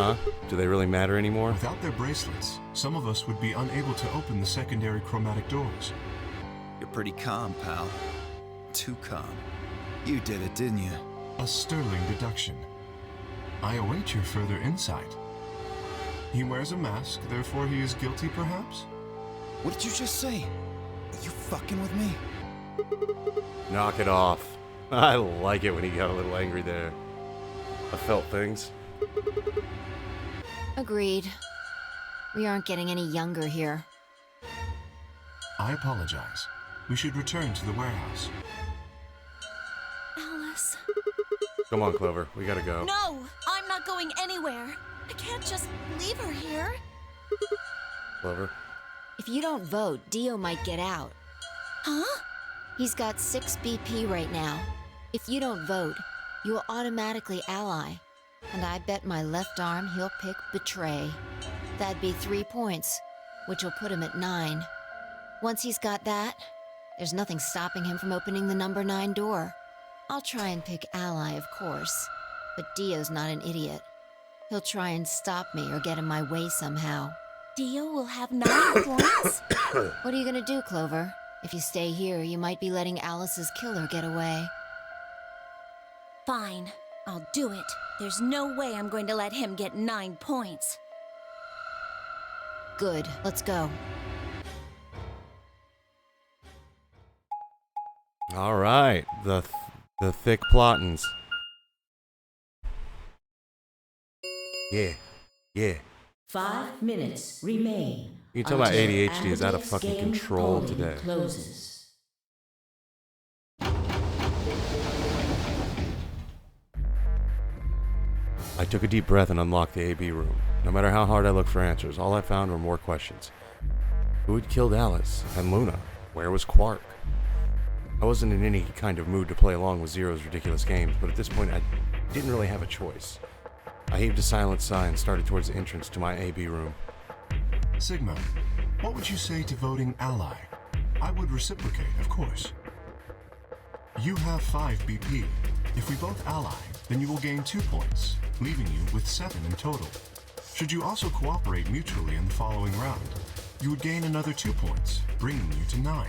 A: Huh? Do they really matter anymore?
I: Without their bracelets, some of us would be unable to open the secondary chromatic doors.
G: You're pretty calm, pal. Too calm. You did it, didn't you?
I: A sterling deduction. I await your further insight. He wears a mask, therefore he is guilty, perhaps?
G: What did you just say? Are you fucking with me?
A: Knock it off. I like it when he got a little angry there. I felt things.
L: Agreed. We aren't getting any younger here.
I: I apologize. We should return to the warehouse.
E: Alice.
A: Come on, Clover. We gotta go.
E: No! I'm not going anywhere. I can't just leave her here.
A: Clover.
L: If you don't vote, Dio might get out.
E: Huh?
L: He's got 6 BP right now. If you don't vote, you will automatically ally. And I bet my left arm he'll pick Betray. That'd be 3 points, which will put him at 9. Once he's got that, there's nothing stopping him from opening the number 9 door. I'll try and pick ally, of course, but Dio's not an idiot. He'll try and stop me or get in my way somehow.
E: Dio will have 9 points?
L: What are you gonna do, Clover? If you stay here, you might be letting Alice's killer get away.
E: Fine, I'll do it. There's no way I'm going to let him get 9 points.
L: Good, let's go.
A: All right, the thick plottings. Yeah.
F: 5 minutes remain.
A: You talk about
F: until
A: ADHD is out of
F: Amberdex
A: fucking
F: game
A: control
F: polling
A: today.
F: Closes.
A: I took a deep breath and unlocked the AB room. No matter how hard I looked for answers, all I found were more questions. Who had killed Alice and Luna? Where was Quark? I wasn't in any kind of mood to play along with Zero's ridiculous games, but at this point I didn't really have a choice. I heaved a silent sigh and started towards the entrance to my AB room.
I: Sigma, what would you say to voting ally? I would reciprocate, of course. You have 5 BP. If we both ally, then you will gain 2 points, leaving you with 7 in total. Should you also cooperate mutually in the following round, you would gain another 2 points, bringing you to 9.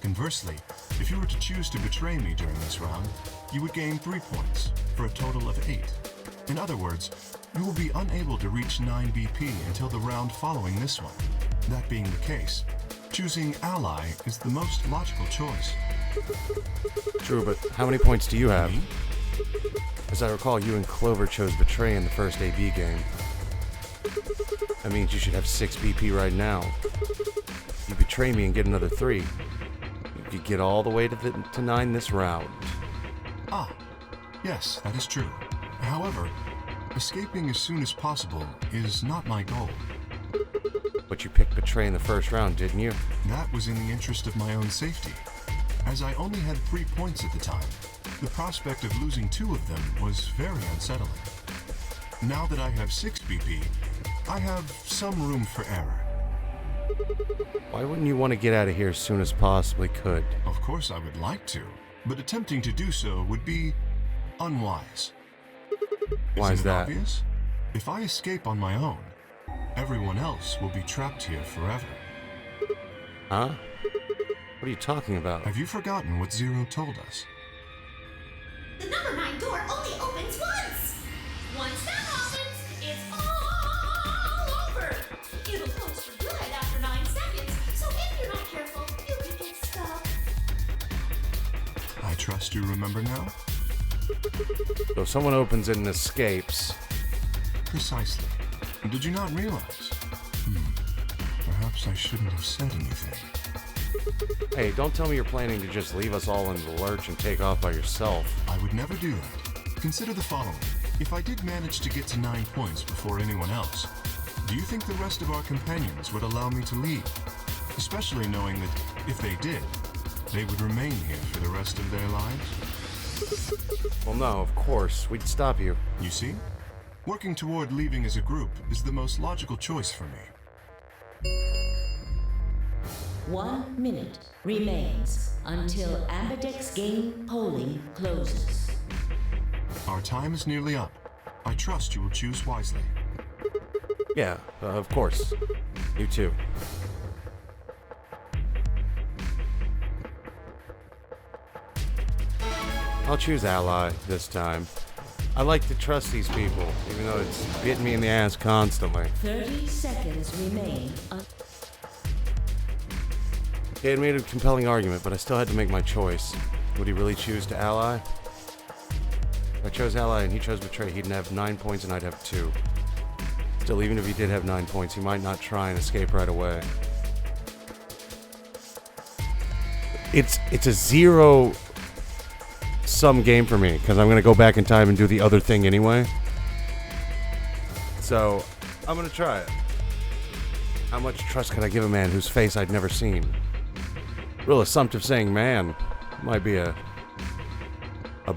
I: Conversely, if you were to choose to betray me during this round, you would gain 3 points, for a total of 8. In other words, you will be unable to reach 9 BP until the round following this one. That being the case, choosing ally is the most logical choice.
A: True, but how many points do you have? As I recall, you and Clover chose Betray in the first AB game. That means you should have 6 BP right now. You betray me and get another 3. You could get all the way to 9 this round.
I: Ah, yes, that is true. However, escaping as soon as possible is not my goal.
A: But you picked Betray in the first round, didn't you?
I: That was in the interest of my own safety. As I only had 3 points at the time, the prospect of losing 2 of them was very unsettling. Now that I have 6 BP, I have some room for error.
A: Why wouldn't you want to get out of here as soon as possibly could?
I: Of course I would like to, but attempting to do so would be unwise.
A: Why is
I: Isn't it
A: that?
I: obvious? If I escape on my own, everyone else will be trapped here forever.
A: Huh? What are you talking about?
I: Have you forgotten what Zero told us?
J: The number 9 door only opens once! Once that happens, it's all over! It'll close for good after 9 seconds, so if you're not careful, you could get stuck.
I: I trust you remember now?
A: So if someone opens it and escapes...
I: Precisely. Did you not realize? Perhaps I shouldn't have said anything.
A: Hey, don't tell me you're planning to just leave us all in the lurch and take off by yourself.
I: I would never do that. Consider the following. If I did manage to get to 9 points before anyone else, do you think the rest of our companions would allow me to leave? Especially knowing that if they did, they would remain here for the rest of their lives?
A: Well, no, of course. We'd stop you.
I: You see? Working toward leaving as a group is the most logical choice for me.
F: 1 minute remains until Amberdex game polling closes.
I: Our time is nearly up. I trust you will choose wisely.
A: Yeah, of course. You too. I'll choose Ally this time. I like to trust these people, even though it's hitting me in the ass constantly.
F: 30 seconds remain.
A: He had made a compelling argument, but I still had to make my choice. Would he really choose to ally? If I chose ally and he chose betray, he'd have 9 points and I'd have 2. Still, even if he did have 9 points, he might not try and escape right away. It's a zero-sum game for me, because I'm going to go back in time and do the other thing anyway. So, I'm going to try it. How much trust can I give a man whose face I'd never seen? Real assumptive saying man. Might be a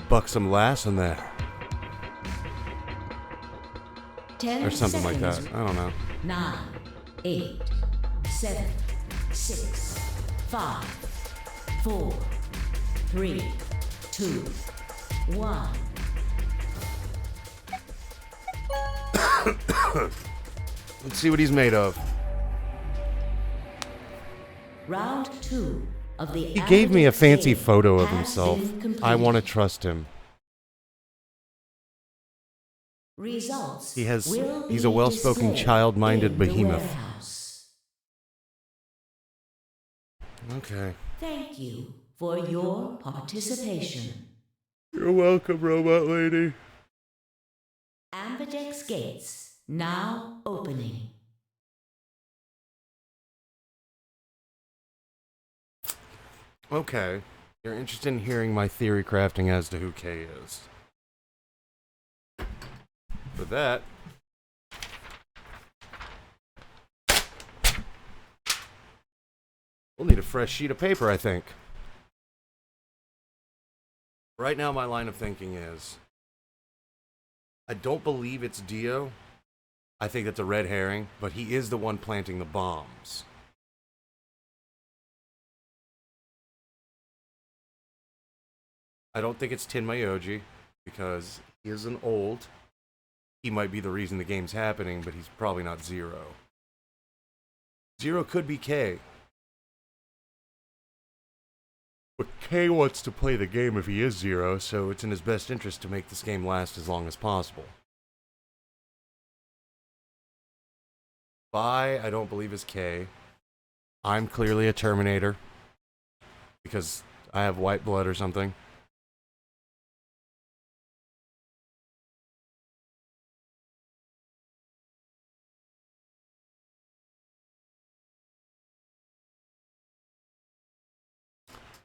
A: buxom lass in there.
F: 10
A: or something like that.
F: seconds.
A: I don't know.
F: 9, 8, 7, 6, 5, 4, 3, 2, 1.
A: Let's see what he's made of.
F: Round 2 of the
A: He gave me a fancy
F: game
A: photo of
F: has
A: himself.
F: been completed.
A: I want to trust him.
F: Results
A: He's
F: will
A: a
F: be
A: well-spoken,
F: displayed
A: child-minded
F: in the
A: behemoth.
F: warehouse.
A: Okay.
F: Thank you for your participation.
A: You're welcome, robot lady.
F: Ambidex gates now opening.
A: Okay. You're interested in hearing my theory crafting as to who Kay is. For that, we'll need a fresh sheet of paper, I think. Right now, my line of thinking is, I don't believe it's Dio. I think that's a red herring, but he is the one planting the bombs. I don't think it's Tenmayoji, because he isn't old. He might be the reason the game's happening, but he's probably not Zero. Zero could be Kay. But Kay wants to play the game if he is Zero, so it's in his best interest to make this game last as long as possible. Vi, I don't believe is Kay. I'm clearly a Terminator, because I have white blood or something.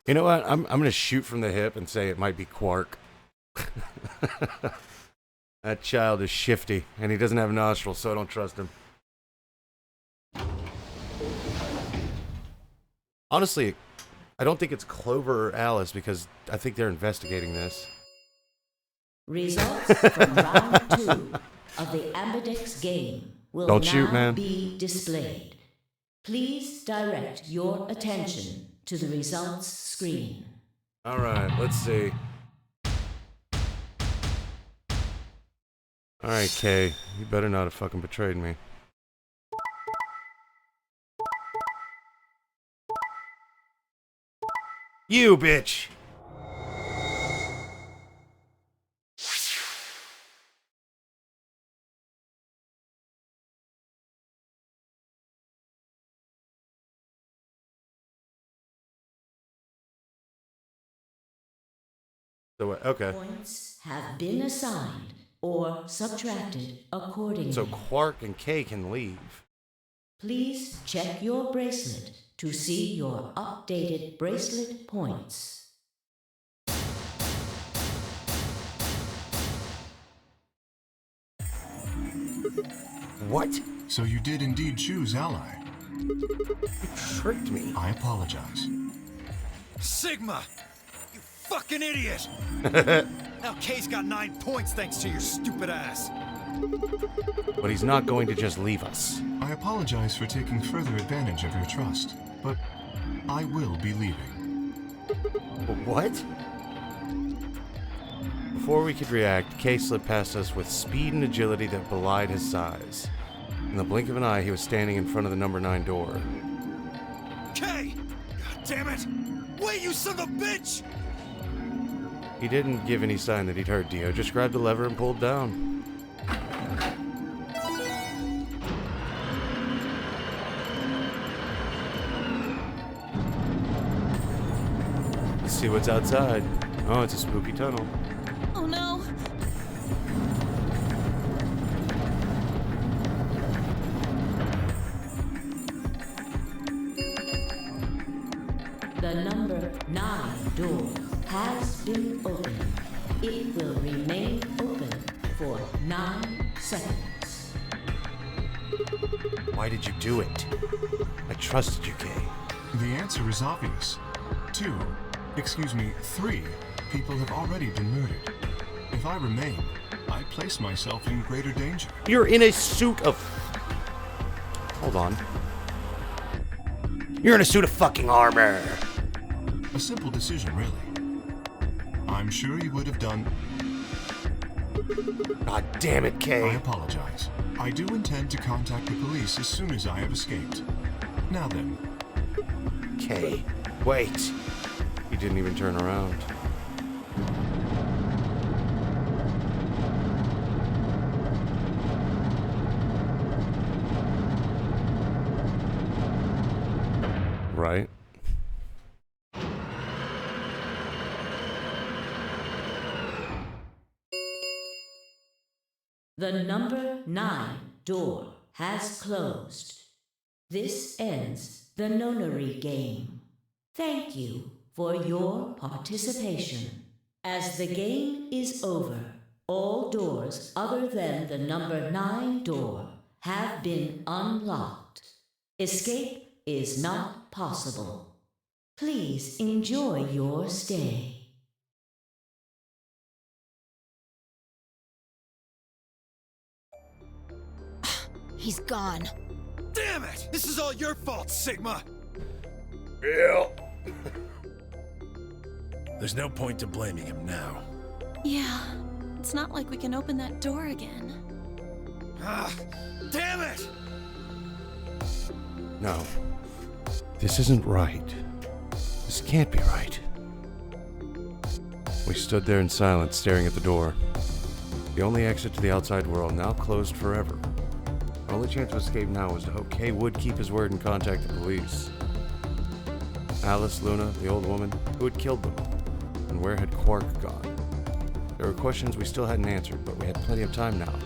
A: You know what? I'm going to shoot from the hip and say it might be Quark. That child is shifty, and he doesn't have nostrils, so I don't trust him. Honestly, I don't think it's Clover or Alice, because I think they're investigating this.
F: Results from round 2 of the Ambidex game will
A: Don't
F: now
A: shoot, man.
F: be displayed. Please direct your attention to the results screen.
A: Alright, let's see. Alright, Kay. You better not have fucking betrayed me. You bitch! So, okay.
F: Points have been assigned or subtracted accordingly.
A: So Quark and Kay can leave.
F: Please check your bracelet to see your updated bracelet points.
A: What?
I: So you did indeed choose Ally.
A: You tricked me.
I: I apologize.
G: Sigma! You fucking idiot! Now Kay's got 9 points thanks to your stupid ass.
A: But he's not going to just leave us.
I: I apologize for taking further advantage of your trust, but I will be leaving.
A: What? Before we could react, Kay slipped past us with speed and agility that belied his size. In the blink of an eye, he was standing in front of the number 9 door.
K: Kay! God damn it! Wait, you son of a bitch!
A: He didn't give any sign that he'd heard Dio, just grabbed the lever and pulled down. Let's see what's outside. Oh, it's a spooky tunnel.
E: Oh no.
F: The number 9 door has been opened. It will remain open for 9 seconds.
A: Why did you do it? I trusted you, Kay.
I: The answer is obvious. 3 people have already been murdered. If I remain, I place myself in greater danger.
A: You're in a suit of... Hold on. You're in a suit of fucking armor.
I: A simple decision, really. I'm sure you would have done...
A: God damn it, Kay.
I: I apologize. I do intend to contact the police as soon as I have escaped. Now then.
A: Kay, wait. He didn't even turn around. Right?
F: The number 9 door has closed. This ends the nonary game. Thank you for your participation. As the game is over, all doors other than the number 9 door have been unlocked. Escape is not possible. Please enjoy your stay.
L: He's gone.
K: Damn it! This is all your fault, Sigma!
A: Yeah.
K: There's no point to blaming him now.
E: Yeah, it's not like we can open that door again.
K: Ah, damn it!
A: No. This isn't right. This can't be right. We stood there in silence, staring at the door. The only exit to the outside world, now closed forever. Our only chance of escape now was to hope Kay would keep his word and contact the police. Alice, Luna, the old woman, who had killed them? And where had Quark gone? There were questions we still hadn't answered, but we had plenty of time now.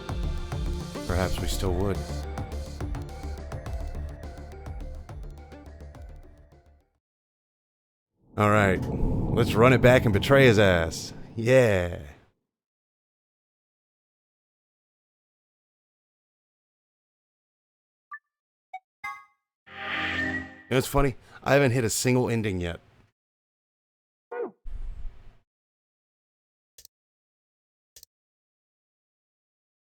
A: Perhaps we still would. Alright, let's run it back and betray his ass. Yeah. You know, it's funny, I haven't hit a single ending yet.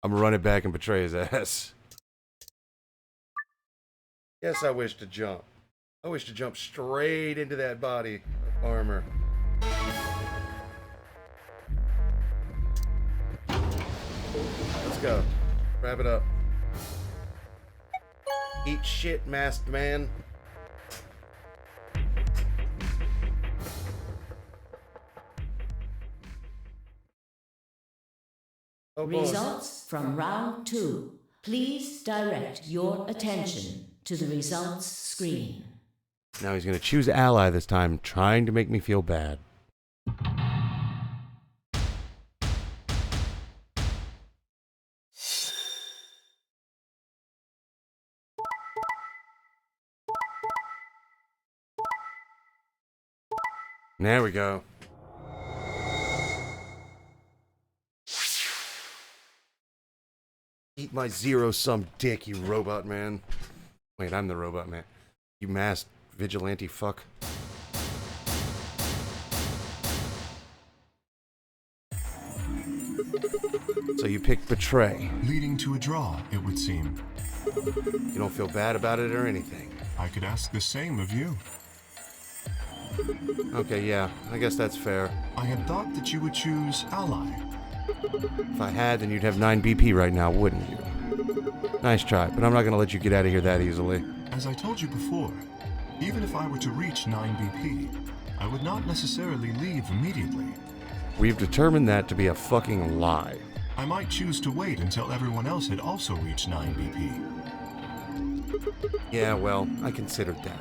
A: I'm gonna run it back and betray his ass. Yes, I wish to jump. I wish to jump straight into that body of armor. Let's go. Wrap it up. Eat shit, masked man. Oh,
F: Results from round 2. Please direct your attention to the results screen.
A: Now he's going to choose ally this time, trying to make me feel bad. There we go. Eat my zero-sum dick, you robot man. Wait, I'm the robot man. You masked vigilante fuck. So you picked betray.
I: Leading to a draw, it would seem.
A: You don't feel bad about it or anything.
I: I could ask the same of you.
A: Okay, yeah, I guess that's fair.
I: I had thought that you would choose ally.
A: If I had, then you'd have 9 BP right now, wouldn't you? Nice try, but I'm not gonna let you get out of here that easily.
I: As I told you before, even if I were to reach 9 BP, I would not necessarily leave immediately.
A: We've determined that to be a fucking lie.
I: I might choose to wait until everyone else had also reached 9 BP.
A: Yeah, well, I considered that.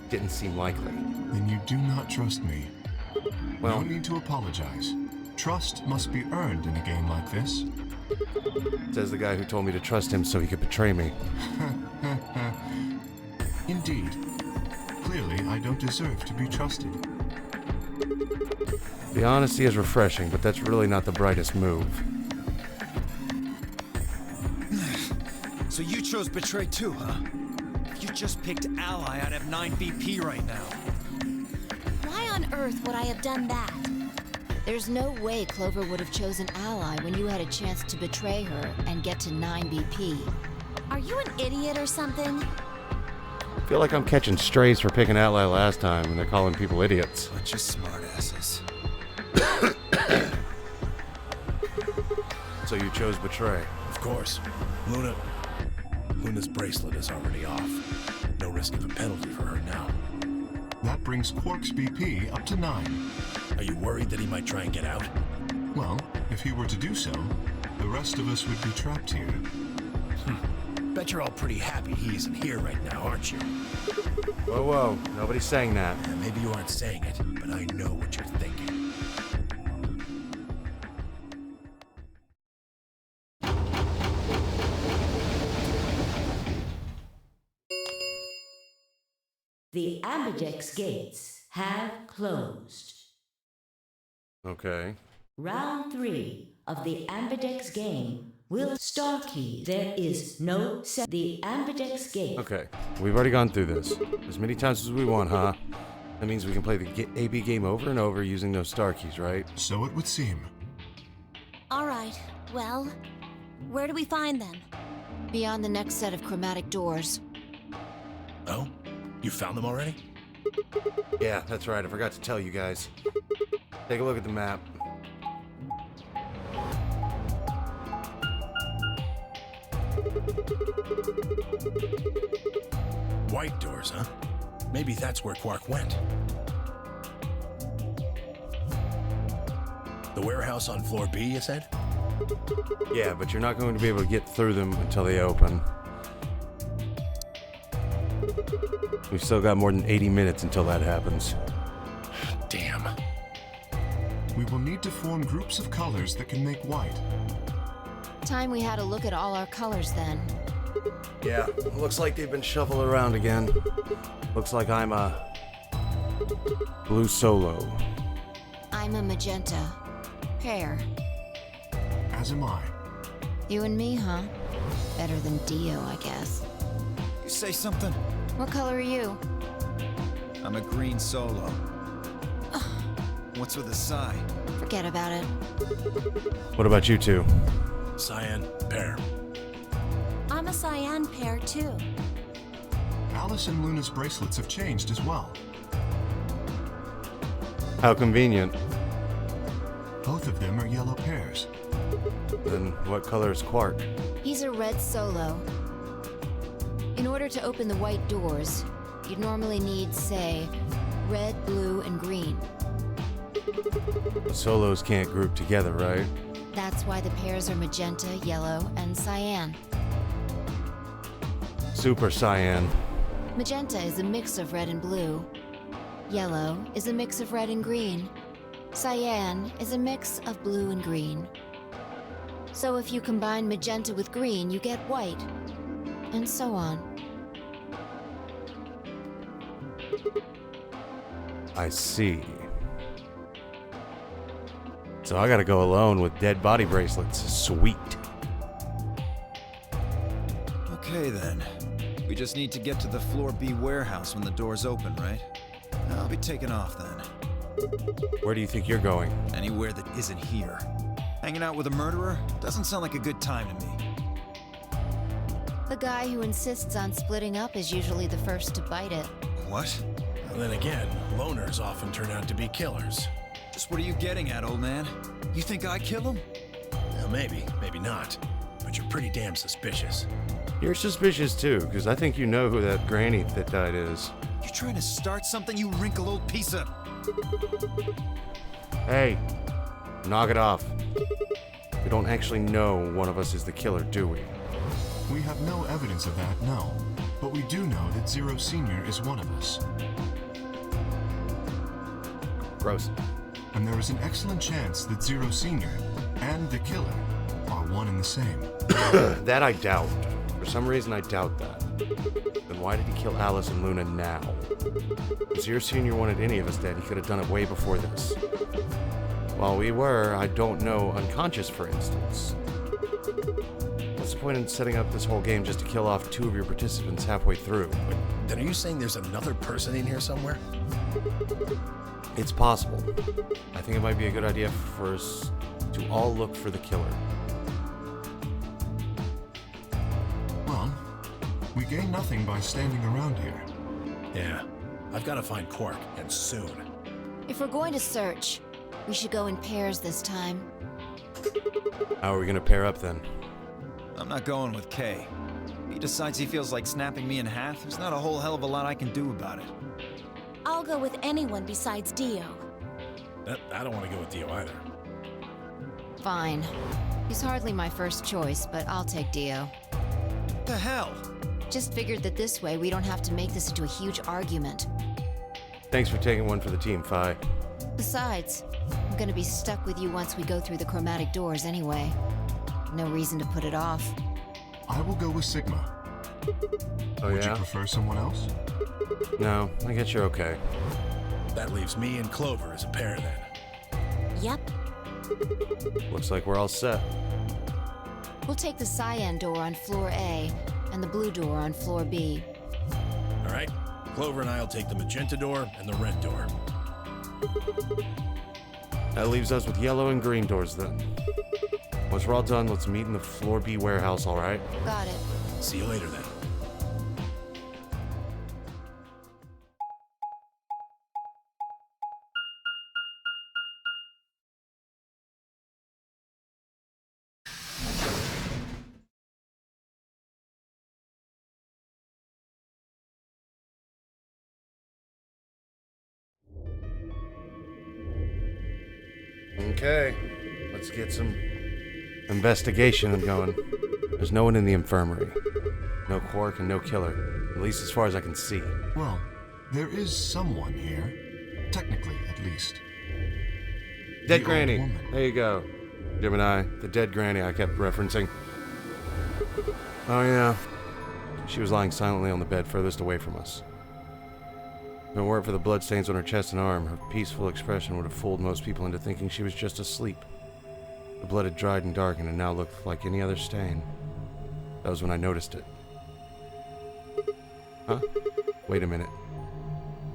A: Didn't seem likely.
I: Then you do not trust me.
A: Well,
I: no need to apologize. Trust must be earned in a game like this.
A: Says the guy who told me to trust him so he could betray me.
I: Indeed. Clearly, I don't deserve to be trusted.
A: The honesty is refreshing, but that's really not the brightest move.
G: So you chose Betray too, huh? If you just picked Ally, I'd have 9 BP right now.
E: Why on earth would I have done that?
L: There's no way Clover would have chosen Ally when you had a chance to betray her and get to 9 BP.
E: Are you an idiot or something?
A: I feel like I'm catching strays for picking Ally last time, and they're calling people idiots.
G: Bunch of smartasses.
A: So you chose Betray?
K: Of course. Luna's bracelet is already off. No risk of a penalty for her now.
I: That brings Quark's BP up to 9.
K: Are you worried that he might try and get out?
I: Well, if he were to do so, the rest of us would be trapped here.
K: Bet you're all pretty happy he isn't here right now, aren't you?
A: Whoa, whoa. Nobody's saying that.
K: Maybe you aren't saying it, but I know what you're thinking.
F: The Ambidex gates have closed.
A: Okay.
F: Round 3 of the Ambidex game will Starkey. There is no set. The Ambidex gate.
A: Okay. We've already gone through this. As many times as we want, huh? That means we can play the AB game over and over using those star keys, right?
I: So it would seem.
E: All right, well, where do we find them?
L: Beyond the next set of chromatic doors.
K: Oh? You found them already?
A: Yeah, that's right. I forgot to tell you guys. Take a look at the map.
K: White doors, huh? Maybe that's where Quark went. The warehouse on floor B, you said?
A: Yeah, but you're not going to be able to get through them until they open. We've still got more than 80 minutes until that happens.
K: Damn.
I: We will need to form groups of colors that can make white.
L: Time we had a look at all our colors then.
A: Yeah, looks like they've been shuffled around again. Looks like I'm a blue solo.
L: I'm a magenta. Pear.
I: As am I.
L: You and me, huh? Better than Dio, I guess.
G: You say something?
L: What color are you?
G: I'm a green solo. What's with the Psy?
L: Forget about it.
A: What about you two?
K: Cyan, pear.
E: I'm a cyan pair, too.
I: Alice and Luna's bracelets have changed as well.
A: How convenient.
I: Both of them are yellow pairs.
A: Then what color is Quark?
L: He's a red solo. In order to open the white doors, you'd normally need, say, red, blue, and green.
A: The solos can't group together, right?
L: That's why the pairs are magenta, yellow, and cyan.
A: Super cyan.
L: Magenta is a mix of red and blue. Yellow is a mix of red and green. Cyan is a mix of blue and green. So if you combine magenta with green, you get white. And so on.
A: I see. So I gotta go alone with dead body bracelets. Sweet.
G: Okay then. We just need to get to the floor B warehouse when the doors open, right? I'll be taking off then.
A: Where do you think you're going?
G: Anywhere that isn't here. Hanging out with a murderer doesn't sound like a good time to me.
L: The guy who insists on splitting up is usually the first to bite it.
G: What?
K: And then again, loners often turn out to be killers.
G: Just what are you getting at, old man? You think I kill him?
K: Well, maybe, maybe not. But you're pretty damn suspicious.
A: You're suspicious too, because I think you know who that granny that died is.
G: You trying to start something, you wrinkled old piece of...
A: Hey, knock it off. We don't actually know one of us is the killer, do we?
I: We have no evidence of that, no. But we do know that Zero Senior is one of us.
A: Gross.
I: And there is an excellent chance that Zero Senior and the killer are one and the same.
A: That I doubt. For some reason, I doubt that. Then why did he kill Alice and Luna now? If Zero Senior wanted any of us dead, he could have done it way before this. While we were, I don't know, unconscious, for instance. What's the point in setting up this whole game just to kill off 2 of your participants halfway through?
K: Then are you saying there's another person in here somewhere?
A: It's possible. I think it might be a good idea for us to all look for the killer.
I: Well, we gain nothing by standing around here.
K: Yeah, I've got to find Quark, and soon.
L: If we're going to search, we should go in pairs this time.
A: How are we gonna pair up then?
G: I'm not going with Kay. If he decides he feels like snapping me in half, there's not a whole hell of a lot I can do about it.
E: I'll go with anyone besides Dio.
K: I don't want to go with Dio either.
L: Fine. He's hardly my first choice, but I'll take Dio.
G: What the hell?
L: Just figured that this way we don't have to make this into a huge argument.
A: Thanks for taking one for the team, Phi.
L: Besides, I'm gonna be stuck with you once we go through the chromatic doors anyway. No reason to put it off.
I: I will go with Sigma.
A: Oh,
I: Would
A: yeah?
I: you prefer someone else?
A: No, I guess you're okay.
K: That leaves me and Clover as a pair then.
E: Yep.
A: Looks like we're all set.
L: We'll take the cyan door on floor A and the blue door on floor B.
K: All right? Clover and I'll take the magenta door and the red door.
A: That leaves us with yellow and green doors then. Once we're all done, let's meet in the floor B warehouse, alright?
L: Got it.
K: See you later then.
A: Okay, let's get some investigation going. There's no one in the infirmary. No Quark and no killer, at least as far as I can see.
I: Well, there is someone here. Technically, at least.
A: Dead
I: The
A: Granny.
I: old woman.
A: There you go. Gemini, the dead Granny I kept referencing. Oh yeah. She was lying silently on the bed furthest away from us. If it weren't for the bloodstains on her chest and arm, her peaceful expression would have fooled most people into thinking she was just asleep. The blood had dried and darkened and now looked like any other stain. That was when I noticed it. Huh? Wait a minute.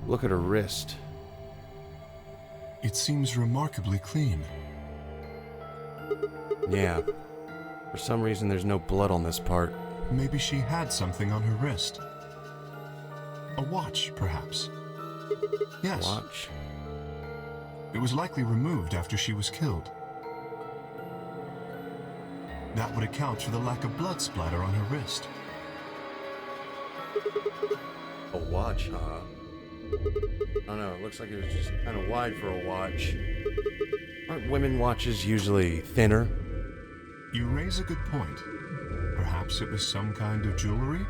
A: Look at her wrist.
I: It seems remarkably clean.
A: Yeah. For some reason, there's no blood on this part.
I: Maybe she had something on her wrist. A watch, perhaps. Yes.
A: Watch?
I: It was likely removed after she was killed. That would account for the lack of blood splatter on her wrist.
A: A watch, huh? I don't know, it looks like it was just kind of wide for a watch. Aren't women watches usually thinner?
I: You raise a good point. Perhaps it was some kind of jewelry?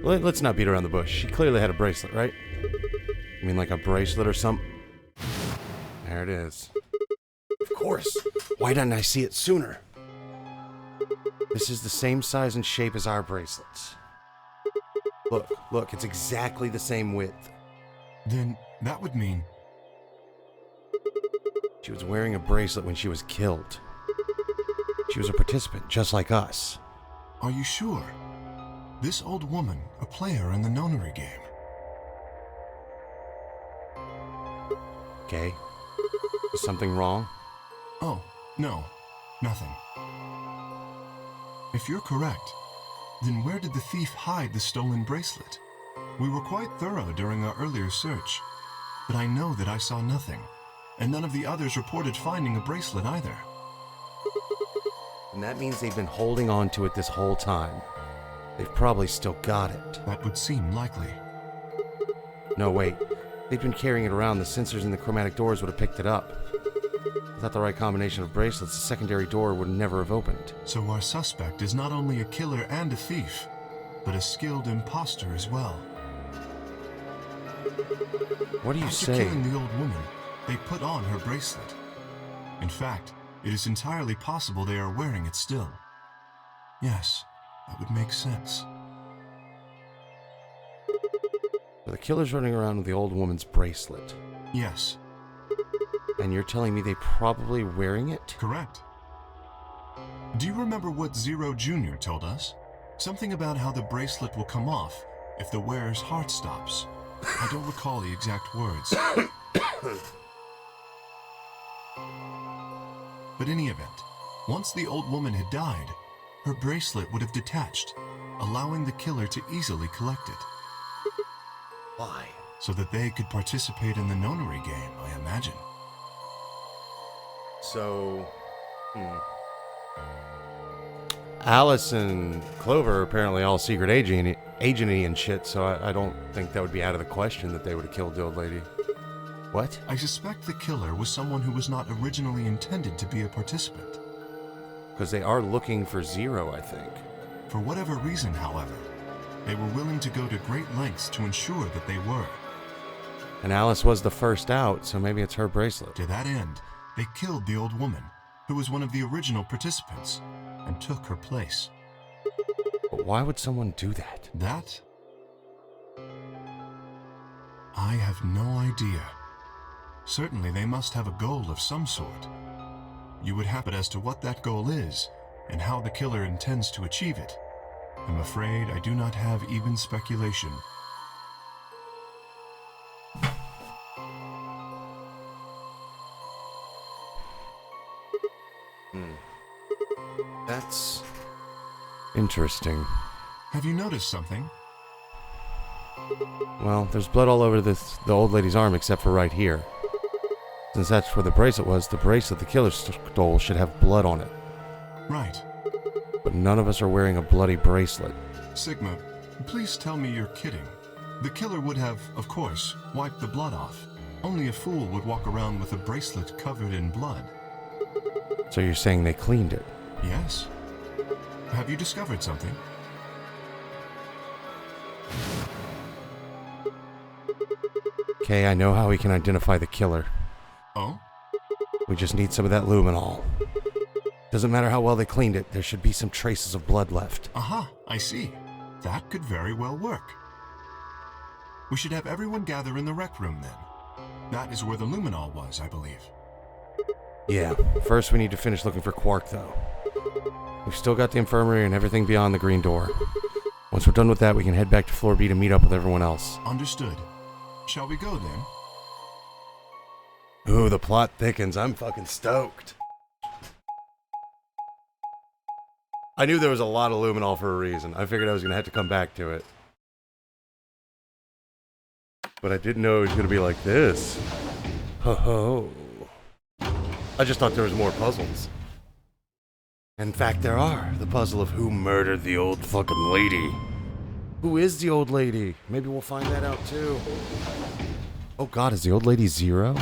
A: Let's not beat around the bush. She clearly had a bracelet, right? You mean like a bracelet or something? There it is. Of course. Why didn't I see it sooner? This is the same size and shape as our bracelets. Look, it's exactly the same width.
I: Then that would mean...
A: She was wearing a bracelet when she was killed. She was a participant, just like us.
I: Are you sure? This old woman, a player in the nonary game.
A: Okay. Is something wrong?
I: Oh, no. Nothing. If you're correct, then where did the thief hide the stolen bracelet? We were quite thorough during our earlier search, but I know that I saw nothing, and none of the others reported finding a bracelet either.
A: And that means they've been holding on to it this whole time. They've probably still got it.
I: That would seem likely.
A: No, wait. They've been carrying it around. The sensors in the chromatic doors would have picked it up. Without the right combination of bracelets, the secondary door would never have opened.
I: So our suspect is not only a killer and a thief, but a skilled imposter as well.
A: What do you
I: After
A: say?
I: killing the old woman, they put on her bracelet. In fact, it is entirely possible they are wearing it still. Yes, that would make sense.
A: So the killer's running around with the old woman's bracelet.
I: Yes.
A: And you're telling me they probably wearing it?
I: Correct. Do you remember what Zero Jr. told us? Something about how the bracelet will come off if the wearer's heart stops. I don't recall the exact words. But in any event, once the old woman had died, her bracelet would have detached, allowing the killer to easily collect it.
A: Why?
I: So that they could participate in the nonary game, I imagine.
A: So, Alice and Clover are apparently all secret agenty and shit, so I don't think that would be out of the question that they would have killed the old lady. What?
I: I suspect the killer was someone who was not originally intended to be a participant.
A: Because they are looking for Zero, I think.
I: For whatever reason, however, they were willing to go to great lengths to ensure that they were.
A: And Alice was the first out, so maybe it's her bracelet.
I: To that end, they killed the old woman, who was one of the original participants, and took her place.
A: But why would someone do that?
I: That? I have no idea. Certainly they must have a goal of some sort. You would have it as to what that goal is, and how the killer intends to achieve it. I'm afraid I do not have even speculation.
A: That's interesting.
I: Have you noticed something?
A: Well, there's blood all over the old lady's arm except for right here. Since that's where the bracelet was, the bracelet the killer stole should have blood on it.
I: Right.
A: But none of us are wearing a bloody bracelet.
I: Sigma, please tell me you're kidding. The killer would have, of course, wiped the blood off. Only a fool would walk around with a bracelet covered in blood.
A: So you're saying they cleaned it?
I: Yes. Have you discovered something?
A: Okay, I know how we can identify the killer.
I: Oh?
A: We just need some of that luminol. Doesn't matter how well they cleaned it, there should be some traces of blood left.
I: Aha, I see. That could very well work. We should have everyone gather in the rec room then. That is where the luminol was, I believe.
A: Yeah, first we need to finish looking for Quark, though. We've still got the infirmary and everything beyond the green door. Once we're done with that, we can head back to Floor B to meet up with everyone else.
I: Understood. Shall we go then?
A: Ooh, the plot thickens. I'm fucking stoked. I knew there was a lot of luminol for a reason. I figured I was going to have to come back to it. But I didn't know it was going to be like this. Ho ho. I just thought there was more puzzles. In fact, there are. The puzzle of who murdered the old fucking lady. Who is the old lady? Maybe we'll find that out too. Oh god, is the old lady Zero?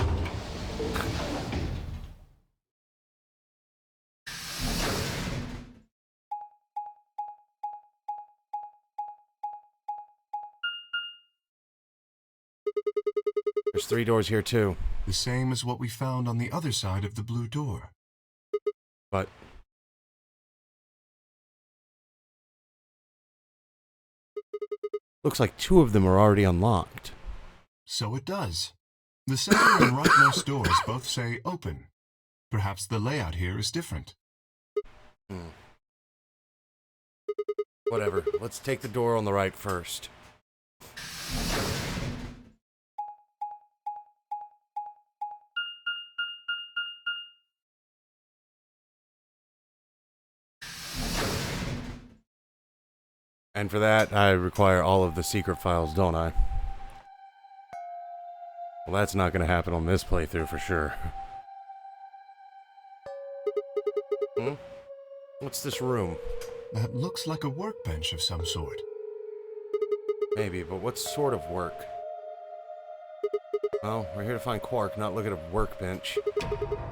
A: There's 3 doors here too.
I: The same as what we found on the other side of the blue door.
A: But looks like 2 of them are already unlocked.
I: So it does. The center and rightmost doors both say open. Perhaps the layout here is different.
A: Whatever. Let's take the door on the right first. And for that, I require all of the secret files, don't I? Well, that's not going to happen on this playthrough for sure. What's this room?
I: That looks like a workbench of some sort.
A: Maybe, but what sort of work? Well, we're here to find Quark, not look at a workbench.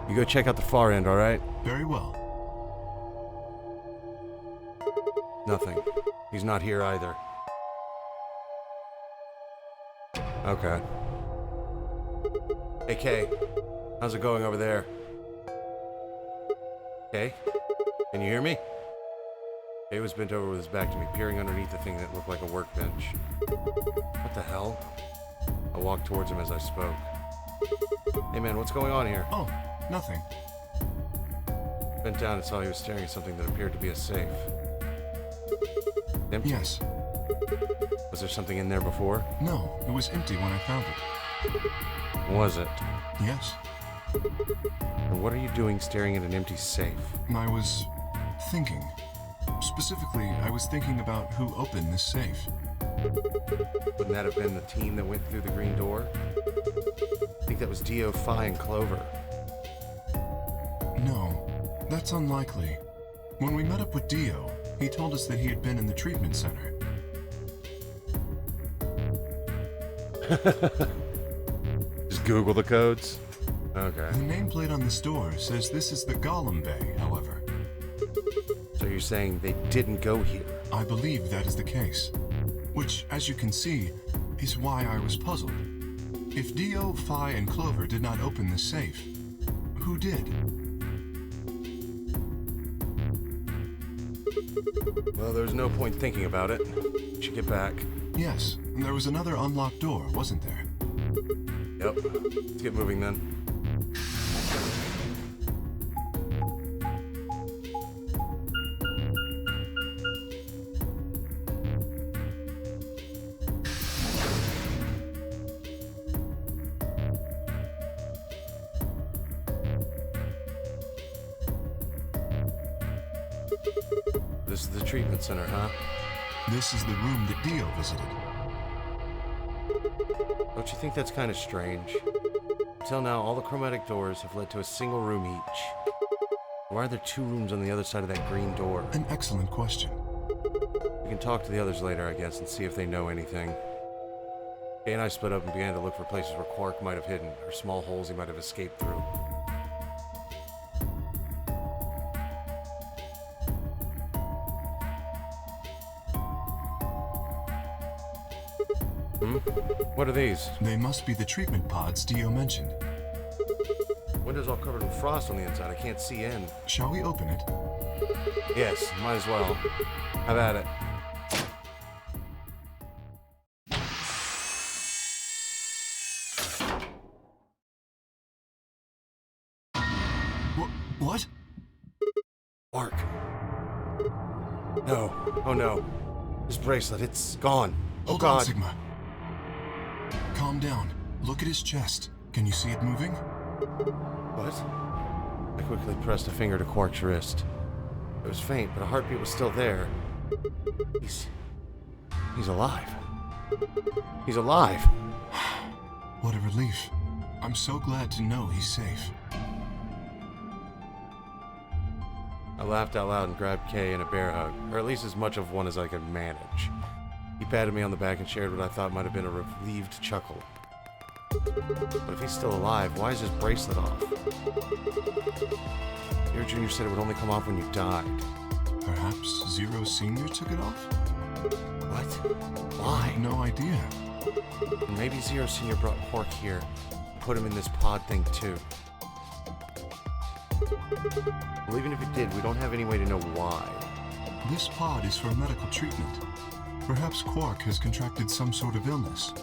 A: You go check out the far end, alright?
I: Very well.
A: Nothing. He's not here either. Okay. Hey, Kay. How's it going over there? Kay? Can you hear me? Kay was bent over with his back to me, peering underneath the thing that looked like a workbench. What the hell? I walked towards him as I spoke. Hey man, what's going on here?
I: Oh, nothing.
A: Bent down and saw he was staring at something that appeared to be a safe. Empty?
I: Yes.
A: Was there something in there before?
I: No, it was empty when I found it.
A: Was it?
I: Yes.
A: And what are you doing staring at an empty safe?
I: I was thinking. Specifically, I was thinking about who opened this safe.
A: Wouldn't that have been the team that went through the green door? I think that was Dio, Phi, and Clover.
I: No, that's unlikely. When we met up with Dio, he told us that he had been in the treatment center.
A: Just Google the codes? Okay.
I: The nameplate on this door says this is the Golem Bay, however.
A: So you're saying they didn't go here?
I: I believe that is the case. Which, as you can see, is why I was puzzled. If Dio, Phi, and Clover did not open the safe, who did?
A: Well, there's no point thinking about it. We should get back.
I: Yes, and there was another unlocked door, wasn't there?
A: Yep. Let's get moving then. This is the treatment center, huh?
I: This is the room that Dio visited.
A: Don't you think that's kind of strange? Until now, all the chromatic doors have led to a single room each. Why are there two rooms on the other side of that green door?
I: An excellent question.
A: We can talk to the others later, I guess, and see if they know anything. Kay and I split up and began to look for places where Quark might have hidden, or small holes he might have escaped through. What are these?
I: They must be the treatment pods Dio mentioned.
A: Window's all covered with frost on the inside. I can't see in.
I: Shall we open it?
A: Yes, might as well. Have at it.
I: What?
A: Mark. No. Oh no. His bracelet, it's gone.
I: Hold
A: God.
I: on, Sigma. Calm down. Look at his chest. Can you see it moving?
A: What? I quickly pressed a finger to Quark's wrist. It was faint, but a heartbeat was still there. He's alive. He's alive.
I: What a relief. I'm so glad to know he's safe.
A: I laughed out loud and grabbed Kay in a bear hug, or at least as much of one as I could manage. He patted me on the back and shared what I thought might have been a relieved chuckle. But if he's still alive, why is his bracelet off? Zero Jr. said it would only come off when you died.
I: Perhaps Zero Sr. took it off?
A: What? Why?
I: I have no idea.
A: Maybe Zero Sr. brought Quark here and put him in this pod thing too. Well, even if it did, we don't have any way to know why.
I: This pod is for medical treatment. Perhaps Quark has contracted some sort of illness.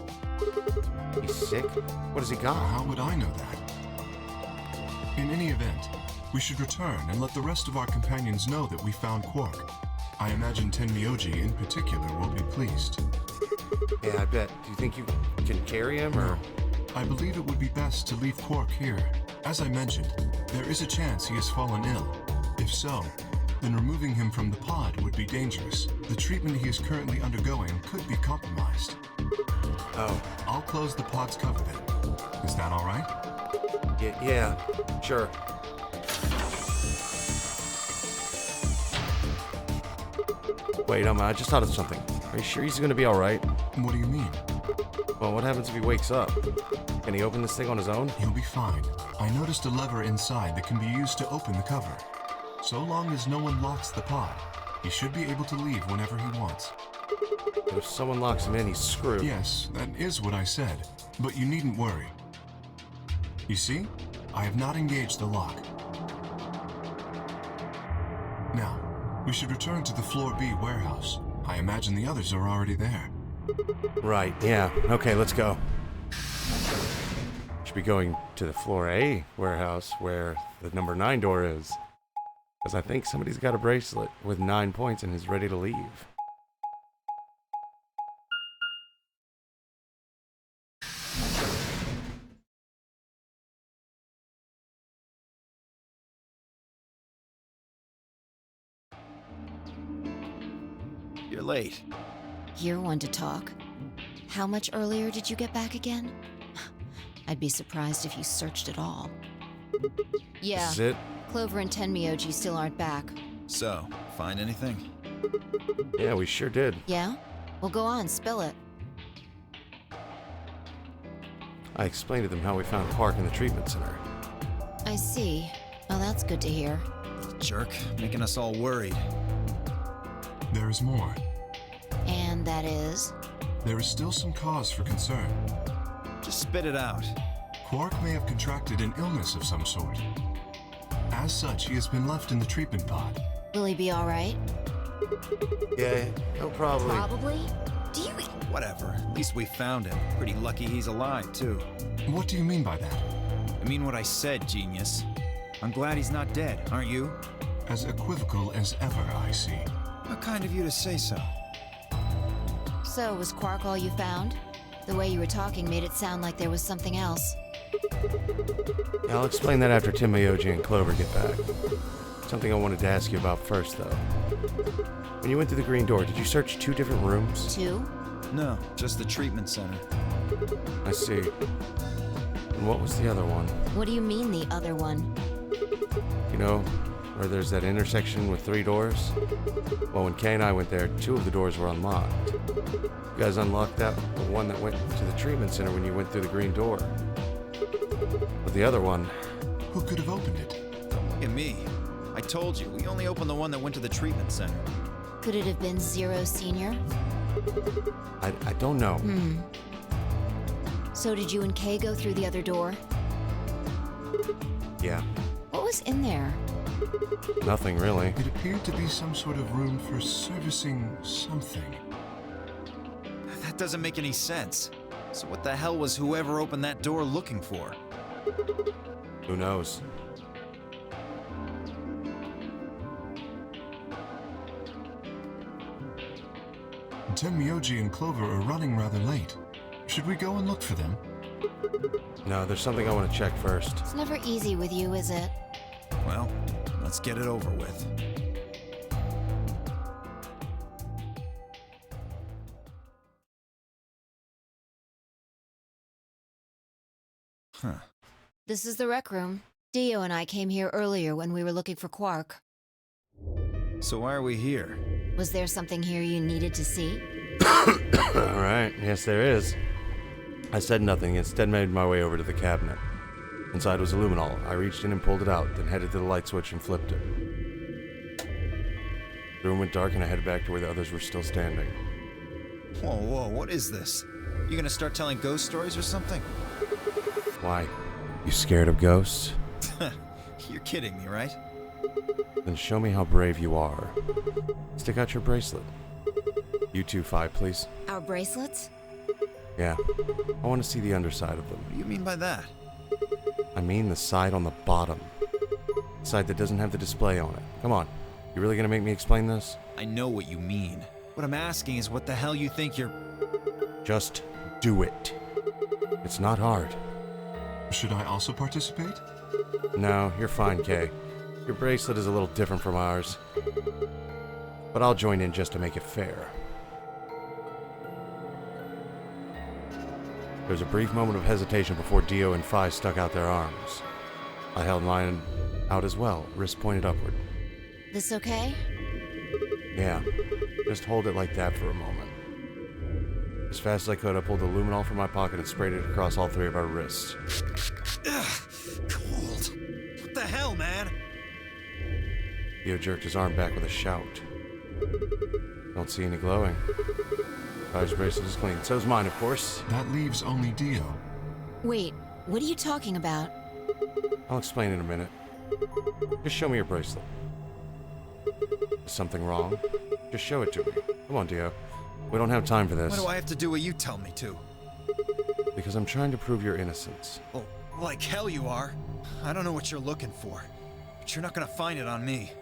A: He's sick? What has he got?
I: How would I know that? In any event, we should return and let the rest of our companions know that we found Quark. I imagine Tenmyoji in particular will be pleased.
A: Yeah, I bet. Do you think you can carry him, or...?
I: No. I believe it would be best to leave Quark here. As I mentioned, there is a chance he has fallen ill. If so, then removing him from the pod would be dangerous. The treatment he is currently undergoing could be compromised.
A: Oh.
I: I'll close the pod's cover then. Is that all right?
A: Yeah, sure. Wait, I just thought of something. Are you sure he's gonna be alright?
I: What do you mean?
A: Well, what happens if he wakes up? Can he open this thing on his own?
I: He'll be fine. I noticed a lever inside that can be used to open the cover. So long as no one locks the pod, he should be able to leave whenever he wants.
A: But if someone locks him in, he's screwed.
I: Yes, that is what I said. But you needn't worry. You see? I have not engaged the lock. Now, we should return to the Floor B warehouse. I imagine the others are already there.
A: Right, yeah. Okay, let's go. Should be going to the Floor A warehouse where the number 9 door is. Because I think somebody's got a bracelet with 9 points and is ready to leave.
G: You're late.
L: You're one to talk. How much earlier did you get back again? I'd be surprised if you searched at all. Yeah,
A: This is it?
L: Clover and Tenmyoji still aren't back.
G: So, find anything?
A: Yeah, we sure did.
L: Yeah? Well, go on, spill it.
A: I explained to them how we found Quark in the treatment center.
L: I see. Well, that's good to hear.
G: Jerk, making us all worried.
I: There is more.
L: And that is?
I: There is still some cause for concern.
G: Just spit it out.
I: Quark may have contracted an illness of some sort. As such, he has been left in the treatment pod.
L: Will he be alright?
A: Yeah, he'll probably...
L: Probably? Do you...
G: Whatever. At least we found him. Pretty lucky he's alive, too.
I: What do you mean by that?
G: I mean what I said, genius. I'm glad he's not dead, aren't you?
I: As equivocal as ever, I see.
G: How kind of you to say so.
L: So, was Quark all you found? The way you were talking made it sound like there was something else.
A: I'll explain that after Tenmyoji and Clover get back. Something I wanted to ask you about first, though. When you went through the green door, did you search 2 different rooms?
L: 2?
G: No, just the treatment center.
A: I see. And what was the other one?
L: What do you mean, the other one?
A: You know, where there's that intersection with 3 doors? Well, when Kay and I went there, 2 of the doors were unlocked. You guys unlocked that, the one that went to the treatment center when you went through the green door. But the other one...
I: Who could have opened it?
G: Look at me. I told you, we only opened the one that went to the treatment center.
L: Could it have been Zero Senior?
A: I don't know.
L: So did you and Kay go through the other door?
A: Yeah,
L: What was in there?
A: nothing really.
I: It appeared to be some sort of room for servicing something.
G: That doesn't make any sense. So what the hell was whoever opened that door looking for?
A: Who knows?
I: Tenmyoji and Clover are running rather late. Should we go and look for them?
A: No, there's something I want to check first.
L: It's never easy with you, is it?
G: Well, let's get it over with. Huh.
L: This is the rec room. Dio and I came here earlier when we were looking for Quark.
G: So why are we here?
L: Was there something here you needed to see?
A: Alright, yes there is. I said nothing, instead made my way over to the cabinet. Inside was a luminol. I reached in and pulled it out, then headed to the light switch and flipped it. The room went dark and I headed back to where the others were still standing.
G: Whoa, what is this? You gonna start telling ghost stories or something?
A: Why? You scared of ghosts?
G: You're kidding me, right?
A: Then show me how brave you are. Stick out your bracelet. You too, 5, please.
L: Our bracelets?
A: Yeah. I want to see the underside of them.
G: What do you mean by that?
A: I mean the side on the bottom. The side that doesn't have the display on it. Come on. You really gonna make me explain this?
G: I know what you mean. What I'm asking is what the hell you think you're...
A: Just do it. It's not hard.
I: Should I also participate?
A: No, you're fine, Kay. Your bracelet is a little different from ours. But I'll join in just to make it fair. There was a brief moment of hesitation before Dio and Phi stuck out their arms. I held mine out as well, wrist pointed upward.
L: This okay?
A: Yeah, just hold it like that for a moment. As fast as I could, I pulled the luminol from my pocket and sprayed it across all 3 of our wrists.
G: Ugh, cold. What the hell, man?
A: Dio jerked his arm back with a shout. Don't see any glowing. Kai's bracelet is clean. So's mine, of course.
I: That leaves only Dio.
L: Wait, what are you talking about?
A: I'll explain in a minute. Just show me your bracelet. Is something wrong? Just show it to me. Come on, Dio. We don't have time for this.
G: Why do I have to do what you tell me to?
A: Because I'm trying to prove your innocence.
G: Oh, like hell you are. I don't know what you're looking for, but you're not gonna find it on me.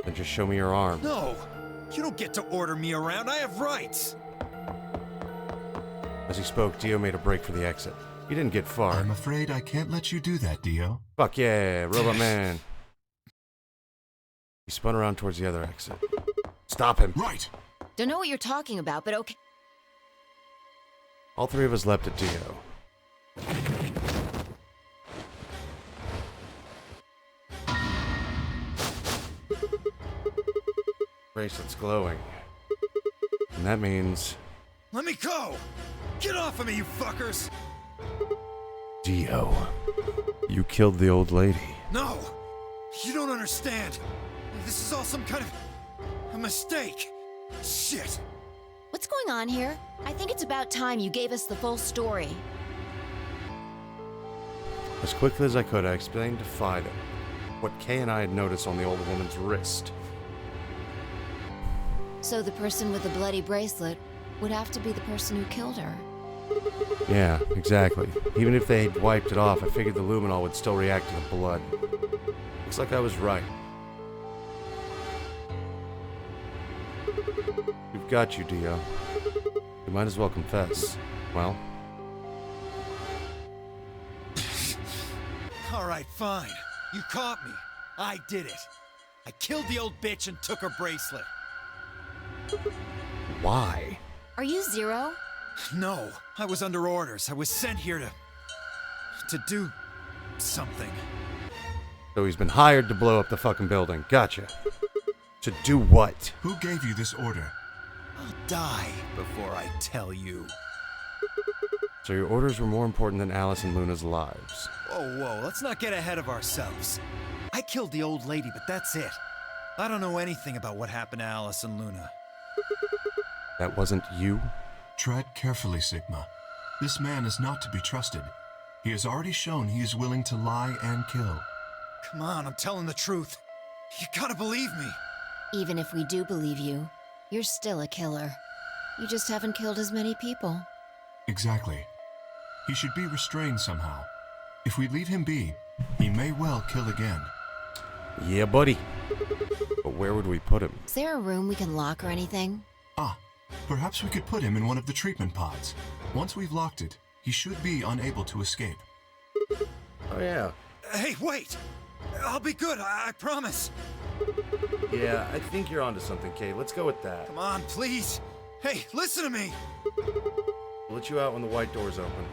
A: Then just show me your arm.
G: No! You don't get to order me around. I have rights!
A: As he spoke, Dio made a break for the exit. He didn't get far.
I: I'm afraid I can't let you do that, Dio.
A: Fuck yeah, Robot Man. He spun around towards the other exit. Stop him.
I: Right!
L: Don't know what you're talking about, but okay.
A: All 3 of us leapt at Dio. Bracelet's glowing. And that means...
G: Let me go! Get off of me, you fuckers!
A: Dio, you killed the old lady.
G: No! You don't understand. This is all some kind of... a mistake. Shit!
L: What's going on here? I think it's about time you gave us the full story.
A: As quickly as I could, I explained to Fido what Kay and I had noticed on the old woman's wrist.
L: So the person with the bloody bracelet would have to be the person who killed her.
A: Yeah, exactly. Even if they had wiped it off, I figured the luminol would still react to the blood. Looks like I was right. We've got you, Dio. You might as well confess. Well...
G: Alright, fine. You caught me. I did it. I killed the old bitch and took her bracelet.
A: Why?
L: Are you Zero?
G: No, I was under orders. I was sent here to do something.
A: So he's been hired to blow up the fucking building. Gotcha. To do what?
I: Who gave you this order?
G: I'll die before I tell you.
A: So your orders were more important than Alice and Luna's lives.
G: Whoa, let's not get ahead of ourselves. I killed the old lady, but that's it. I don't know anything about what happened to Alice and Luna.
A: That wasn't you?
I: Tread carefully, Sigma. This man is not to be trusted. He has already shown he is willing to lie and kill.
G: Come on, I'm telling the truth. You gotta believe me.
L: Even if we do believe you, you're still a killer. You just haven't killed as many people.
I: Exactly. He should be restrained somehow. If we leave him be, he may well kill again.
A: Yeah, buddy. But where would we put him?
L: Is there a room we can lock or anything?
I: Perhaps we could put him in one of the treatment pods. Once we've locked it, he should be unable to escape.
A: Oh, yeah.
G: Hey, wait! I'll be good, I promise.
A: Yeah, I think you're onto something, Kay. Let's go with that.
G: Come on, please. Hey, listen to me.
A: We'll let you out when the white door's open.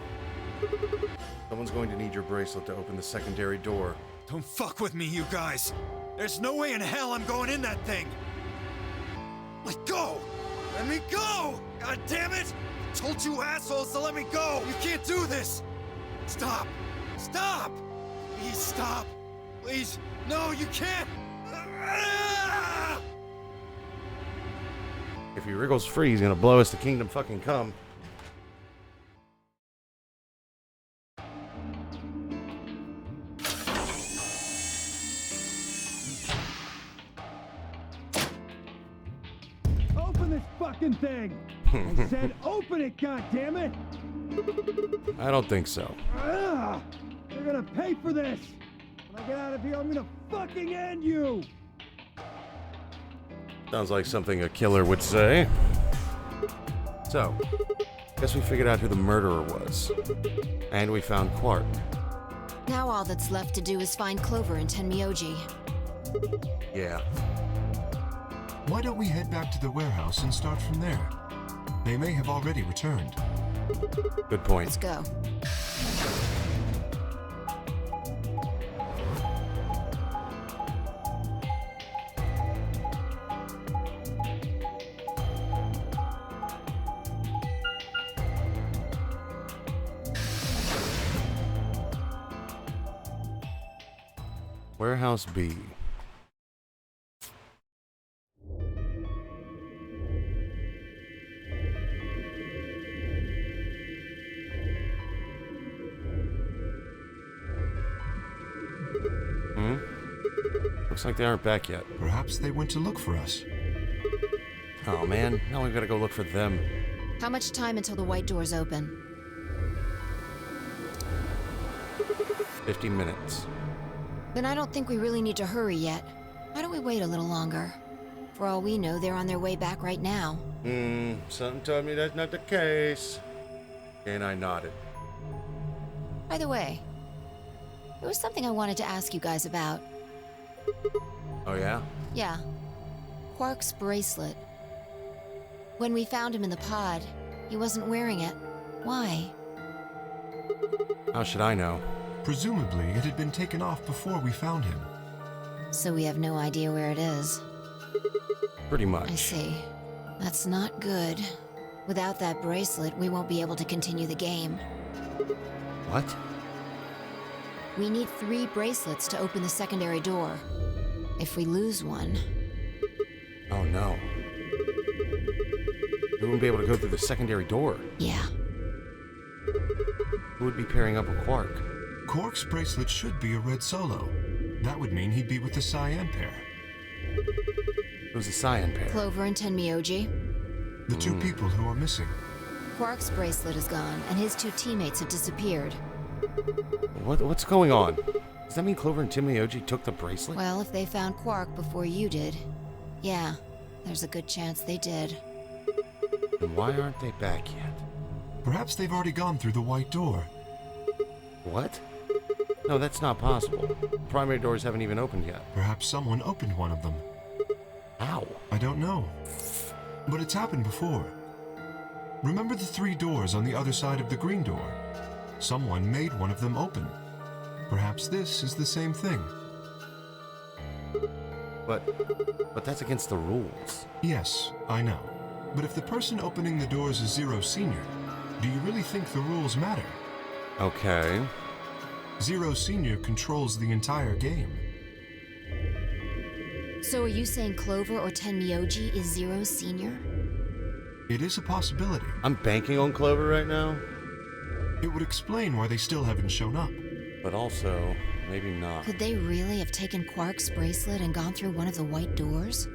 A: Someone's going to need your bracelet to open the secondary door.
G: Don't fuck with me, you guys. There's no way in hell I'm going in that thing. Let go! Let me go! God damn it! I told you assholes to let me go! You can't do this! Stop! Stop! Please stop! Please! No, you can't!
A: If he wriggles free, he's gonna blow us to kingdom fucking come.
O: Open this fucking thing! I said open it, goddammit!
A: I don't think so.
O: You're gonna pay for this! When I get out of here, I'm gonna fucking end you!
A: Sounds like something a killer would say. So, guess we figured out who the murderer was. And we found Quark.
L: Now all that's left to do is find Clover and Tenmyoji.
A: Yeah.
I: Why don't we head back to the warehouse and start from there? They may have already returned.
A: Good point.
L: Let's go.
A: Warehouse B. Looks like they aren't back yet.
I: Perhaps they went to look for us.
A: Oh man, now we've got to go look for them.
L: How much time until the white doors open?
A: 50 minutes.
L: Then I don't think we really need to hurry yet. Why don't we wait a little longer? For all we know, they're on their way back right now.
A: Something told me that's not the case. And I nodded.
L: By the way, there was something I wanted to ask you guys about.
A: Oh yeah?
L: Yeah. Quark's bracelet. When we found him in the pod, he wasn't wearing it. Why?
A: How should I know?
I: Presumably, it had been taken off before we found him.
L: So we have no idea where it is.
A: Pretty much.
L: I see. That's not good. Without that bracelet, we won't be able to continue the game.
A: What?
L: We need 3 bracelets to open the secondary door. If we lose one...
A: Oh no. We wouldn't be able to go through the secondary door.
L: Yeah.
A: Who would be pairing up with Quark?
I: Quark's bracelet should be a red solo. That would mean he'd be with the Cyan pair.
A: Who's the Cyan pair?
L: Clover and Tenmyoji.
I: The 2 people who are missing.
L: Quark's bracelet is gone, and his 2 teammates have disappeared.
A: What's going on? Does that mean Clover and Tenmyoji took the bracelet?
L: Well, if they found Quark before you did, yeah, there's a good chance they did.
A: Then why aren't they back yet?
I: Perhaps they've already gone through the white door.
A: What? No, that's not possible. Primary doors haven't even opened yet.
I: Perhaps someone opened one of them.
A: How?
I: I don't know. But it's happened before. Remember the 3 doors on the other side of the green door? Someone made one of them open. Perhaps this is the same thing.
A: But that's against the rules.
I: Yes, I know. But if the person opening the doors is Zero Senior, do you really think the rules matter?
A: Okay.
I: Zero Senior controls the entire game.
L: So are you saying Clover or Tenmyoji is Zero Senior?
I: It is a possibility.
A: I'm banking on Clover right now.
I: It would explain why they still haven't shown up.
A: But also, maybe not.
L: Could they really have taken Quark's bracelet and gone through one of the white doors?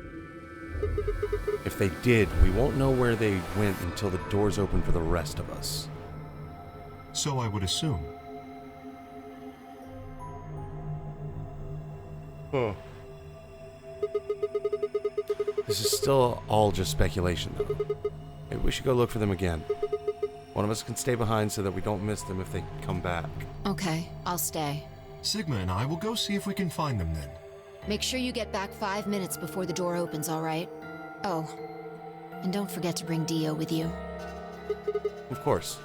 A: If they did, we won't know where they went until the doors open for the rest of us.
I: So I would assume.
A: Huh. This is still all just speculation, though. Maybe we should go look for them again. One of us can stay behind so that we don't miss them if they come back.
L: Okay, I'll stay.
I: Sigma and I will go see if we can find them then.
L: Make sure you get back 5 minutes before the door opens, all right? Oh, and don't forget to bring Dio with you.
A: Of course.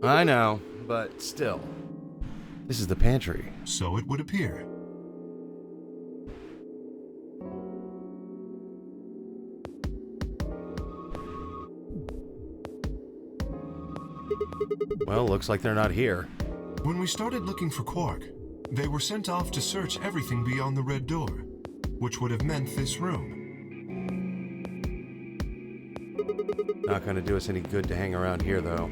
A: I know, but still. This is the pantry.
I: So it would appear.
A: Well, looks like they're not here.
I: When we started looking for Quark, they were sent off to search everything beyond the red door, which would have meant this room.
A: Not gonna do us any good to hang around here, though.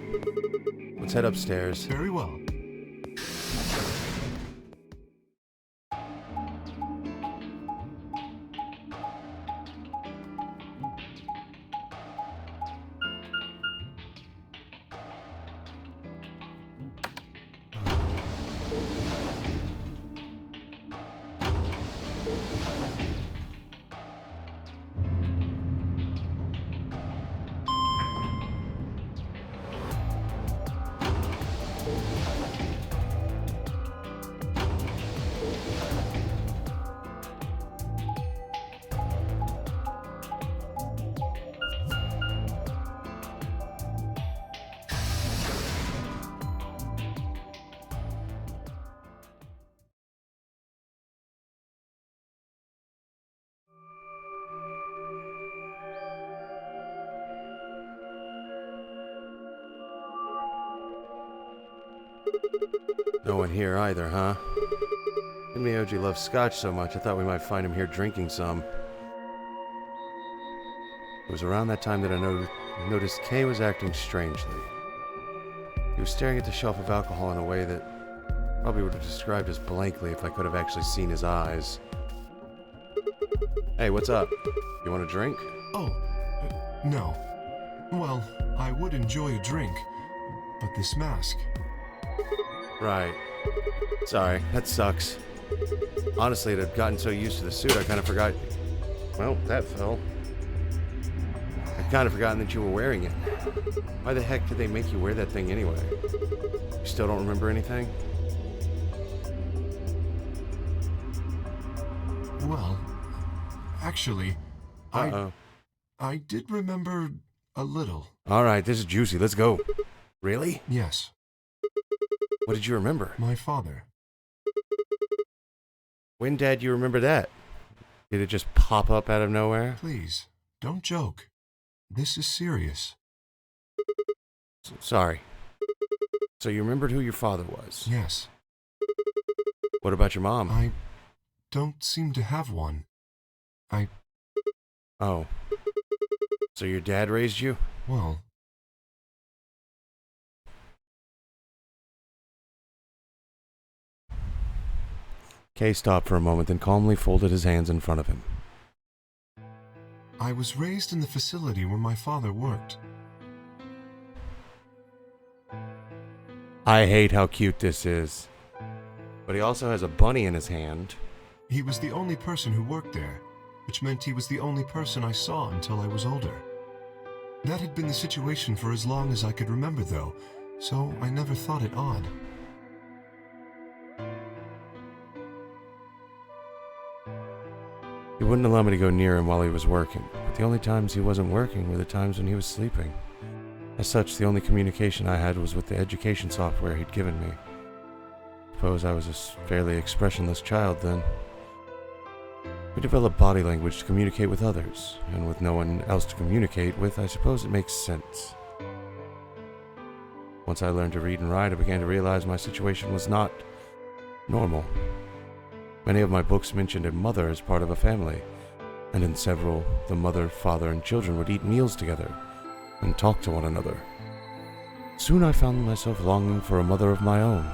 A: Let's head upstairs.
I: Very well.
A: No one here either, huh? Miyoji loves scotch so much, I thought we might find him here drinking some. It was around that time that I noticed Kay was acting strangely. He was staring at the shelf of alcohol in a way that probably would have described as blankly if I could have actually seen his eyes. Hey, what's up? You want a drink?
I: Oh, no. Well, I would enjoy a drink, but this mask...
A: Right. Sorry, that sucks. Honestly, I'd gotten so used to the suit, I kind of forgot... Well, that fell. I'd kind of forgotten that you were wearing it. Why the heck did they make you wear that thing anyway? You still don't remember anything?
I: Well, actually,
A: Uh-oh.
I: I did remember a little.
A: Alright, this is juicy. Let's go. Really?
I: Yes.
A: What did you remember?
I: My father.
A: When, Dad, you remember that? Did it just pop up out of nowhere?
I: Please, don't joke. This is serious.
A: Sorry. So you remembered who your father was?
I: Yes.
A: What about your mom?
I: I don't seem to have one.
A: Oh. So your dad raised you?
I: Well...
A: Kay stopped for a moment, then calmly folded his hands in front of him.
I: I was raised in the facility where my father worked.
A: I hate how cute this is. But he also has a bunny in his hand.
I: He was the only person who worked there, which meant he was the only person I saw until I was older. That had been the situation for as long as I could remember, though, so I never thought it odd.
A: He wouldn't allow me to go near him while he was working, but the only times he wasn't working were the times when he was sleeping. As such, the only communication I had was with the education software he'd given me. Suppose I was a fairly expressionless child then. We developed body language to communicate with others, and with no one else to communicate with, I suppose it makes sense. Once I learned to read and write, I began to realize my situation was not normal. Many of my books mentioned a mother as part of a family, and in several, the mother, father, and children would eat meals together and talk to one another. Soon I found myself longing for a mother of my own.